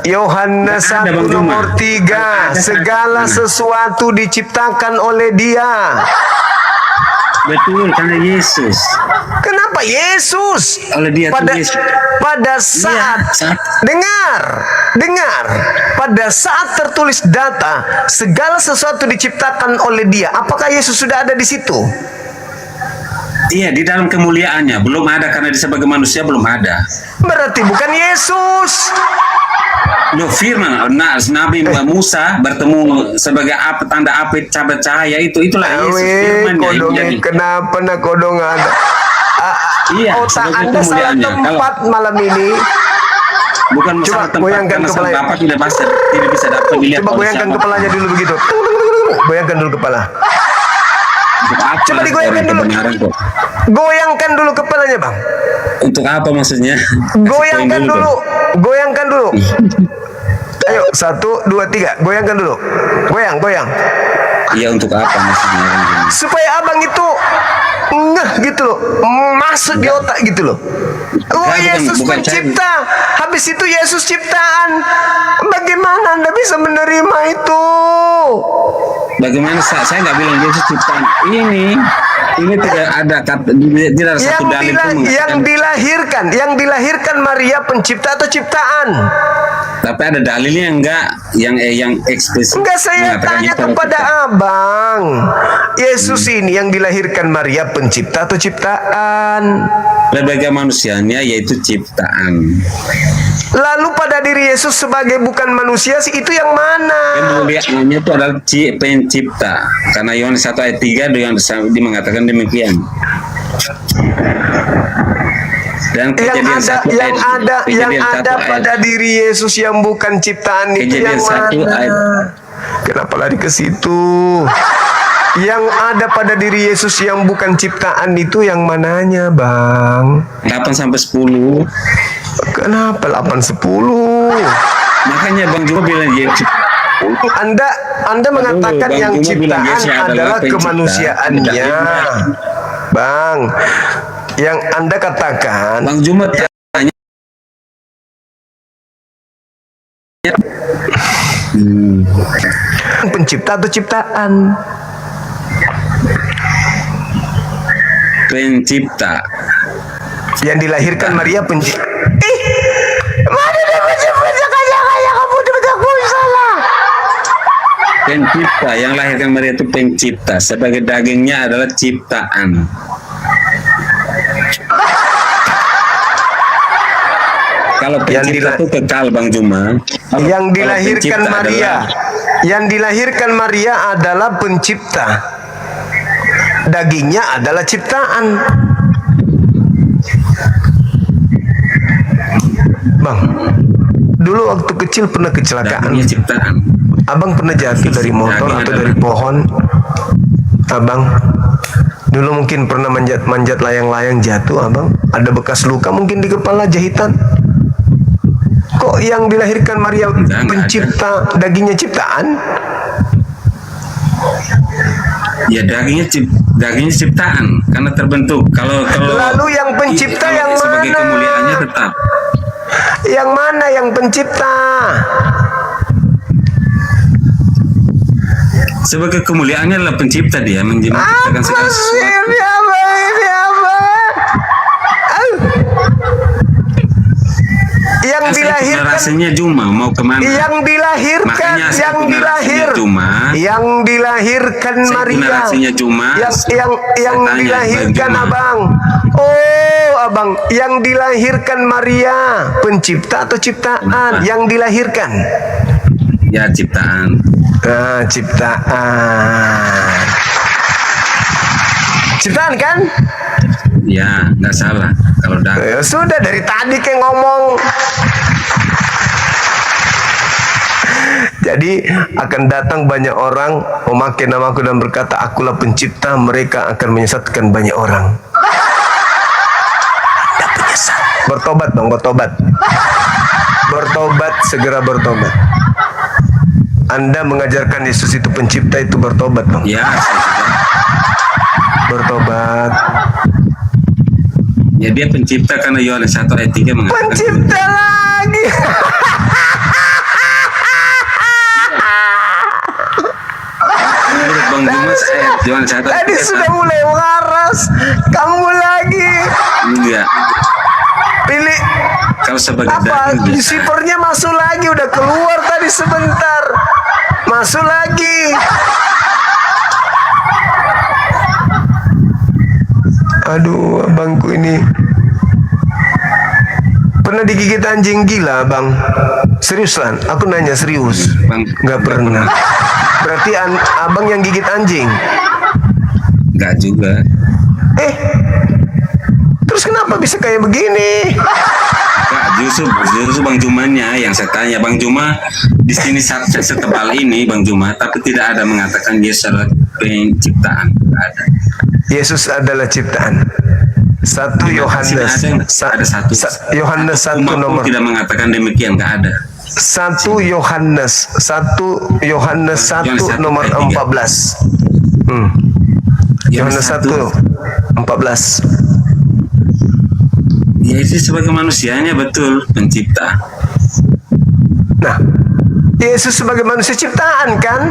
Yohanes 1 nomor 3, segala sesuatu diciptakan oleh Dia. Betul, karena Yesus. Kenapa Yesus? Oleh Dia pada saat dengar, pada saat tertulis data segala sesuatu diciptakan oleh Dia. Apakah Yesus sudah ada di situ? Iya, di dalam kemuliaannya belum ada karena dia sebagai manusia belum ada. Berarti bukan Yesus. Loh, firman Nabi Musa bertemu sebagai tanda api cahaya itulah Yesus firman-Nya. Kenapa nak kodong ada? Iya, otak Anda salah tempat malam ini. Bukan masalah tempat, goyangkan kepalanya. Bapak tidak bisa dapat dilihat. Coba goyangkan kepalanya dulu begitu. Goyangkan dulu kepala. Coba digoyangkan dulu. Goyangkan dulu kepalanya, Bang. Untuk apa maksudnya? Goyangkan dulu. Goyangkan dulu. Ayo, 1, 2, 3. Goyangkan dulu. Goyang. Iya, untuk apa maksudnya? Supaya abang itu ngeh gitu loh, masuk di otak gitu loh. Oh, Yesus pencipta, habis itu Yesus ciptaan. Bagaimana Anda bisa menerima itu? Bagaimana saya nggak bilang Yesus ciptaan ini tidak ada tidak ada satu dalil pun yang dilahirkan Maria pencipta atau ciptaan. Tapi ada dalilnya enggak yang eksplisit. Enggak, saya tanya kepada abang. Yesus ini yang dilahirkan Maria pencipta atau ciptaan? Sebagai manusianya yaitu ciptaan. Lalu pada diri Yesus sebagai bukan manusia sih itu yang mana? Kemuliaannya itu adalah pencipta. Karena Yohanes 1 ayat 3 dengan mengatakan demikian. Dan yang ada pada diri Yesus yang bukan ciptaan itu yang mana? Kenapa lari ke situ? Yang ada pada diri Yesus yang bukan ciptaan itu yang mananya, Bang? 8-10. Kenapa 8-10? Makanya Bang Juma bilang Yesus. Anda mengatakan yang ciptaan adalah kemanusiaannya, Bang. Yang Anda katakan Bang Juma tanya pencipta atau ciptaan? Pencipta. Yang dilahirkan Maria pencipta. Pencipta, yang lahirkan Maria itu pencipta. Sebagai dagingnya adalah ciptaan. Kalau pencipta itu kekal, Bang Juma. Yang dilahirkan Maria adalah pencipta. Dagingnya adalah ciptaan. Bang, dulu waktu kecil pernah kecelakaan. Ciptaan. Abang pernah jatuh dari motor atau dari pohon? Abang dulu mungkin pernah manjat layang-layang jatuh, Abang? Ada bekas luka mungkin di kepala, jahitan? Kok yang dilahirkan Maria pencipta, dagingnya ciptaan? Ya dagingnya ciptaan karena terbentuk. Kalau lalu yang pencipta yang sebagai mana? kemuliaannya tetap. Yang mana yang pencipta? Sebagai kemuliaannya adalah pencipta, dia menciptakan segala sesuatu. Ini apa? Yang dilahirkan rasanya cuma mau kemana? Yang dilahirkan, yang dilahirkan Maria. Yang dilahirkan abang. Oh abang, yang dilahirkan Maria, pencipta atau ciptaan? Yang dilahirkan. Ya ciptaan. Ciptaan. Ciptaan kan? Ya, nggak salah. Kalau sudah dari tadi kayak ngomong. Jadi akan datang banyak orang memakai namaku dan berkata, akulah pencipta. Mereka akan menyesatkan banyak orang. Anda penyesat. Bertobat dong, bertobat. Bertobat, segera bertobat. Anda mengajarkan Yesus itu pencipta, itu bertobat dong. Ya, bertobat. Ya dia pencipta karena Yohanes 1 ayat 3 mengatakan pencipta lagi. Bang Dimas ayat Yohanes 1 tadi sudah mulai waras, kamu lagi. Enggak. Pilih. Kalau sebagai apa? Sipernya masuk lagi, udah keluar tadi sebentar. Masuk lagi. Aduh, abangku ini pernah digigit anjing gila, bang? Seriusan? Aku nanya serius. Nggak pernah. Berarti abang yang gigit anjing? Nggak juga. Terus kenapa bisa kayak begini? Nggak, justru Bang Jumanya yang saya tanya. Bang Juma di sini setebal ini, Bang Juma, tapi tidak ada mengatakan Yesus adalah penciptaan. Nggak ada. Yesus adalah ciptaan. 1 Yohanes. Ada satu. Yohanes 1 nomor. Tidak mengatakan demikian, nggak ada. 1 Yohanes 1 nomor 14. Yohanes 1:14. Ya itu sebagai manusianya betul pencipta. Nah, Yesus sebagai manusia ciptaan kan?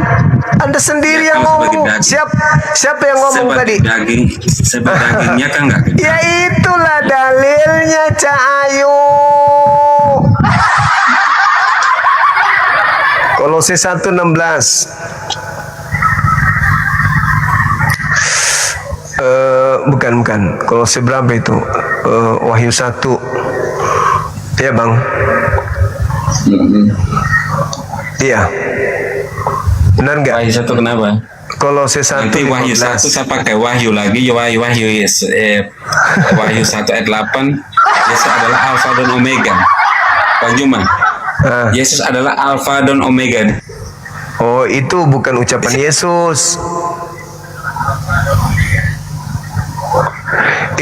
Anda sendiri yang ngomong. Siapa yang ngomong tadi? Sebagai dagingnya kan nggak gede. Ya itulah dalilnya, Cak Ayu. Kolose 1:16. Bukan. Kolose berapa itu? Wahyu 1. Ya, Bang. Iya. Benar nggak? Wahyu 1 kenapa? Kolose 1. Nanti Wahyu 1 saya pakai Wahyu lagi. Wahyu Wahyu 1 ayat 8. Yesus adalah Alfa dan Omega. Bang Juma. Yesus adalah Alfa dan Omega. Oh, itu bukan ucapan Yesus.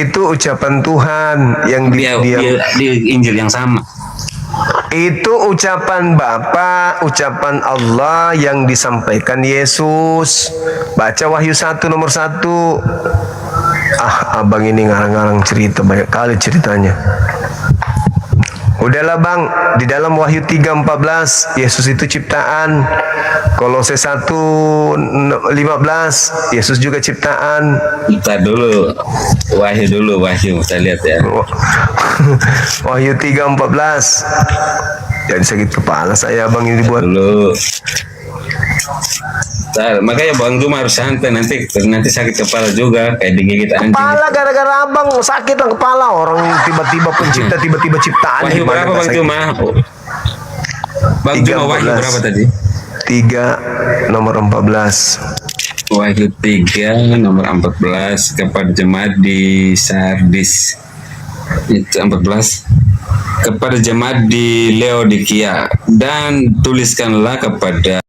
Itu ucapan Tuhan yang di Injil yang sama. Itu ucapan Bapa, ucapan Allah yang disampaikan Yesus. Baca Wahyu 1 nomor 1. Abang ini ngarang-ngarang cerita, banyak kali ceritanya. Udahlah bang, di dalam Wahyu 3:14 Yesus itu ciptaan. Kolose 1:15 Yesus juga ciptaan. Kita dulu Wahyu kita lihat ya. Wahyu 3:14. Jadi sakit kepala saya bang ini dibuat dulu. Makanya Bang Juma harus santai, nanti sakit kepala juga kayak digigit anjing. Kepala gara-gara abang sakit lah kepala, orang tiba-tiba pencipta tiba-tiba ciptaan. Wahyu berapa Bang Juma? Bang Juma Wahyu berapa tadi? 3 nomor 14. Wahyu 3 nomor 14 kepada jemaat di Sardis. Itu 14. Kepada jemaat di Laodikia, dan tuliskanlah kepada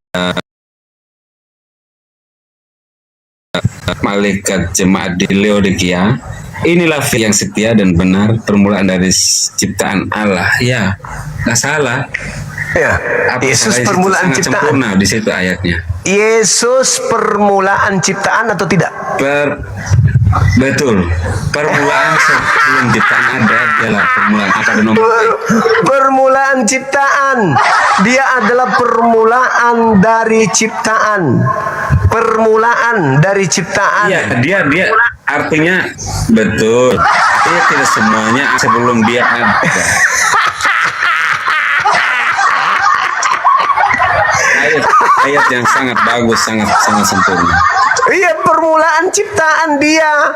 malaikat jemaat di Laodikia, inilah yang setia dan benar, permulaan dari ciptaan Allah. Ya, nggak salah. Ya, Yesus permulaan ciptaan. Sempurna di situ ayatnya. Yesus permulaan ciptaan atau tidak? Betul. Permulaan sebelum ciptaan ada adalah permulaan. Apa ada nomor? Permulaan ciptaan. Dia adalah permulaan dari ciptaan. Permulaan dari ciptaan. Iya, dia artinya betul. Dia tidak semuanya sebelum dia ada. Ayat yang sangat bagus, sangat sempurna. Iya, permulaan ciptaan dia.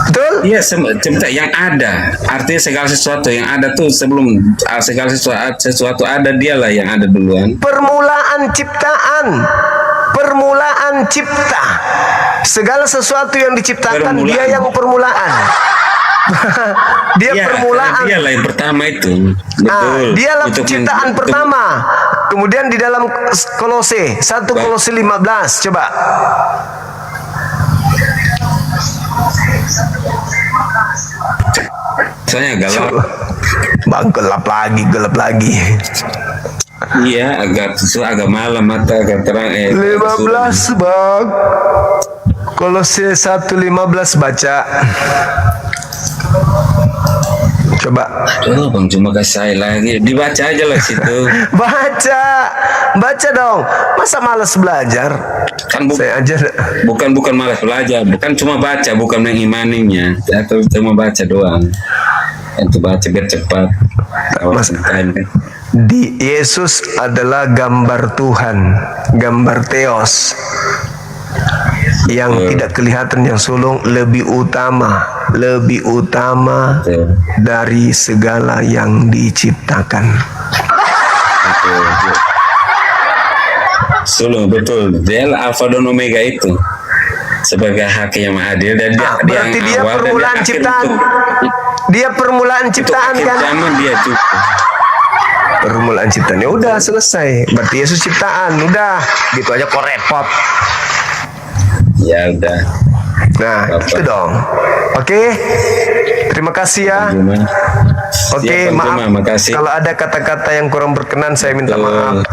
Betul? Iya, cipta yang ada. Artinya segala sesuatu yang ada tuh sebelum segala sesuatu ada, dialah yang ada duluan. Permulaan ciptaan. Permulaan cipta. Segala sesuatu yang diciptakan dia yang permulaan. Dia ya, permulaan. Dialah yang pertama itu. Betul. Dialah penciptaan pertama. Kemudian di dalam Kolose 1 Kolose 15, coba. Soalnya galau. Bang, gelap lagi. Iya, agak malam mata agak terang. 15 bang. Kolose 1:15 baca. Coba. Oh, Bang cuma kasih saya lagi. Dibaca aja lah situ. Baca dong. Masa malas belajar? Kan saya aja. Bukan malas belajar. Bukan cuma baca, bukan mengimaninya. Atau cuma baca doang. Itu baca biar cepat. Mas, di Yesus adalah gambar Tuhan, gambar Theos. Yang tidak kelihatan, yang sulung, lebih utama dari segala yang diciptakan. Sulung, betul. Dia Alfa dan Omega itu sebagai hakim yang adil, dan berarti dia permulaan ciptaan. Dia permulaan ciptaan kan? Zaman dia juga. Permulaan ciptaan. Ya udah selesai. Berarti Yesus ciptaan. Udah, gitu aja kok repot. Ya udah. Nah, itu dong. Oke. Terima kasih ya. Oke, maaf. Kalau ada kata-kata yang kurang berkenan, saya minta maaf.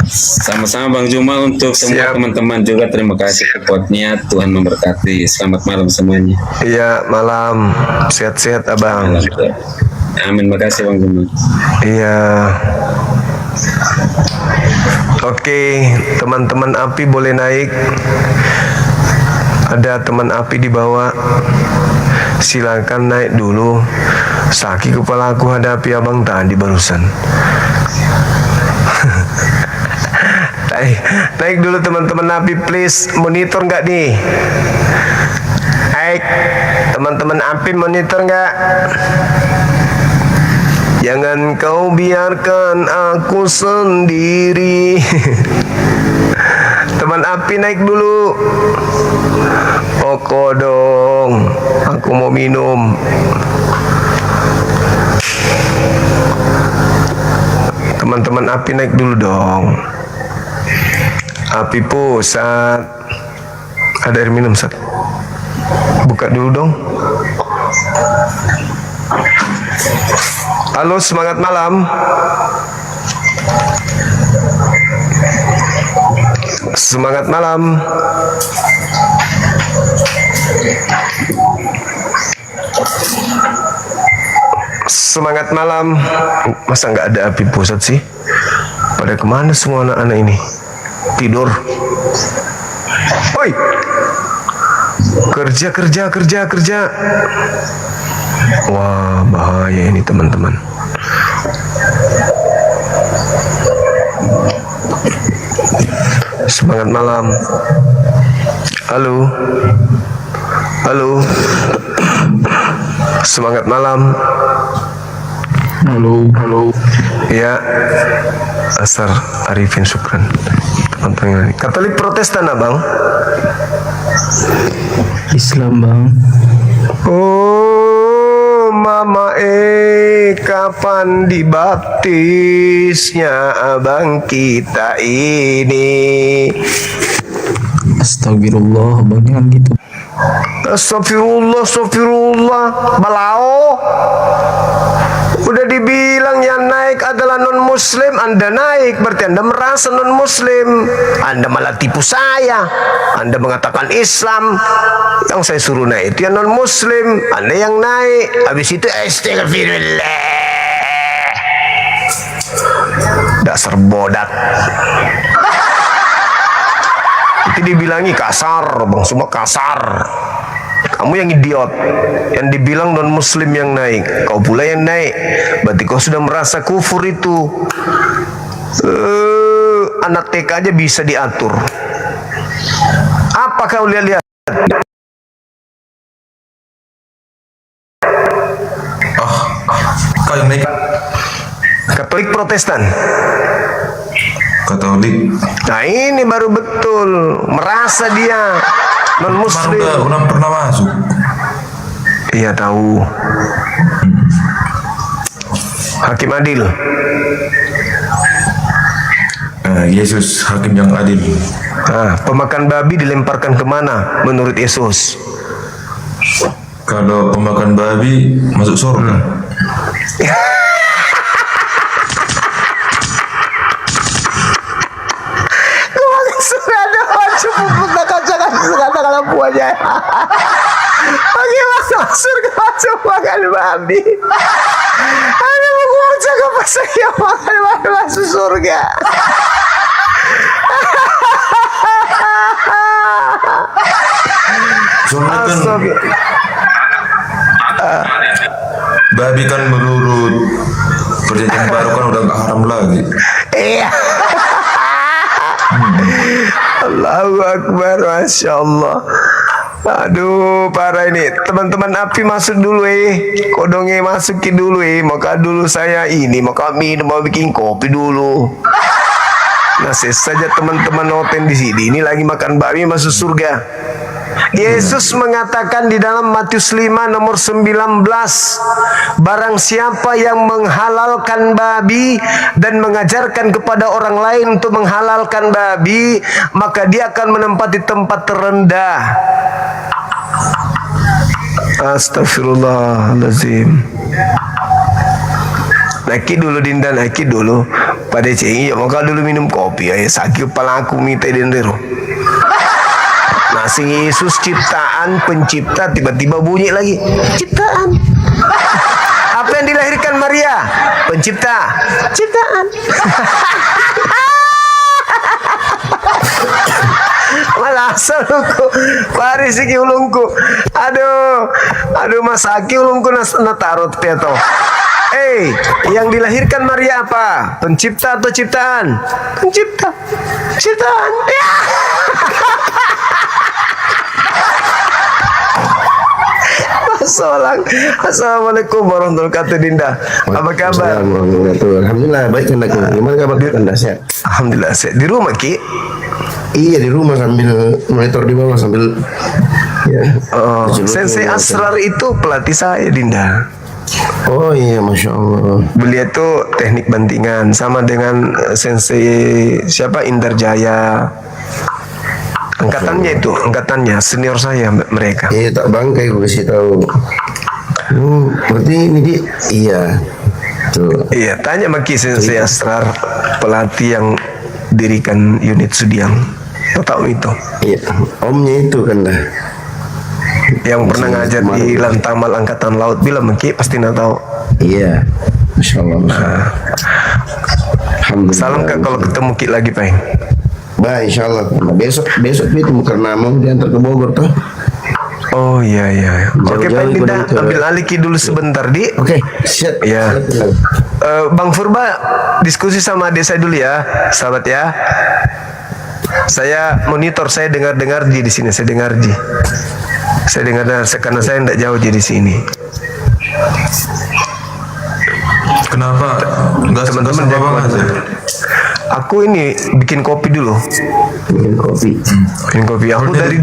Sama-sama Bang Juma, untuk semua teman-teman juga terima kasih supportnya. Tuhan memberkati. Selamat malam semuanya. Iya, malam. Sehat-sehat Abang. Amin, makasih Bang Juma. Iya. Oke, teman-teman api boleh naik. Ada teman api di bawah. Silakan naik dulu. Sakit kepala aku hadapi abang tadi barusan. Naik dulu teman-teman api, please. Monitor nggak nih? Naik, teman-teman api monitor nggak? Jangan kau biarkan aku sendiri. Teman api naik dulu. Oko dong, aku mau minum. Teman-teman api naik dulu dong. Api pusat. Ada air minum, Sat? Buka dulu dong. Halo, semangat malam. Semangat malam. Semangat malam. Masa nggak ada api pusat sih? Pada kemana semua anak-anak ini? Tidur. Oi, kerja. Wah, bahaya ini teman-teman. Semangat malam. Halo. Semangat malam. Halo. Ya, Asar Arifin Syukran. Teman-teman, Katolik Protestan abang? Islam bang. Oh, mama kapan dibaptisnya abang kita ini? Astagfirullah, bang, jangan gitu. Astagfirullah, astagfirullah. Balao. Udah dibilang yang naik adalah non-muslim, Anda naik, berarti Anda merasa non-muslim. Anda malah tipu saya. Anda mengatakan Islam. Yang saya suruh naik itu yang non-muslim, Anda yang naik. Habis itu astagfirullah. Dasar bodat. Itu dibilangi kasar, Bang, semua kasar. Kamu yang idiot, yang dibilang non muslim yang naik, kau pula yang naik. Berarti kau sudah merasa kufur itu. Anak TK aja bisa diatur. Apa kau lihat-lihat? Kau yang naik Katolik Protestan. Katolik. Nah ini baru betul, merasa dia non muslim. Udah pernah masuk. Iya tahu. Hakim adil. Yesus hakim yang adil. Pemakan babi dilemparkan kemana menurut Yesus? Kalau pemakan babi masuk surga. Kata-kata buahnya. Bagaimana surga masuk makan babi? Ada mau cakap pasal yang makan babi masuk surga. Soalnya kan babi kan menurut perjanjian baru kan udah gak haram lagi. Iya. Allahu Akbar, Masya Allah. Aduh, parah ini. Teman-teman api masuk dulu kodongnya masukin dulu maka dulu saya ini, maka minum, mau bikin kopi dulu. Nah, saja teman-teman noten di sini ini lagi makan babi masuk surga. Yesus mengatakan di dalam Matius 5 nomor 19, barang siapa yang menghalalkan babi dan mengajarkan kepada orang lain untuk menghalalkan babi, maka dia akan menempati tempat terendah. Astagfirullahaladzim. Naiki dulu Dinda, naiki dulu. Pada cengi, maka dulu minum kopi. Sakit kepala aku minta dendero. Nasi Yesus ciptaan, pencipta, tiba-tiba bunyi lagi. Ciptaan. Apa yang dilahirkan Maria? Pencipta. Ciptaan. Malah asalku parisiki ulungku. Aduh masaki ulungku natarot peto. Yang dilahirkan Maria apa? Pencipta atau ciptaan? Pencipta. Ciptaan. Ya. Assalamualaikum warahmatullahi wabarakatuh. Dinda, apa kabar? Alhamdulillah baik. Gimana kabar Anda? Sehat? Alhamdulillah sehat. Di rumah Ki? Iya di rumah sambil monitor di bawah sambil ya. Sensei Asrar itu pelatih saya Dinda. Oh iya, Masya Allah. Beliau tuh teknik bantingan sama dengan Sensei siapa Indar Jaya. Angkatannya senior saya mereka. Iya tak bangkai gue kasih tahu. Berarti ini iya. Tuh. Iya, tanya Maki Sensei Asrar, pelatih yang dirikan unit Sudiang. Tahu itu? Iya, omnya itu kan dah. Yang pernah ngajar di Lantamal Angkatan Laut bilang Maki pasti nak tahu. Iya. Masya Allah. Salam Kak kalau ketemu Ki lagi Pak. Baik, insya Allah. Besok itu karena mau diantar ke Bogor tuh. Oh iya. Oke Pak Dinda, ambil alih Ki dulu sebentar di. Oke, siap. Ya. Bang Furba diskusi sama adik saya dulu ya, sahabat ya. Saya monitor, saya dengar di sini, saya dengar karena saya tidak jauh di sini. Kenapa? Enggak teman-teman aja. Aku ini bikin kopi dulu. Bikin kopi. Aku dari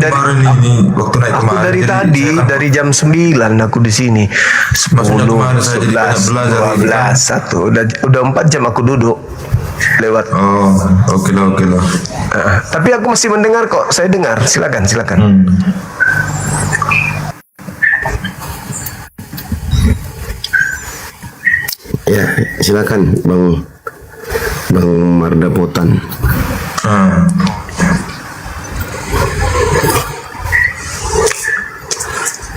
tadi dari jam 9 aku di sini. 10, 11, 12, 1. Udah 4 jam aku duduk. Lewat. Oh, oke lah. Tapi aku masih mendengar kok. Saya dengar. Silakan. Ya, silakan Bang Mardapotan.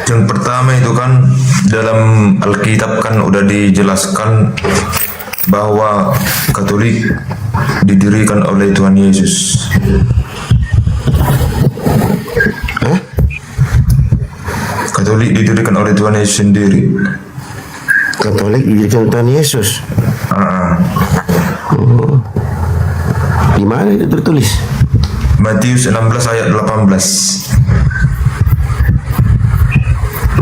Yang pertama itu kan dalam Alkitab kan udah dijelaskan bahwa Katolik didirikan oleh Tuhan Yesus. Katolik didirikan oleh Tuhan Yesus sendiri. Katolik didirikan Tuhan Yesus. Di mana itu tertulis? Matius 16 ayat 18.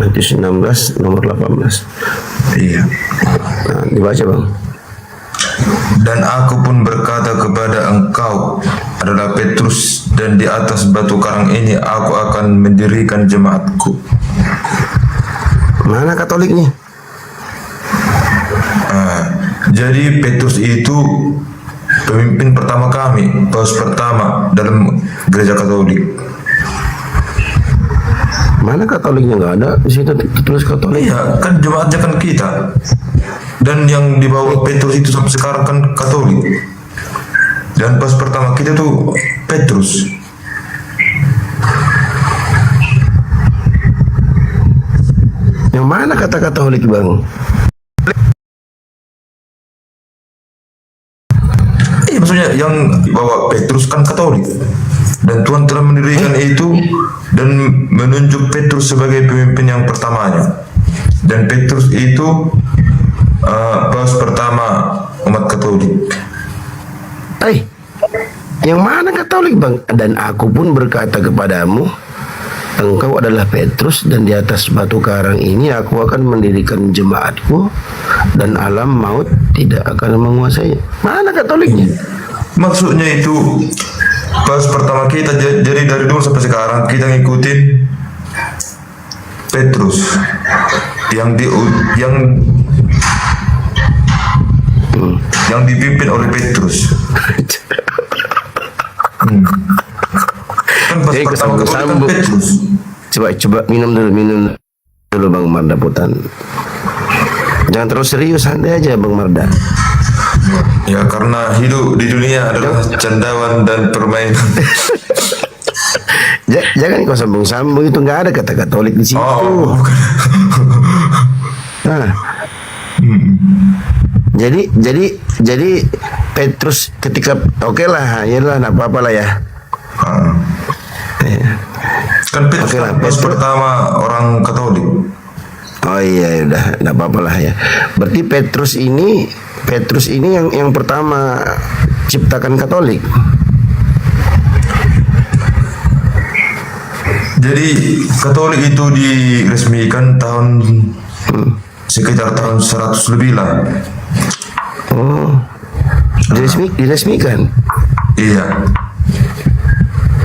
Matius 16 nomor 18. Iya. Nah, dibaca Bang. Dan aku pun berkata kepada engkau adalah Petrus, dan di atas batu karang ini aku akan mendirikan jemaatku. Mana Katoliknya? Jadi Petrus itu pemimpin pertama kami, paus pertama dalam gereja Katolik. Mana Katoliknya? Nggak ada di situ tertulis Katolik. Iya, kan jemaatnya kan kita. Dan yang dibawa Petrus itu sampai sekarang kan Katolik. Dan paus pertama kita tuh Petrus. Yang mana kata Katolik Bang? Maksudnya yang bawa Petrus kan Katolik, dan Tuhan telah mendirikan itu dan menunjuk Petrus sebagai pemimpin yang pertamanya, dan Petrus itu paus pertama umat Katolik. Yang mana Katolik Bang? Dan aku pun berkata kepadamu, engkau adalah Petrus, dan di atas batu karang ini aku akan mendirikan jemaatku, dan alam maut tidak akan menguasai. Mana Katoliknya? Maksudnya itu paus pertama kita, jadi dari dulu sampai sekarang kita ngikutin Petrus yang dipimpin oleh Petrus. Kan paus pertama kan Petrus. Coba minum dulu Bang Mardapotan. Jangan terlalu serius, santai aja Bang Marda. Ya, karena hidup di dunia adalah candaan dan permainan. Jangan kau sambung-sambung, itu nggak ada kata Katolik di situ. Nah, jadi Petrus ketika oke lah, ya lah, nggak apa-apa lah ya. Kan Petrus paus pertama orang Katolik. Oh iya, udah, nggak apa-apa lah ya. Berarti Petrus ini yang pertama ciptakan Katolik. Jadi Katolik itu diresmikan sekitar tahun 100 lebih lah. Oh, diresmikan? Iya.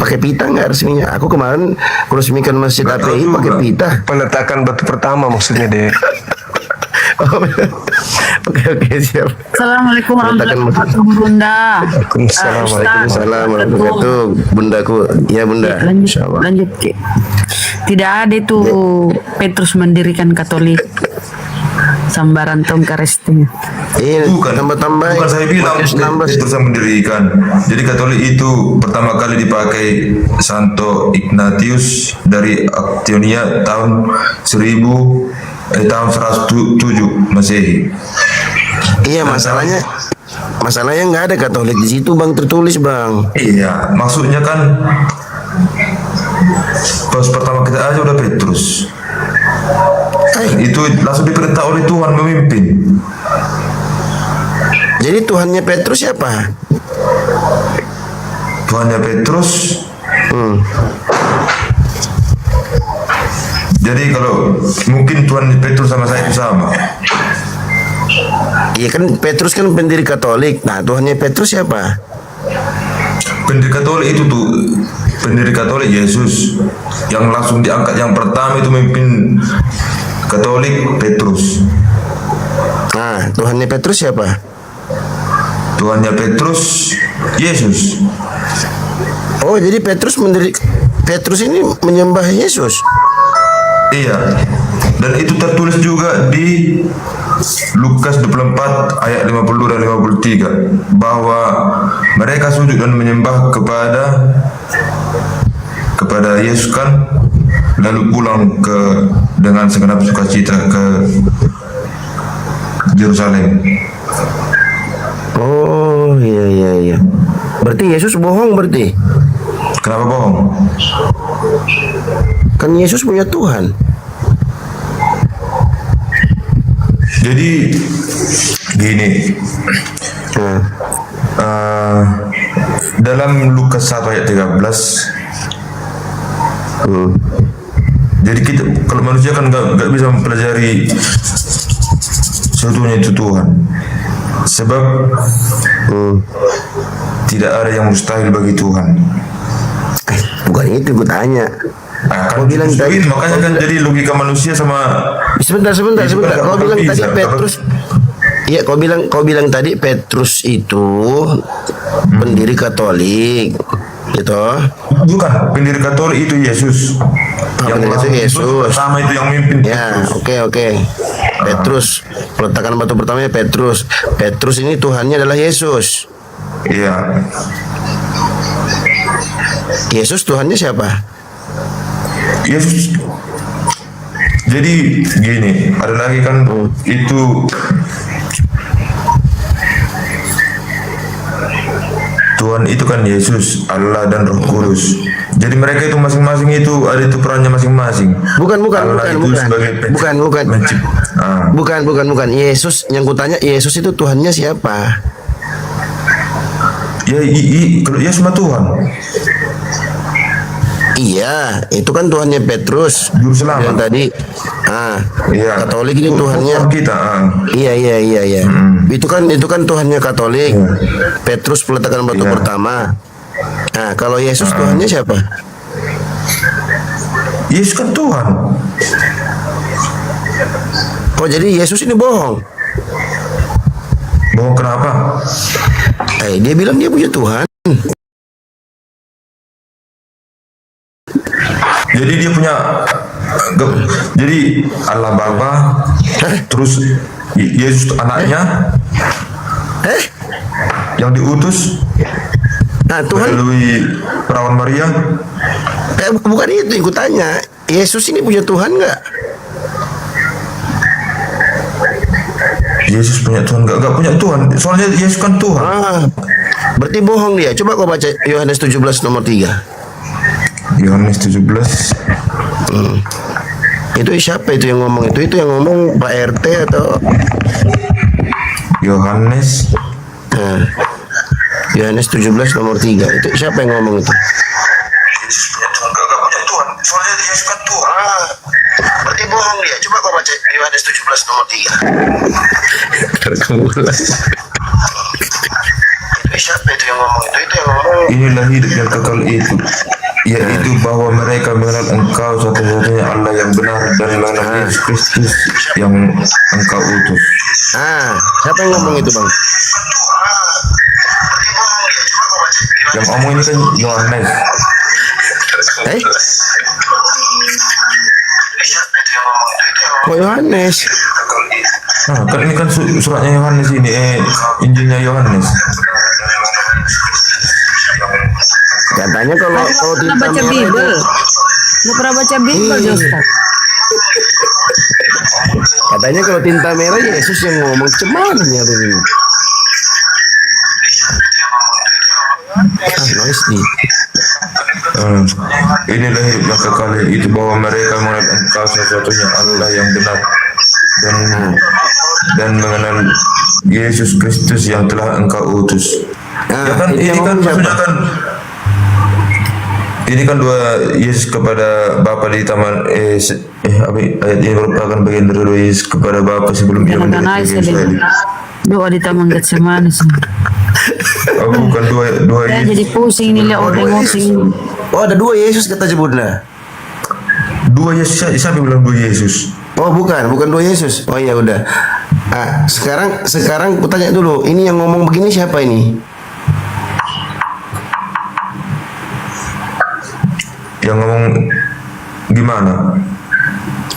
Pakai pita nggak resminya? Aku kemarin resmikan Masjid API pakai pita. Peletakan batu pertama maksudnya deh. Oke, siap. Assalamualaikum warahmatullahi wabarakatuh, Bunda. Waalaikumsalam warahmatullahi wabarakatuh, Bundaku. Ya Bunda. Lanjut Ki. Tidak ada itu Petrus mendirikan Katolik. Sambaran tong karestinya. Bukan saya bilang Petrus yang mendirikan. Jadi Katolik itu pertama kali dipakai Santo Ignatius dari Actionia tahun 107 Masehi. Iya, masalahnya nggak ada Katolik di situ Bang, tertulis Bang. Iya, maksudnya kan paus pertama kita aja udah Petrus. Itu langsung diperintah oleh Tuhan memimpin. Jadi Tuhannya Petrus siapa? Tuhannya Petrus. Jadi kalau mungkin Tuhan Petrus sama saya itu sama. Iya kan, Petrus kan pendiri Katolik. Nah, Tuhannya Petrus siapa? Pendiri Katolik itu tuh, pendiri Katolik Yesus. Yang langsung diangkat yang pertama itu memimpin Katolik Petrus. Nah, Tuhannya Petrus siapa? Tuhannya Petrus Yesus. Oh, jadi Petrus ini menyembah Yesus. Iya. Dan itu tertulis juga di Lukas 24 ayat 52 dan 53 bahwa mereka sujud dan menyembah kepada Yesus kan, lalu pulang dengan segenap sukacita ke Yerusalem. Oh iya. Berarti Yesus bohong berarti? Kenapa bohong? Kan Yesus punya Tuhan. Jadi gini, dalam Lukas 1 ayat 13, jadi kita kalau manusia kan nggak bisa mempelajari seutuhnya itu Tuhan, sebab tidak ada yang mustahil bagi Tuhan. Bukan itu gue tanya. Kau bilang tadi, makanya kan jadi logika manusia sama. Sebentar. Kau bilang tadi Petrus. Iya, kau bilang tadi Petrus itu pendiri Katolik, gitu. Bukan, pendiri Katolik itu Yesus. Yang itu Yesus. Pertama itu yang mimpin. Ya, oke. Petrus, peletakan batu pertamanya Petrus. Petrus ini Tuhannya adalah Yesus. Iya. Yesus Tuhannya siapa? Yesus. Jadi gini, ada lagi kan itu Tuhan itu kan Yesus, Allah dan Roh Kudus. Jadi mereka itu masing-masing itu ada itu perannya masing-masing. Bukan. Bukan. Yesus yang kutanya, Yesus itu Tuhannya siapa? Ya, kalau Yesus mah Tuhan. Iya, itu kan Tuhannya Petrus. Juru selamat. Yang tadi. Iya. Katolik ini Tuhannya kita. Iya. Itu kan Tuhannya Katolik. Petrus peletakan batu pertama. Nah, kalau Yesus Tuhannya siapa? Yesus kan Tuhan. Oh, jadi Yesus ini bohong. Bohong kenapa? Dia bilang dia punya Tuhan. Jadi dia punya, jadi Allah Bapa, terus Yesus anaknya, yang diutus, Tuhan melalui perawan Maria. Bukan itu yang kutanya. Yesus ini punya Tuhan nggak? Yesus punya Tuhan nggak punya Tuhan. Soalnya Yesus kan Tuhan. Berarti bohong dia. Coba kau baca Yohanes 17 nomor 3. Yohanes 17. Itu siapa itu yang ngomong itu? Itu yang ngomong Pak RT atau Yohanes? Yohanes 17 nomor 3. Itu siapa yang ngomong itu? Yesus punya Tuhan nggak punya Tuhan. Soalnya Yesus kan Tuhan. Berarti bohong dia. Coba kau baca Yohanes 17 nomor 3. Siapa itu yang ngomong itu? Itu yang ngomong. Inilah hidup yang kekal itu, yaitu bahwa mereka mengenal Engkau satu-satunya Allah yang benar dan mengenal Yesus Kristus yang Engkau utus. Siapa yang ngomong itu, Bang? Yang ngomong ini kan Yohanes. Kok Yohanes? Kan ini kan suratnya Yohanes ini, Injilnya Yohanes. Katanya kalau pernah baca Bible. Nggak pernah baca Bible, Ustaz. Katanya kalau tinta merah Yesus yang ngomong, cuman ya ini. Noise nih. Inilah hidup yang kekal itu bahwa mereka mengenal Engkau satu-satunya Allah yang benar dan mengenal Yesus Kristus yang telah Engkau utus. Ya kan ini kan maksudnya kan ini kan dua Yesus kepada Bapa di taman ayat ini merupakan bagian dari doa Yesus kepada Bapa sebelum ia menderita. Doa di taman Getsemani. Bukan dua Saya Yesus. jadi pusing nih lihat orang pusing. Oh, ada dua Yesus kata Jebunda. Dua Yesus, siapa yang bilang dua Yesus? Oh, bukan dua Yesus. Oh iya udah. Sekarang aku tanya dulu, ini yang ngomong begini siapa ini? Yang ngomong gimana?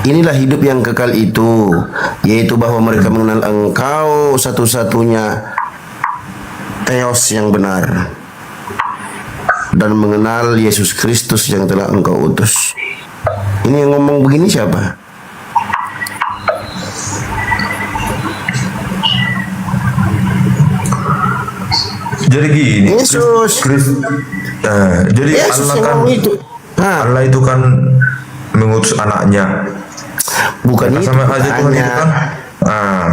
inilah hidup yang kekal itu, yaitu bahwa mereka mengenal Engkau satu-satunya Theos yang benar, dan mengenal Yesus Kristus yang telah Engkau utus. Ini yang ngomong begini siapa? Jadi gini, Yesus. Jadi Yesus Allah yang kan ngomong itu. Allah itu kan mengutus anaknya. Bukan itu. Sama aja Tuhan itu kan.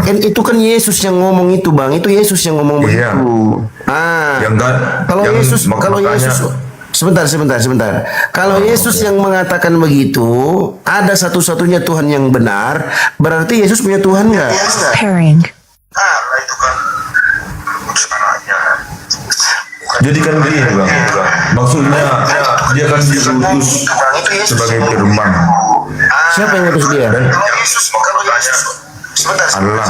Kan itu kan Yesus yang ngomong itu, Bang. Itu Yesus yang ngomong begitu. Yang enggak, Kalau yang Yesus, kalau makanya- Yesus, sebentar. Kalau Yesus yang mengatakan begitu, ada satu-satunya Tuhan yang benar, berarti Yesus punya Tuhan nggak? Jadi kan gini Bang, maksudnya dia kan diutus sebagai firman. Siapa yang utus dia? Allah.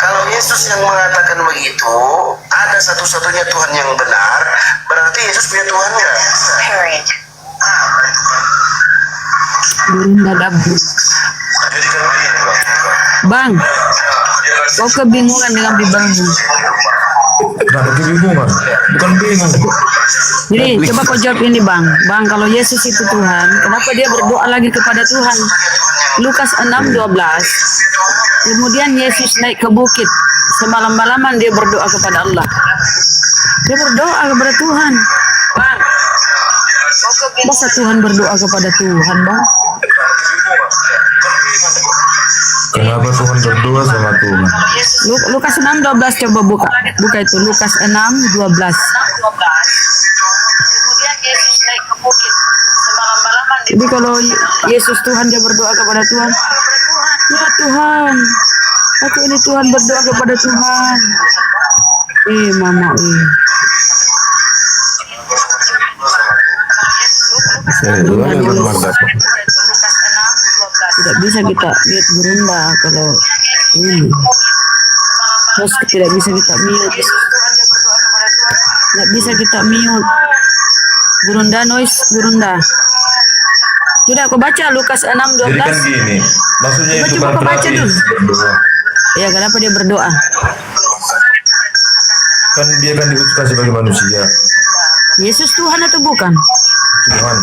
Kalau Yesus yang mengatakan begitu, ada satu-satunya Tuhan yang benar, berarti Yesus punya Tuhan nggak? Bang, kau kebingungan dengan bibalmu. Kenapa kebingungan? Bukan bingung. Jadi coba kau jawab ini Bang. Bang, kalau Yesus itu Tuhan, kenapa dia berdoa lagi kepada Tuhan? Lukas 6:12. Kemudian Yesus naik ke bukit. Semalam-malaman dia berdoa kepada Allah. Dia berdoa kepada Tuhan. Bang, masa Tuhan berdoa kepada Tuhan, Bang? Kenapa Tuhan berdoa sama Tuhan? Lukas 6:12 coba buka. Buka itu Lukas 6:12. Kemudian Yesus naik ke bukit. Semalam-malaman jadi kalau Yesus Tuhan dia berdoa kepada Tuhan. Ya Tuhan, aku ini Tuhan berdoa kepada Tuhan. Mama tidak bisa kita lihat berunda kalau ini. Terus tidak bisa kita mute. Tidak bisa kita mute. Gurunda noise, gurunda. Sudah aku baca Lukas 6:12. Jadi kan gini, maksudnya itu Coba kan kau baca dulu. berdoa. Ya, kenapa dia berdoa? Kan dia kan diutuskan sebagai manusia, Yesus Tuhan atau bukan? Tuhan.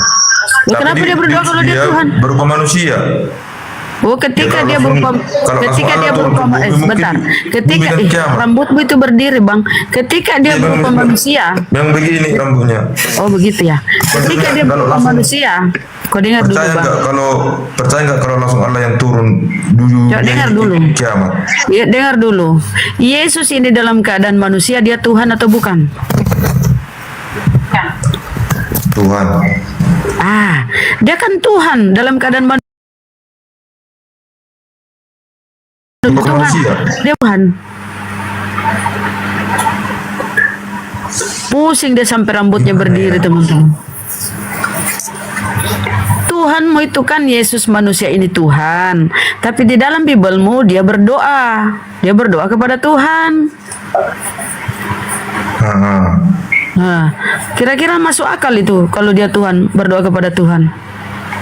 Ya, kenapa dia berdoa kalau dia Tuhan? Berupa manusia. Oh, ketika dia berupa sebentar. Ketika bumi dan kiamat. rambutmu itu berdiri, Bang. Ketika dia berupa manusia. Yang begini rambutnya. Oh, begitu ya. Ketika dia berupa manusia. Kau dengar dulu, Percaya Bang. nggak kalau langsung Allah yang turun dulu Coba dengar dulu. kiamat? Ya, dengar dulu. Yesus ini dalam keadaan manusia, dia Tuhan atau bukan? Tuhan. Dia kan Tuhan dalam keadaan manusia. Tuhan. Dia Tuhan. Pusing dia sampai rambutnya berdiri, teman-teman. Tuhanmu itu kan Yesus manusia ini Tuhan. Tapi di dalam Bibelmu dia berdoa. Dia berdoa kepada Tuhan. Nah, kira-kira masuk akal itu kalau dia Tuhan berdoa kepada Tuhan.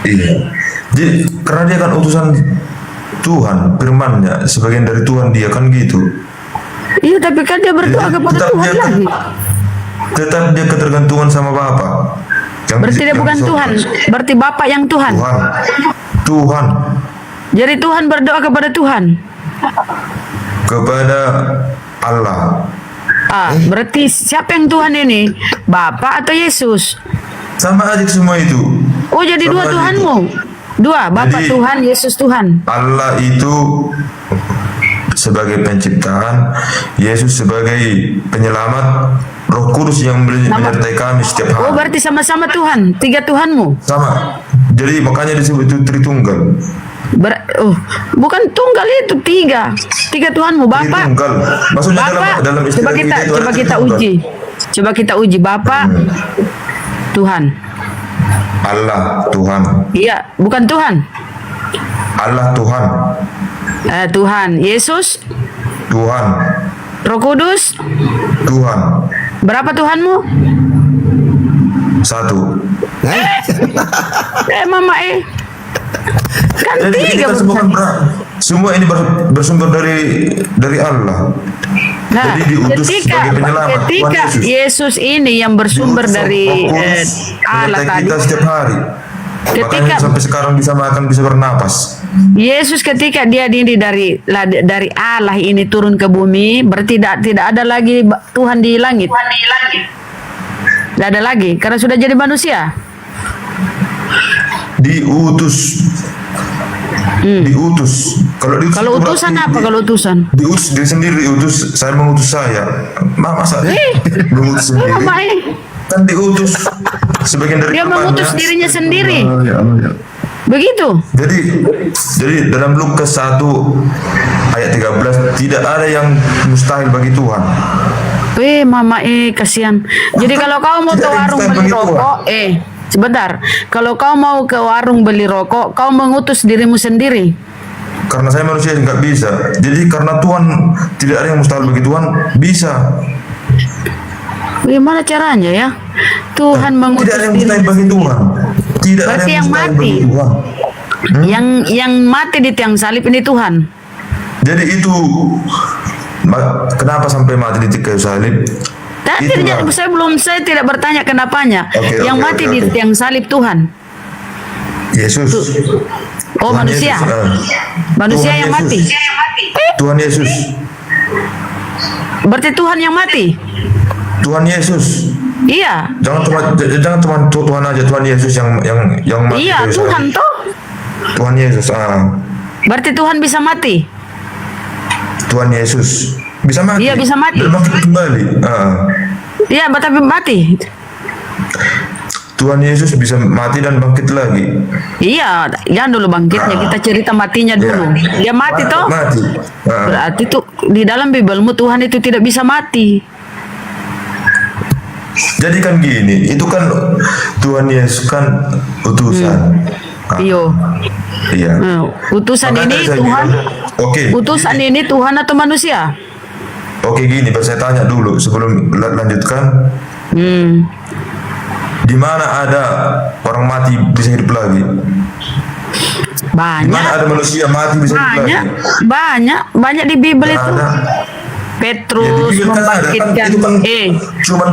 Iya. Jadi karena dia kan utusan Tuhan, firman-Nya sebagian dari Tuhan dia kan gitu. Iya, tapi kan dia berdoa kepada Tuhan lagi. Tetap dia ketergantungan sama Bapa. Berarti dia bukan Tuhan. Berarti Bapa yang Tuhan. Tuhan. Jadi Tuhan berdoa kepada Tuhan. Kepada Allah. Berarti siapa yang Tuhan ini? Bapa atau Yesus? Sama aja semua itu. Oh, jadi dua Tuhanmu. Dua, Bapa Tuhan, Yesus Tuhan. Allah itu sebagai penciptaan, Yesus sebagai penyelamat, Roh Kudus yang menyertai kami setiap hari. Oh, berarti sama-sama Tuhan. Tiga Tuhanmu. Sama. Jadi makanya disebut itu Tritunggal. Bukan tunggal itu tiga. Tiga Tuhanmu, Bapa. Tritunggal. Maksudnya Bapa, dalam coba istilah kita itu kita ada Tritunggal. uji. Coba kita uji Bapa, Tuhan. Allah Tuhan. Iya, bukan Tuhan. Allah Tuhan. Tuhan. Yesus. Tuhan. Roh Kudus. Tuhan. Berapa Tuhanmu? Satu. Mama Kan Jadi ini tiga kan semua kan semua ini bersumber dari Allah. Nah, Jadi diutus sebagai penyelamat Tuhan ketika Yesus ini yang bersumber dari Allah tadi. kita setiap hari. Makanya sampai sekarang bisa makan, bisa bernapas. Yesus ketika dia ini dari Allah ini turun ke bumi, berarti tidak ada lagi Tuhan di langit. Tidak ada lagi karena sudah jadi manusia. Diutus. Diutus. Kalau utusan apa? Kalau utusan? Diutus diri sendiri, diutus. Saya mengutus saya. Masa mengutus sendiri? Kan diutus sebagian dari dia mengutus dirinya sendiri. Ya. Begitu. Jadi dalam Lukas 1 ayat 13 tidak ada yang mustahil bagi Tuhan. Mama kasihan. Jadi kalau kau mau ke warung beli rokok, sebentar. Kalau kau mau ke warung beli rokok, kau mengutus dirimu sendiri. Karena saya manusia nggak bisa. Jadi karena Tuhan tidak ada yang mustahil bagi Tuhan, bisa. Bagaimana caranya ya? Tuhan mengutus tidak ada yang mustahil bagi Tuhan. Tidak berarti ada yang mati. Yang mati di tiang salib ini Tuhan. Jadi itu kenapa sampai mati di kayu salib? Saya tidak bertanya kenapanya. Yang mati di tiang salib Tuhan. Yesus. Oh, Tuhan manusia. Yesus, manusia Tuhan yang Yesus. mati. Tuhan Yesus. Berarti Tuhan yang mati. Tuhan Yesus. Iya. Jangan cuma Tuhan aja, Tuhan Yesus yang mati. Iya, Tuhan toh. Tuhan Yesus. Berarti Tuhan bisa mati. Tuhan Yesus bisa mati. Iya, bisa mati. Dan bangkit kembali. Iya, tapi mati. Tuhan Yesus bisa mati dan bangkit lagi. Iya, jangan dulu bangkitnya, kita cerita matinya dulu. Dia mati toh? Mati. Berarti tuh di dalam Bibelmu Tuhan itu tidak bisa mati. Jadi kan gini, itu kan Tuhan Yesus kan utusan. Iya. Utusan Makanya ini saya Tuhan. bilang, utusan ini Tuhan atau manusia? Oke, gini, saya tanya dulu sebelum lanjutkan. Di mana ada orang mati bisa hidup lagi? Banyak. Di mana ada manusia mati bisa hidup lagi? Banyak di Bibel itu. Petrus membangkitkan.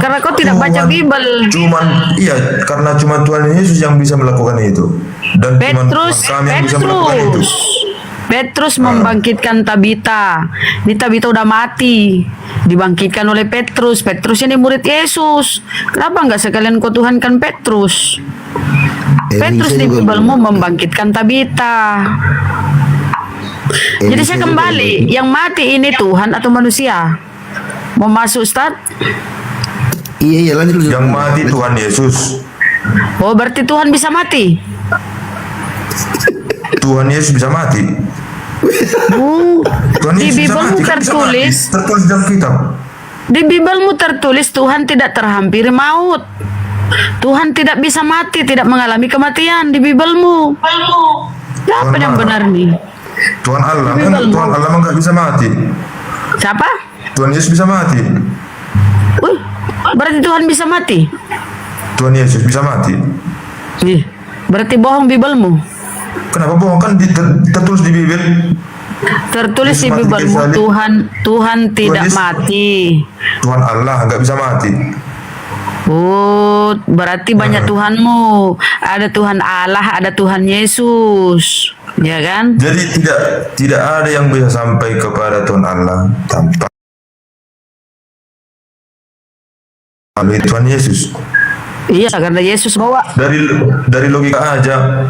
Karena kau tidak baca Bibel. Karena cuma Tuhan Yesus yang bisa melakukan itu. Dan Petrus yang bisa melakukan itu. Petrus membangkitkan Tabita. Ini Tabita udah mati, dibangkitkan oleh Petrus. Petrus ini murid Yesus. Kenapa nggak sekalian kau tuhankan Petrus? Petrus di Bibelmu membangkitkan Tabita. Jadi saya kembali, yang mati ini Tuhan atau manusia? Mau masuk, Ustaz? Iya, lanjut. Yang mati Tuhan Yesus. Oh, berarti Tuhan bisa mati? Tuhan Yesus bisa mati. Di Bibelmu tertulis dalam kitab. Di Bibelmu tertulis Tuhan tidak terhampiri maut. Tuhan tidak bisa mati, tidak mengalami kematian di Bibelmu. Apa yang benar nih? Tuhan Allah Tuhan Allah nggak bisa mati. Siapa? Tuhan Yesus bisa mati. Berarti Tuhan bisa mati? Tuhan Yesus bisa mati. Berarti bohong Bibelmu. Kenapa bohong? Kan tertulis di Bibel. Tertulis di Bibelmu Tuhan tidak mati. Tuhan Allah nggak bisa mati. Oh, berarti banyak Tuhanmu. Ada Tuhan Allah, ada Tuhan Yesus, ya kan? Jadi tidak ada yang bisa sampai kepada Tuhan Allah tanpa melalui Tuhan Yesus. Iya, karena Yesus bawa. Dari logika aja.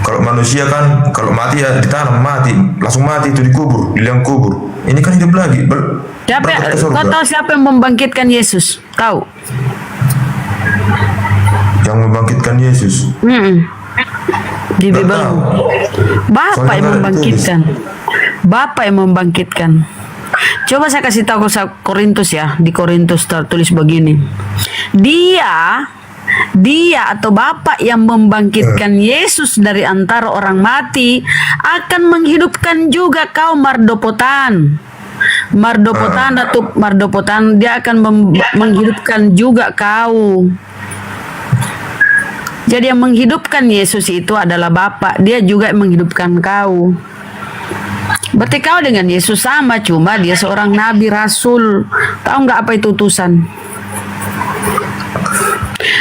Kalau manusia kan, kalau mati ya ditanam, langsung mati itu dikubur, di liang kubur. Ini kan hidup lagi. Kau tahu siapa yang membangkitkan Yesus? Tahu? Yang membangkitkan Yesus? Di Bibel. Bapak yang membangkitkan. Bapak yang membangkitkan. Coba saya kasih tahu ke Korintus ya. Di Korintus tertulis begini. Dia atau Bapa yang membangkitkan Yesus dari antara orang mati akan menghidupkan juga kau Mardopotan. Dia akan menghidupkan juga kau. Jadi yang menghidupkan Yesus itu adalah Bapa. Dia juga yang menghidupkan kau. Berarti kau dengan Yesus sama, cuma dia seorang nabi, rasul. Tahu nggak apa itu utusan?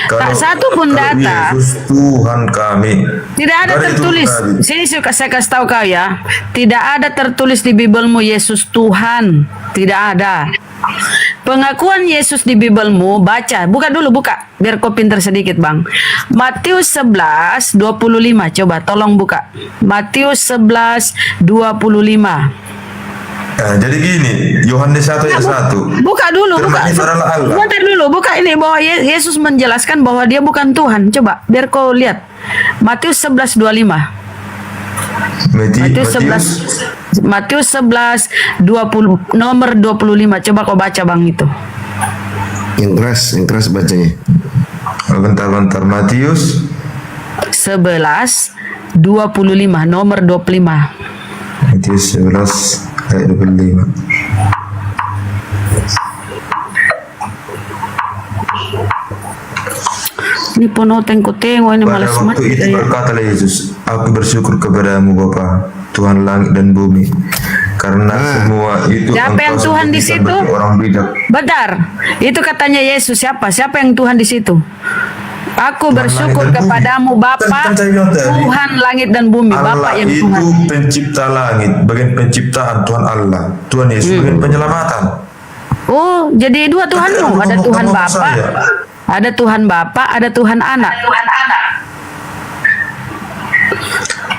Tak satu pun data. Yesus Tuhan kami. Tidak ada tertulis. Sini saya kasih tahu kau ya. Tidak ada tertulis di Bibelmu Yesus Tuhan. Tidak ada. Pengakuan Yesus di Bibelmu, baca. Buka dulu, buka. Biar kau pintar sedikit, Bang. Matius 11:25. Coba, tolong buka. Matius 11:25. Nah, jadi gini, Yohanes 1 ayat 1. Buka dulu, buka. Bentar dulu, buka ini bahwa Yesus menjelaskan bahwa dia bukan Tuhan. Coba, biar kau lihat. Matius 11:25. Matius 11:20 nomor 25. Coba kau baca, Bang, itu. Yang keras bacanya. Bentar. Matius 11:25 nomor 25. Matius 11 ayat 25. Ini penuh tengok ini Pada malas waktu itu berkatalah Yesus, aku bersyukur kepadamu Bapa, Tuhan langit dan bumi, karena semua itu siapa yang Tuhan di situ? Orang bijak. Bentar, itu katanya Yesus. Siapa yang Tuhan di situ? Aku bersyukur kepadamu Bapa, Tuhan langit dan bumi. Bapa yang Tuhan. Itu pencipta langit, bagian penciptaan Tuhan Allah. Tuhan Yesus bagian penyelamatan. Oh, jadi dua Tuhanmu. Ada Tuhan Bapa, ada Tuhan Bapa, ada Tuhan Anak.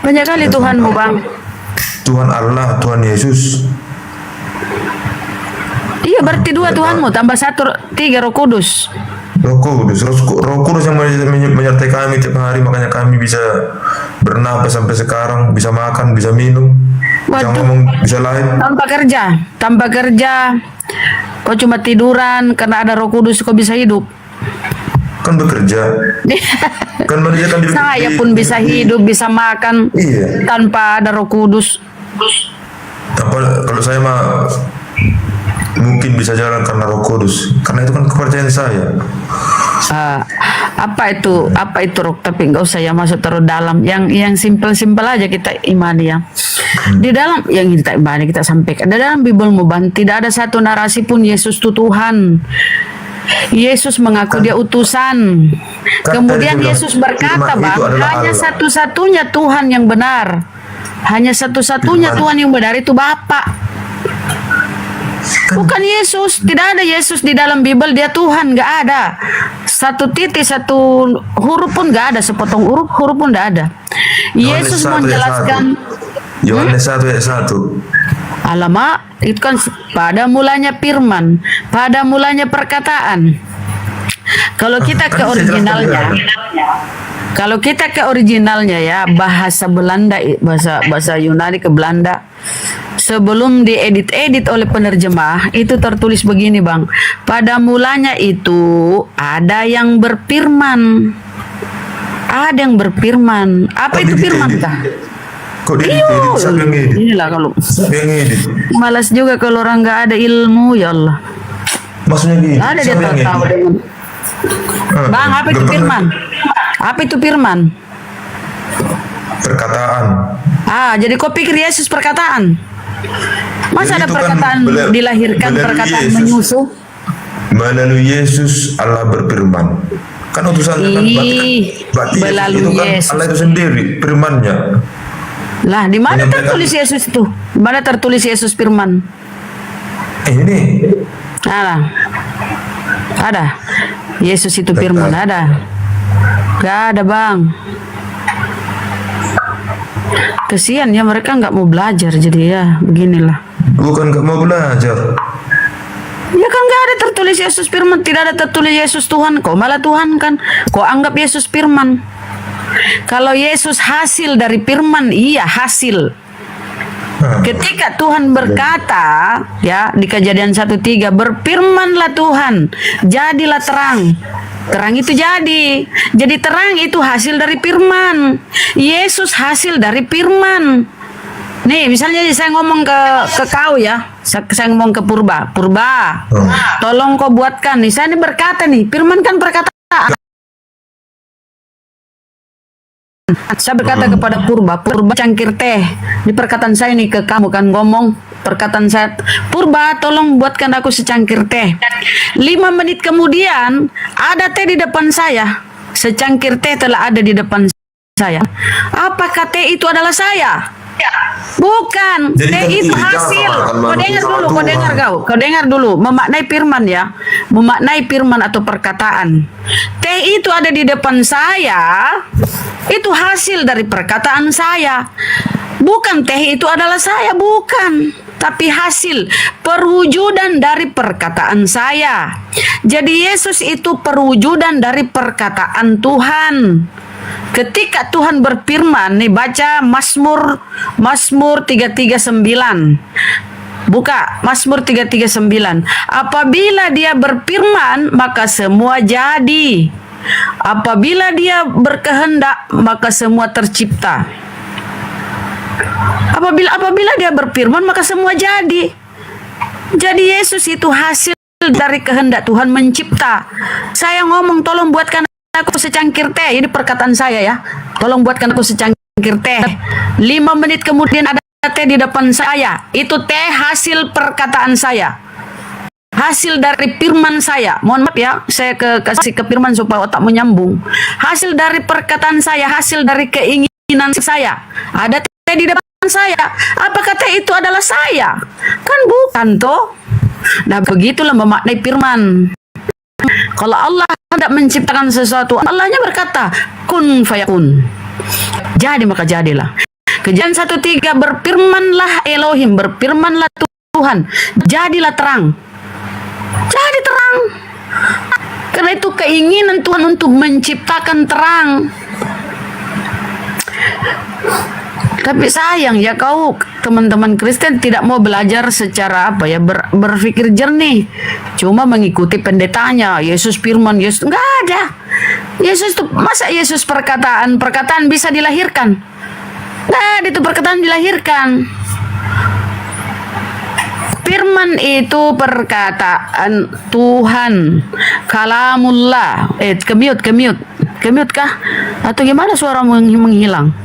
Banyak kali Tuhanmu, Bang. Tuhan Allah, Tuhan Yesus. Iya, berarti dua Tuhanmu, tambah satu, tiga, Roh Kudus. Roh Kudus yang menyertai kami tiap hari, makanya kami bisa bernapas sampai sekarang, bisa makan, bisa minum, bisa ngomong, bisa lain. Tanpa kerja, kau cuma tiduran karena ada Roh Kudus kau bisa hidup. Kan bekerja. Kan mengerjakan diri. Saya pun bisa hidup, bisa makan tanpa ada Roh Kudus. Kalau saya mah mungkin bisa jalan karena Roh Kudus, karena itu kan kepercayaan saya. Apa itu Roh? Tapi nggak usah ya masuk terlalu dalam. Yang simpel aja kita imani ya. Di dalam yang kita imani, kita sampaikan. Di dalam Bibelmu, Bang, tidak ada satu narasi pun Yesus itu Tuhan. Yesus mengaku dia utusan. Kemudian Yesus berkata, Bang, hanya satu-satunya Tuhan yang benar. Hanya satu-satunya Tuhan yang benar itu Bapa. Bukan Yesus. Tidak ada Yesus di dalam Bible dia Tuhan, nggak ada. Satu titik, satu huruf pun nggak ada, sepotong huruf pun nggak ada. Yesus menjelaskan. Yohanes 1 ayat 1. Alamak, itu kan pada mulanya firman, pada mulanya perkataan. Kalau kita ke originalnya, ya, bahasa Belanda, bahasa Yunani ke Belanda, sebelum diedit oleh penerjemah, itu tertulis begini, Bang. Pada mulanya itu ada yang berfirman. Ada yang berfirman. Apa itu firman kah? Kok diedit? Siapa yang ngedit? Inilah kalau ngedit. malas juga kalau orang nggak ada ilmu, ya Allah. Maksudnya gini. Ada dia tahu dengan. Bang, apa itu firman? Apa itu firman? Perkataan. Jadi kau pikir Yesus perkataan? Masa ada perkataan dilahirkan, perkataan menyusuh? Melalui Yesus Allah berfirman. Kan utusan kan berarti melalui itu kan Yesus. Allah itu sendiri firman-Nya. Lah, di mana tertulis Yesus itu? Di mana tertulis Yesus firman? Ini. Ada. Yesus itu firman, ada. Gak ada, Bang. Kesian ya, mereka nggak mau belajar, jadi ya beginilah. Bukan nggak mau belajar. Ya kan nggak ada tertulis Yesus firman, tidak ada tertulis Yesus Tuhan. Kok malah Tuhan kan? Kok anggap Yesus firman? Kalau Yesus hasil dari firman, iya hasil. Ketika Tuhan berkata, ya, di Kejadian 1:3, berfirmanlah Tuhan, jadilah terang. Terang itu jadi terang itu hasil dari firman. Yesus hasil dari firman. Nih, misalnya saya ngomong ke kau ya, saya ngomong ke Purba, tolong kau buatkan nih. Saya ini berkata nih, firman kan perkataan. Saya berkata kepada Purba cangkir teh. Di perkataan saya nih ke kamu kan ngomong, perkataan saya, Purba tolong buatkan aku secangkir teh. 5 menit kemudian ada teh di depan saya. Secangkir teh telah ada di depan saya. Apakah teh itu adalah saya? Bukan. Jadi Teh kan itu jangan hasil. samakan manusia sama Kau dengar dulu. Memaknai firman ya. Memaknai firman atau perkataan. Teh itu ada di depan saya. Itu hasil dari perkataan saya. Bukan teh itu adalah saya, bukan. Tapi hasil perwujudan dari perkataan saya. Jadi Yesus itu perwujudan dari perkataan Tuhan. Ketika Tuhan berfirman, nih baca Mazmur 339. Buka Mazmur 339. Apabila dia berfirman, maka semua jadi. Apabila dia berkehendak, maka semua tercipta. Apabila dia berfirman, maka semua jadi. Jadi Yesus itu hasil dari kehendak Tuhan mencipta. Saya ngomong, tolong buatkan aku secangkir teh. Ini perkataan saya ya. Tolong buatkan aku secangkir teh. 5 menit kemudian ada teh di depan saya. Itu teh hasil perkataan saya. Hasil dari firman saya. Mohon maaf ya, saya kasih ke firman supaya otak menyambung. Hasil dari perkataan saya, hasil dari keinginan saya. Ada teh di depan saya. Apakah teh itu adalah saya? Kan bukan toh. Nah, begitulah memaknai firman. Kalau Allah hendak menciptakan sesuatu, Allahnya berkata, kun fayakun. Jadi maka jadilah. Kejadian 1:3, berfirmanlah Elohim, berfirmanlah Tuhan, jadilah terang. Jadi terang. Karena itu keinginan Tuhan untuk menciptakan terang. Tapi sayang ya, kau teman-teman Kristen tidak mau belajar secara berpikir jernih. Cuma mengikuti pendetanya. Yesus firman, Yesus enggak ada. Yesus itu, masa Yesus perkataan bisa dilahirkan? Enggak ada itu perkataan dilahirkan. Firman itu perkataan Tuhan. Kalamullah. Kemute kah? Atau gimana suara menghilang?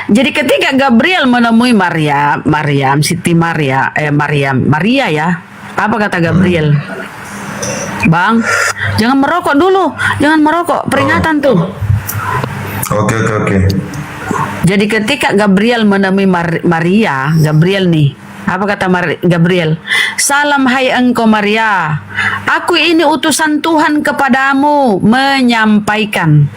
Jadi ketika Gabriel menemui Maria ya. Apa kata Gabriel? Bang, jangan merokok dulu. Jangan merokok. Peringatan tuh. Oke. Jadi ketika Gabriel menemui Maria, Gabriel nih. Apa kata Gabriel? Salam hai engkau Maria. Aku ini utusan Tuhan kepadamu menyampaikan.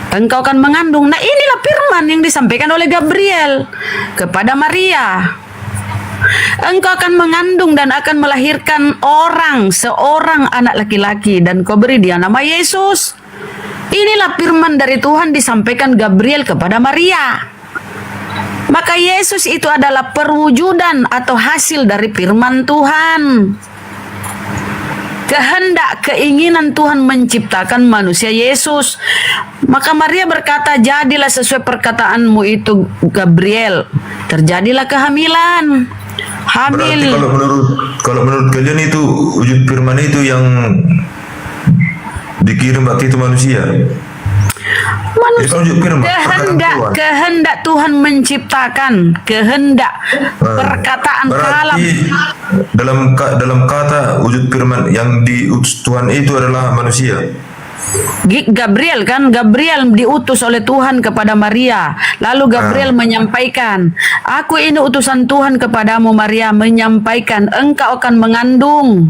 Engkau akan mengandung. Nah, inilah firman yang disampaikan oleh Gabriel kepada Maria. Engkau akan mengandung dan akan melahirkan seorang anak laki-laki, dan kau beri dia nama Yesus. Inilah firman dari Tuhan disampaikan Gabriel kepada Maria. Maka Yesus itu adalah perwujudan atau hasil dari firman Tuhan. Kehendak, keinginan Tuhan menciptakan manusia Yesus. Maka Maria berkata, jadilah sesuai perkataanmu itu Gabriel. Terjadilah kehamilan. Hamil. Berarti kalau menurut kalian itu wujud firman itu yang dikirim waktu itu manusia. Kehendak Tuhan menciptakan, kehendak perkataan kalam. Dalam kata wujud firman yang diutus Tuhan itu adalah manusia. Gabriel diutus oleh Tuhan kepada Maria. Lalu Gabriel menyampaikan, aku ini utusan Tuhan kepadamu Maria, menyampaikan engkau akan mengandung.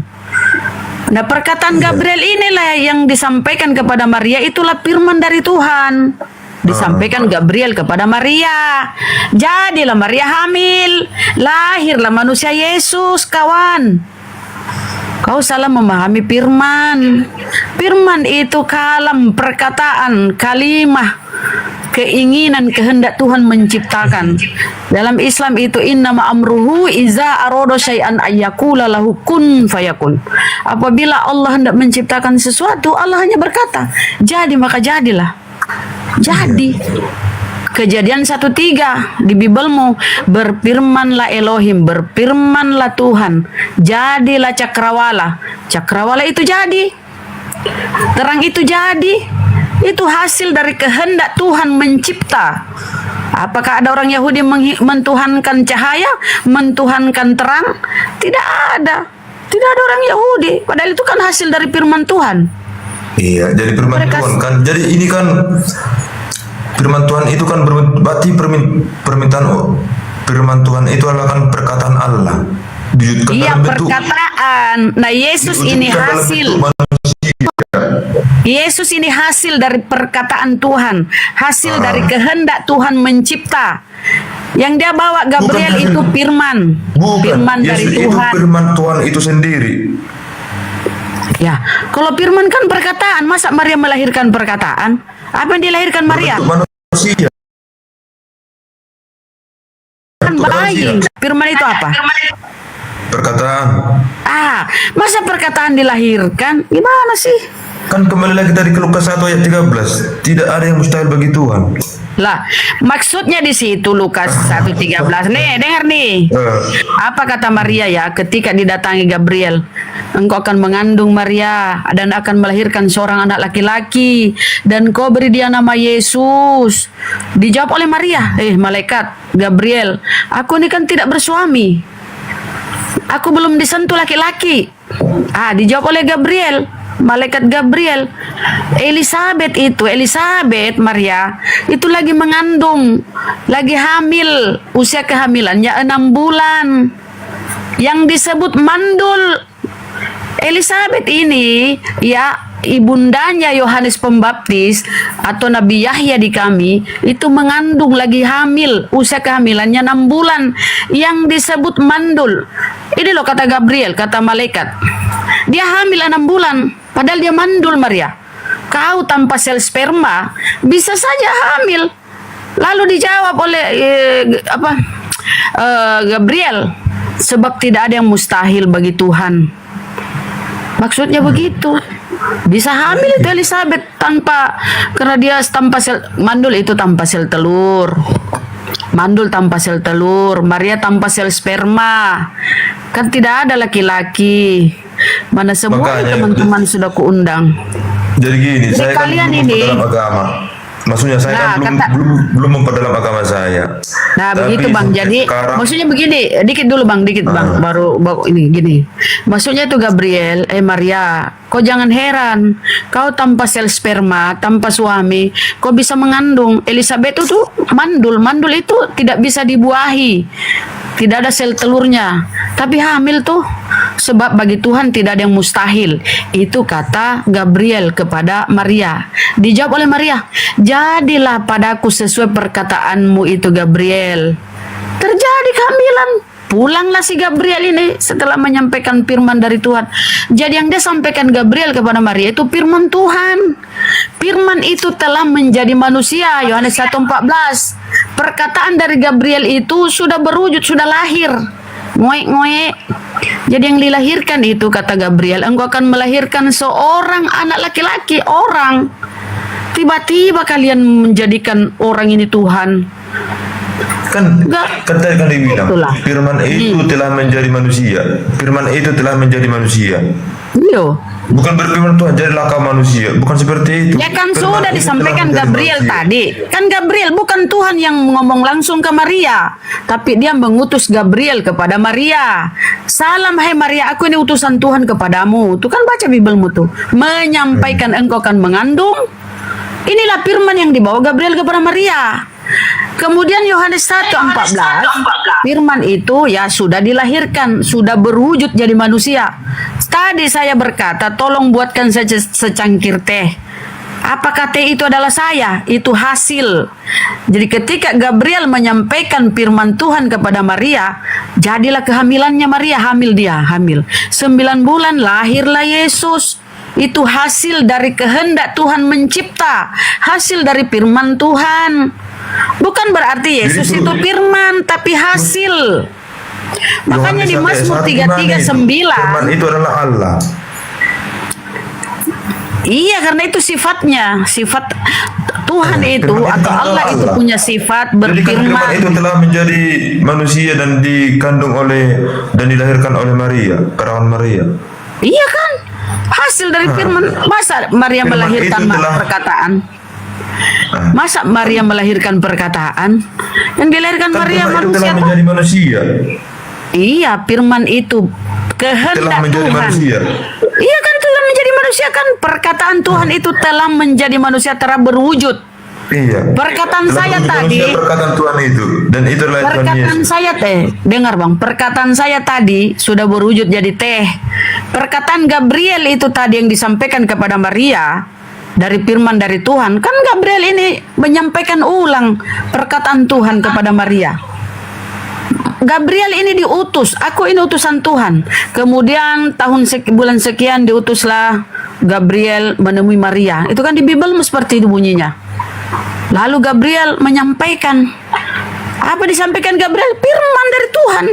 Nah, perkataan Gabriel inilah yang disampaikan kepada Maria, itulah firman dari Tuhan. Disampaikan Gabriel kepada Maria. Jadilah Maria hamil, lahirlah manusia Yesus, kawan. Kau salah memahami firman. Firman itu kalam, perkataan, kalimah, keinginan, kehendak Tuhan menciptakan. Dalam Islam itu innama amruhu iza arodo syai'an ayyakula lahu kun fayakun. Apabila Allah hendak menciptakan sesuatu, Allah hanya berkata, jadi maka jadilah. Jadi. Kejadian 1:3 di Bibelmu, berfirmanlah Elohim, berfirmanlah Tuhan, jadilah cakrawala. Cakrawala itu jadi. Terang itu jadi. Itu hasil dari kehendak Tuhan mencipta. Apakah ada orang Yahudi mentuhankan cahaya, mentuhankan terang? Tidak ada. Tidak ada orang Yahudi. Padahal itu kan hasil dari firman Tuhan. Iya, jadi firman Tuhan kan. Jadi ini kan firman Tuhan itu kan berarti permintaan firman Tuhan itu adalah kan perkataan Allah. Iya, perkataan. Nah, Yesus ini hasil. Yesus ini hasil dari perkataan Tuhan, hasil dari kehendak Tuhan mencipta. Yang dia bawa Gabriel itu firman, firman dari Yesus Tuhan. Itu firman Tuhan itu sendiri. Ya, kalau firman kan perkataan, masa Maria melahirkan perkataan? Apa yang dilahirkan Maria? Manusia. Kan bayi. Firman itu apa? Perkataan. Masa perkataan dilahirkan? Gimana sih? Kan kembali lagi tadi ke Lukas 1 ayat 13. Tidak ada yang mustahil bagi Tuhan. Lah, maksudnya di situ Lukas 1:13. Nih, dengar nih. Apa kata Maria ya ketika didatangi Gabriel? Engkau akan mengandung Maria dan akan melahirkan seorang anak laki-laki dan kau beri dia nama Yesus. Dijawab oleh Maria, malaikat Gabriel, aku ini kan tidak bersuami. Aku belum disentuh laki-laki. Dijawab oleh Gabriel, malaikat Gabriel, Elisabeth Maria itu lagi mengandung, lagi hamil, usia kehamilannya 6 bulan, yang disebut mandul. Elisabeth ini ya ibundanya Yohanes Pembaptis atau Nabi Yahya di kami itu mengandung, lagi hamil, usia kehamilannya 6 bulan, yang disebut mandul. Ini loh kata Gabriel, kata malaikat, dia hamil 6 bulan padahal dia mandul. Maria, kau tanpa sel sperma bisa saja hamil. Lalu dijawab oleh Gabriel, sebab tidak ada yang mustahil bagi Tuhan. Maksudnya begitu. Bisa hamil itu Elisabeth karena dia tanpa sel mandul, itu tanpa sel telur. Mandul tanpa sel telur, Maria tanpa sel sperma. Kan tidak ada laki-laki. Mana semua teman-teman sudah kuundang. Jadi gini, saya kan kalian belum memperdalam agama. Maksudnya saya kan belum memperdalam agama saya. Nah, begitu Bang. Jadi maksudnya begini, dikit dulu Bang, baru ini gini. Maksudnya itu Gabriel, Maria, kau jangan heran, kau tanpa sel sperma, tanpa suami, kau bisa mengandung. Elisabeth itu mandul itu tidak bisa dibuahi. Tidak ada sel telurnya, tapi hamil tuh. Sebab bagi Tuhan tidak ada yang mustahil. Itu kata Gabriel kepada Maria. Dijawab oleh Maria, jadilah padaku sesuai perkataanmu itu Gabriel. Terjadi kehamilan. Pulanglah si Gabriel ini setelah menyampaikan firman dari Tuhan. Jadi yang dia sampaikan Gabriel kepada Maria itu firman Tuhan. Firman itu telah menjadi manusia, Yohanes 1:14. Perkataan dari Gabriel itu sudah berwujud, sudah lahir. Ngoek-ngoek. Jadi yang dilahirkan itu, kata Gabriel, engkau akan melahirkan seorang anak laki-laki. Orang. Tiba-tiba kalian menjadikan orang ini Tuhan. Kan tadi kan dibilang firman itu telah menjadi manusia. Firman itu telah menjadi manusia. Iya. Bukan berfirman Tuhan jadilah kau manusia. Bukan seperti itu. Ya kan sudah disampaikan Gabriel tadi. Kan Gabriel bukan Tuhan yang ngomong langsung ke Maria, tapi dia mengutus Gabriel kepada Maria. Salam hai Maria, aku ini utusan Tuhan kepadamu. Tuh kan baca Bibelmu tuh. Menyampaikan engkau akan mengandung. Inilah firman yang dibawa Gabriel kepada Maria. Kemudian Yohanes 1:14, firman itu ya sudah dilahirkan, sudah berwujud jadi manusia. Tadi saya berkata, tolong buatkan saja secangkir teh. Apakah teh itu adalah saya? Itu hasil. Jadi ketika Gabriel menyampaikan firman Tuhan kepada Maria, jadilah kehamilannya Maria, hamil dia, hamil. 9 bulan lahirlah Yesus. Itu hasil dari kehendak Tuhan mencipta, hasil dari firman Tuhan. Bukan berarti Yesus itu firman, tapi hasil. Makanya di Mazmur 3:39, firman itu adalah Allah. Iya, karena itu sifatnya, sifat Tuhan itu atau Allah itu punya sifat berfirman. Jadi kan itu telah menjadi manusia dan dikandung oleh dan dilahirkan oleh Maria, perawan Maria. Iya kan? Hasil dari firman. Masa Maria Firman melahirkan itu telah- perkataan? Masa Maria melahirkan perkataan? Yang dilahirkan Maria Firman itu manusia. telah menjadi manusia. Iya, firman itu kehendak Telah menjadi Tuhan. manusia. Iya kan, telah menjadi manusia kan. Perkataan Tuhan itu telah menjadi manusia, telah berwujud. Iya. Perkataan Telah saya menjadi tadi. manusia, perkataan Tuhan itu, dan itu adalah Tuhan Perkataan Yesus. saya dengar bang, perkataan saya tadi sudah berwujud jadi teh. Perkataan Gabriel itu tadi yang disampaikan kepada Maria dari firman dari Tuhan, kan Gabriel ini menyampaikan ulang perkataan Tuhan kepada Maria. Gabriel ini diutus, aku ini utusan Tuhan. Kemudian bulan sekian diutuslah Gabriel menemui Maria. Itu kan di Bible seperti itu bunyinya. Lalu Gabriel menyampaikan, apa disampaikan Gabriel? Firman dari Tuhan,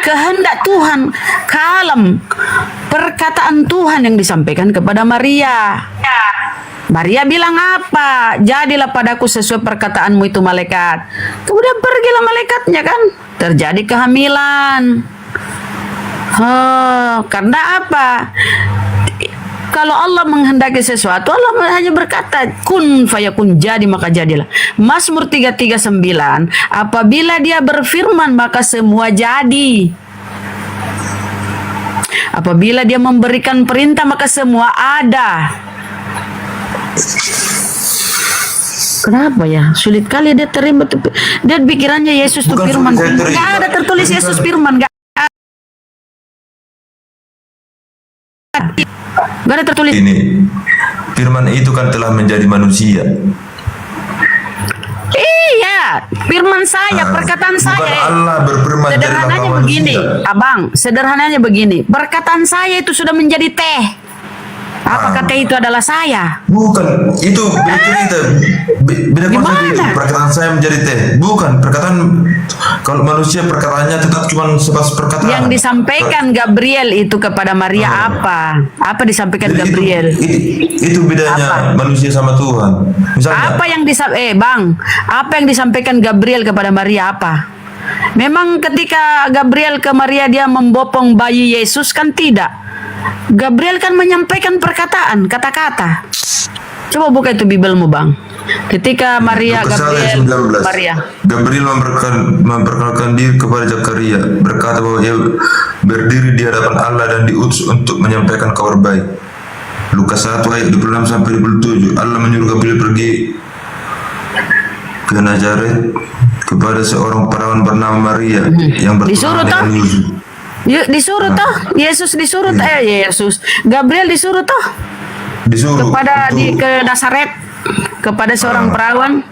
kehendak Tuhan, kalam, perkataan Tuhan yang disampaikan kepada Maria. Maria bilang apa? Jadilah padaku sesuai perkataanmu itu malaikat. Kemudian pergilah malaikatnya kan. Terjadi kehamilan. Karena apa? Kalau Allah menghendaki sesuatu, Allah hanya berkata, kun fayakun, jadi maka jadilah. Mazmur 339, apabila dia berfirman maka semua jadi. Apabila dia memberikan perintah maka semua ada. Kenapa ya? Sulit kali dia terima. Dia pikirannya Yesus itu firman. Gak ada tertulis Yesus firman. Gak ada tertulis. Ini firman itu kan telah menjadi manusia. Iya, firman saya, perkataan saya. Allah berfirman dari sederhananya laka begini, manusia. abang. Sederhananya begini, perkataan saya itu sudah menjadi teh. Apakah teh itu adalah saya? Bukan, itu beda cerita. Beda konsep itu. Perkataan saya menjadi teh. Bukan, perkataan kalau manusia perkataannya tetap cuma sebatas perkataan. Yang disampaikan Gabriel itu kepada Maria apa? Apa disampaikan Jadi Gabriel? Itu bedanya manusia sama Tuhan. Misalnya, Apa yang apa yang disampaikan Gabriel kepada Maria apa? Memang ketika Gabriel ke Maria dia membopong bayi Yesus kan tidak. Gabriel kan menyampaikan perkataan, kata-kata. Coba buka itu Biblemu bang. Ketika Maria, Lukas 1 ayat Gabriel, 19. Maria. Gabriel memperkenalkan diri kepada Zakaria, berkata bahwa ia berdiri di hadapan Allah dan diutus untuk menyampaikan kabar baik. Lukas 1 ayat 26 sampai 27. Allah menyuruh Gabriel pergi ke Nazaret kepada seorang perawan bernama Maria yang Disuruh bertunangan dengan Yusuf. Disuruh toh, Yesus disuruh Yesus, Gabriel disuruh toh Disuruh kepada ke Nazaret kepada seorang perawan.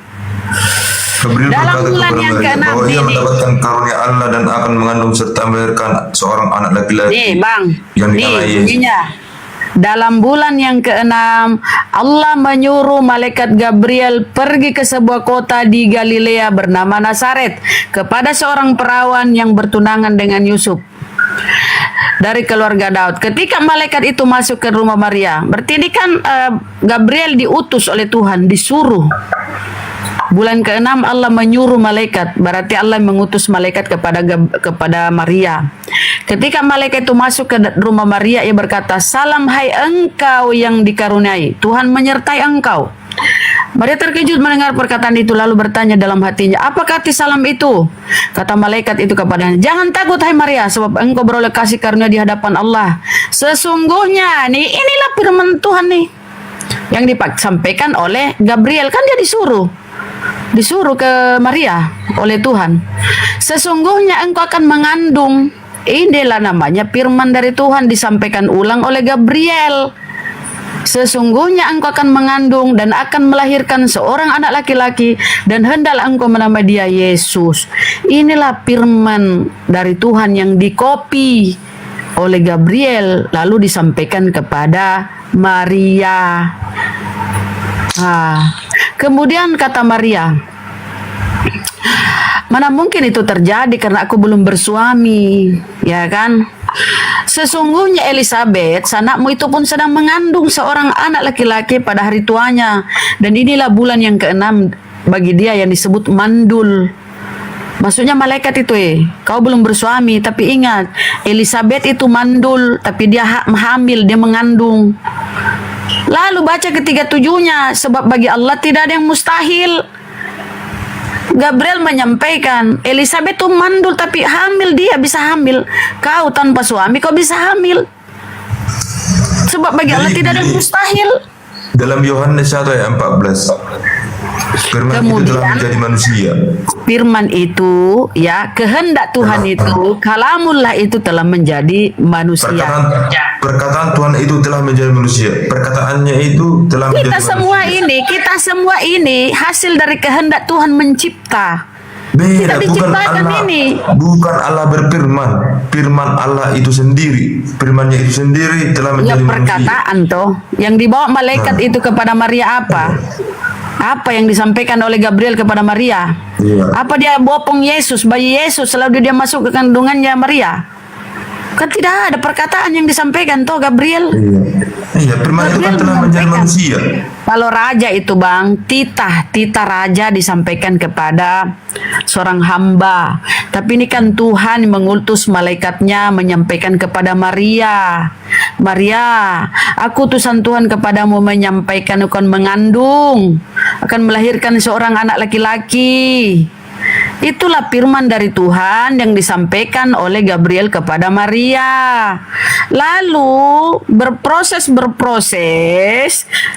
Gabriel Dalam berkata bulan kepada yang Maria ke-6 bahwa ia ini. mendapatkan karunia Allah dan akan mengandung serta melahirkan seorang anak laki-laki Nih bang, yang nih dinamai Yesus. bunyinya. Dalam bulan yang ke-6 Allah menyuruh malaikat Gabriel pergi ke sebuah kota di Galilea bernama Nazaret kepada seorang perawan yang bertunangan dengan Yusuf dari keluarga Daud. Ketika malaikat itu masuk ke rumah Maria, berarti ini kan Gabriel diutus oleh Tuhan, disuruh. Bulan ke-6 Allah menyuruh malaikat, berarti Allah mengutus malaikat kepada Maria. Ketika malaikat itu masuk ke rumah Maria, ia berkata, "Salam hai engkau yang dikaruniai, Tuhan menyertai engkau." Maria terkejut mendengar perkataan itu, lalu bertanya dalam hatinya, "Apakah arti salam itu?" Kata malaikat itu kepadanya, "Jangan takut hai Maria, sebab engkau beroleh kasih karunia di hadapan Allah. Sesungguhnya inilah firman Tuhan nih yang disampaikan oleh Gabriel, kan dia disuruh ke Maria oleh Tuhan. Sesungguhnya engkau akan mengandung." Inilah namanya firman dari Tuhan disampaikan ulang oleh Gabriel. Sesungguhnya engkau akan mengandung dan akan melahirkan seorang anak laki-laki dan hendaklah engkau menamai dia Yesus. Inilah firman dari Tuhan yang dikopi oleh Gabriel lalu disampaikan kepada Maria. Kemudian kata Maria, "Mana mungkin itu terjadi karena aku belum bersuami," ya kan? Sesungguhnya Elizabeth, sanakmu itu pun sedang mengandung seorang anak laki-laki pada hari tuanya, dan inilah bulan yang ke-6 bagi dia yang disebut mandul. Maksudnya malaikat itu kau belum bersuami, tapi ingat Elizabeth itu mandul, tapi dia hamil, dia mengandung. Lalu baca ketiga tujuhnya, sebab bagi Allah tidak ada yang mustahil. Gabriel menyampaikan, Elizabeth itu mandul tapi hamil, dia bisa hamil. Kau tanpa suami kau bisa hamil. Sebab bagi Allah tidak ada yang mustahil. Dalam Yohanes 1 ayat 14, firman itu telah menjadi manusia. Firman itu, ya, kehendak Tuhan itu, kalamullah itu telah menjadi manusia. Perkataan Tuhan itu telah menjadi manusia. Perkataannya itu telah menjadi manusia. Kita semua ini hasil dari kehendak Tuhan mencipta. Beda, kita diciptakan ini. Bukan Allah berfirman. Firman Allah itu sendiri. Firmannya itu sendiri telah menjadi manusia. Perkataan toh yang dibawa malaikat itu kepada Maria apa? Apa yang disampaikan oleh Gabriel kepada Maria? Apa dia bopong Yesus, bayi Yesus, selalu dia masuk ke kandungannya Maria? Kan tidak ada perkataan yang disampaikan toh Gabriel. Iya, firman itu kan telah menjadi manusia. Kalau raja itu bang, titah raja disampaikan kepada seorang hamba. Tapi ini kan Tuhan mengutus malaikatnya menyampaikan kepada Maria. Maria, aku utusan Tuhan kepadamu menyampaikan akan mengandung, akan melahirkan seorang anak laki-laki. Itulah firman dari Tuhan yang disampaikan oleh Gabriel kepada Maria. Lalu berproses,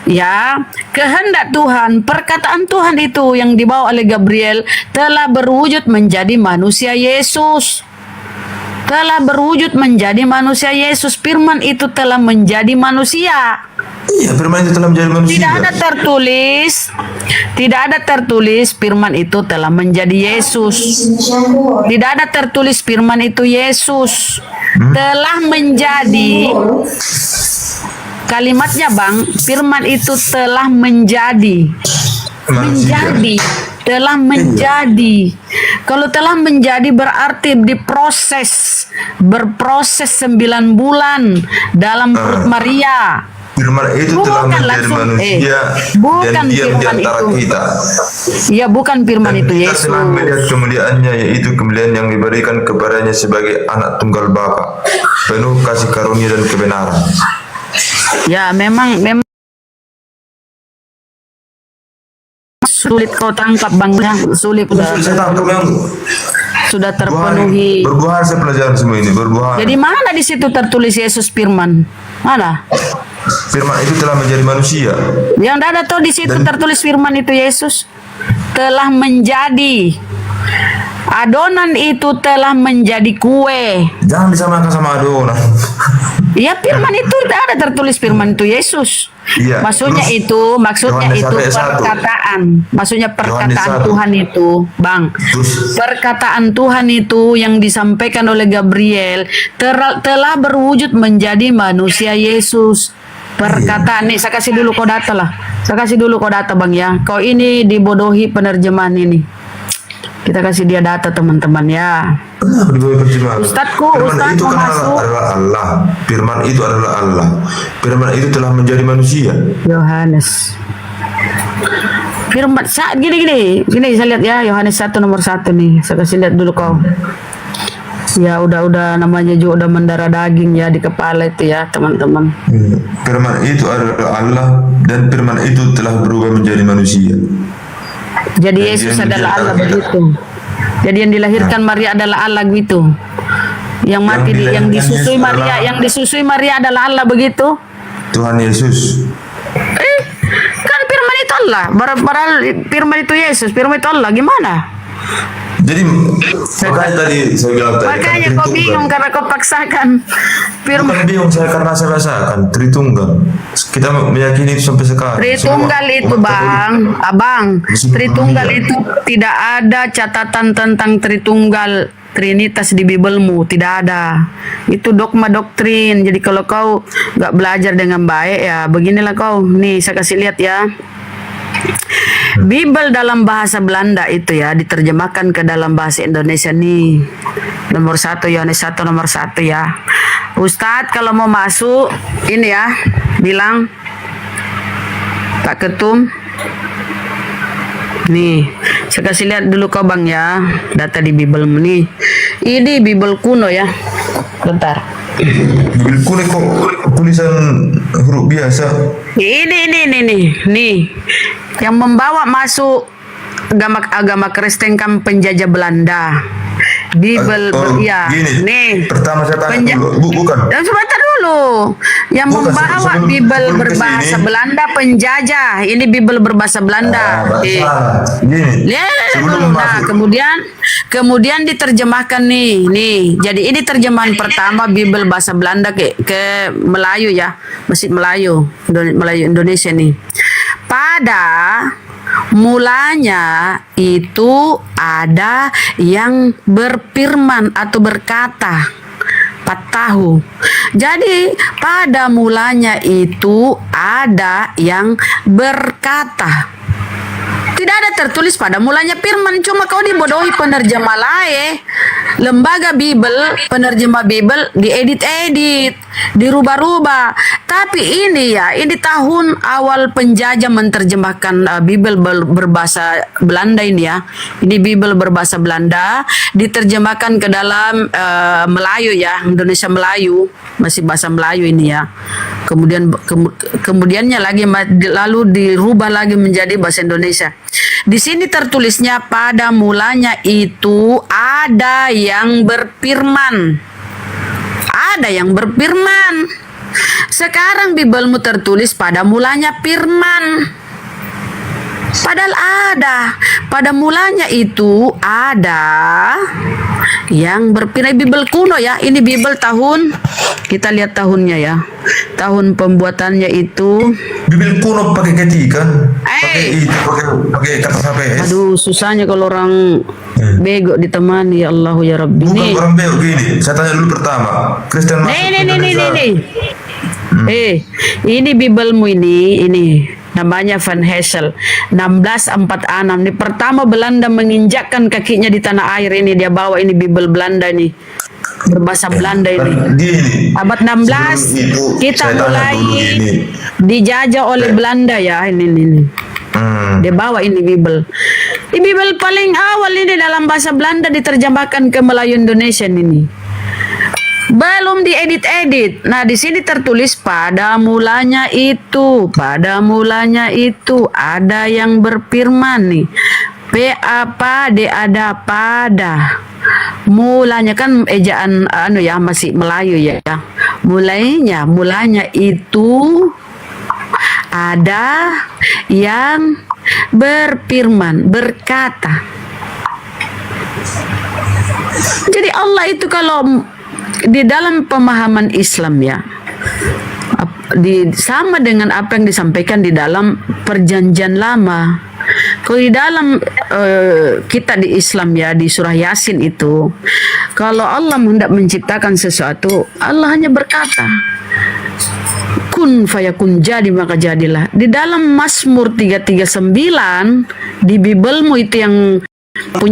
ya, kehendak Tuhan, perkataan Tuhan itu yang dibawa oleh Gabriel telah berwujud menjadi manusia Yesus. Telah berwujud menjadi manusia Yesus. Firman itu telah menjadi manusia. Iya, firman itu telah menjadi manusia. Tidak ada tertulis firman itu telah menjadi Yesus. Tidak ada tertulis firman itu Yesus. Telah menjadi. Kalimatnya bang, firman itu telah menjadi. Menjadi. Telah menjadi. Kalau telah menjadi berarti diproses. Berproses 9 bulan dalam perut Maria. Firman itu telah menjadi manusia dan diam di antara kita. Ya, bukan firman itu Kita Yesus. telah melihat kemuliaannya, yaitu kemuliaan yang diberikan kepadanya sebagai anak tunggal Bapa, penuh kasih karunia dan kebenaran. Ya, memang sulit kau tangkap bang, sulit sudah terpenuhi. Berbuah pelajaran semua ini, berbuah. Jadi mana di situ tertulis Yesus firman? Mana? Firman itu telah menjadi manusia. Yang ada tuh di situ tertulis firman itu Yesus telah menjadi. Adonan itu telah menjadi kue. Jangan disamakan sama adonan. Ya, firman itu tidak ada tertulis firman itu Yesus. Iya, Maksudnya itu perkataan. Maksudnya perkataan Tuhan itu, bang. Perkataan Tuhan itu yang disampaikan oleh Gabriel telah berwujud menjadi manusia Yesus. Perkataan nih, saya kasih dulu kau data lah. Saya kasih dulu kau data bang ya. Kau ini dibodohi penerjemahan ini. Kita kasih dia data teman-teman ya. Ustadku mau masuk. Adalah Allah. Firman itu adalah Allah. Firman itu telah menjadi manusia. Yohanes. Firman gini saya lihat ya, Yohanes 1 nomor 1 nih. Saya kasih lihat dulu kau. Ya udah namanya juga udah mendarah daging ya di kepala itu ya teman-teman. Firman itu adalah Allah dan firman itu telah berubah menjadi manusia. Jadi Yesus adalah Allah begitu. Jadi yang dilahirkan Maria adalah Allah gitu. Yang mati yang disusui Maria, yang disusui Maria adalah Allah begitu. Tuhan Yesus. Kan firman itu Allah. Padahal firman itu Yesus, firman itu Allah. Gimana? Jadi makanya tadi saya bilang tadi. Makanya kau bingung karena kau paksakan firman. Bukan bingung saya karena saya rasakan Tritunggal. Kita meyakini itu sampai sekarang. Tritunggal itu bang, abang. Tritunggal itu tidak ada catatan tentang Tritunggal Trinitas di Bibelmu, tidak ada. Itu dogma doktrin. Jadi kalau kau nggak belajar dengan baik ya beginilah kau. Nih saya kasih lihat ya. Bibel dalam bahasa Belanda itu ya diterjemahkan ke dalam bahasa Indonesia nih. Nomor 1 Yohanes 1 nomor 1 ya. Ustadz kalau mau masuk ini ya bilang Pak Ketum. Nih Saya kasih lihat dulu kau bang ya, data di Bible nih. Ini Bible kuno ya. Bentar. Bible kuno kok tulisan huruf biasa. Nih. Yang membawa masuk agama Kristen kan penjajah Belanda. Bible ya. Gini, nih. Pertama saya tanya dulu, bukan. Dan sebentar dulu. Yang Bukan, membawa sebelum- Bible sebelum berbahasa kesini. Belanda penjajah. Ini Bible berbahasa Belanda. Gini. Lihat sebelum dulu. Nah, masuk. kemudian diterjemahkan nih. Jadi ini terjemahan pertama Bible bahasa Belanda ke Melayu ya. Masih Melayu Indonesia nih. Pada mulanya itu ada yang berfirman atau berkata, Patahu. Jadi pada mulanya itu ada yang berkata. Tidak ada tertulis pada mulanya firman, cuma kau dibodohi penerjemah lain. Lembaga Bible, penerjemah Bible diedit-edit, dirubah-rubah. Tapi ini tahun awal penjajah menerjemahkan Bible berbahasa Belanda ini ya. Ini Bible berbahasa Belanda diterjemahkan ke dalam Melayu ya, Indonesia Melayu, masih bahasa Melayu ini ya. Kemudiannya lagi lalu dirubah lagi menjadi bahasa Indonesia. Di sini tertulisnya pada mulanya itu ada yang berfirman. Ada yang berfirman. Sekarang Biblemu tertulis pada mulanya firman. Padahal ada. Pada mulanya itu ada yang berfirman. Bible kuno ya. Ini Bible tahun, kita lihat tahunnya ya. Tahun pembuatannya itu. Bible kuno pakai ketika. Pakai kertas HPS. Aduh, susahnya kalau orang bego ditemani, ya Allah ya Rabbi. Bukan Nih. orang bego gini. Saya tanya dulu pertama. Kristen masuk Indonesia. Ini Biblemu ini namanya Van Hessel 1646. Ini pertama Belanda menginjakkan kakinya di tanah air ini, dia bawa ini Bible Belanda ini. Berbahasa Belanda ini. Abad 16 kita mulai dijajah oleh Belanda ya ini. Dia bawa ini Bible. Ini Bible paling awal ini dalam bahasa Belanda diterjemahkan ke Melayu Indonesia ini. Belum diedit-edit. Nah, di sini tertulis pada mulanya itu ada yang berfirman nih. Ada pada. Mulanya kan ejaan masih Melayu ya. Mulanya itu ada yang berfirman, berkata. Jadi Allah itu kalau di dalam pemahaman Islam ya, sama dengan apa yang disampaikan di dalam Perjanjian Lama. Kalau di dalam kita di Islam ya, di surah Yasin itu, kalau Allah hendak menciptakan sesuatu, Allah hanya berkata, kun fayakun, jadi maka jadilah. Di dalam Mazmur 339 di Biblemu itu yang punya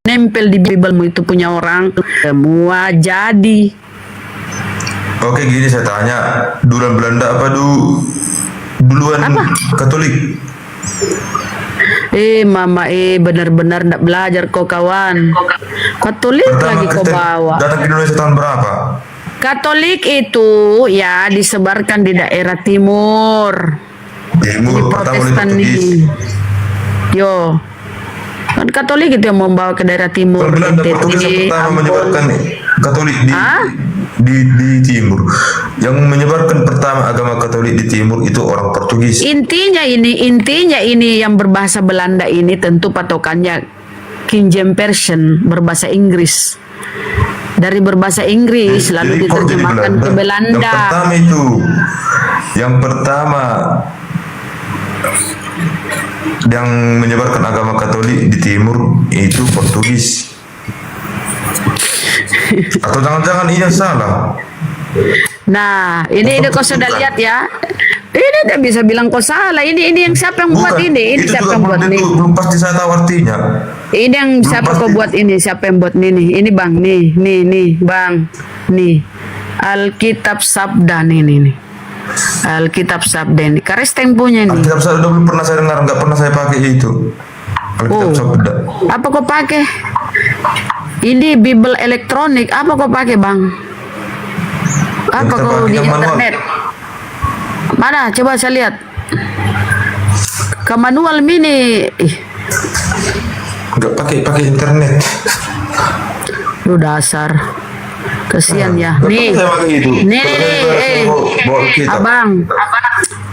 nempel di Biblemu itu punya orang, semua jadi. Oke, gini saya tanya, duluan Belanda apa duluan Katolik? Mama benar-benar ndak belajar kau kawan. Katolik Pertama lagi kau Kristen bawa. datang ke Indonesia tahun berapa? Katolik itu ya disebarkan di daerah timur. Di Protestan nih. Yo. Kan Katolik itu yang membawa ke daerah timur. Belanda Portugis yang pertama menyebarkan Katolik di timur. Yang menyebarkan pertama agama Katolik di timur itu orang Portugis. Intinya ini yang berbahasa Belanda ini tentu patokannya King James Version, berbahasa Inggris. Dari berbahasa Inggris lalu diterjemahkan ke Belanda. Yang pertama yang menyebarkan agama Katolik di timur itu Portugis. Atau jangan-jangan ini yang salah? Nah, ini kau sudah lihat ya. Ini tidak bisa bilang kau salah. Ini yang siapa yang buat ini? Ini siapa yang buat ini? Belum pasti saya tahu artinya. Ini yang siapa kau buat ini? Siapa yang buat ini? Ini bang, nih bang, nih Alkitab Sabda nih. Alkitab Sabda ini. Karesteng punya ini. Alkitab Sabda belum pernah saya dengar, nggak pernah saya pakai itu. Alkitab Sabda. Apa kau pakai? Ini Bible elektronik. Apa kau pakai, Bang? Apa kau di internet? Mana? Coba saya lihat. Ke manual mini. Nggak pakai internet. Lu dasar. Kesian ya. Nih. Abang.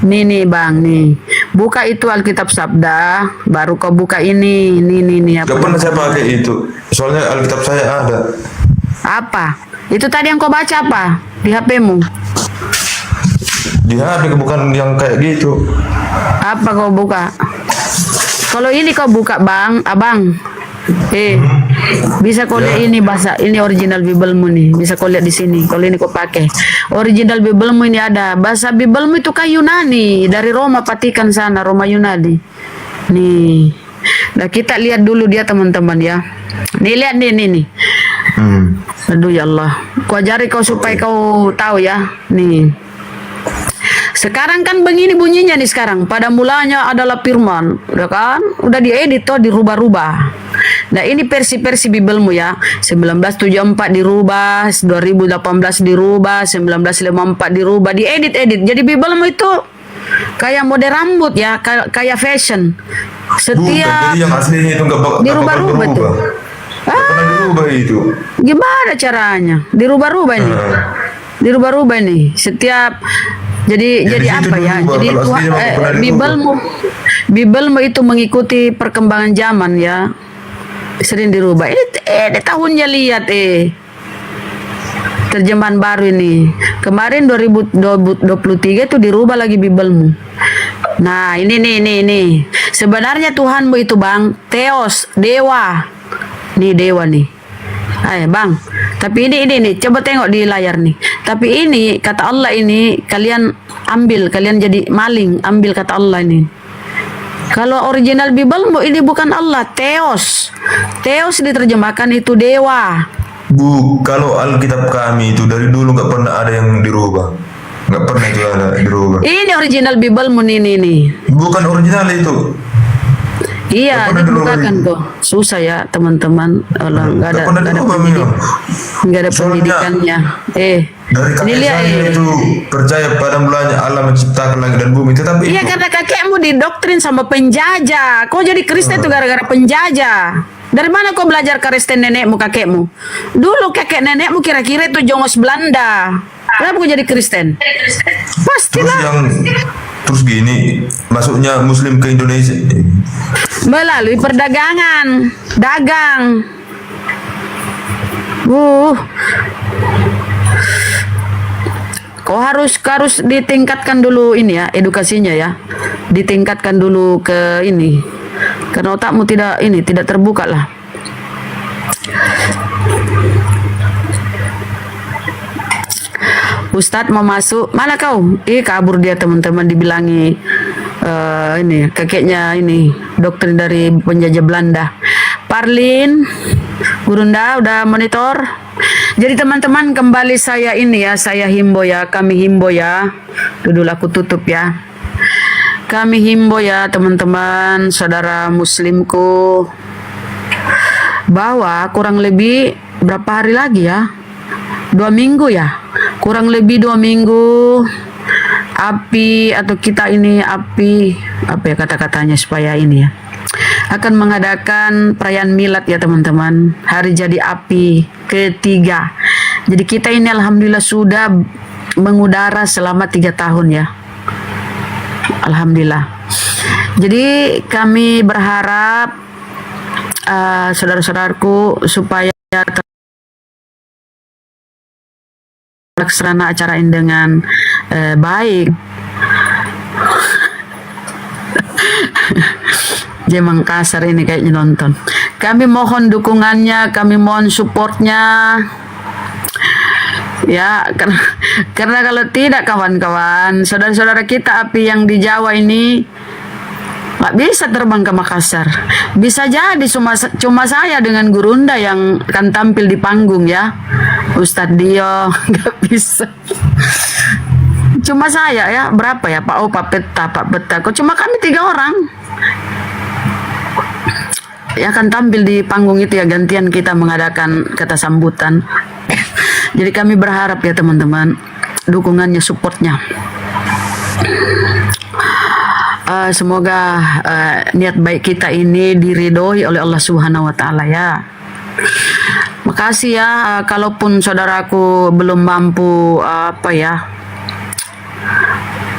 Nih Bang, nih. Buka itu Alkitab Sabda, baru kau buka ini. Nih. Nggak pernah saya pakai itu. Soalnya Alkitab saya ada. Apa? Itu tadi yang kau baca apa? Di HP-mu? Di HP, bukan yang kayak gitu. Apa kau buka? Kalau ini kau buka, Bang, Abang. Bisa kau lihat ini bahasa, ini original Bible-mu nih. Bisa kau lihat di sini. Kalau ini kau pakai. Original Bible-mu ini ada. Bahasa Bible-mu itu kan Yunani, dari Roma, Vatikan sana, Roma Yunani. Nih. Nah, kita lihat dulu dia teman-teman ya. Nih lihat nih. Aduh ya Allah. Kau ajari kau supaya kau tahu ya. Nih. Sekarang kan begini bunyinya nih sekarang. Pada mulanya adalah firman, udah kan? Udah diedit toh, dirubah-rubah. Nah ini versi-versi Biblemu ya. 1974 dirubah, 2018 dirubah, 1954 dirubah, diedit-edit. Jadi Biblemu itu kayak mode rambut ya, kayak fashion. Setiap jadi yang aslinya itu nggak dirubah-rubah tuh. Dirubah itu. Gimana caranya? Dirubah-rubah nih. Dirubah-rubah nih. Setiap jadi apa ya? Jadi Biblemu itu mengikuti perkembangan zaman ya. Sering dirubah. Ini tahunnya lihat terjemahan baru ini. Kemarin 2023 itu dirubah lagi Biblemu. Nah, ini. Sebenarnya Tuhanmu itu, Bang, Theos, dewa. Nih dewa nih. Ayo Bang, tapi ini nih, coba tengok di layar nih. Tapi ini kata Allah ini kalian ambil, kalian jadi maling, ambil kata Allah ini. Kalau original Biblemu ini bukan Allah, Theos. Theos diterjemahkan itu dewa. Bu, kalau Alkitab kami itu dari dulu nggak pernah ada yang dirubah. Nggak pernah itu ada dirubah. Ini original Biblemu nih. Bukan original itu. Iya, dibukakan kok. Susah ya teman-teman. Allah nggak ada pendidikannya. Dari kakek saya itu percaya pada mulanya Allah menciptakan langit dan bumi, tetapi iya karena kakekmu didoktrin sama penjajah. Kau jadi Kristen itu gara-gara penjajah. Dari mana kau belajar Kristen nenekmu, kakekmu? Dulu kakek nenekmu kira-kira itu jongos Belanda. Kenapa kau jadi Kristen? Pastilah. Terus gini, masuknya Muslim ke Indonesia melalui perdagangan, dagang. Kau harus ditingkatkan dulu ini ya, edukasinya ya. Ditingkatkan dulu ke ini. Karena otakmu tidak terbuka lah. Ustadz mau masuk, mana kau? Kabur dia teman-teman, dibilangi ini kakeknya ini doktrin dari penjajah Belanda. Parlin, Gurunda udah monitor. Jadi teman-teman kembali saya himbau ya, kami himbau ya. Dulu aku tutup ya. Kami himbau ya teman-teman, saudara muslimku, bahwa kurang lebih berapa hari lagi ya? 2 minggu ya? Kurang lebih 2 minggu api atau kita ini api apa ya kata-katanya supaya ini ya akan mengadakan perayaan milad ya teman-teman, hari jadi api ketiga. Jadi kita ini alhamdulillah sudah mengudara selama 3 tahun ya, alhamdulillah. Jadi kami berharap saudara-saudaraku supaya laksana acara ini dengan baik. Jemang kasar ini kayaknya nonton. Kami mohon dukungannya, kami mohon supportnya. Ya, karena kalau tidak kawan-kawan, saudara-saudara kita api yang di Jawa ini nggak bisa terbang ke Makassar. Bisa jadi cuma saya dengan Gurunda yang akan tampil di panggung ya. Ustadz Dio nggak bisa. Cuma saya ya, berapa ya Pak O, Pak Peta, Pak Peta, kok cuma kami 3 orang yang akan tampil di panggung itu ya, gantian kita mengadakan kata sambutan. Jadi kami berharap ya teman-teman, dukungannya, supportnya. Semoga niat baik kita ini diridhoi oleh Allah Subhanahu wa taala ya. Makasih ya, kalaupun saudaraku belum mampu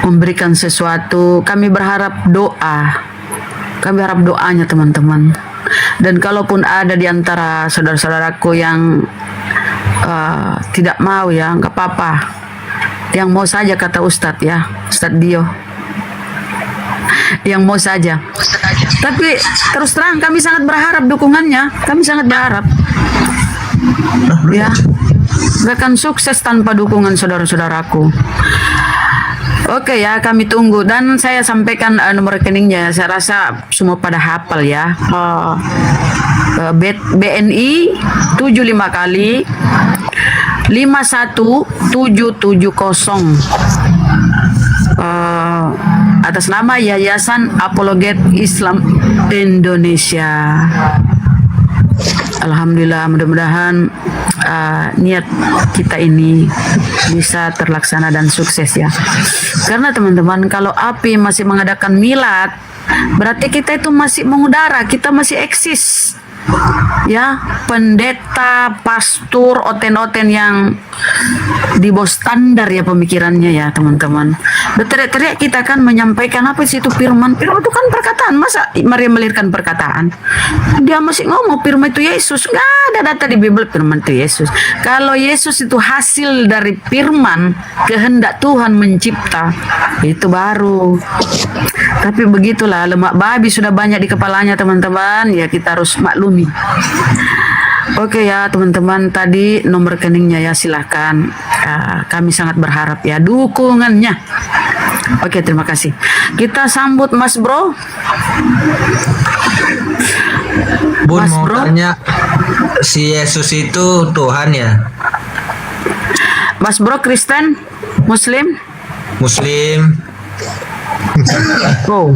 memberikan sesuatu, kami berharap doa. Kami harap doanya teman-teman. Dan kalaupun ada di antara saudara-saudaraku yang tidak mau ya, nggak apa-apa. Yang mau saja kata Ustadz ya, Ustadz Dio. Yang mau saja. Tapi terus terang kami sangat berharap dukungannya. Kami sangat berharap. Ya, nggak akan sukses tanpa dukungan saudara-saudaraku. Oke ya, kami tunggu dan saya sampaikan nomor rekeningnya. Saya rasa semua pada hafal ya. BNI 75 kali 51770 atas nama Yayasan Apologet Islam Indonesia. Alhamdulillah, mudah-mudahan niat kita ini bisa terlaksana dan sukses ya. Karena teman-teman, kalau API masih mengadakan milad, berarti kita itu masih mengudara, kita masih eksis. Ya, pendeta, pastor, oten-oten yang di bawah standar ya pemikirannya ya teman-teman. Berteriak-teriak kita kan menyampaikan apa sih itu firman. Firman itu kan perkataan. Masa Maria melahirkan perkataan? Dia masih ngomong firman itu Yesus. Nggak ada data di Bible firman itu Yesus. Kalau Yesus itu hasil dari firman, kehendak Tuhan mencipta, itu baru. Tapi begitulah, lemak babi sudah banyak di kepalanya teman-teman. Ya kita harus maklumi. Oke ya teman-teman, tadi nomor rekeningnya ya, silahkan. Kami sangat berharap ya dukungannya. Oke, terima kasih. Kita sambut Mas Bro. Bun, Mas mau Bro, tanya, si Yesus itu Tuhan ya? Mas Bro Kristen, Muslim? Muslim. Oh,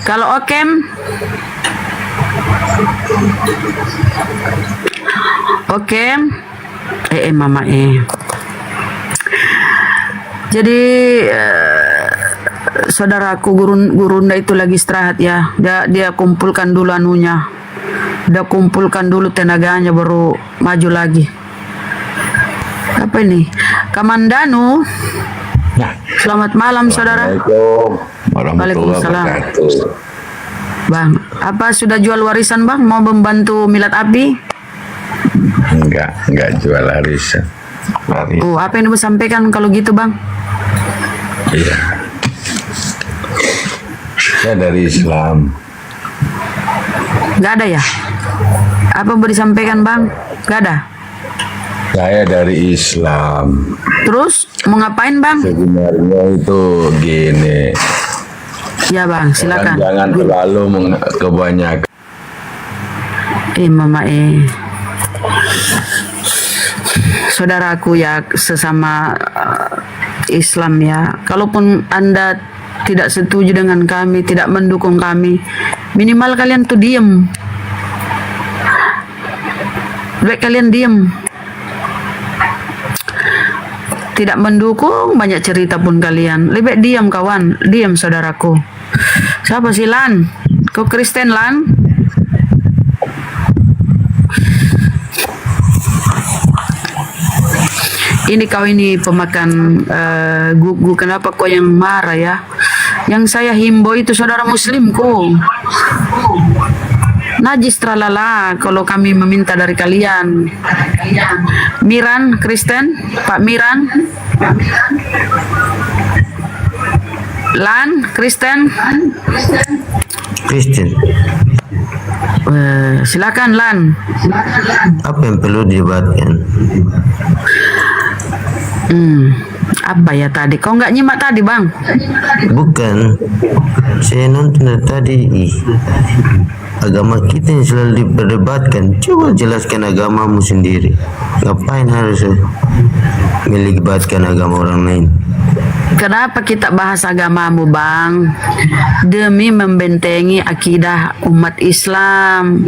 kalau Okem? Oke, mama Jadi saudaraku Gurunda itu lagi istirahat ya. Dia kumpulkan dulu anunya. Dia kumpulkan dulu tenaganya baru maju lagi. Apa ini? Kamandanu. Selamat malam saudara. Waalaikumsalam. Bang, apa sudah jual warisan bang? Mau membantu milad API? Enggak jual warisan. Oh, apa yang mau sampaikan kalau gitu bang? Iya. Saya dari Islam. Nggak ada ya? Apa mau disampaikan bang? Nggak ada? Saya dari Islam. Terus mau ngapain bang? Sebenarnya itu gini. Ya bang, silakan. Jangan terlalu kebanyakan. Mama saudaraku ya, sesama Islam ya, kalaupun Anda tidak setuju dengan kami, tidak mendukung kami, minimal kalian tuh diem. Baik kalian diem. Tidak mendukung, banyak cerita pun kalian. Lebih diam kawan, diam saudaraku. Siapa sih Lan? Kau Kristen Lan? Ini kau ini pemakan gugu. Kenapa kau yang marah ya? Yang saya himbau itu saudara muslimku. Najis tralala kalau kami meminta dari kalian. Miran Kristen, Pak Miran. Lan Kristen. Kristen. Silakan Lan. Apa yang perlu didebatkan? Apa ya tadi? Kau nggak nyimak tadi bang? Bukan. Saya nonton tadi. Agama kita yang selalu diperdebatkan. Coba jelaskan agamamu sendiri. Ngapain harus melibatkan agama orang lain? Kenapa kita bahas agamamu, Bang? Demi membentengi akidah umat Islam.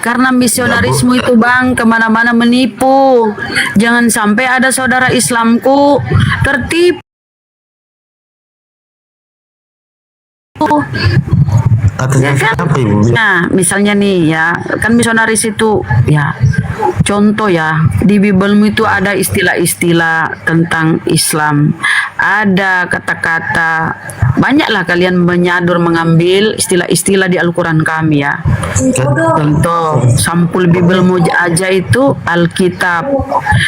Karena misionarismu itu, Bang, kemana-mana menipu. Jangan sampai ada saudara Islamku tertipu. Ya kan? Nah, misalnya nih ya, kan misionaris itu ya contoh ya, di Bibelmu itu ada istilah-istilah tentang Islam, ada kata-kata, banyaklah kalian menyadur mengambil istilah-istilah di Al-Quran kami ya. Contoh sampul Bibelmu aja itu Alkitab.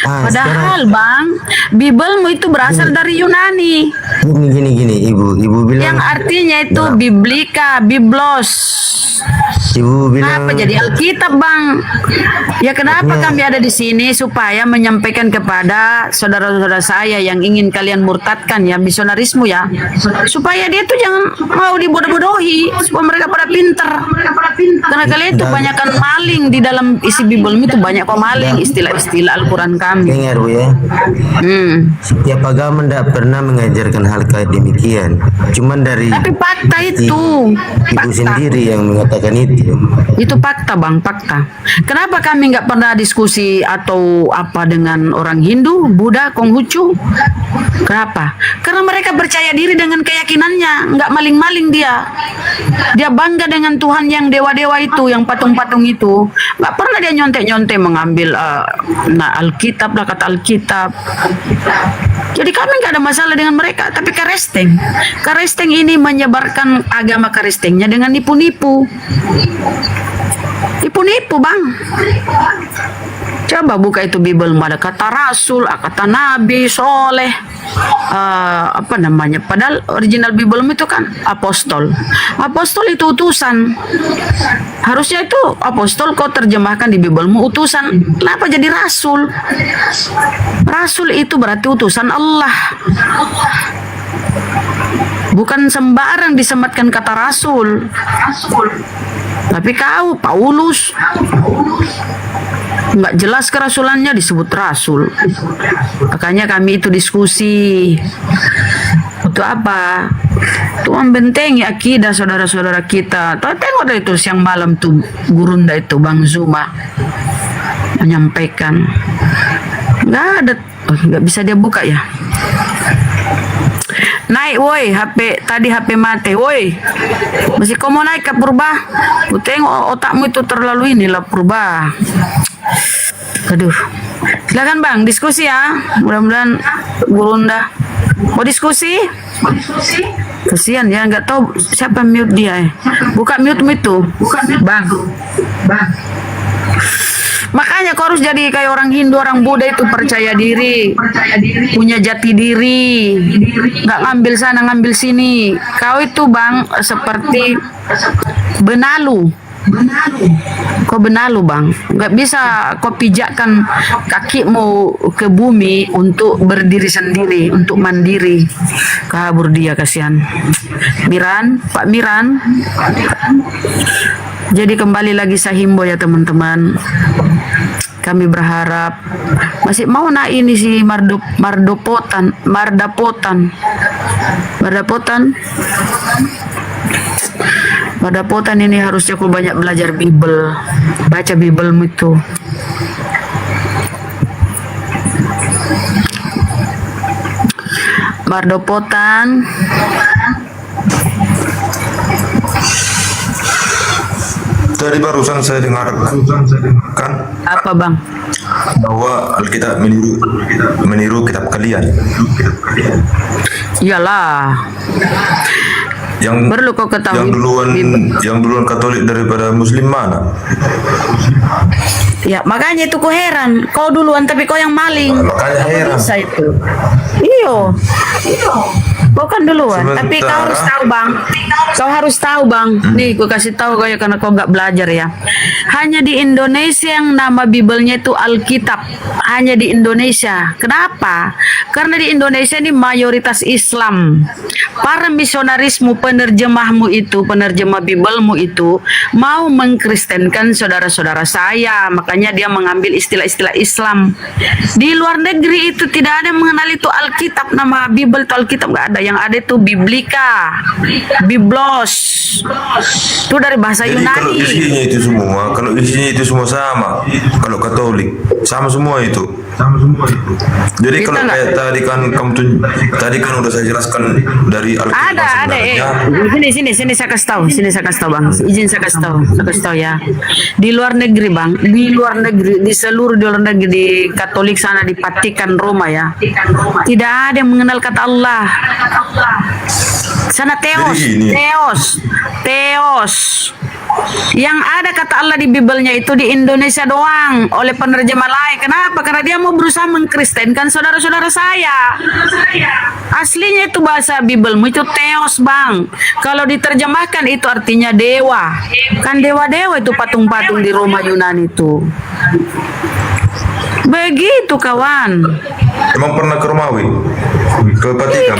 Padahal Bang, Bibelmu itu berasal dari Yunani. Gini, ibu bilang. Yang artinya itu Biblika, Biblos. Ibu bilang. Kenapa jadi Alkitab, Bang? Ya kenapa kami ada di sini supaya menyampaikan kepada saudara-saudara saya yang ingin kalian murtadkan ya misionarismu ya, supaya dia tuh jangan mau dibodoh-bodohi, supaya mereka pada pinter. Karena kalian itu banyakkan maling di dalam isi Bibelmu itu, banyak kok maling istilah-istilah Al-Quran kami. Dengar Bu ya. Setiap agama tidak pernah mengajarkan hal kayak demikian. Cuman dari. Tapi fakta itu. Ibu sendiri yang mengatakan itu. Itu fakta, Bang, fakta. Kenapa kami nggak pernah diskusi atau apa dengan orang Hindu, Buddha, Konghucu? Kenapa? Karena mereka percaya diri dengan keyakinannya, nggak maling-maling dia. Dia bangga dengan Tuhan yang dewa-dewa itu, yang patung-patung itu. Nggak pernah dia nyontek-nyontek mengambil Alkitab lah, kata Alkitab. Jadi kami nggak ada masalah dengan mereka. Tapi Karesteng ini menyebarkan agama Karestengnya dengan nipu-nipu. Nipu-nipu, Bang. Coba buka itu Bibel, ada kata Rasul, kata Nabi, Soleh, apa namanya? Padahal original Bibelmu itu kan apostol. Apostol itu utusan. Harusnya itu apostol kau terjemahkan di Bibelmu utusan. Kenapa jadi rasul? Rasul itu berarti utusan Allah. Bukan sembarang disematkan kata rasul. Tapi kau Paulus nggak jelas kerasulannya disebut rasul. Makanya kami itu diskusi untuk apa? Untuk membentengi akidah saudara-saudara kita. Tengok dari itu siang malam tuh gurunda itu Bang Zuma menyampaikan. Nggak ada, nggak bisa dia buka ya. Naik woi, HP mati woi. Masih kau mau naik ke Purba? Ku tengok otakmu itu terlalu inilah Purba. Aduh. Silakan Bang, diskusi ya. Mudah-mudahan Gurunda mau diskusi? Kasihan ya, nggak tahu siapa mute dia. Buka mute-mu itu. Bang. Makanya kau harus jadi kayak orang Hindu, orang Buddha itu percaya diri, punya jati diri, nggak ngambil sana ngambil sini. Kau itu Bang seperti benalu. Kau benalu Bang, nggak bisa kau pijakkan kakimu ke bumi untuk berdiri sendiri, untuk mandiri. Kabur dia, kasihan. Pak Miran. Jadi kembali lagi saya himbau ya teman-teman. Kami berharap masih mau ini si Mardapotan. Mardapotan ini harusnya aku banyak belajar Bibel, baca Bibelmu itu. Mardapotan. Tadi barusan saya dengarkan apa Bang? Bahwa Alkitab meniru kitab kalian. Iyalah. Yang perlu kau ketahui. Yang duluan Katolik daripada Muslim mana? Ya makanya itu kau heran. Kau duluan tapi kau yang maling. Makanya heran. Bisa itu. Iyo. Kau kan duluan, tapi kau harus tahu Bang. Kau harus tahu Bang. Nih, kau kasih tahu kau ya karena kau nggak belajar ya. Hanya di Indonesia yang nama Bibelnya itu Alkitab. Hanya di Indonesia. Kenapa? Karena di Indonesia ini mayoritas Islam. Para misionarismu, penerjemah Bibelmu itu mau mengkristenkan saudara-saudara saya. Makanya dia mengambil istilah-istilah Islam. Di luar negeri itu tidak ada yang mengenal itu Alkitab. Nama Bibel itu Alkitab nggak ada yang ada itu biblika, biblos. Itu dari bahasa Jadi kalau Yunani. isinya itu semua sama. Kalau Katolik sama semua itu. Jadi Kita kalau kayak tadi kan udah saya jelaskan dari Alkitab Ada. Sini saya kasih tahu. Bang. Izin saya kasih tahu ya. Di luar negeri Bang, di seluruh di luar negeri di Katolik sana di Vatikan Roma ya. Tidak ada yang mengenal kata Allah. Sana Theos. Yang ada kata Allah di Bibelnya itu di Indonesia doang oleh penerjemah lain. Kenapa? Karena dia mau berusaha mengkristenkan saudara-saudara saya. Aslinya itu bahasa Bibelmu itu Theos Bang. Kalau diterjemahkan itu artinya dewa. Kan dewa-dewa itu patung-patung di Roma Yunani itu. Begitu kawan. Emang pernah ke Romawi? Ke Vatikan?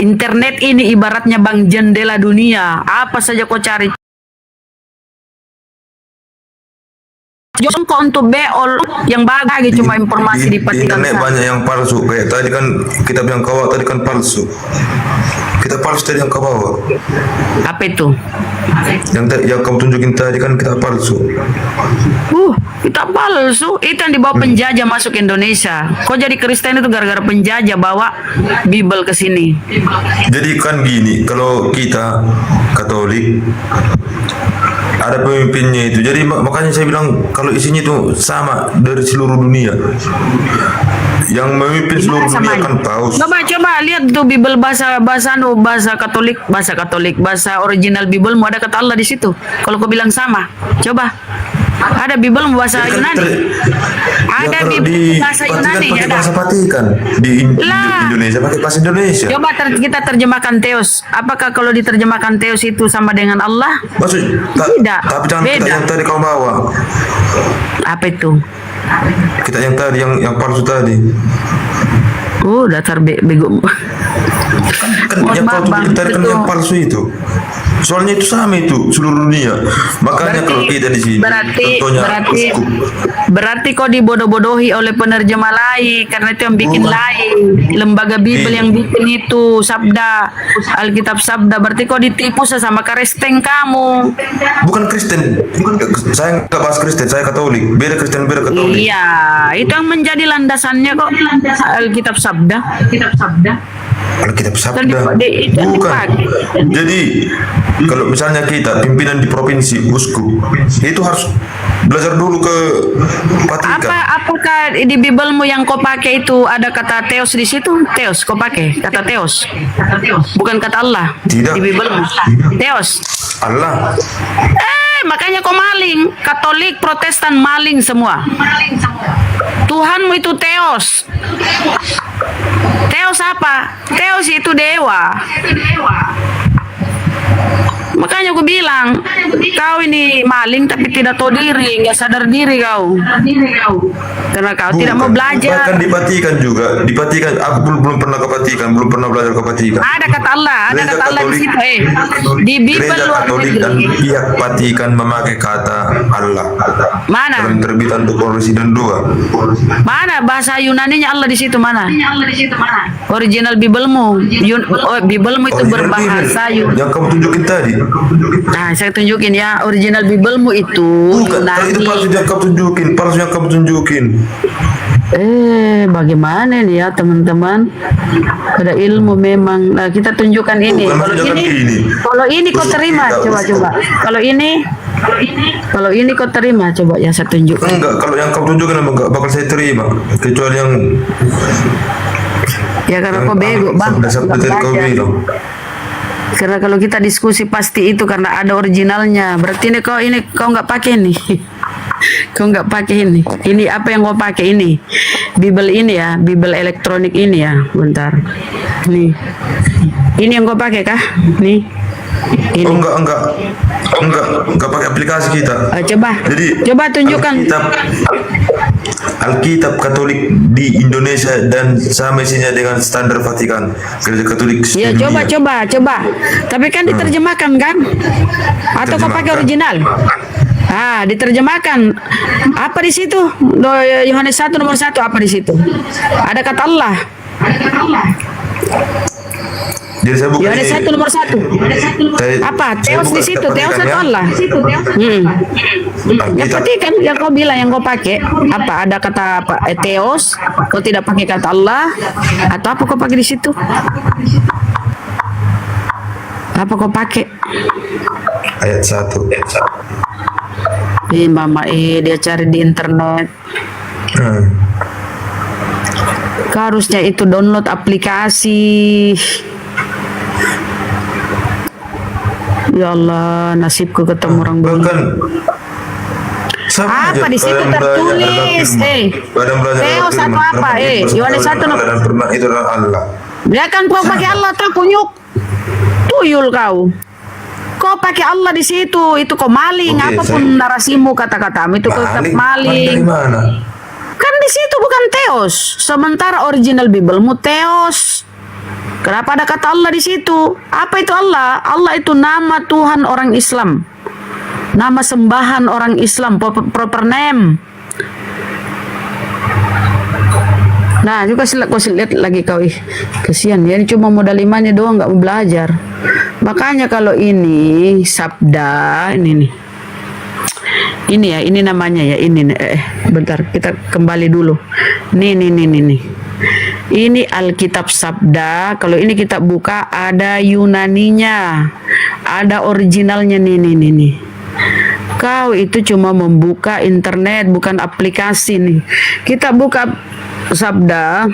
Internet ini ibaratnya Bang jendela dunia. Apa saja kau cari. Jongkok untuk beol yang bagi cuma informasi di Vatikan. Internet banyak yang palsu. Kayak tadi kan kita bilang kau tadi kan palsu. Kita palsu tadi yang kau bawa. Apa itu? Yang kamu tunjukin tadi kan kita palsu. Kita palsu. Itu yang dibawa penjajah masuk Indonesia. Kok jadi Kristen itu gara-gara penjajah bawa Bible ke sini. Jadi kan gini, kalau kita Katolik ada pemimpinnya itu. Jadi makanya saya bilang kalau isinya itu sama dari seluruh dunia. Yang memimpin seluruh dunia kan paus. Coba lihat tuh Bible bahasa Katolik, bahasa original Bible ada kata Allah di situ. Kalau kau bilang sama, coba. Ada Bible bahasa Yunani. Ada Bible bahasa Yunani pakai ada. bahasa Vatikan di Indonesia pakai bahasa Indonesia. Coba kita terjemahkan Theos. Apakah kalau diterjemahkan Theos itu sama dengan Allah? Tidak. Tapi jangan kita yang tadi kau bawa. Apa itu? Kita yang tadi yang palsu tadi. Dasar bego. Kan yang kau tunjukin tadi kan yang palsu itu. Soalnya itu sama itu seluruh dunia. Makanya kalau kita di sini berarti kau dibodoh-bodohi oleh penerjemah lain karena itu yang bikin lain. Lembaga Bible yang bikin itu Sabda, Alkitab Sabda. Berarti kau ditipu sama Kristen kamu. Bukan Kristen. Saya nggak bahas Kristen, saya Katolik. Beda Kristen, beda Katolik. Iya, itu yang menjadi landasannya kok Alkitab Sabda. Alkitab Sabda. Bukan. Jadi kalau misalnya kita pimpinan di provinsi uskup itu harus belajar dulu ke Vatikan. Apakah di Bibelmu yang kau pakai itu ada kata Theos di situ? Theos kau pakai kata Theos. Bukan kata Allah. Tidak. Di Bibelmu. Theos. Allah. Makanya kau maling. Katolik, Protestan maling semua. Tuhanmu itu Theos. Theos apa? Theos itu dewa. Makanya aku bilang, kau ini maling tapi tidak tahu diri, nggak sadar diri kau. Karena kau tidak mau belajar. Bahkan di Vatikan juga, di Vatikan aku belum pernah ke Vatikan, belum pernah belajar ke Vatikan. Ada kata Allah, ada Gereja kata Allah di Katolik- situ. Di Bible Gereja luar Katolik dan negeri. pihak Vatikan memakai kata Allah. Mana? Dalam terbitan Presiden 2. Mana bahasa Yunaninya Allah di situ mana? Original Biblemu. Biblemu itu berbahasa Yunani. Yang kamu tunjukin tadi. Nah, saya tunjukin ya original Biblemu itu Bukan, itu palsu yang kamu tunjukin, palsu yang kamu tunjukin. Bagaimana nih ya teman-teman? Ada ilmu memang. Nah, kita tunjukkan ini. Bukan, Kalau maksudnya kan ini, gini. kalau ini kau terima, coba. Kalau ini kau terima, coba ya saya tunjukkan. Enggak, kalau yang kamu tunjukkan enggak bakal saya terima, kecuali yang Ya karena kau bego, Bang. sabda tadi kau bilang. Karena kalau kita diskusi pasti itu karena ada originalnya. Berarti ini kau nggak pakai nih. Kau nggak pakai ini. Ini apa yang kau pakai ini? Bible ini ya, Bible elektronik ini ya. Bentar. Nih. Ini yang kau pakai kah? Nih. Ini. Oh enggak pakai aplikasi kita. Coba tunjukkan. Alkitab Katolik di Indonesia dan sama isinya dengan standar Vatikan. Gereja Katolik. Ya coba. Tapi kan diterjemahkan kan? Atau kau pakai original? Diterjemahkan. Apa di situ? Yohanes 1 nomor 1 apa di situ? Ada kata Allah. Jadi saya bukan Yohanes 1 nomor 1. Apa? Teos di situ, Teos atau Allah? Yang penting kan yang kau bilang, yang kau pakai apa? Ada kata apa? Teos, kau tidak pakai kata Allah atau apa kau pakai di situ? Apa kau pakai? Ayat 1. Mama dia cari di internet. Kau harusnya itu download aplikasi. Ya Allah, nasibku ketemu orang bahkan apa di situ tertulis? Teos atau apa? Yohanes 1 itu Allah. Dia kan kau pakai Allah tuh kunyuk. Tuyul kau. Kau pakai Allah di situ, itu kau maling. Apapun narasimu, kata-katamu itu kau tetap maling. Kan di situ bukan Teos. Sementara original Biblemu Teos. Kenapa ada kata Allah di situ? Apa itu Allah? Allah itu nama Tuhan orang Islam. Nama sembahan orang Islam, proper name. Nah, juga kau lihat lagi kau, kesian ya, ini cuma modal imannya doang, nggak mau belajar. Makanya kalau ini sabda, ini nih. Ini ya, ini namanya ya, ini bentar, kita kembali dulu. Nih. Ini Alkitab Sabda. Kalau ini kita buka, ada Yunaninya, ada originalnya nih. Kau itu cuma membuka internet, bukan aplikasi nih. Kita buka Sabda.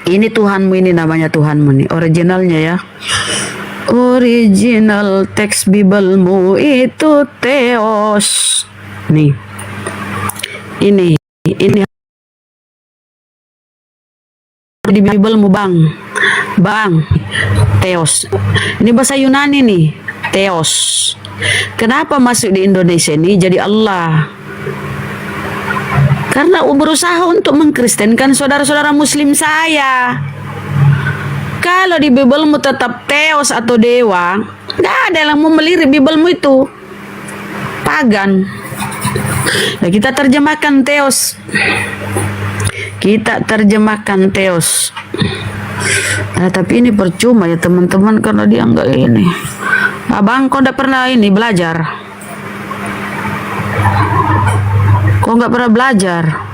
Ini Tuhanmu, ini namanya Tuhanmu nih, originalnya ya. Original teks Biblemu itu Theos. Nih. Ini di Biblemu bang Theos. Ini bahasa Yunani nih, Theos. Kenapa masuk di Indonesia ini jadi Allah? Karena berusaha untuk mengkristenkan saudara-saudara muslim saya. Kalau di Biblemu tetap Theos atau dewa, nggak ada yang mau melirik Biblemu itu. Pagan. Nah, kita terjemahkan Theos. Nah, tapi ini percuma ya teman-teman, karena dia nggak ini. Abang, kau udah pernah ini belajar? Kau nggak pernah belajar?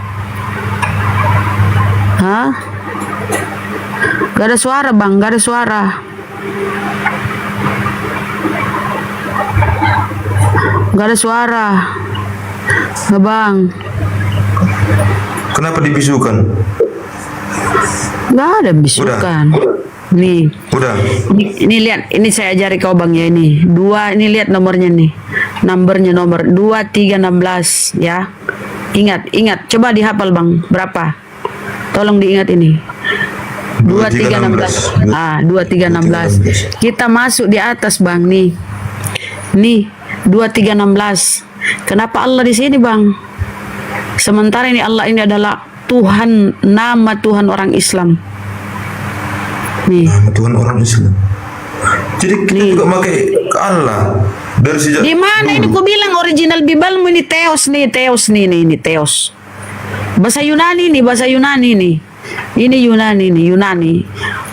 Hah? Gak ada suara bang, gak ada suara. Gak ada suara. Bang. Kenapa dibisukan? Gak ada bisukan. Nih. Udah. Ini lihat, ini saya ajari kau bang ya, ini. Ini lihat nomornya nih. Nomornya nomor 2316 ya. Ingat. Coba dihafal bang, berapa? Tolong diingat ini. 2316. 2316. Kita masuk di atas bang nih. 2316. Kenapa Allah di sini bang? Sementara ini Allah ini adalah Tuhan, nama Tuhan orang Islam. Nih. Nama Tuhan orang Islam. Jadi kita juga pakai Allah dari sejak. Di mana ini ku bilang original Biblemu ini Theos nih, ini Theos. Bahasa Yunani nih. Ini Yunani.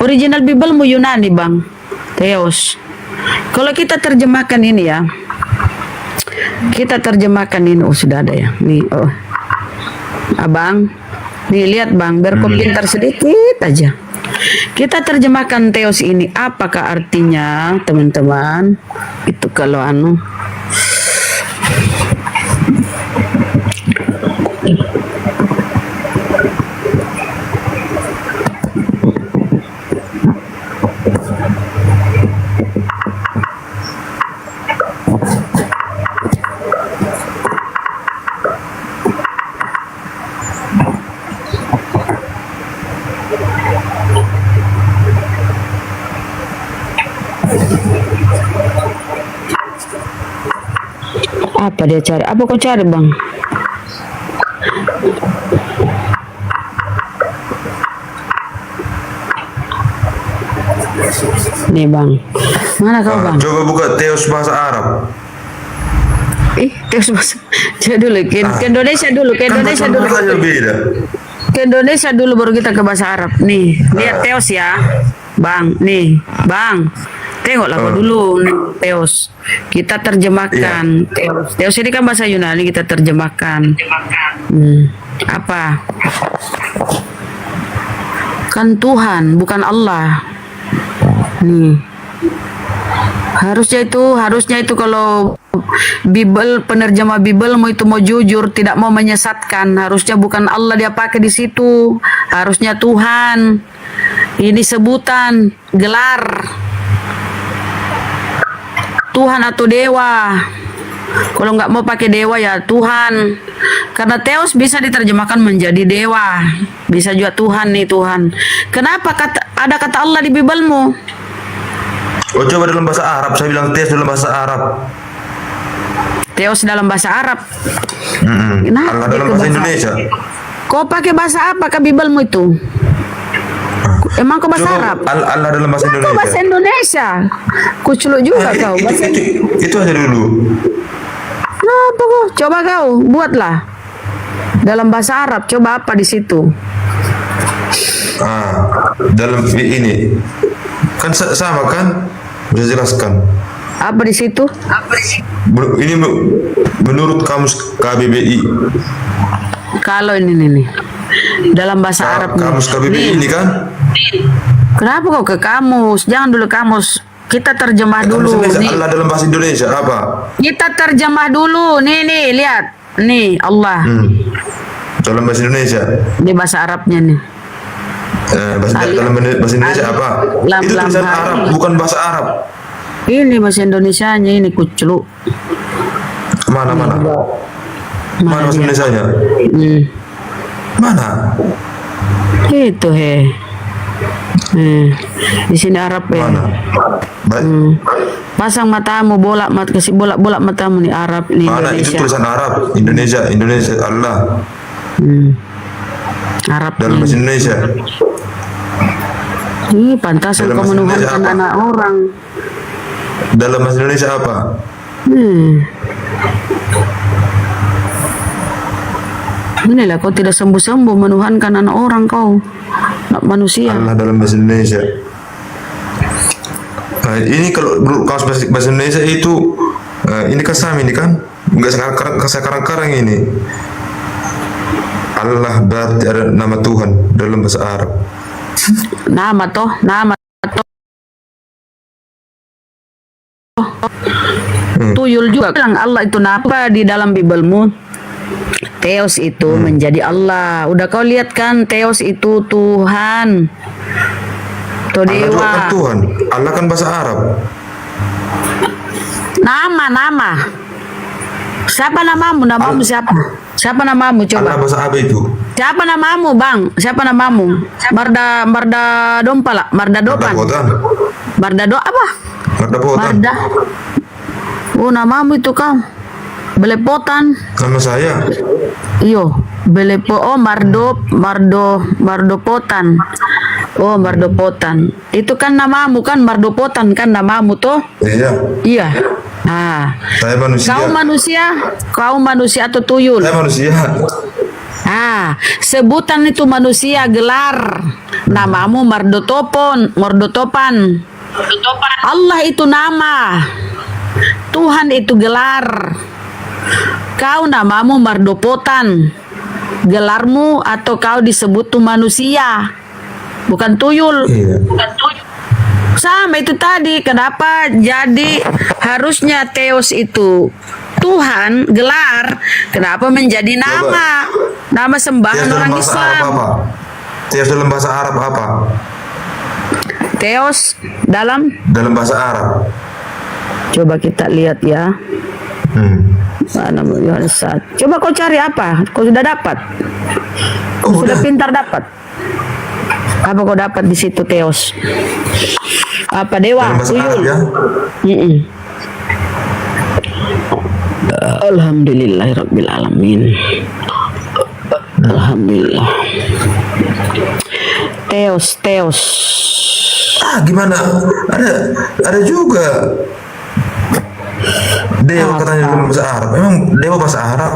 Original Biblemu Yunani bang, Theos. Kalau kita terjemahkan ini ya, sudah ada ya. Nih, abang, nih lihat bang, biar kau pintar sedikit aja. Kita terjemahkan Theos ini, apakah artinya teman-teman? Itu kalau apa dia cari? Apa kau cari bang? Nih bang, mana kau bang? Coba buka Theos bahasa Arab. Theos bahasa. Coba dulu ke Indonesia dulu, ke Indonesia dulu baru kita ke bahasa Arab. Nih, lihat Theos ya. Bang, nih, Bang. Tengoklah kau dulu, Teos. Kita terjemahkan. Teos ini kan bahasa Yunani, kita terjemahkan. Apa? Kan Tuhan, bukan Allah. Nih. Harusnya itu kalau penerjemah Bible mau jujur, tidak mau menyesatkan, harusnya bukan Allah dia pakai di situ, harusnya Tuhan. Ini sebutan, gelar Tuhan atau dewa. Kalau nggak mau pakai dewa ya Tuhan, karena Theos bisa diterjemahkan menjadi dewa, bisa juga Tuhan nih, Tuhan. Kenapa ada kata Allah di Biblemu? Oh, coba dalam bahasa Arab, saya bilang Theos dalam bahasa Arab. Theos dalam bahasa Arab. Allah dalam bahasa Indonesia. Kau pakai bahasa apa ke Biblemu itu? Emang kau bahasa Arab? Allah dalam bahasa Indonesia. Kau bahasa Indonesia. Kuculuk juga kau. Itu aja dulu. Apa kau? Coba kau buatlah dalam bahasa Arab. Coba apa di situ? Dalam ini kan sama kan? Bisa jelaskan. Apa di situ? Ini menurut kamus KBBI. Kalau ini dalam bahasa Arab kamus KBBI ini kan? Kenapa kau ke kamus? Jangan dulu kamus. Kita terjemah dulu. Allah dalam bahasa Indonesia apa? Kita terjemah dulu. Nih, lihat. Nih, Allah. Dalam bahasa Indonesia. Di bahasa Arabnya nih. Dalam bahasa Indonesia apa? Itu tulisan Arab, bukan bahasa Arab. Ini bahasa Indonesianya, ini kucluk. Mana? Mana bahasa Indonesianya? Mana? Itu di sini Arab ya. Mana? Pasang matamu, kasih bolak matamu nih, Arab nih. Mana Indonesia. itu tulisan Arab? Indonesia Allah. Arab dalam bahasa Indonesia. Ini pantas kau menuhankan anak orang. Dalam bahasa Indonesia apa? Inilah kau tidak sembuh-sembuh menuhankan anak orang kau, anak manusia. Allah dalam bahasa Indonesia. Ini kalau kaos bahasa Indonesia itu ini kan sama ini kan, enggak sekarang ini. Allah berarti ada nama Tuhan dalam bahasa Arab. Nama toh. Tuyul juga bilang Allah itu apa di dalam Biblemu? Theos itu menjadi Allah. Udah kau lihat kan, Theos itu Tuhan. Atau dewa. Allah kan Tuhan. Allah kan bahasa Arab. Nama. Siapa namamu? Namamu siapa? Siapa namamu coba? Allah bahasa apa itu? Siapa namamu, Bang? Siapa namamu? Marda Dompala, Marda Dopan. Marda apa? Marda Potan. Oh, namamu itu kau. Belepotan. Nama saya. Iyo, Mardopotan. Oh, Mardopotan. Itu kan namamu kan, Mardopotan kan namamu toh? Iya. Saya manusia. Kau manusia atau tuyul? Saya manusia. Sebutan itu manusia, gelar. Namamu Mardotopan. Allah itu nama. Tuhan itu gelar. Kau namamu Mardopotan. Gelarmu atau kau disebut tuh manusia, bukan tuyul. Sama itu tadi. Kenapa jadi harusnya Theos itu Tuhan, gelar? Kenapa menjadi nama? Nama sembahan orang Islam. Theos dalam bahasa Arab apa? Theos dalam bahasa Arab. Coba kita lihat ya. Coba kau cari apa? Kau sudah dapat? Kau sudah pintar dapat? Apa kau dapat di situ Theos? Apa dewa? Tuyul? Alhamdulillahirabbil alamin. Alhamdulillah. Theos. Gimana? Ada juga. Dewa katanya dalam bahasa Arab. Emang dewa bahasa Arab?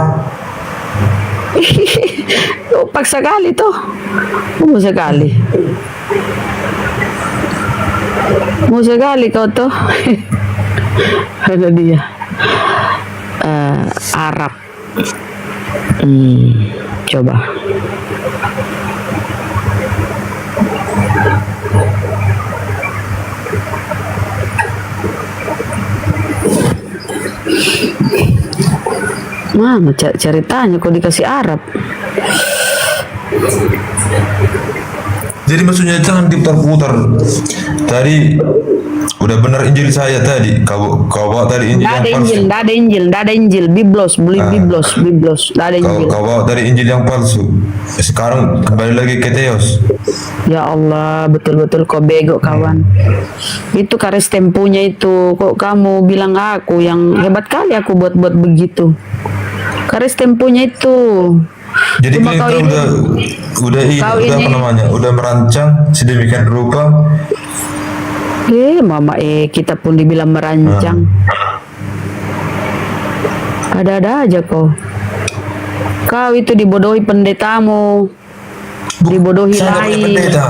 Paksa kali tuh. Sekali. Mau sekali kau tuh. Ada dia. Arab. Coba. Mana ceritanya kok dikasih Arab? Jadi maksudnya jangan diputar-putar. Tadi udah benar Injil saya tadi. Kau bawa tadi Injil yang palsu. Nggak ada Injil, Biblos, beli Biblos, nggak ada Injil. Kau bawa tadi Injil yang palsu. Sekarang kembali lagi ke Theos. Ya Allah, betul-betul kau bego kawan. Itu karis tempunya itu. Kok kamu bilang aku yang hebat kali aku buat begitu. Karis tempunya itu. Jadi kita udah apa namanya? Udah merancang sedemikian rupa. Mama kita pun dibilang merancang. Ada-ada aja kau. Kau itu dibodohi pendetamu. Dibodohi Saya nggak punya lain. pendeta.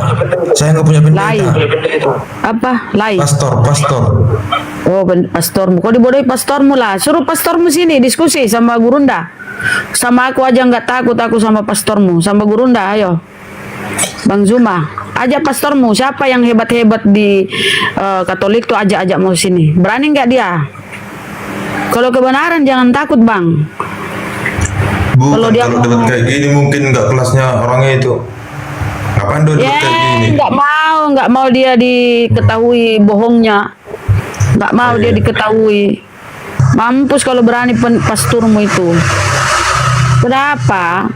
Saya nggak punya pendeta. Lain. Apa? Lain. Pastor. Oh, pastormu. Kau dibodohi pastormu lah. Suruh pastormu sini diskusi sama Gurunda. Sama aku aja nggak takut aku sama pastormu. Sama Gurunda, ayo. Bang Zuma, ajak pastormu. Siapa yang hebat-hebat di Katolik tuh ajak mau sini. Berani nggak dia? Kalau kebenaran jangan takut bang. Kalau debat kayak gini mungkin nggak kelasnya orangnya itu. Ngapain dia debat kayak gini? Nggak mau dia diketahui bohongnya. Nggak mau dia diketahui. Mampus kalau berani pasturmu itu. Kenapa?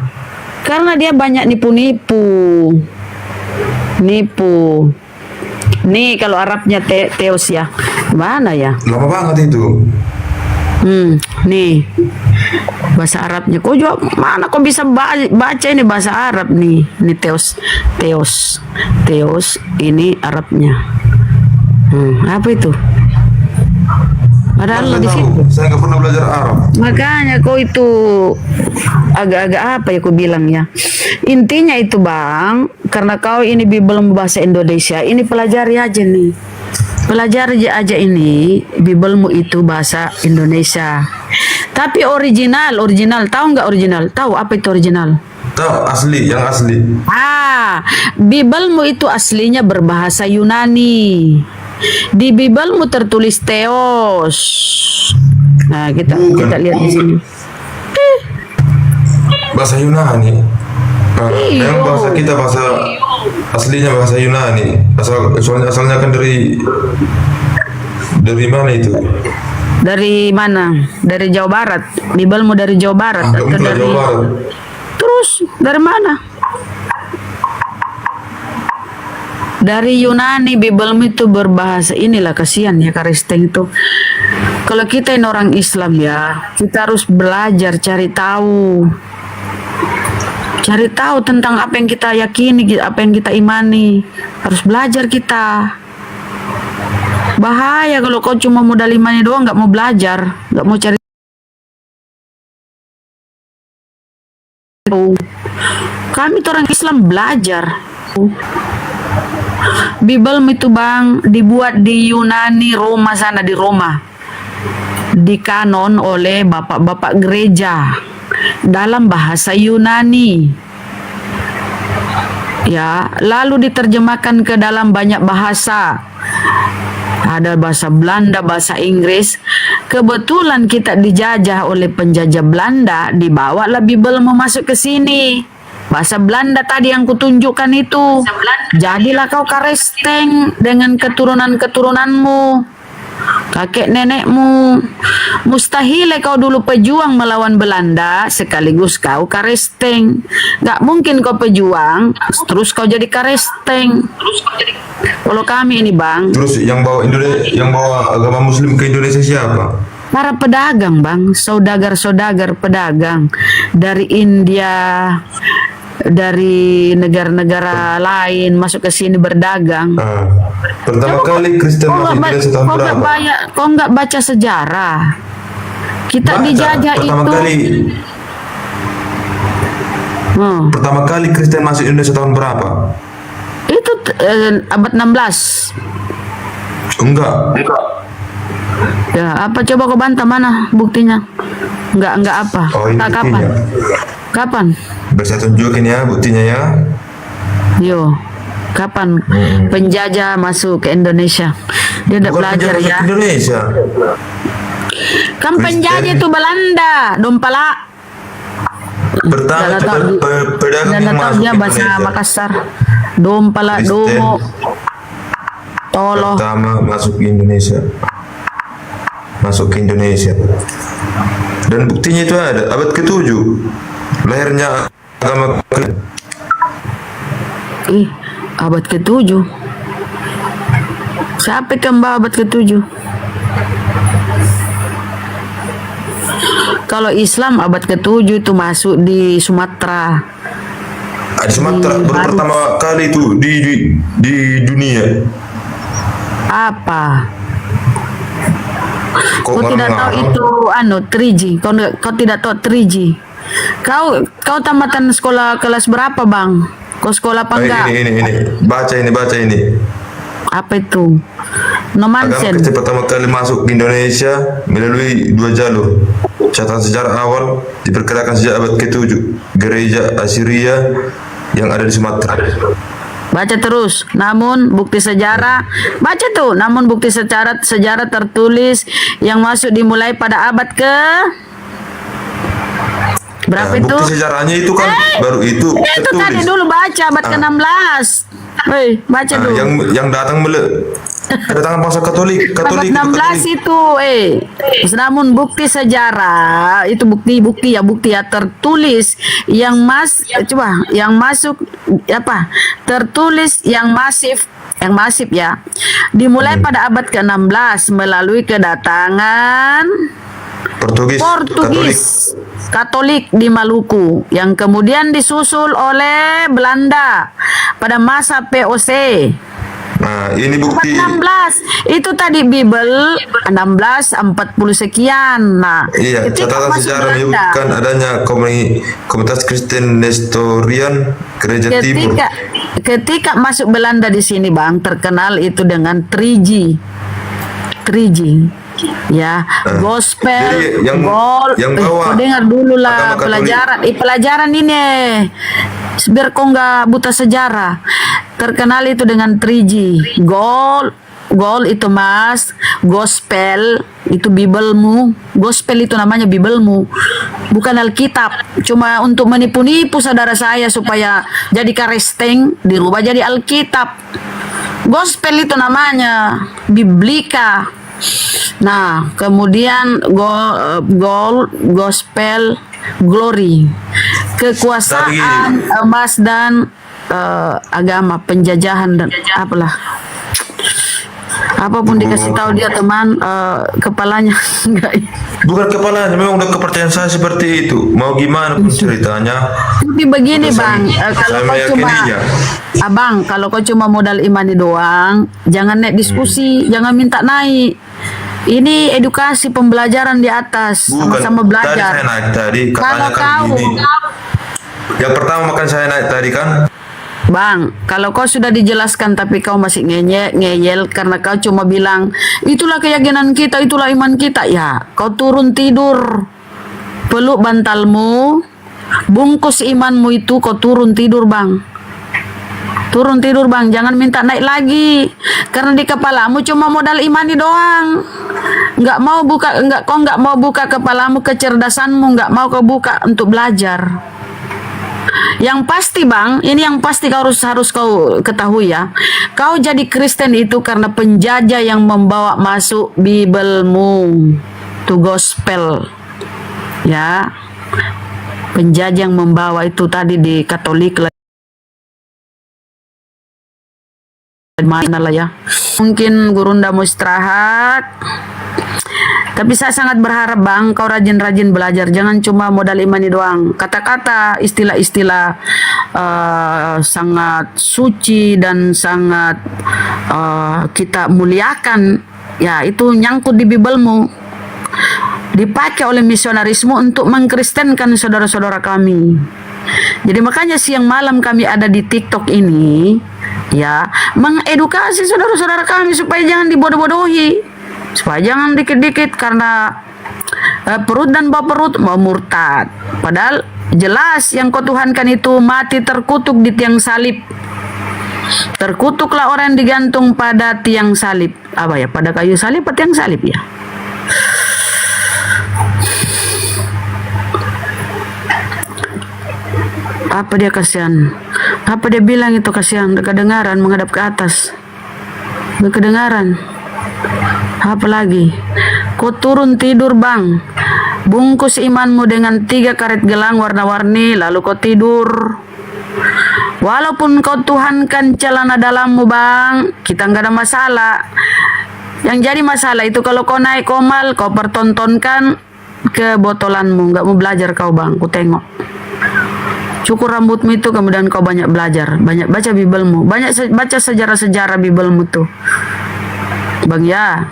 Karena dia banyak nipu. Nih kalau Arabnya Theos ya. Mana ya? Lama banget itu. Nih. Bahasa Arabnya. Kok juga mana kok bisa baca ini bahasa Arab nih. Ini Theos ini Arabnya. Apa itu? Ada Allah di situ. Saya nggak pernah belajar Arab. Makanya kau itu agak-agak apa ya kau bilang ya. Intinya itu bang, karena kau ini belum bahasa Indonesia, ini pelajari aja nih. Pelajari aja ini, Bibelmu itu bahasa Indonesia. Tapi original, tahu nggak original? Tahu apa itu original? Tahu yang asli. Bibelmu itu aslinya berbahasa Yunani. Di Bibelmu tertulis Theos. Nah, kita lihat di sini. Bahasa Yunani. Yang bahasa kita aslinya bahasa Yunani. Asalnya kan dari mana itu? Dari mana? Dari Jawa Barat. Bibelmu dari Jawa Barat atau dari Jawa Barat. Terus dari mana? Dari Yunani. Bibelmu itu berbahasa inilah, kasihan ya Karisteng itu. Kalau kita ini orang Islam ya, kita harus belajar cari tahu tentang apa yang kita yakini, apa yang kita imani. Harus belajar kita. Bahaya kalau kau cuma modal imani doang, nggak mau belajar, nggak mau cari. Kami tuh orang Islam belajar. Bibel itu bang dibuat di Yunani, Roma sana, di Roma, dikanon oleh bapak-bapak gereja dalam bahasa Yunani ya, lalu diterjemahkan ke dalam banyak bahasa. Ada bahasa Belanda, bahasa Inggris. Kebetulan kita dijajah oleh penjajah Belanda, dibawalah Bibel masuk ke sini. Bahasa Belanda tadi yang kutunjukkan itu. Jadilah kau Karisteng dengan keturunan-keturunanmu, kakek nenekmu. Mustahil kau dulu pejuang melawan Belanda sekaligus kau Karisteng. Gak mungkin kau pejuang terus kau jadi Karisteng. Kalau kami ini bang, Terus yang bawa agama Muslim ke Indonesia siapa? para pedagang bang, saudagar pedagang dari India, dari negara-negara lain masuk ke sini berdagang. Pertama kali Kristen masuk Indonesia tahun berapa? Kok nggak baca sejarah? Kita dijajah Pertama kali Kristen masuk Indonesia tahun berapa? Itu abad 16. Enggak. Ya, apa coba kau bantah, mana buktinya? Enggak apa? Oh, ini Kapan? buktinya. Kapan? Bisa tunjukin ya buktinya ya. Yo, kapan penjajah masuk ke Indonesia? Dia udah Bukan belajar penjajah ya. Indonesia. Kan penjajah itu Belanda, Dompala. Pertama pedagang yang masuk dia ke bahasa Indonesia. Makassar. Dompala, Kristen. Domo, Tolo. Pertama masuk ke Indonesia. Dan buktinya itu ada abad ke-7 lahirnya agama Kristen. Abad ke-7. Siapa kembali abad ke-7? Kalau Islam abad ke-7 itu masuk di Sumatera. Di Sumatera baru pertama kali itu di dunia. Apa? Kok Kau tidak tahu itu 3G. Kau tidak tahu 3G. Kau tamatan sekolah kelas berapa, Bang? Kau sekolah apa enggak? Ini. Baca ini. Apa itu? Agama Kristen pertama kali masuk ke Indonesia melalui 2 jalur. Catatan sejarah awal diperkirakan sejak abad ke-7 gereja Assyria yang ada di Sumatera. Baca terus. Namun bukti sejarah, baca tuh. Namun bukti sejarah tertulis yang masuk dimulai pada abad ke berapa itu? Bukti sejarahnya itu kan baru itu. Itu tadi dulu baca abad ke-16. Hei, baca dulu. Yang datang kedatangan bangsa Katolik. Abad 16 itu, namun bukti sejarah itu bukti ya tertulis yang masuk tertulis yang masif ya dimulai pada abad ke-16 melalui kedatangan Portugis Katolik di Maluku yang kemudian disusul oleh Belanda pada masa VOC. Nah, ini bukti. 16 itu tadi Bible 1640 sekian. Nah, iya, catatan sejarah menyebutkan adanya komunitas Kristen Nestorian Gereja Timur. Ketika masuk Belanda di sini, Bang, terkenal itu dengan 3G. Ya, gospel, dengar dulu lah pelajaran ini, biar kau nggak buta sejarah. Terkenal itu dengan 3G, gold itu mas, gospel itu Bibelmu, gospel itu namanya Bibelmu, bukan Alkitab. Cuma untuk menipu-nipu saudara saya supaya jadi karesteng, dirubah jadi Alkitab. Gospel itu namanya Biblika. Nah, kemudian gospel, glory, kekuasaan, emas dan agama, penjajahan dan apapun dikasih tahu dia teman, kepalanya enggak. Bukan kepalanya, memang udah kepercayaan saya seperti itu. Mau gimana pun ceritanya. Tapi begini Bang, kalau kau cuma modal imani doang, jangan naik diskusi, jangan minta naik. Ini edukasi pembelajaran di atas, sama-sama belajar. Tadi saya naik tadi, Kalau kau yang pertama makan saya naik tadi kan. Bang, kalau kau sudah dijelaskan tapi kau masih ngeyel karena kau cuma bilang itulah keyakinan kita, itulah iman kita, ya kau turun tidur, peluk bantalmu, bungkus imanmu itu, kau turun tidur Bang. Turun tidur Bang, jangan minta naik lagi karena di kepalamu cuma modal imani doang. Kau nggak mau buka kepalamu, kecerdasanmu nggak mau kau buka untuk belajar. Yang pasti Bang, ini yang pasti kau harus kau ketahui ya. Kau jadi Kristen itu karena penjajah yang membawa masuk Bibelmu, to gospel. Ya. Penjajah yang membawa itu tadi di Katolik mana lah ya. Mungkin Gurunda mau istirahat. Tapi saya sangat berharap Bang, kau rajin-rajin belajar. Jangan cuma modal imani doang. Kata-kata, istilah-istilah sangat suci dan sangat kita muliakan. Ya, itu nyangkut di Bibelmu. Dipakai oleh misionarisme untuk mengkristenkan saudara-saudara kami. Jadi makanya siang malam kami ada di TikTok ini, ya, mengedukasi saudara-saudara kami supaya jangan dibodoh-bodohi, supaya jangan dikit-dikit karena perut dan bawa perut mau murtad. Padahal jelas yang kau tuhankan itu mati terkutuk di tiang salib. Terkutuklah orang yang digantung pada tiang salib. Apa ya? Pada kayu salib atau tiang salib ya? Apa dia kasihan? Apa dia bilang itu kasihan? Kedengaran menghadap ke atas. Kedengaran. Apa lagi? Kau turun tidur bang. Bungkus imanmu dengan 3 karet gelang warna-warni, lalu kau tidur. Walaupun kau tuhankan celana dalammu bang, kita nggak ada masalah. Yang jadi masalah itu kalau kau naik komal, kau pertontonkan ke botolanmu, nggak mau belajar kau bang, ku tengok. Cukur rambutmu itu, kemudian kau banyak belajar, banyak baca Bibelmu, banyak baca sejarah-sejarah Bibelmu tuh, bang ya.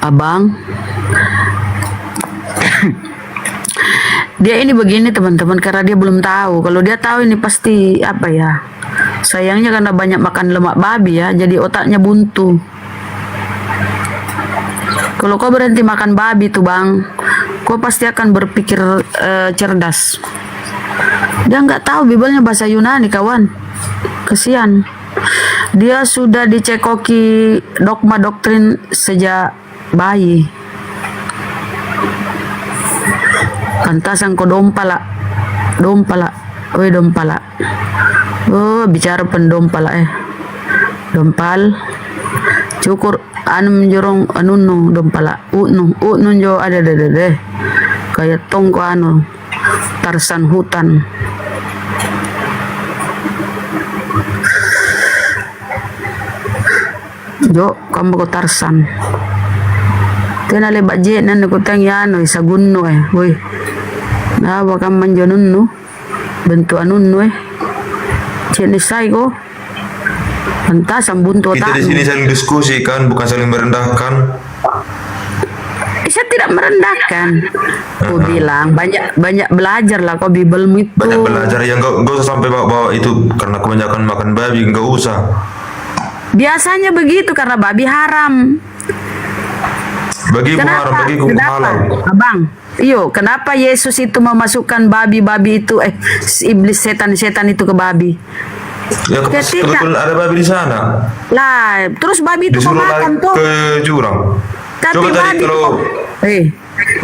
Abang, dia ini begini teman-teman karena dia belum tahu. Kalau dia tahu ini pasti apa ya? Sayangnya karena banyak makan lemak babi ya, jadi otaknya buntu. Kalau kau berhenti makan babi tuh bang, kau pasti akan berpikir cerdas. Dia nggak tahu Bibelnya bahasa Yunani kawan, kesian. Dia sudah dicekoki dogma doktrin sejak bayi. Pantasan kau dompala, oi dompala. Oh bicara pendompala dompal, cukur anu menjorong anu dompala, unun jo ada deh, kayak tongko anu, Tarsan hutan. Jo kamu ko Tarsan. Tena lebat je nan ko tang yano isa gunno woi. Na wa kam manjonun no. Bentuk anun no Cini sai ko. Pantas buntu Kita otak. di sini saling diskusi kan, bukan saling merendahkan. Saya tidak merendahkan. Aku bilang banyak belajar lah kau Bibelmu itu. Banyak belajar yang enggak usah sampai bawa itu karena kebanyakan makan babi, enggak usah. Biasanya begitu karena babi haram. Bagimu haram, bagiku halal. Abang, kenapa Yesus itu memasukkan babi-babi itu iblis setan-setan itu ke babi? Ya kebetulan ada babi di sana. Lah, terus babi itu kau Disuruh makan lari tuh. ke jurang. Tapi Coba tadi babi kalau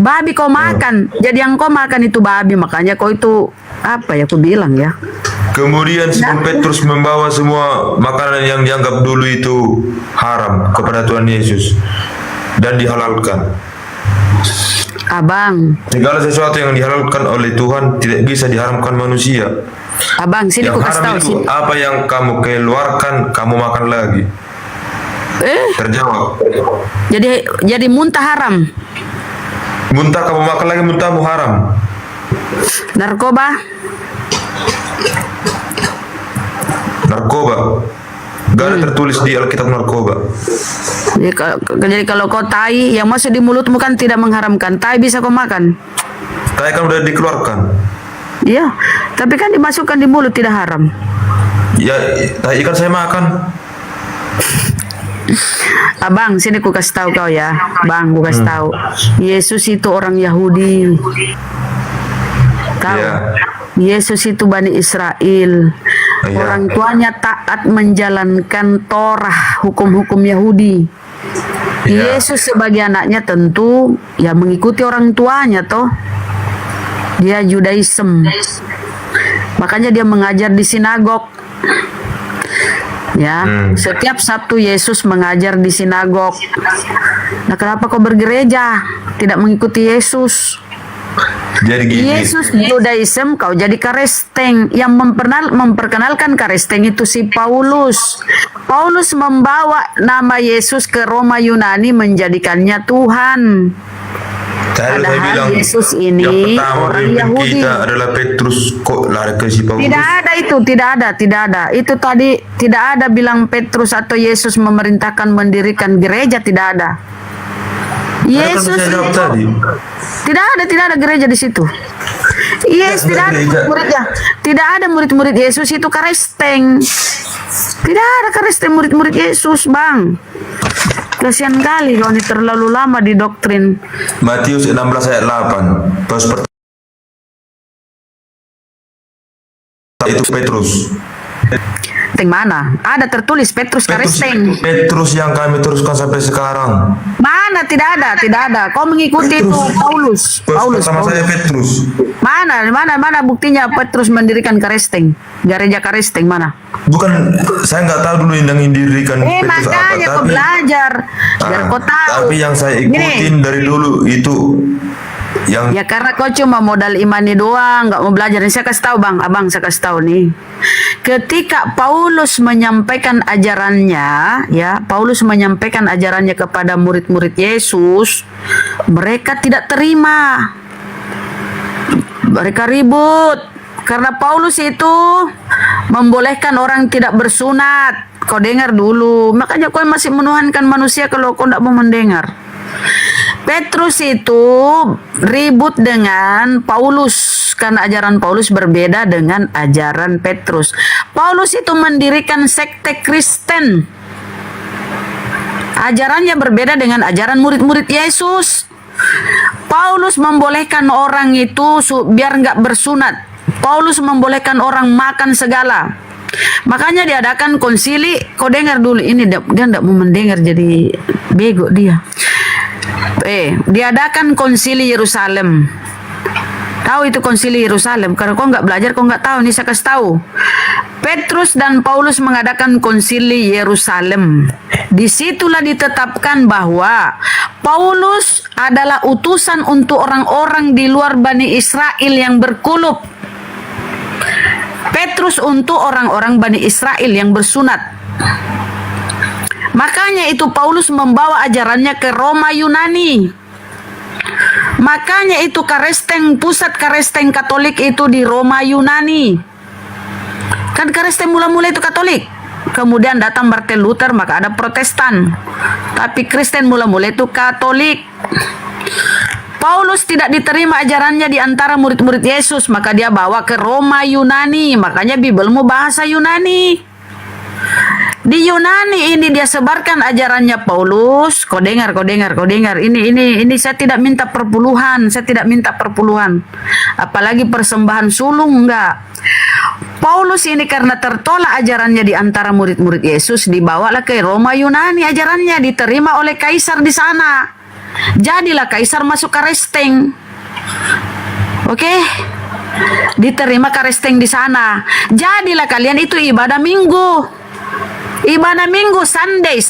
babi kau makan. Jadi yang kau makan itu babi, makanya kau itu apa ya aku bilang ya. kemudian Simon Petrus membawa semua makanan yang dianggap dulu itu haram kepada Tuhan Yesus dan dihalalkan. Abang, Segala sesuatu yang dihalalkan oleh Tuhan tidak bisa diharamkan manusia. abang sini Yang aku kasih haram tahu itu sini. apa yang kamu keluarkan, kamu makan lagi. Terjawab. Jadi muntah haram. Muntah kamu makan lagi, muntahmu haram. Narkoba. Gak ada tertulis di Alkitab narkoba. Jadi kalau kau tai yang masuk di mulutmu kan tidak mengharamkan. Tai bisa kau makan. Tai kan udah dikeluarkan. Iya, tapi kan dimasukkan di mulut tidak haram. Ya, tai ikan saya makan. Abang, sini ku kasih tahu kau ya. Bang, ku kasih tahu. Yesus itu orang Yahudi. Tahu? Yesus itu Bani Israel. Orang tuanya taat menjalankan Torah, hukum-hukum Yahudi. Yesus sebagai anaknya tentu ya mengikuti orang tuanya toh. Dia Judaism. Makanya dia mengajar di sinagog. Ya, setiap Sabtu Yesus mengajar di sinagog. Nah, kenapa kau bergereja tidak mengikuti Yesus? Jadi gini. Yesus Judaism, kau jadi karesteng. Yang memperkenalkan karesteng itu si Paulus. Paulus membawa nama Yesus ke Roma Yunani menjadikannya Tuhan. Padahal Yesus ini orang Yahudi. Kita adalah Petrus, kok lari ke si Paulus? Tidak ada itu, tidak ada. Itu tadi tidak ada bilang Petrus atau Yesus memerintahkan mendirikan gereja, tidak ada. Yesus saya jawab tadi. tidak ada gereja di situ. Yes, tidak ada murid-muridnya. Tidak ada murid-murid Yesus itu Kristen. Tidak ada Kristen murid-murid Yesus, Bang. Kasihan kali kalau ini terlalu lama di doktrin. Matius 16 ayat 8. Pas itu Petrus. Teng mana? Ada tertulis Petrus Kristen. Petrus yang kami teruskan sampai sekarang. Mana? Tidak ada. Kau mengikuti itu Paulus. Sama saya Petrus. Mana buktinya Petrus mendirikan Kristen? Gereja Kristen mana? Bukan, saya nggak tahu dulu yang mendirikan Petrus apa. Makanya kau belajar biar kau tahu. Tapi yang saya ikutin dari dulu itu yang ya karena kau cuma modal imani doang, nggak mau belajar. Saya kasih tahu Bang, Abang saya kasih tahu nih. Ketika Paulus menyampaikan ajarannya, ya Paulus menyampaikan ajarannya kepada murid-murid Yesus, mereka tidak terima. Mereka ribut karena Paulus itu membolehkan orang tidak bersunat. Kau dengar dulu, makanya kau masih menuhankan manusia kalau kau tidak mau mendengar. Petrus itu ribut dengan Paulus karena ajaran Paulus berbeda dengan ajaran Petrus. Paulus itu mendirikan sekte Kristen. Ajarannya berbeda dengan ajaran murid-murid Yesus. Paulus membolehkan orang itu biar nggak bersunat. Paulus membolehkan orang makan segala. Makanya diadakan konsili. Kau dengar dulu, ini dia nggak mau mendengar jadi bego dia. Diadakan konsili Yerusalem. Tahu itu konsili Yerusalem? Karena kau nggak belajar, kau nggak tahu. Nih saya kasih tahu. Petrus dan Paulus mengadakan konsili Yerusalem. Disitulah ditetapkan bahwa Paulus adalah utusan untuk orang-orang di luar Bani Israel yang berkulub. Petrus untuk orang-orang Bani Israel yang bersunat. Makanya itu Paulus membawa ajarannya ke Roma Yunani. Makanya itu pusat Kristen Katolik itu di Roma Yunani. Kan Kristen mula-mula itu Katolik. Kemudian datang Martin Luther, maka ada Protestan. Tapi Kristen mula-mula itu Katolik. Paulus tidak diterima ajarannya di antara murid-murid Yesus, maka dia bawa ke Roma Yunani. Makanya Bibelmu bahasa Yunani. Di Yunani ini dia sebarkan ajarannya Paulus. Kau dengar. Ini saya tidak minta perpuluhan, apalagi persembahan sulung enggak. Paulus ini karena tertolak ajarannya di antara murid-murid Yesus, dibawalah ke Roma Yunani, ajarannya diterima oleh kaisar di sana. Jadilah kaisar masuk Kristen. Oke? Diterima Kristen di sana. Jadilah kalian itu ibadah Minggu. Ibadah Minggu, Sunday.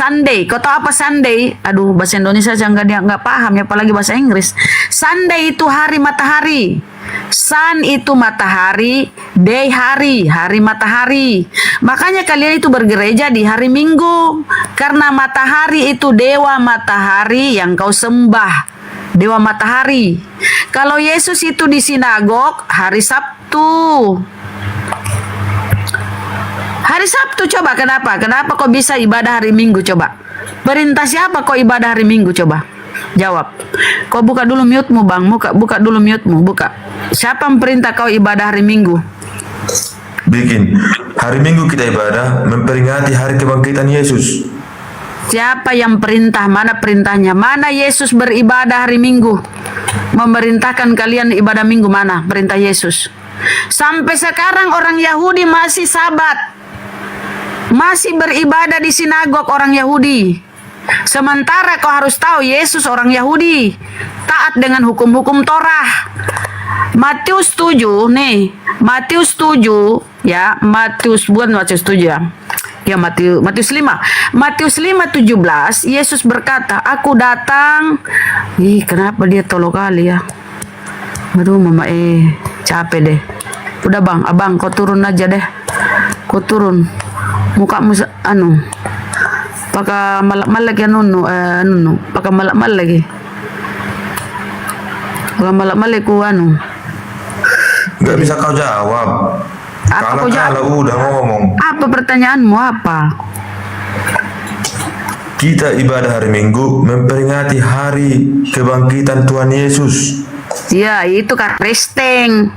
Kau tahu apa Sunday? Aduh, bahasa Indonesia saya nggak paham ya, apalagi bahasa Inggris. Sunday itu hari matahari. Sun itu matahari, day hari matahari. Makanya kalian itu bergereja di hari Minggu. Karena matahari itu dewa matahari yang kau sembah. Dewa matahari. Kalau Yesus itu di sinagog hari Sabtu. Hari Sabtu, coba kenapa? Kenapa kok bisa ibadah hari Minggu, coba? Perintah siapa kok ibadah hari Minggu, coba? Jawab. Kau buka dulu mute-mu, Bang. Buka dulu mute-mu, buka. Siapa yang perintah kau ibadah hari Minggu? bikin hari Minggu kita ibadah memperingati hari kebangkitan Yesus. Siapa yang perintah? Mana perintahnya? Mana Yesus beribadah hari Minggu? Memerintahkan kalian ibadah Minggu, mana perintah Yesus? Sampai sekarang orang Yahudi masih Sabat, masih beribadah di sinagog orang Yahudi. Sementara kau harus tahu Yesus orang Yahudi, taat dengan hukum-hukum Torah. Matius 7 nih, Matius 7 ya, Matius 7 ya. Ya, Matius 5. Matius 5:17, Yesus berkata, "Aku datang." Ih, kenapa dia tolol kali ya? Aduh, mama capek deh. Udah Bang, Abang kau turun aja deh. Kau turun. Mukamu pakai malak-malak ya nunu. Pakai malak-malak lagi. Pakai malak-malak ku Gak bisa kau jawab. Kalau udah ngomong. Apa pertanyaanmu apa? kita ibadah hari Minggu memperingati hari kebangkitan Tuhan Yesus. Ya, itu Kristen.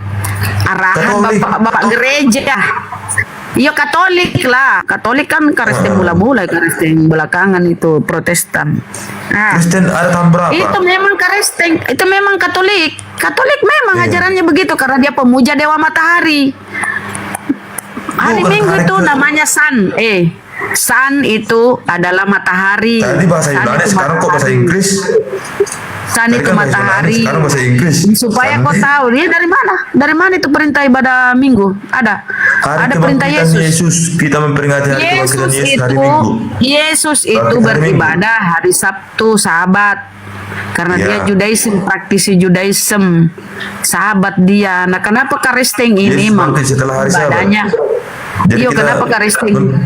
Arahan bapak-bapak gereja. Iya Katolik lah. Katolik kan Kristen mula-mula, Kristen belakangan itu Protestan. Nah, Kristen ada tahun berapa? itu memang Kristen, itu memang Katolik. Katolik memang ajarannya begitu karena dia pemuja dewa matahari. Hari Minggu itu namanya Sun. Sun itu adalah matahari. Tadi bahasa Yunani, sekarang kok bahasa Inggris? Sun itu matahari. Sekarang bahasa Inggris. Supaya kau tahu, dia dari mana? Dari mana itu perintah ibadah Minggu? Ada perintah Yesus. Kita memperingati hari kebangkitan Yesus hari Minggu. Yesus itu beribadah hari Sabtu, Sabat. Karena dia Judaism, praktisi Judaism, sahabat dia. Nah, kenapa Kristen ini ibadahnya? Iyo, kenapa Kristen?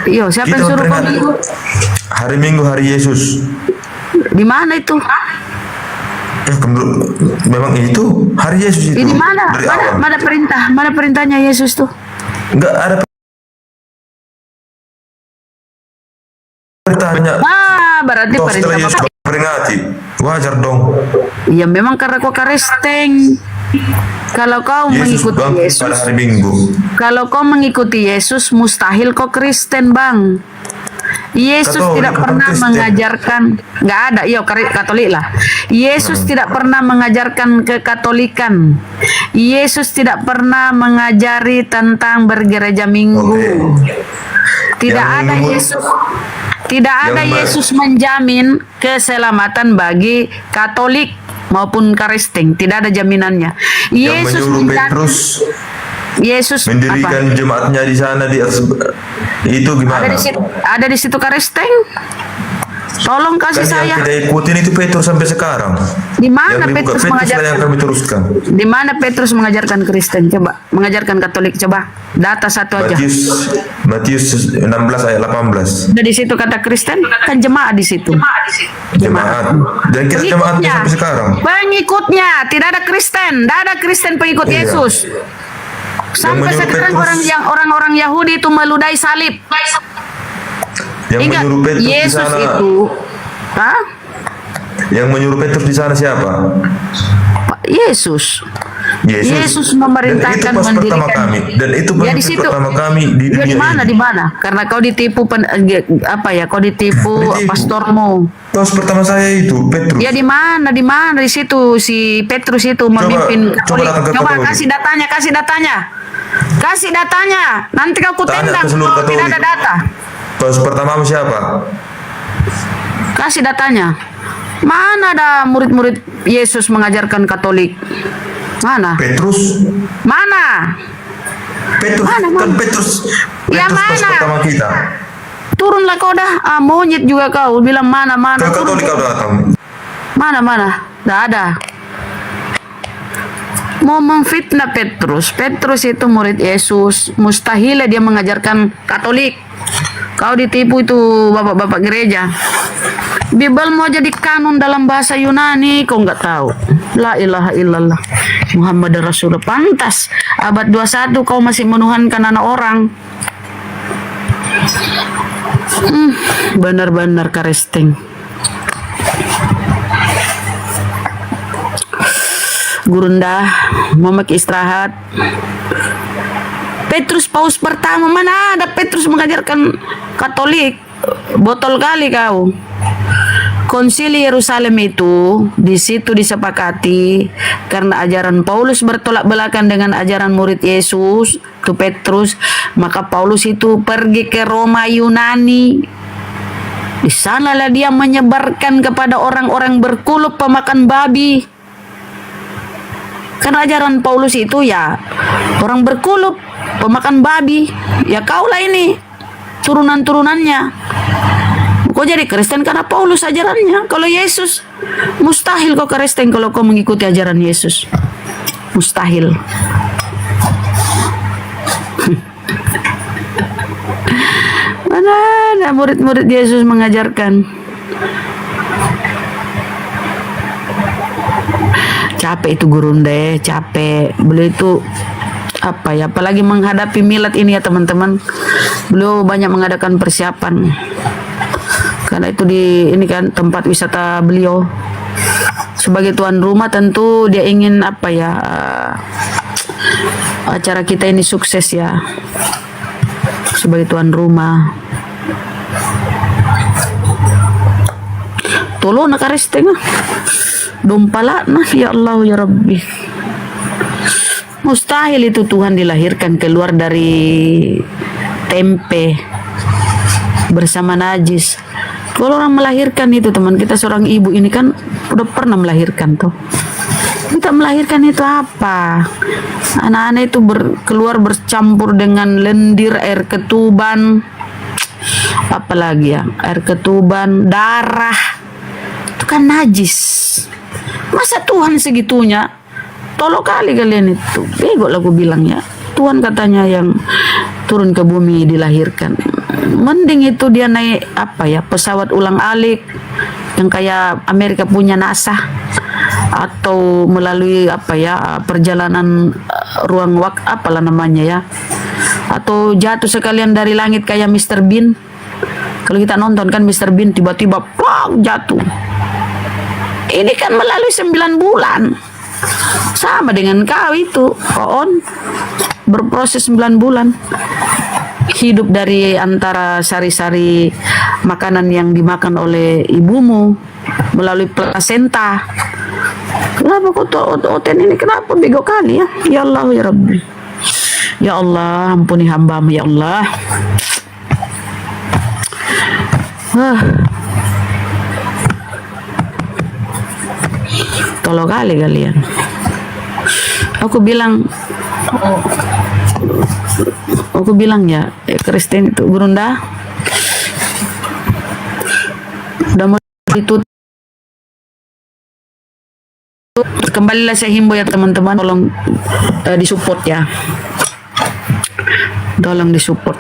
Iyo, siapa yang suruh kau Minggu? Hari Minggu hari Yesus. Di mana itu? Memang itu hari Yesus itu. Di mana? Mana perintah? Mana perintahnya Yesus tuh? Enggak ada perintahnya. Berarti perintah Yesus peringati. Wajar dong. Ya memang karena kau Kristen. Kalau kau mengikuti Yesus pada hari Minggu. Kalau kau mengikuti Yesus, mustahil kau Kristen, Bang. Yesus tidak pernah mengajarkan, nggak ada, iya Katolik lah. Yesus tidak pernah mengajarkan kekatolikan. Yesus tidak pernah mengajari tentang bergereja Minggu. Tidak ada Yesus. Tidak ada Yesus menjamin keselamatan bagi Katolik maupun Kristen. Tidak ada jaminannya. Yesus Petrus mendirikan jemaatnya di sana itu gimana? Ada di situ Kristen. Tolong kasih saya. Yang kita ikutin itu Petrus sampai sekarang. Di mana Petrus mengajarkan? Yang kami teruskan. Di mana Petrus mengajarkan Kristen? Coba, mengajarkan Katolik. Coba, data satu aja. Matius 16 ayat 18. Ada di situ kata Kristen, kan jemaat di situ. Jemaat. Dan kita jemaat sampai sekarang. Pengikutnya, tidak ada Kristen, tidak ada Kristen pengikut Yesus. Sampai sekarang orang-orang Yahudi itu meludahi salib. Yang menyuruh Petrus Yesus di sana, itu, yang menyuruh Petrus di sana siapa? Yesus memerintahkan mendirikan. Dan itu pertama kami di dunia ini. Di mana? Karena kau ditipu kau ditipu pastormu. Tos pertama saya itu Petrus. Ya di mana? Di situ si Petrus itu memimpin Katolik. Coba kasih datanya. Kasih datanya. Nanti kau kutendang kalau tidak ada data. Tos pertama siapa? Kasih datanya. Mana ada murid-murid Yesus mengajarkan Katolik? Mana? Petrus. Mana? Petrus. Kan Petrus. Petrus pertama kita. Turunlah kau dah. Monyet juga kau. Bilang mana? Ke Katolik kau datang. Mana? Tidak ada. Mau memfitnah Petrus. Petrus itu murid Yesus. Mustahil dia mengajarkan Katolik. Kau ditipu itu bapak-bapak gereja. Bible mau jadi kanun dalam bahasa Yunani, kau nggak tahu. La ilaha illallah Muhammad Rasulullah. Pantas abad 21 kau masih menuhankan anak orang. Benar-benar Kristen. Gurunda mau istirahat. Petrus paus pertama, mana ada Petrus mengajarkan Katolik? Botol kali kau. Konsili Yerusalem itu di situ disepakati karena ajaran Paulus bertolak belakang dengan ajaran murid Yesus, itu Petrus, maka Paulus itu pergi ke Roma Yunani. Di sanalah dia menyebarkan kepada orang-orang berkulup pemakan babi. Karena ajaran Paulus itu ya orang berkulup, pemakan babi. Ya kaulah ini turunan-turunannya. Kau jadi Kristen karena Paulus ajarannya. Kalau Yesus, mustahil kau Kristen kalau kau mengikuti ajaran Yesus. Mustahil. Mana ada murid-murid Yesus mengajarkan? Capek itu Gurunde, capek. Beliau itu apalagi menghadapi milad ini ya teman-teman. Beliau banyak mengadakan persiapan. karena itu ini kan tempat wisata beliau. Sebagai tuan rumah tentu dia ingin acara kita ini sukses ya, sebagai tuan rumah. Tolong nak aresteng dompala nah, ya Allah ya Rabbi. Mustahil itu Tuhan dilahirkan keluar dari tempe bersama najis. Kalau orang melahirkan itu, teman kita seorang ibu ini kan udah pernah melahirkan tuh. Kita melahirkan itu apa? Anak-anak itu keluar bercampur dengan lendir, air ketuban, apalagi ya, air ketuban, darah, itu kan najis. Masa Tuhan segitunya? Tolong kali kalian itu. Bego lah gue bilang ya. Tuhan katanya yang turun ke bumi dilahirkan. Mending itu dia naik pesawat ulang-alik yang kayak Amerika punya NASA, atau melalui perjalanan ruang waktu apalah namanya ya, atau jatuh sekalian dari langit kayak Mr. Bean. Kalau kita nonton kan Mr. Bean tiba-tiba plong jatuh. Ini kan melalui 9 bulan. Sama dengan kau itu, Koon berproses 9 bulan. Hidup dari antara sari-sari makanan yang dimakan oleh ibumu melalui plasenta. Kenapa kok oten ini kenapa bego kali ya? Ya Allah ya Rabbi. Ya Allah, ampuni hamba-Mu ya Allah. Tolong kali kalian. Aku bilang ya, Kristen itu Gurunda udah mau ditutup. Kembalilah saya himbau ya teman-teman, tolong disupport ya, tolong disupport.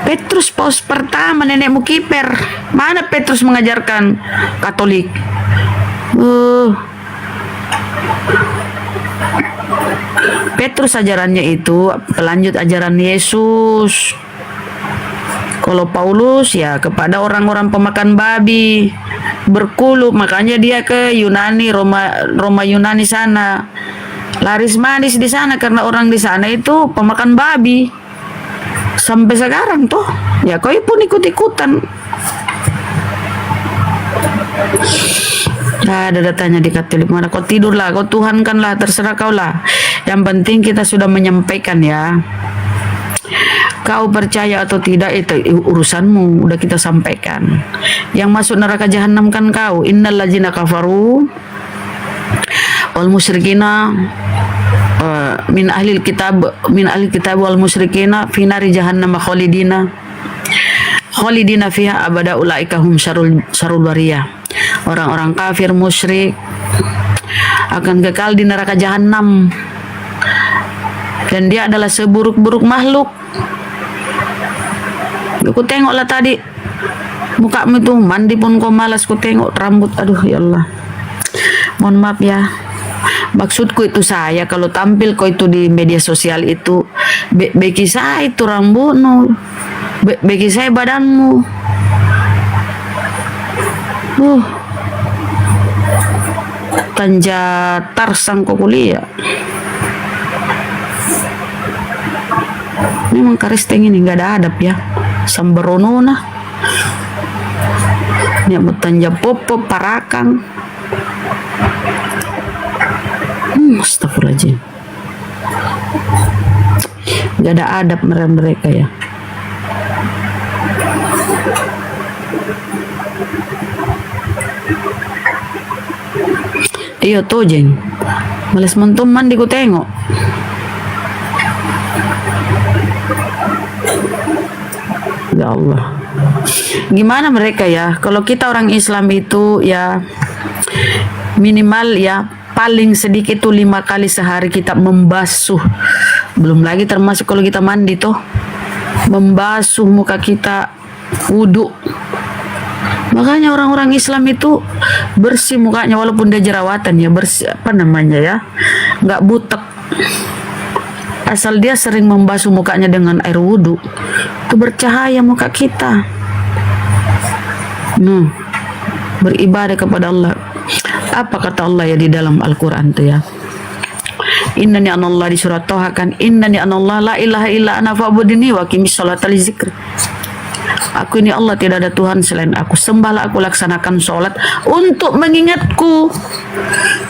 Petrus paus pertama, nenekmu kiper. Mana Petrus mengajarkan Katolik? Petrus ajarannya itu pelanjut ajaran Yesus. Kalau Paulus ya kepada orang-orang pemakan babi, berkuluk, makanya dia ke Yunani, Roma Yunani sana. Laris manis di sana karena orang di sana itu pemakan babi. Sampai sekarang tuh, ya kau pun ikut-ikutan. Nah, ada datanya di Katolik. Mana kau tidur lah, kau Tuhan kan lah, terserah kau lah. Yang penting kita sudah menyampaikan ya. Kau percaya atau tidak itu urusanmu, udah kita sampaikan. Yang masuk neraka jahanam kan kau. Innal ladzina kafaru wal musyrikina min ahli kitab wal musyrikina fi nari jahannam khalidina fiha abada ulaika hum syarul bariyah. Orang-orang kafir musyrik akan kekal di neraka jahanam, dan dia adalah seburuk-buruk makhluk. Aku tengoklah tadi mukamu itu mandi pun kau malas, ku tengok rambut, aduh ya Allah, mohon maaf ya. Maksudku itu saya kalau tampil kau itu di media sosial itu bagi saya itu rambutmu, bagi saya badanmu. Tanja tarsang kau kuliah. Memang Karisteng ini nggak ada adab ya, sambarono nah. Ini mau tanja popo parakang. Astagfirullahaladzim. Nggak ada adab mereka ya. Iyo tuh jeng, males mentum mandi ku tengok. Ya Allah, gimana mereka ya? Kalau kita orang Islam itu ya minimal ya paling sedikit tuh 5 kali sehari kita membasuh. Belum lagi termasuk kalau kita mandi tuh membasuh muka kita, wudhu. Makanya orang-orang Islam itu bersih mukanya walaupun dia jerawatan ya, bersih apa namanya ya, nggak butek. Asal dia sering membasuh mukanya dengan air wudhu, itu bercahaya muka kita. beribadah kepada Allah. Apa kata Allah ya di dalam Al-Quran tuh ya? Innani anallah di surat Toha kan, innani anallah la ilaha illa ana fa'budini wa qimis sholata li zikri. Aku ini Allah, tidak ada Tuhan selain aku, sembahlah aku, laksanakan sholat untuk mengingatku.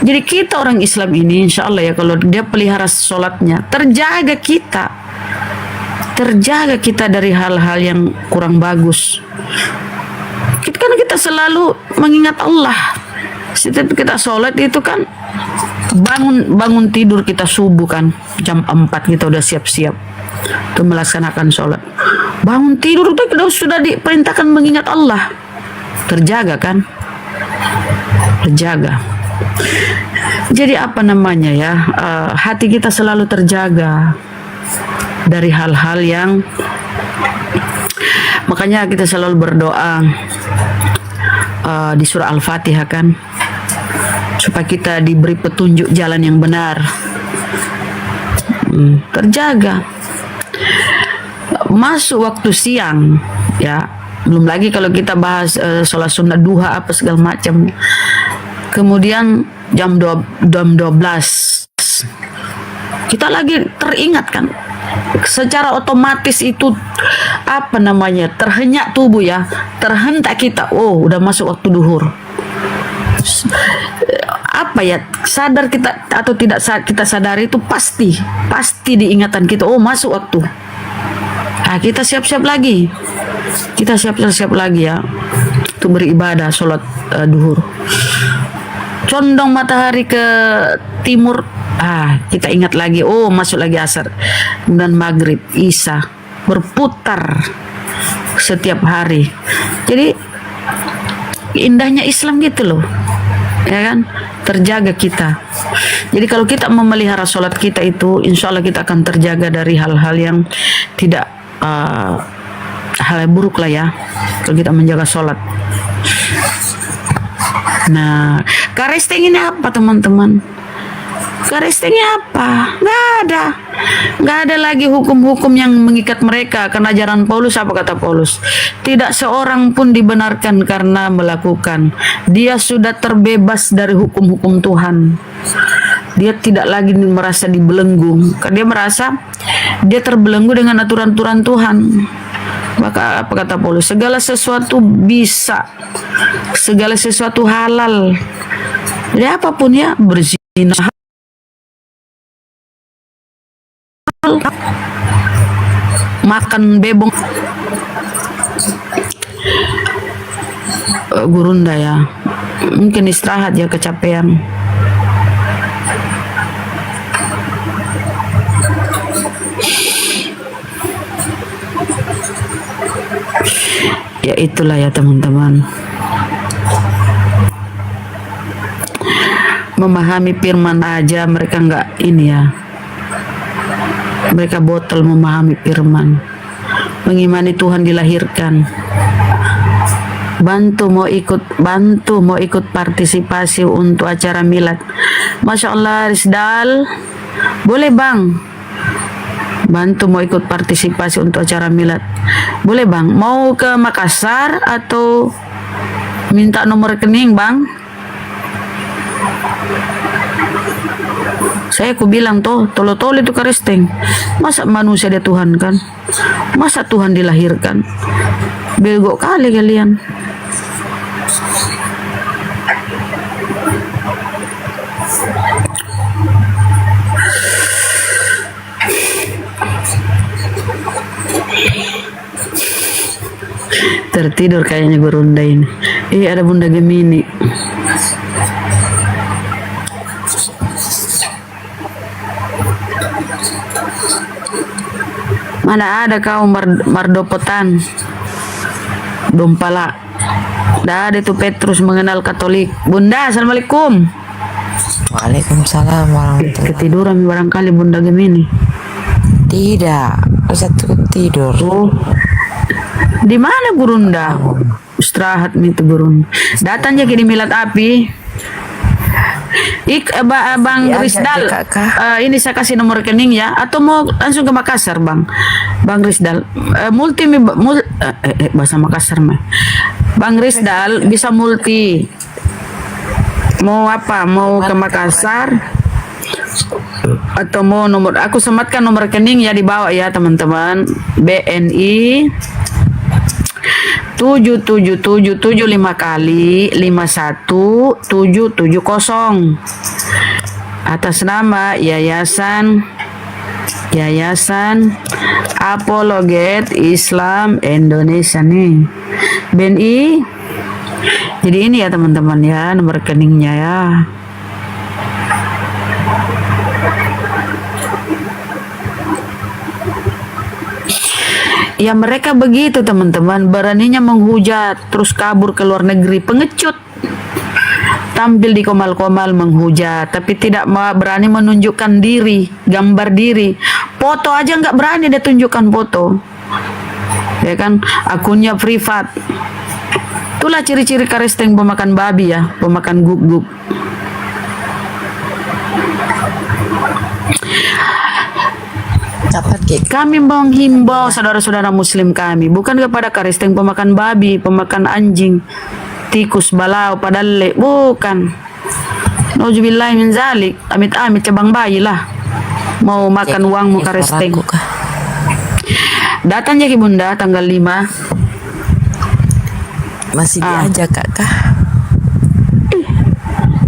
Jadi kita orang Islam ini insya Allah ya, kalau dia pelihara sholatnya, terjaga kita dari hal-hal yang kurang bagus. Karena kita selalu mengingat Allah. Setiap kita sholat itu kan bangun tidur kita subuh kan, jam 4 kita udah siap-siap untuk melaksanakan sholat. Bangun tidur kita sudah diperintahkan mengingat Allah. Terjaga kan? Terjaga. Jadi apa namanya ya, hati kita selalu terjaga dari hal-hal yang, makanya kita selalu berdoa di surah Al-Fatihah kan, supaya kita diberi petunjuk jalan yang benar. Terjaga. Masuk waktu siang ya, belum lagi kalau kita bahas sholat sunnah duha apa segala macam. Kemudian jam 12 kita lagi teringat kan, secara otomatis itu apa namanya, terhenyak tubuh ya, terhentak kita, oh udah masuk waktu duhur. Apa ya, sadar kita atau tidak kita sadari itu pasti diingatan kita, oh masuk waktu. Nah, kita siap-siap lagi ya untuk beribadah sholat duhur. Condong matahari ke timur, kita ingat lagi, oh masuk lagi asar, kemudian maghrib, isya, berputar setiap hari. Jadi indahnya Islam gitu loh, ya kan, terjaga kita. Jadi kalau kita memelihara sholat kita itu, insya Allah kita akan terjaga dari hal-hal yang tidak hal yang buruk lah ya, kalau kita menjaga sholat. Nah, karesteng ini apa teman-teman? Karestengnya apa? Nggak ada lagi hukum-hukum yang mengikat mereka. Karena ajaran Paulus, apa kata Paulus? Tidak seorang pun dibenarkan karena melakukan. Dia sudah terbebas dari hukum-hukum Tuhan. Dia tidak lagi merasa dibelenggu. Karena dia merasa dia terbelenggu dengan aturan-aturan Tuhan. Maka apa kata Paulus? Segala sesuatu bisa, segala sesuatu halal. Jadi apapun ya, berzina, makan bebong. Gurunda ya, mungkin istirahat ya, kecapean. Ya itulah ya teman-teman, memahami firman aja mereka nggak ini ya, mereka botol memahami firman. Mengimani Tuhan dilahirkan, bantu mau ikut partisipasi untuk acara milad. Masya Allah Rizal, boleh bang, bantu mau ikut partisipasi untuk acara milad. Boleh bang, mau ke Makassar atau minta nomor rekening bang? Saya ku bilang tolo-tolo itu karesteng. Masa manusia dia Tuhan kan? Masa Tuhan dilahirkan? Bego kali kalian. Tertidur kayaknya Gurunda ini. Ada Bunda Gemini. Mana ada kau Mardopotan, Dompala. Dah ada itu Petrus mengenal Katolik. Bunda, Assalamualaikum. Waalaikumsalam warahmatullahi. Ketiduran barangkali Bunda Gemini. Tidak, satu tidur. Oh. Di mana Gurunda? Istirahat itu Gurunda. Datang aja ke milad api. Bang Rizal, ini saya kasih nomor rekening ya, atau mau langsung ke Makassar bang Rizal, bahasa Makassar mah, Bang Rizal bisa multi. Mau apa? Mau ke Makassar? Atau mau nomor? Aku sematkan nomor rekening ya di bawah ya teman-teman. BNI 777775 kali 51770 atas nama Yayasan Apologet Islam Indonesia nih, BNI. Jadi ini ya teman-teman ya nomor rekeningnya ya. Ya mereka begitu teman-teman, beraninya menghujat terus kabur ke luar negeri, pengecut. Tampil di komal-komal menghujat, tapi tidak berani menunjukkan diri, gambar diri. Foto aja nggak berani dia tunjukkan foto. Ya kan, akunnya privat. Itulah ciri-ciri Karesteng pemakan babi ya, pemakan gub-gub. Kami menghimbau saudara-saudara muslim kami, bukan kepada Karesteng pemakan babi, pemakan anjing, tikus, balau, padalle, bukan. Nauzubillahi min zalik, amit-amit cabang bayi lah. Mau makan uangmu Karesteng. Datangnya ke Bunda tanggal 5. Masih diajak kakak.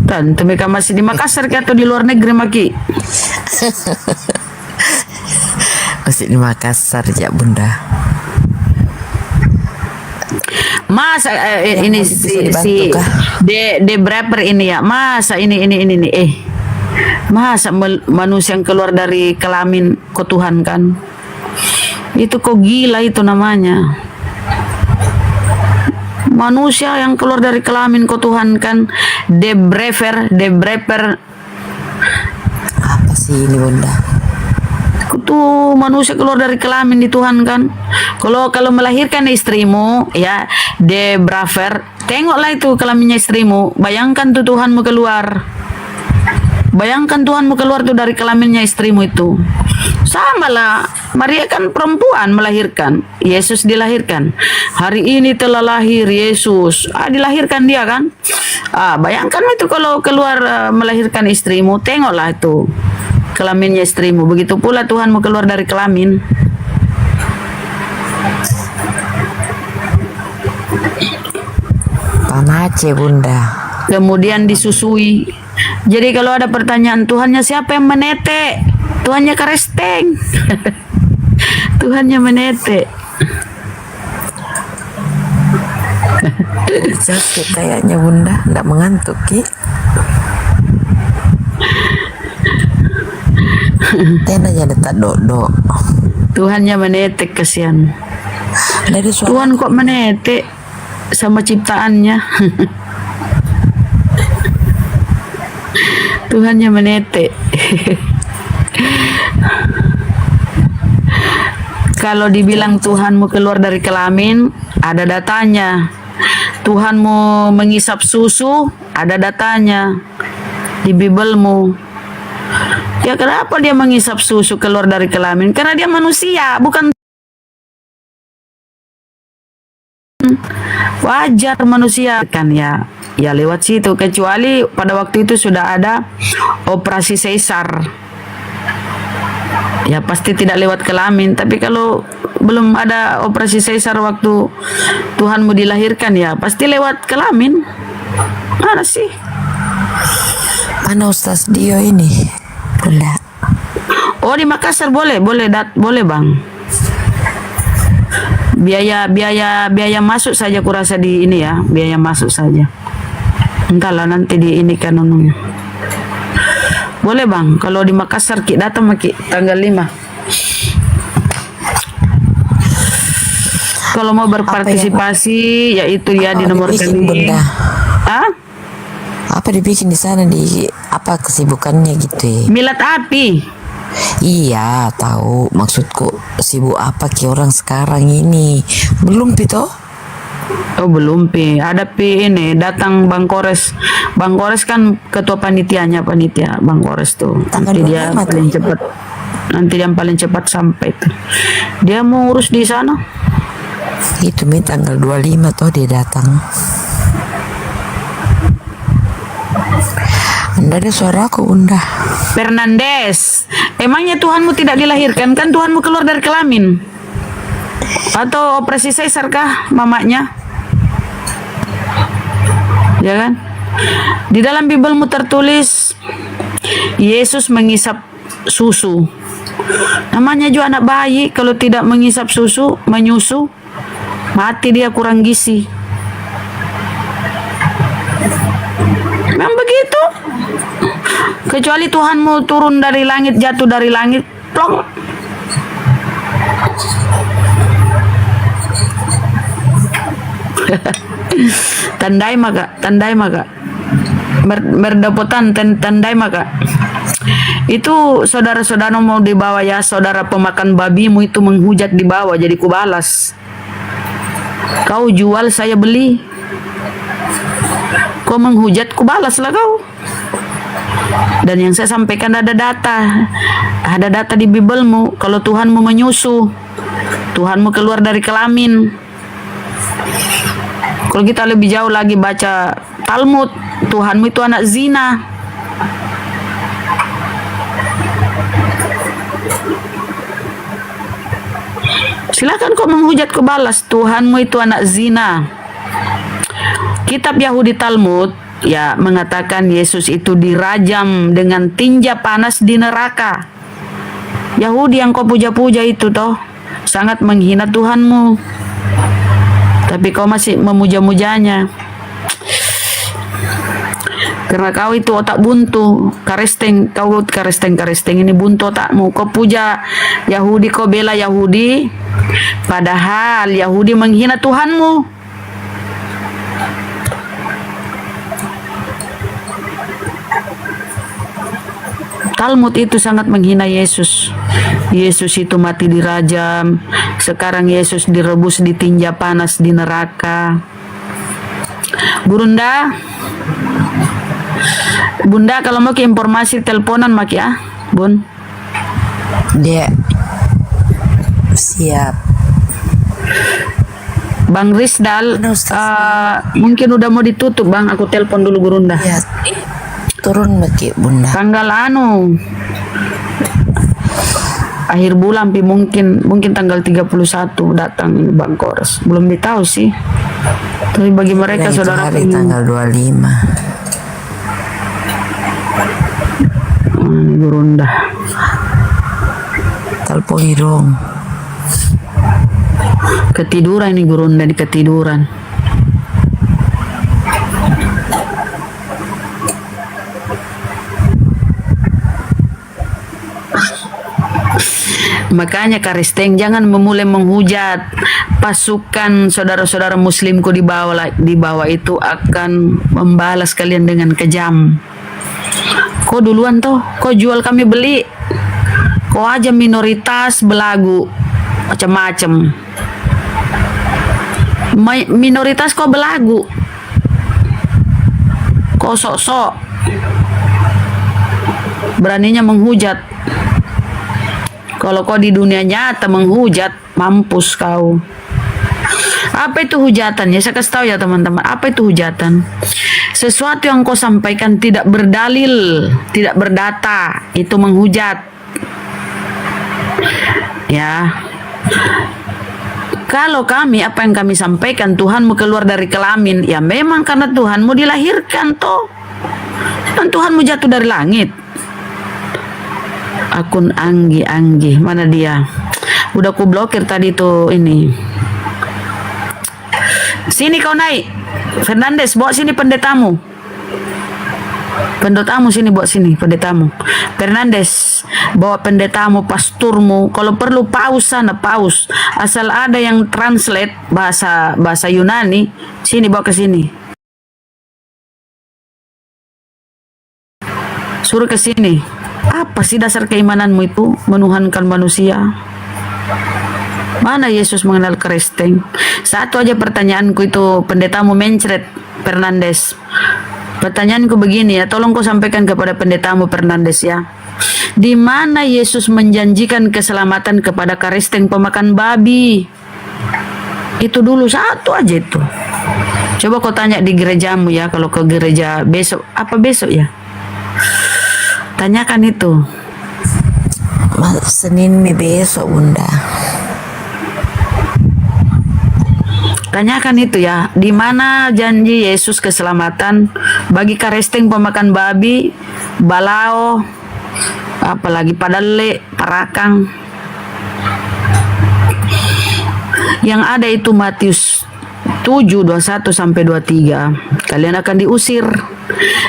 Tante mereka masih di Makassar atau di luar negeri Maki? Masih di Makassar ya Bunda. Masa ini si de berapa ini ya? Masa ini masa manusia yang keluar dari kelamin kok Tuhan kan? Itu kok gila itu namanya. Manusia yang keluar dari kelamin kok Tuhan kan? De breper. Apa sih ini Bunda? Tuh manusia keluar dari kelamin di Tuhan kan. Kalau melahirkan istrimu ya de braver, tengoklah itu kelaminnya istrimu, bayangkan tuh Tuhanmu keluar, bayangkan Tuhanmu keluar tuh dari kelaminnya istrimu itu. Sama lah, Maria kan perempuan melahirkan, Yesus dilahirkan. Hari ini telah lahir Yesus, dilahirkan dia kan. Bayangkan itu kalau keluar melahirkan istrimu, tengoklah itu kelaminnya istrimu. Begitu pula Tuhanmu keluar dari kelamin. Panace Bunda. Kemudian disusui. Jadi kalau ada pertanyaan Tuhannya siapa yang menete? Tuhannya Karesteng. Tuhannya menete. Sakit kayaknya Bunda, enggak mengantuk Ki. Tenanya detak dok. Tuhannya menetek kesian. Tuhan kok menetek sama ciptaannya. Tuhannya menetek. Kalau dibilang Tuhanmu keluar dari kelamin, ada datanya. Tuhanmu mengisap susu, ada datanya di Bibelmu. Ya kenapa dia mengisap susu keluar dari kelamin? Karena dia manusia, bukan wajar manusia kan ya. Ya lewat situ, kecuali pada waktu itu sudah ada operasi sesar. Ya pasti tidak lewat kelamin, tapi kalau belum ada operasi sesar waktu Tuhanmu dilahirkan ya pasti lewat kelamin. Mana sih? Mana Ustaz Dio ini? Bunda. Oh di Makassar boleh Bang. Biaya masuk saja kurasa di ini ya, biaya masuk saja. Entahlah nanti di ini kan anu. Boleh Bang, kalau di Makassar Ki datang Ki tanggal 5. Kalau mau berpartisipasi yaitu ya di nomor rekening. Apa dibikin di sana, di apa kesibukannya gitu ya? Milad api. Iya, tahu maksudku sibuk apa ki orang sekarang ini? Belum Pito? Oh belum Pi, ada Pi ini datang Bang Kores. Bang Kores kan ketua panitia Bang Kores tuh. Nanti dia paling cepat. Nanti yang paling cepat sampai tuh. Dia mau urus di sana. Itu Mi tanggal 25 toh dia datang. Anda ada suaraku, Bunda. Fernandes, emangnya Tuhanmu tidak dilahirkan? Kan Tuhanmu keluar dari kelamin. Atau operasi sesar kah mamanya? Ya kan? Di dalam Bibelmu tertulis Yesus mengisap susu. Namanya juga anak bayi, kalau tidak mengisap susu, menyusu, mati dia, kurang gizi. Memang begitu. Kecuali Tuhanmu turun dari langit, jatuh dari langit, plong. Tandai maka berdapotan tandai maka itu saudara-saudara mau dibawa ya, saudara pemakan babimu itu menghujat di bawah, jadi kubalas. Kau jual, saya beli. Kau menghujat, kubalaslah kau. Dan yang saya sampaikan ada data di Bibelmu. Kalau Tuhanmu menyusu, Tuhanmu keluar dari kelamin. Kalau kita lebih jauh lagi baca Talmud, Tuhanmu itu anak zina. Silakan kau menghujat, kau balas. Tuhanmu itu anak zina. Kitab Yahudi Talmud ya mengatakan Yesus itu dirajam dengan tinja panas di neraka. Yahudi yang kau puja-puja itu toh sangat menghina Tuhanmu. Tapi kau masih memuja-mujanya. Karena kau itu otak buntu, karesteng ini buntu otakmu. Kau puja Yahudi, kau bela Yahudi, padahal Yahudi menghina Tuhanmu. Talmud itu sangat menghina Yesus. Yesus itu mati dirajam. Sekarang Yesus direbus di tinja panas di neraka. Bunda kalau mau ke informasi teleponan mak ya, Bun. Dia siap. Bang Rizal, mungkin udah mau ditutup Bang. Aku telepon dulu Gurunda. Ya, turun Maki Bunda. Tanggal akhir bulan mungkin tanggal 31 datang Bang Kores. Belum ditahu sih. Tapi bagi mereka itu saudara hari tanggal 25. Gurunda. Telepon dong. Ketiduran ini Gurunda, di ketiduran. Makanya Karisteng jangan memulai menghujat pasukan saudara-saudara muslimku di bawah itu akan membalas kalian dengan kejam. Kau duluan toh, kau jual kami beli. Kau aja minoritas belagu macam-macam. Minoritas kau belagu. Kau sok-sok beraninya menghujat. Kalau kau di dunia nyata menghujat, mampus kau. Apa itu hujatan? Ya saya kasih tahu ya teman-teman. Apa itu hujatan? Sesuatu yang kau sampaikan tidak berdalil, tidak berdata, itu menghujat. Ya. Kalau kami, apa yang kami sampaikan, Tuhanmu keluar dari kelamin, ya memang karena Tuhanmu dilahirkan toh. Dan Tuhanmu jatuh dari langit. Akun Anggi, mana dia? Udah ku blokir tadi tuh ini. Sini kau naik. Fernandes, bawa sini pendetamu. Pendetamu sini, bawa sini pendetamu. Fernandes, bawa pendetamu, pasturmu. Kalau perlu paus sana, paus. Asal ada yang translate bahasa Yunani, sini bawa ke sini. Suruh ke sini. Apa sih dasar keimananmu itu menuhankan manusia? Mana Yesus mengenal Kristen? Satu aja pertanyaanku itu, pendetamu mencret Fernandes. Pertanyaanku begini ya, tolong kau sampaikan kepada pendetamu Fernandes ya. Di mana Yesus menjanjikan keselamatan kepada Kristen pemakan babi? Itu dulu satu aja itu. Coba kau tanya di gerejamu ya, kalau ke gereja besok, apa besok ya? Tanyakan itu. Senin besok, Bunda. Tanyakan itu ya, di mana janji Yesus keselamatan bagi karesteng pemakan babi, balao, apalagi padale, parakang. Yang ada itu Matius 7:21 sampai 23. Kalian akan diusir.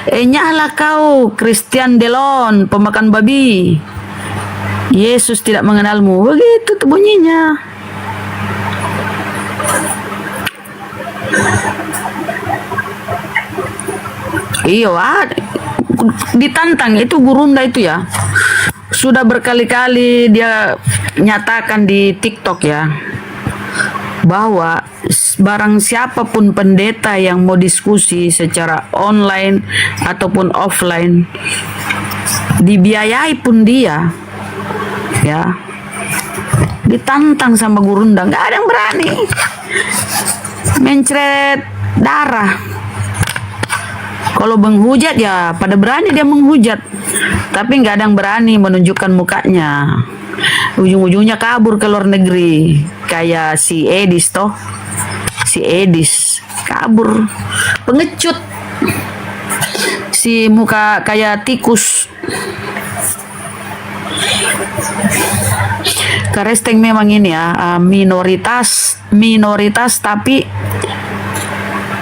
Nyahlah kau, Christian Delon, pemakan babi. Yesus tidak mengenalmu. Begitu tuh bunyinya. Iya, ditantang itu gurunda itu ya. Sudah berkali-kali dia nyatakan di TikTok ya, bahwa barang siapapun pendeta yang mau diskusi secara online ataupun offline, dibiayai pun dia, ya, ditantang sama gurunda, nggak ada yang berani mencret darah. Kalau menghujat ya pada berani dia menghujat, tapi nggak ada yang berani menunjukkan mukanya. Ujung-ujungnya kabur ke luar negeri, kayak si Edis toh, si Edis kabur, pengecut, si muka kayak tikus. Karesteng memang ini ya, minoritas tapi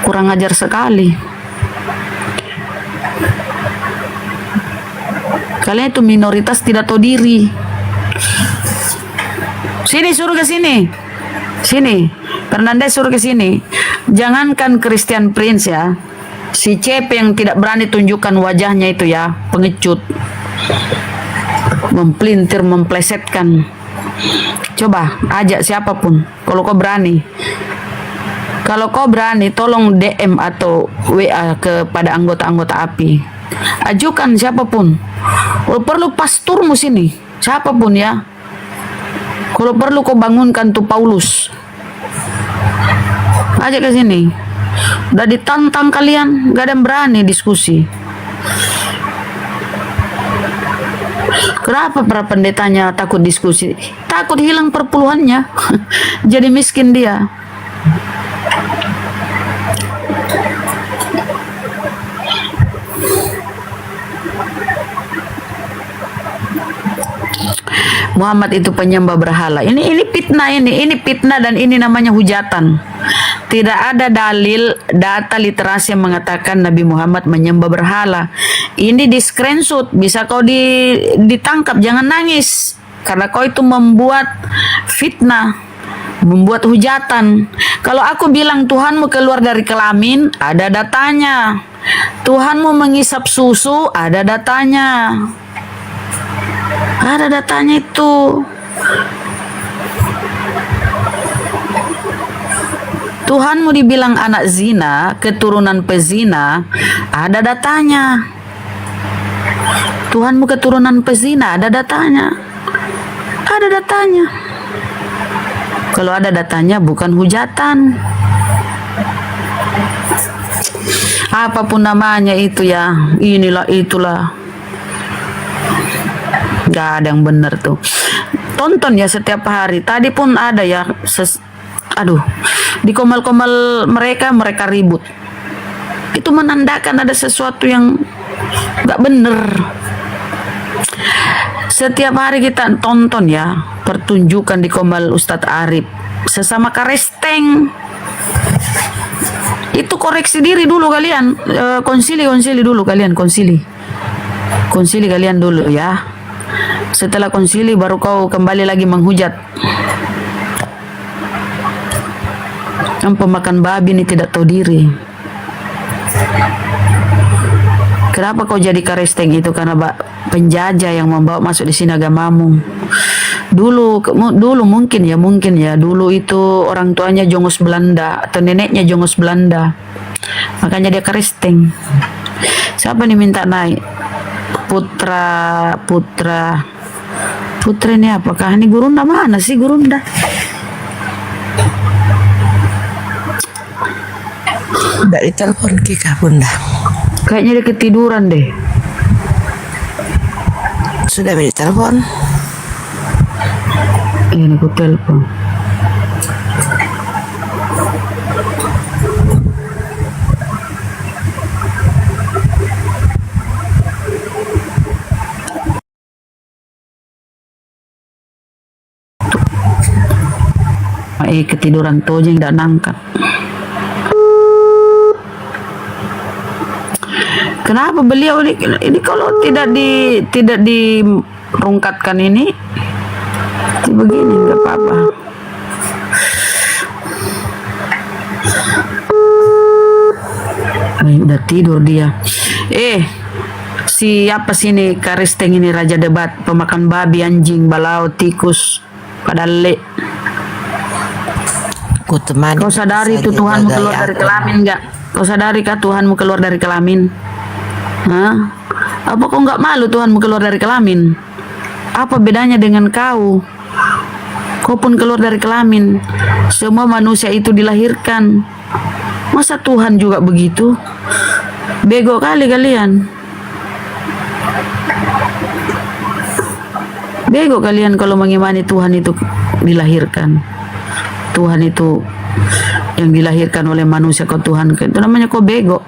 kurang ajar sekali. Kalian itu minoritas tidak tahu diri. Sini, suruh ke sini. Sini, Fernandez suruh ke sini. Jangankan Christian Prince ya, si CP yang tidak berani tunjukkan wajahnya itu ya, pengecut, mempelintir, memplesetkan. Coba ajak siapapun kalau kau berani. Kalau kau berani, tolong DM atau WA kepada anggota-anggota API. Ajukan siapapun. Kalau perlu pasturmu sini, siapapun ya. Kalau perlu kau bangunkan tuh Paulus. Ajak ke sini. Udah ditantang kalian, gak ada yang berani diskusi. Kenapa para pendetanya takut diskusi? Takut hilang perpuluhannya. Jadi miskin dia. Muhammad itu penyembah berhala. Ini fitnah, ini fitnah, dan ini namanya hujatan. Tidak ada dalil data literasi yang mengatakan Nabi Muhammad menyembah berhala. Ini di screenshot, bisa kau ditangkap. Jangan nangis karena kau itu membuat fitnah, membuat hujatan. Kalau aku bilang Tuhanmu keluar dari kelamin, ada datanya. Tuhanmu mengisap susu, ada datanya. Ada datanya itu. Tuhanmu dibilang anak zina, keturunan pezina, ada datanya. Tuhanmu keturunan pezina, ada datanya. Ada datanya. Kalau ada datanya bukan hujatan. Apapun namanya itu ya, inilah itulah. Gak ada yang benar tuh. Tonton ya setiap hari. Tadi pun ada ya, di komal-komal mereka ribut. Itu menandakan ada sesuatu yang gak benar. Setiap hari kita tonton ya pertunjukan di komal Ustadz Arif sesama karesteng. Itu koreksi diri dulu kalian, konsili dulu kalian, konsili kalian dulu ya. Setelah konsili baru kau kembali lagi menghujat. Yang pemakan babi ini tidak tahu diri. Kenapa kau jadi karesteng itu? Karena penjajah yang membawa masuk di sini agamamu. Dulu mungkin ya dulu itu orang tuanya jongos Belanda atau neneknya jongos Belanda. Makanya dia karesteng. Siapa nih minta naik? Putra ini apakah ini gurunda? Mana sih gurunda? Tidak ditelepon Kika Bunda. Kayaknya dia ketiduran deh. Sudah ditelepon. Ini aku telepon. Ketiduran Tojeng tidak nangkat. Kenapa beliau ini kalau tidak dirungkatkan ini begini nggak apa-apa. Udah tidur dia. Siapa sini Karisteng ini raja debat, pemakan babi, anjing, balau, tikus, padahal kau sadari itu Tuhanmu keluar dari kelamin enggak? Kau sadari kah Tuhanmu keluar dari kelamin? Hah? Apa kau enggak malu Tuhanmu keluar dari kelamin? Apa bedanya dengan kau? Kau pun keluar dari kelamin. Semua manusia itu dilahirkan. Masa Tuhan juga begitu? Bego kali kalian. Bego kalian kalau mengimani Tuhan itu dilahirkan. Tuhan itu yang dilahirkan oleh manusia, kau Tuhan, itu namanya kau bego.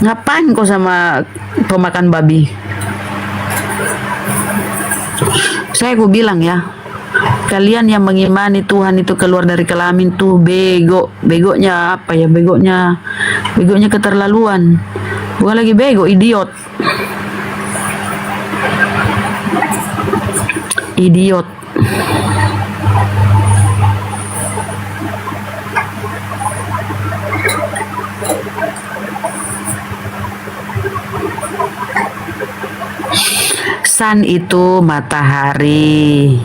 Ngapain kau sama pemakan babi? Saya bilang ya, kalian yang mengimani Tuhan itu keluar dari kelamin tuh bego. Begonya apa ya? Begonya keterlaluan. Bukan lagi bego, idiot. Idiot. Sun itu matahari.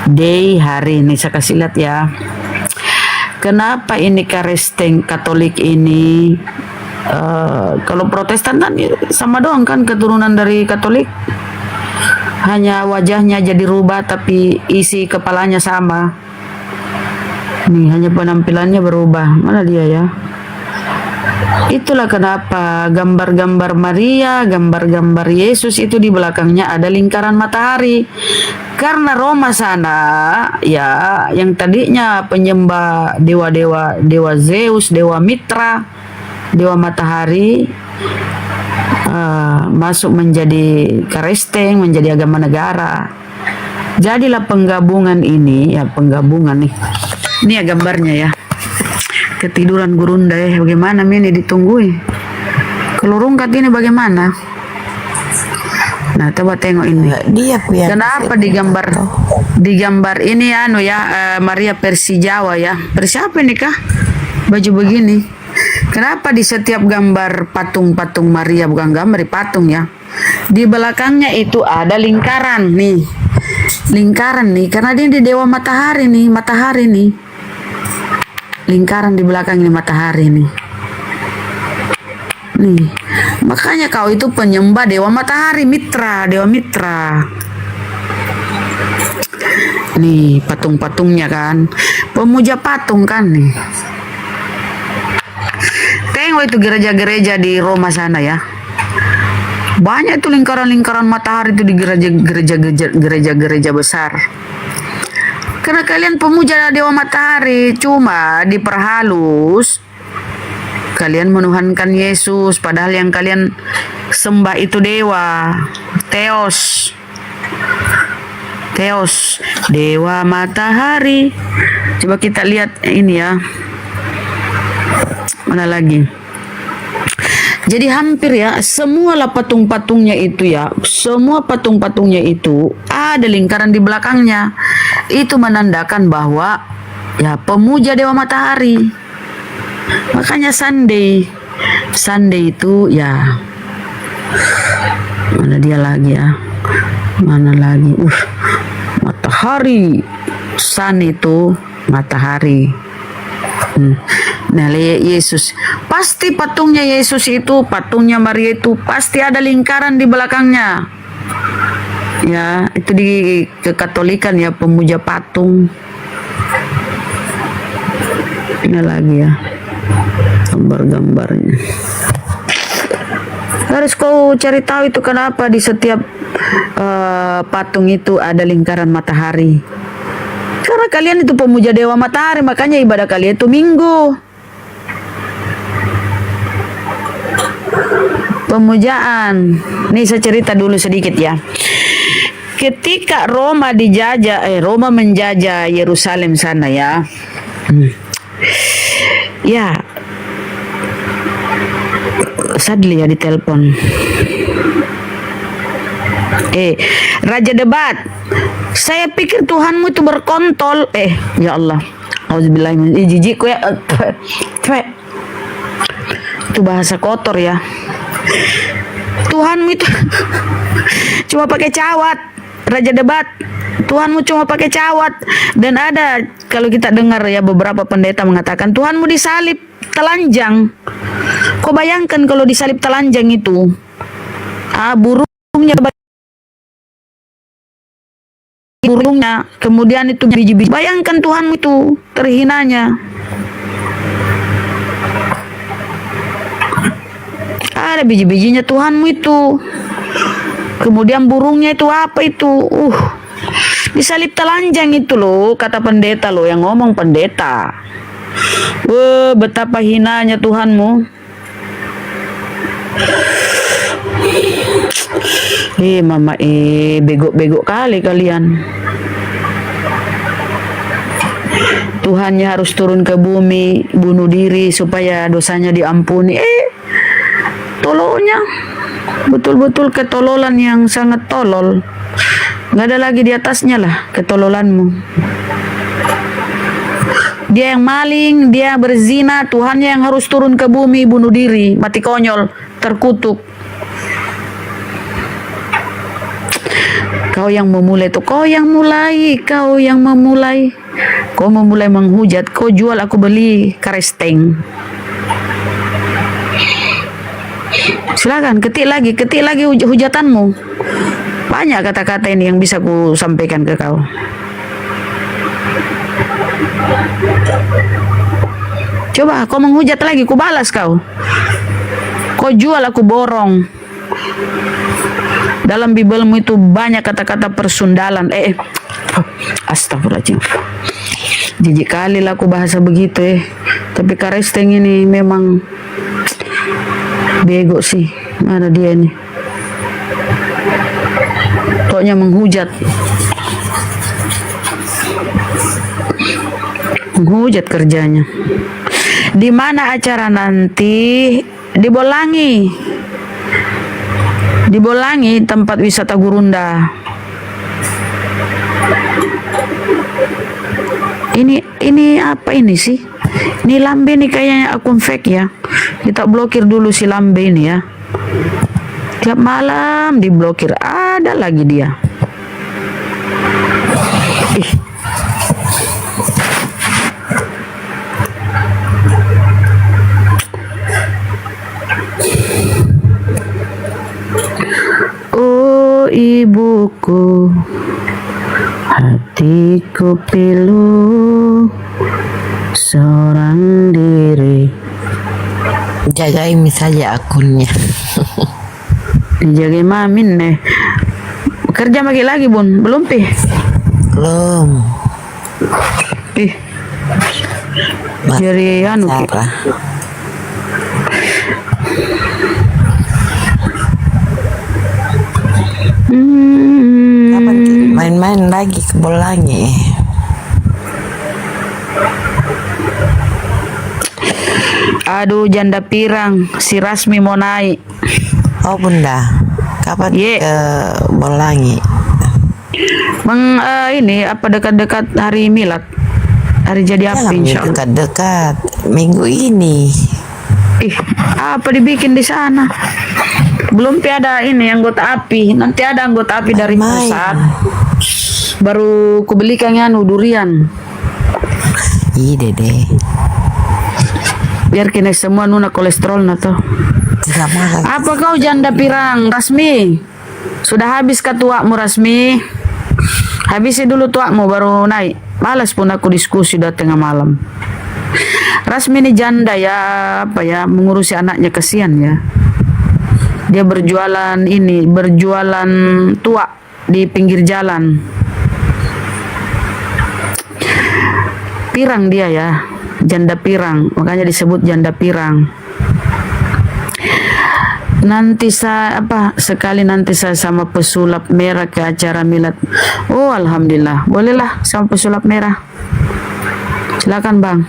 Day hari. Ini saya kasih lihat ya. Kenapa ini Karisteng Katolik ini kalau Protestan kan sama doang kan, keturunan dari Katolik. Hanya wajahnya jadi rubah tapi isi kepalanya sama. Nih hanya penampilannya berubah. Mana dia ya? Itulah kenapa gambar-gambar Maria, gambar-gambar Yesus itu di belakangnya ada lingkaran matahari. Karena Roma sana ya, yang tadinya penyembah dewa Zeus, dewa Mitra, dewa matahari, masuk menjadi Karisteng, menjadi agama negara. Jadilah penggabungan ini ya, penggabungan nih. Ini ya gambarnya ya. Ketiduran Gurunda ya, bagaimana ini ditunggui. Kalau rungkat ini bagaimana? Nah, coba tengok ini. Kenapa digambar ini Maria Persi Jawa ya. Persi apa ini kah? Baju begini. Kenapa di setiap gambar patung-patung Maria, bukan gambar patung ya, di belakangnya itu ada lingkaran nih. Lingkaran nih, karena dia di dewa matahari nih, lingkaran di belakang ini matahari nih. Nih, makanya kau itu penyembah dewa matahari, dewa Mitra. Nih, patung-patungnya kan, pemuja patung kan nih. Tengok itu gereja-gereja di Roma sana ya. Banyak itu lingkaran-lingkaran matahari itu di gereja-gereja besar. Karena kalian pemuja dewa matahari, cuma diperhalus. Kalian menuhankan Yesus, padahal yang kalian sembah itu dewa, Theos, dewa matahari. Coba kita lihat ini ya. Mana lagi? Jadi hampir ya, semualah patung-patungnya itu ya, semua patung-patungnya itu ada lingkaran di belakangnya. Itu menandakan bahwa ya pemuja dewa matahari. Makanya Sunday itu ya, mana dia lagi ya, mana lagi? Matahari, sun itu matahari. Nah, Yesus pasti patungnya Yesus itu, patungnya Maria itu pasti ada lingkaran di belakangnya. Ya, itu di kekatolikan ya, pemuja patung. Ini lagi ya gambar-gambarnya. Harus kau cari tahu itu kenapa di setiap patung itu ada lingkaran matahari. Karena kalian itu pemuja dewa matahari, makanya ibadah kalian itu Minggu. Pemujaan. Nih saya cerita dulu sedikit ya. Ketika Roma menjajah Yerusalem sana ya. Ya. Sadly ya ditelepon. Raja debat. Saya pikir Tuhanmu itu berkontol. Ya Allah. Auzubillah, jijik ya. Itu bahasa kotor ya. Tuhanmu itu cuma pakai cawat. Raja debat. Tuhanmu cuma pakai cawat. Dan ada, kalau kita dengar ya, beberapa pendeta mengatakan Tuhanmu disalib telanjang. Kau bayangkan kalau disalib telanjang itu, burungnya, kemudian itu biji-biji. Bayangkan Tuhanmu itu terhinanya. Ada biji-bijinya Tuhanmu itu. Kemudian burungnya itu apa itu? Disalib telanjang itu loh, kata pendeta loh, yang ngomong pendeta. Betapa hinanya Tuhanmu. Mama, bego-bego kali kalian. Tuhannya harus turun ke bumi, bunuh diri supaya dosanya diampuni. Tololnya, betul-betul ketololan yang sangat tolol. Nggak ada lagi di atasnya lah ketololanmu. Dia yang maling, dia berzina, Tuhannya yang harus turun ke bumi, bunuh diri, mati konyol, terkutuk. Kau yang memulai tuh, kau yang memulai. Kau memulai menghujat, kau jual aku beli karesteng. Silakan ketik lagi hujatanmu. Banyak kata-kata ini yang bisa ku sampaikan ke kau. Coba kau menghujat lagi, ku balas kau. Kau jual aku borong. Dalam Bibelmu itu banyak kata-kata persundalan. Astagfirullahaladzim. Jijik kali lah aku bahasa begitu Tapi karesteng ini memang bego sih. Mana dia ini? Pokoknya menghujat. Menghujat kerjanya. Di mana acara nanti? Di Bolangi. Di Bolangi, tempat wisata Gurunda. Ini apa ini sih? Ini Lambe nih kayaknya akun fake ya. Kita blokir dulu si Lambe ini ya. Tiap malam diblokir, ada lagi dia. Oh ibuku, hatiku pilu seorang diri. Jagain saja akunnya. Dijagain mamin nih. Kerja lagi Bun, belum Pi? Belum. Jadi anu Ki. Kapan main-main lagi ke Bolangi? Aduh, janda pirang, si Rasmi mau naik. Oh Bunda, kapan ke Bolangi? Ini apa dekat-dekat hari Milad, hari jadi api insya Allah. Dekat-dekat minggu ini. Apa dibikin di sana? Belum ada ini anggota api. Nanti ada anggota api dari pusat. Baru kubelikan durian. Dede. Biar kena semua nuna kolesterol nato. Apa kau janda pirang Rasmi? Sudah habis kah tuakmu Rasmi? Habisi dulu tuakmu baru naik. Malas pun aku diskusi udah tengah malam. Rasmi ini janda ya, apa ya, mengurusi anaknya, kesian ya. Dia berjualan tuak di pinggir jalan. Pirang dia ya, janda pirang, makanya disebut janda pirang. Nanti sekali nanti saya sama pesulap merah ke acara milad. Oh alhamdulillah, bolehlah sama pesulap merah. Silakan bang.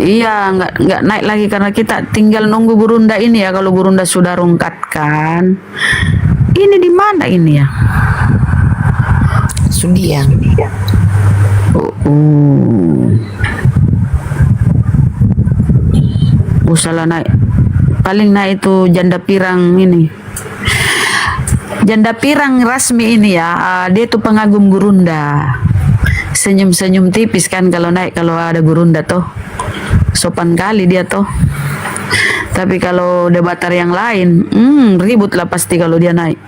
Iya, nggak naik lagi karena kita tinggal nunggu gurunda ini ya. Kalau gurunda sudah rungkatkan, ini di mana ini ya? Sudiang. Salah naik. Paling naik itu janda pirang ini. Janda pirang Rasmi ini ya, dia tuh pengagum gurunda. Senyum-senyum tipis kan kalau naik, kalau ada gurunda tuh. Sopan kali dia tuh. Tapi kalau debater yang lain, ribut lah pasti kalau dia naik.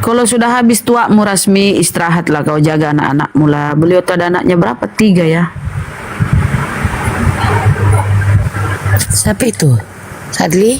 Kalau sudah habis tuakmu Rasmi, istirahatlah, kau jaga anak-anakmu lah. Beliau tuh ada anaknya berapa? 3 ya. Siapa itu? Sadli?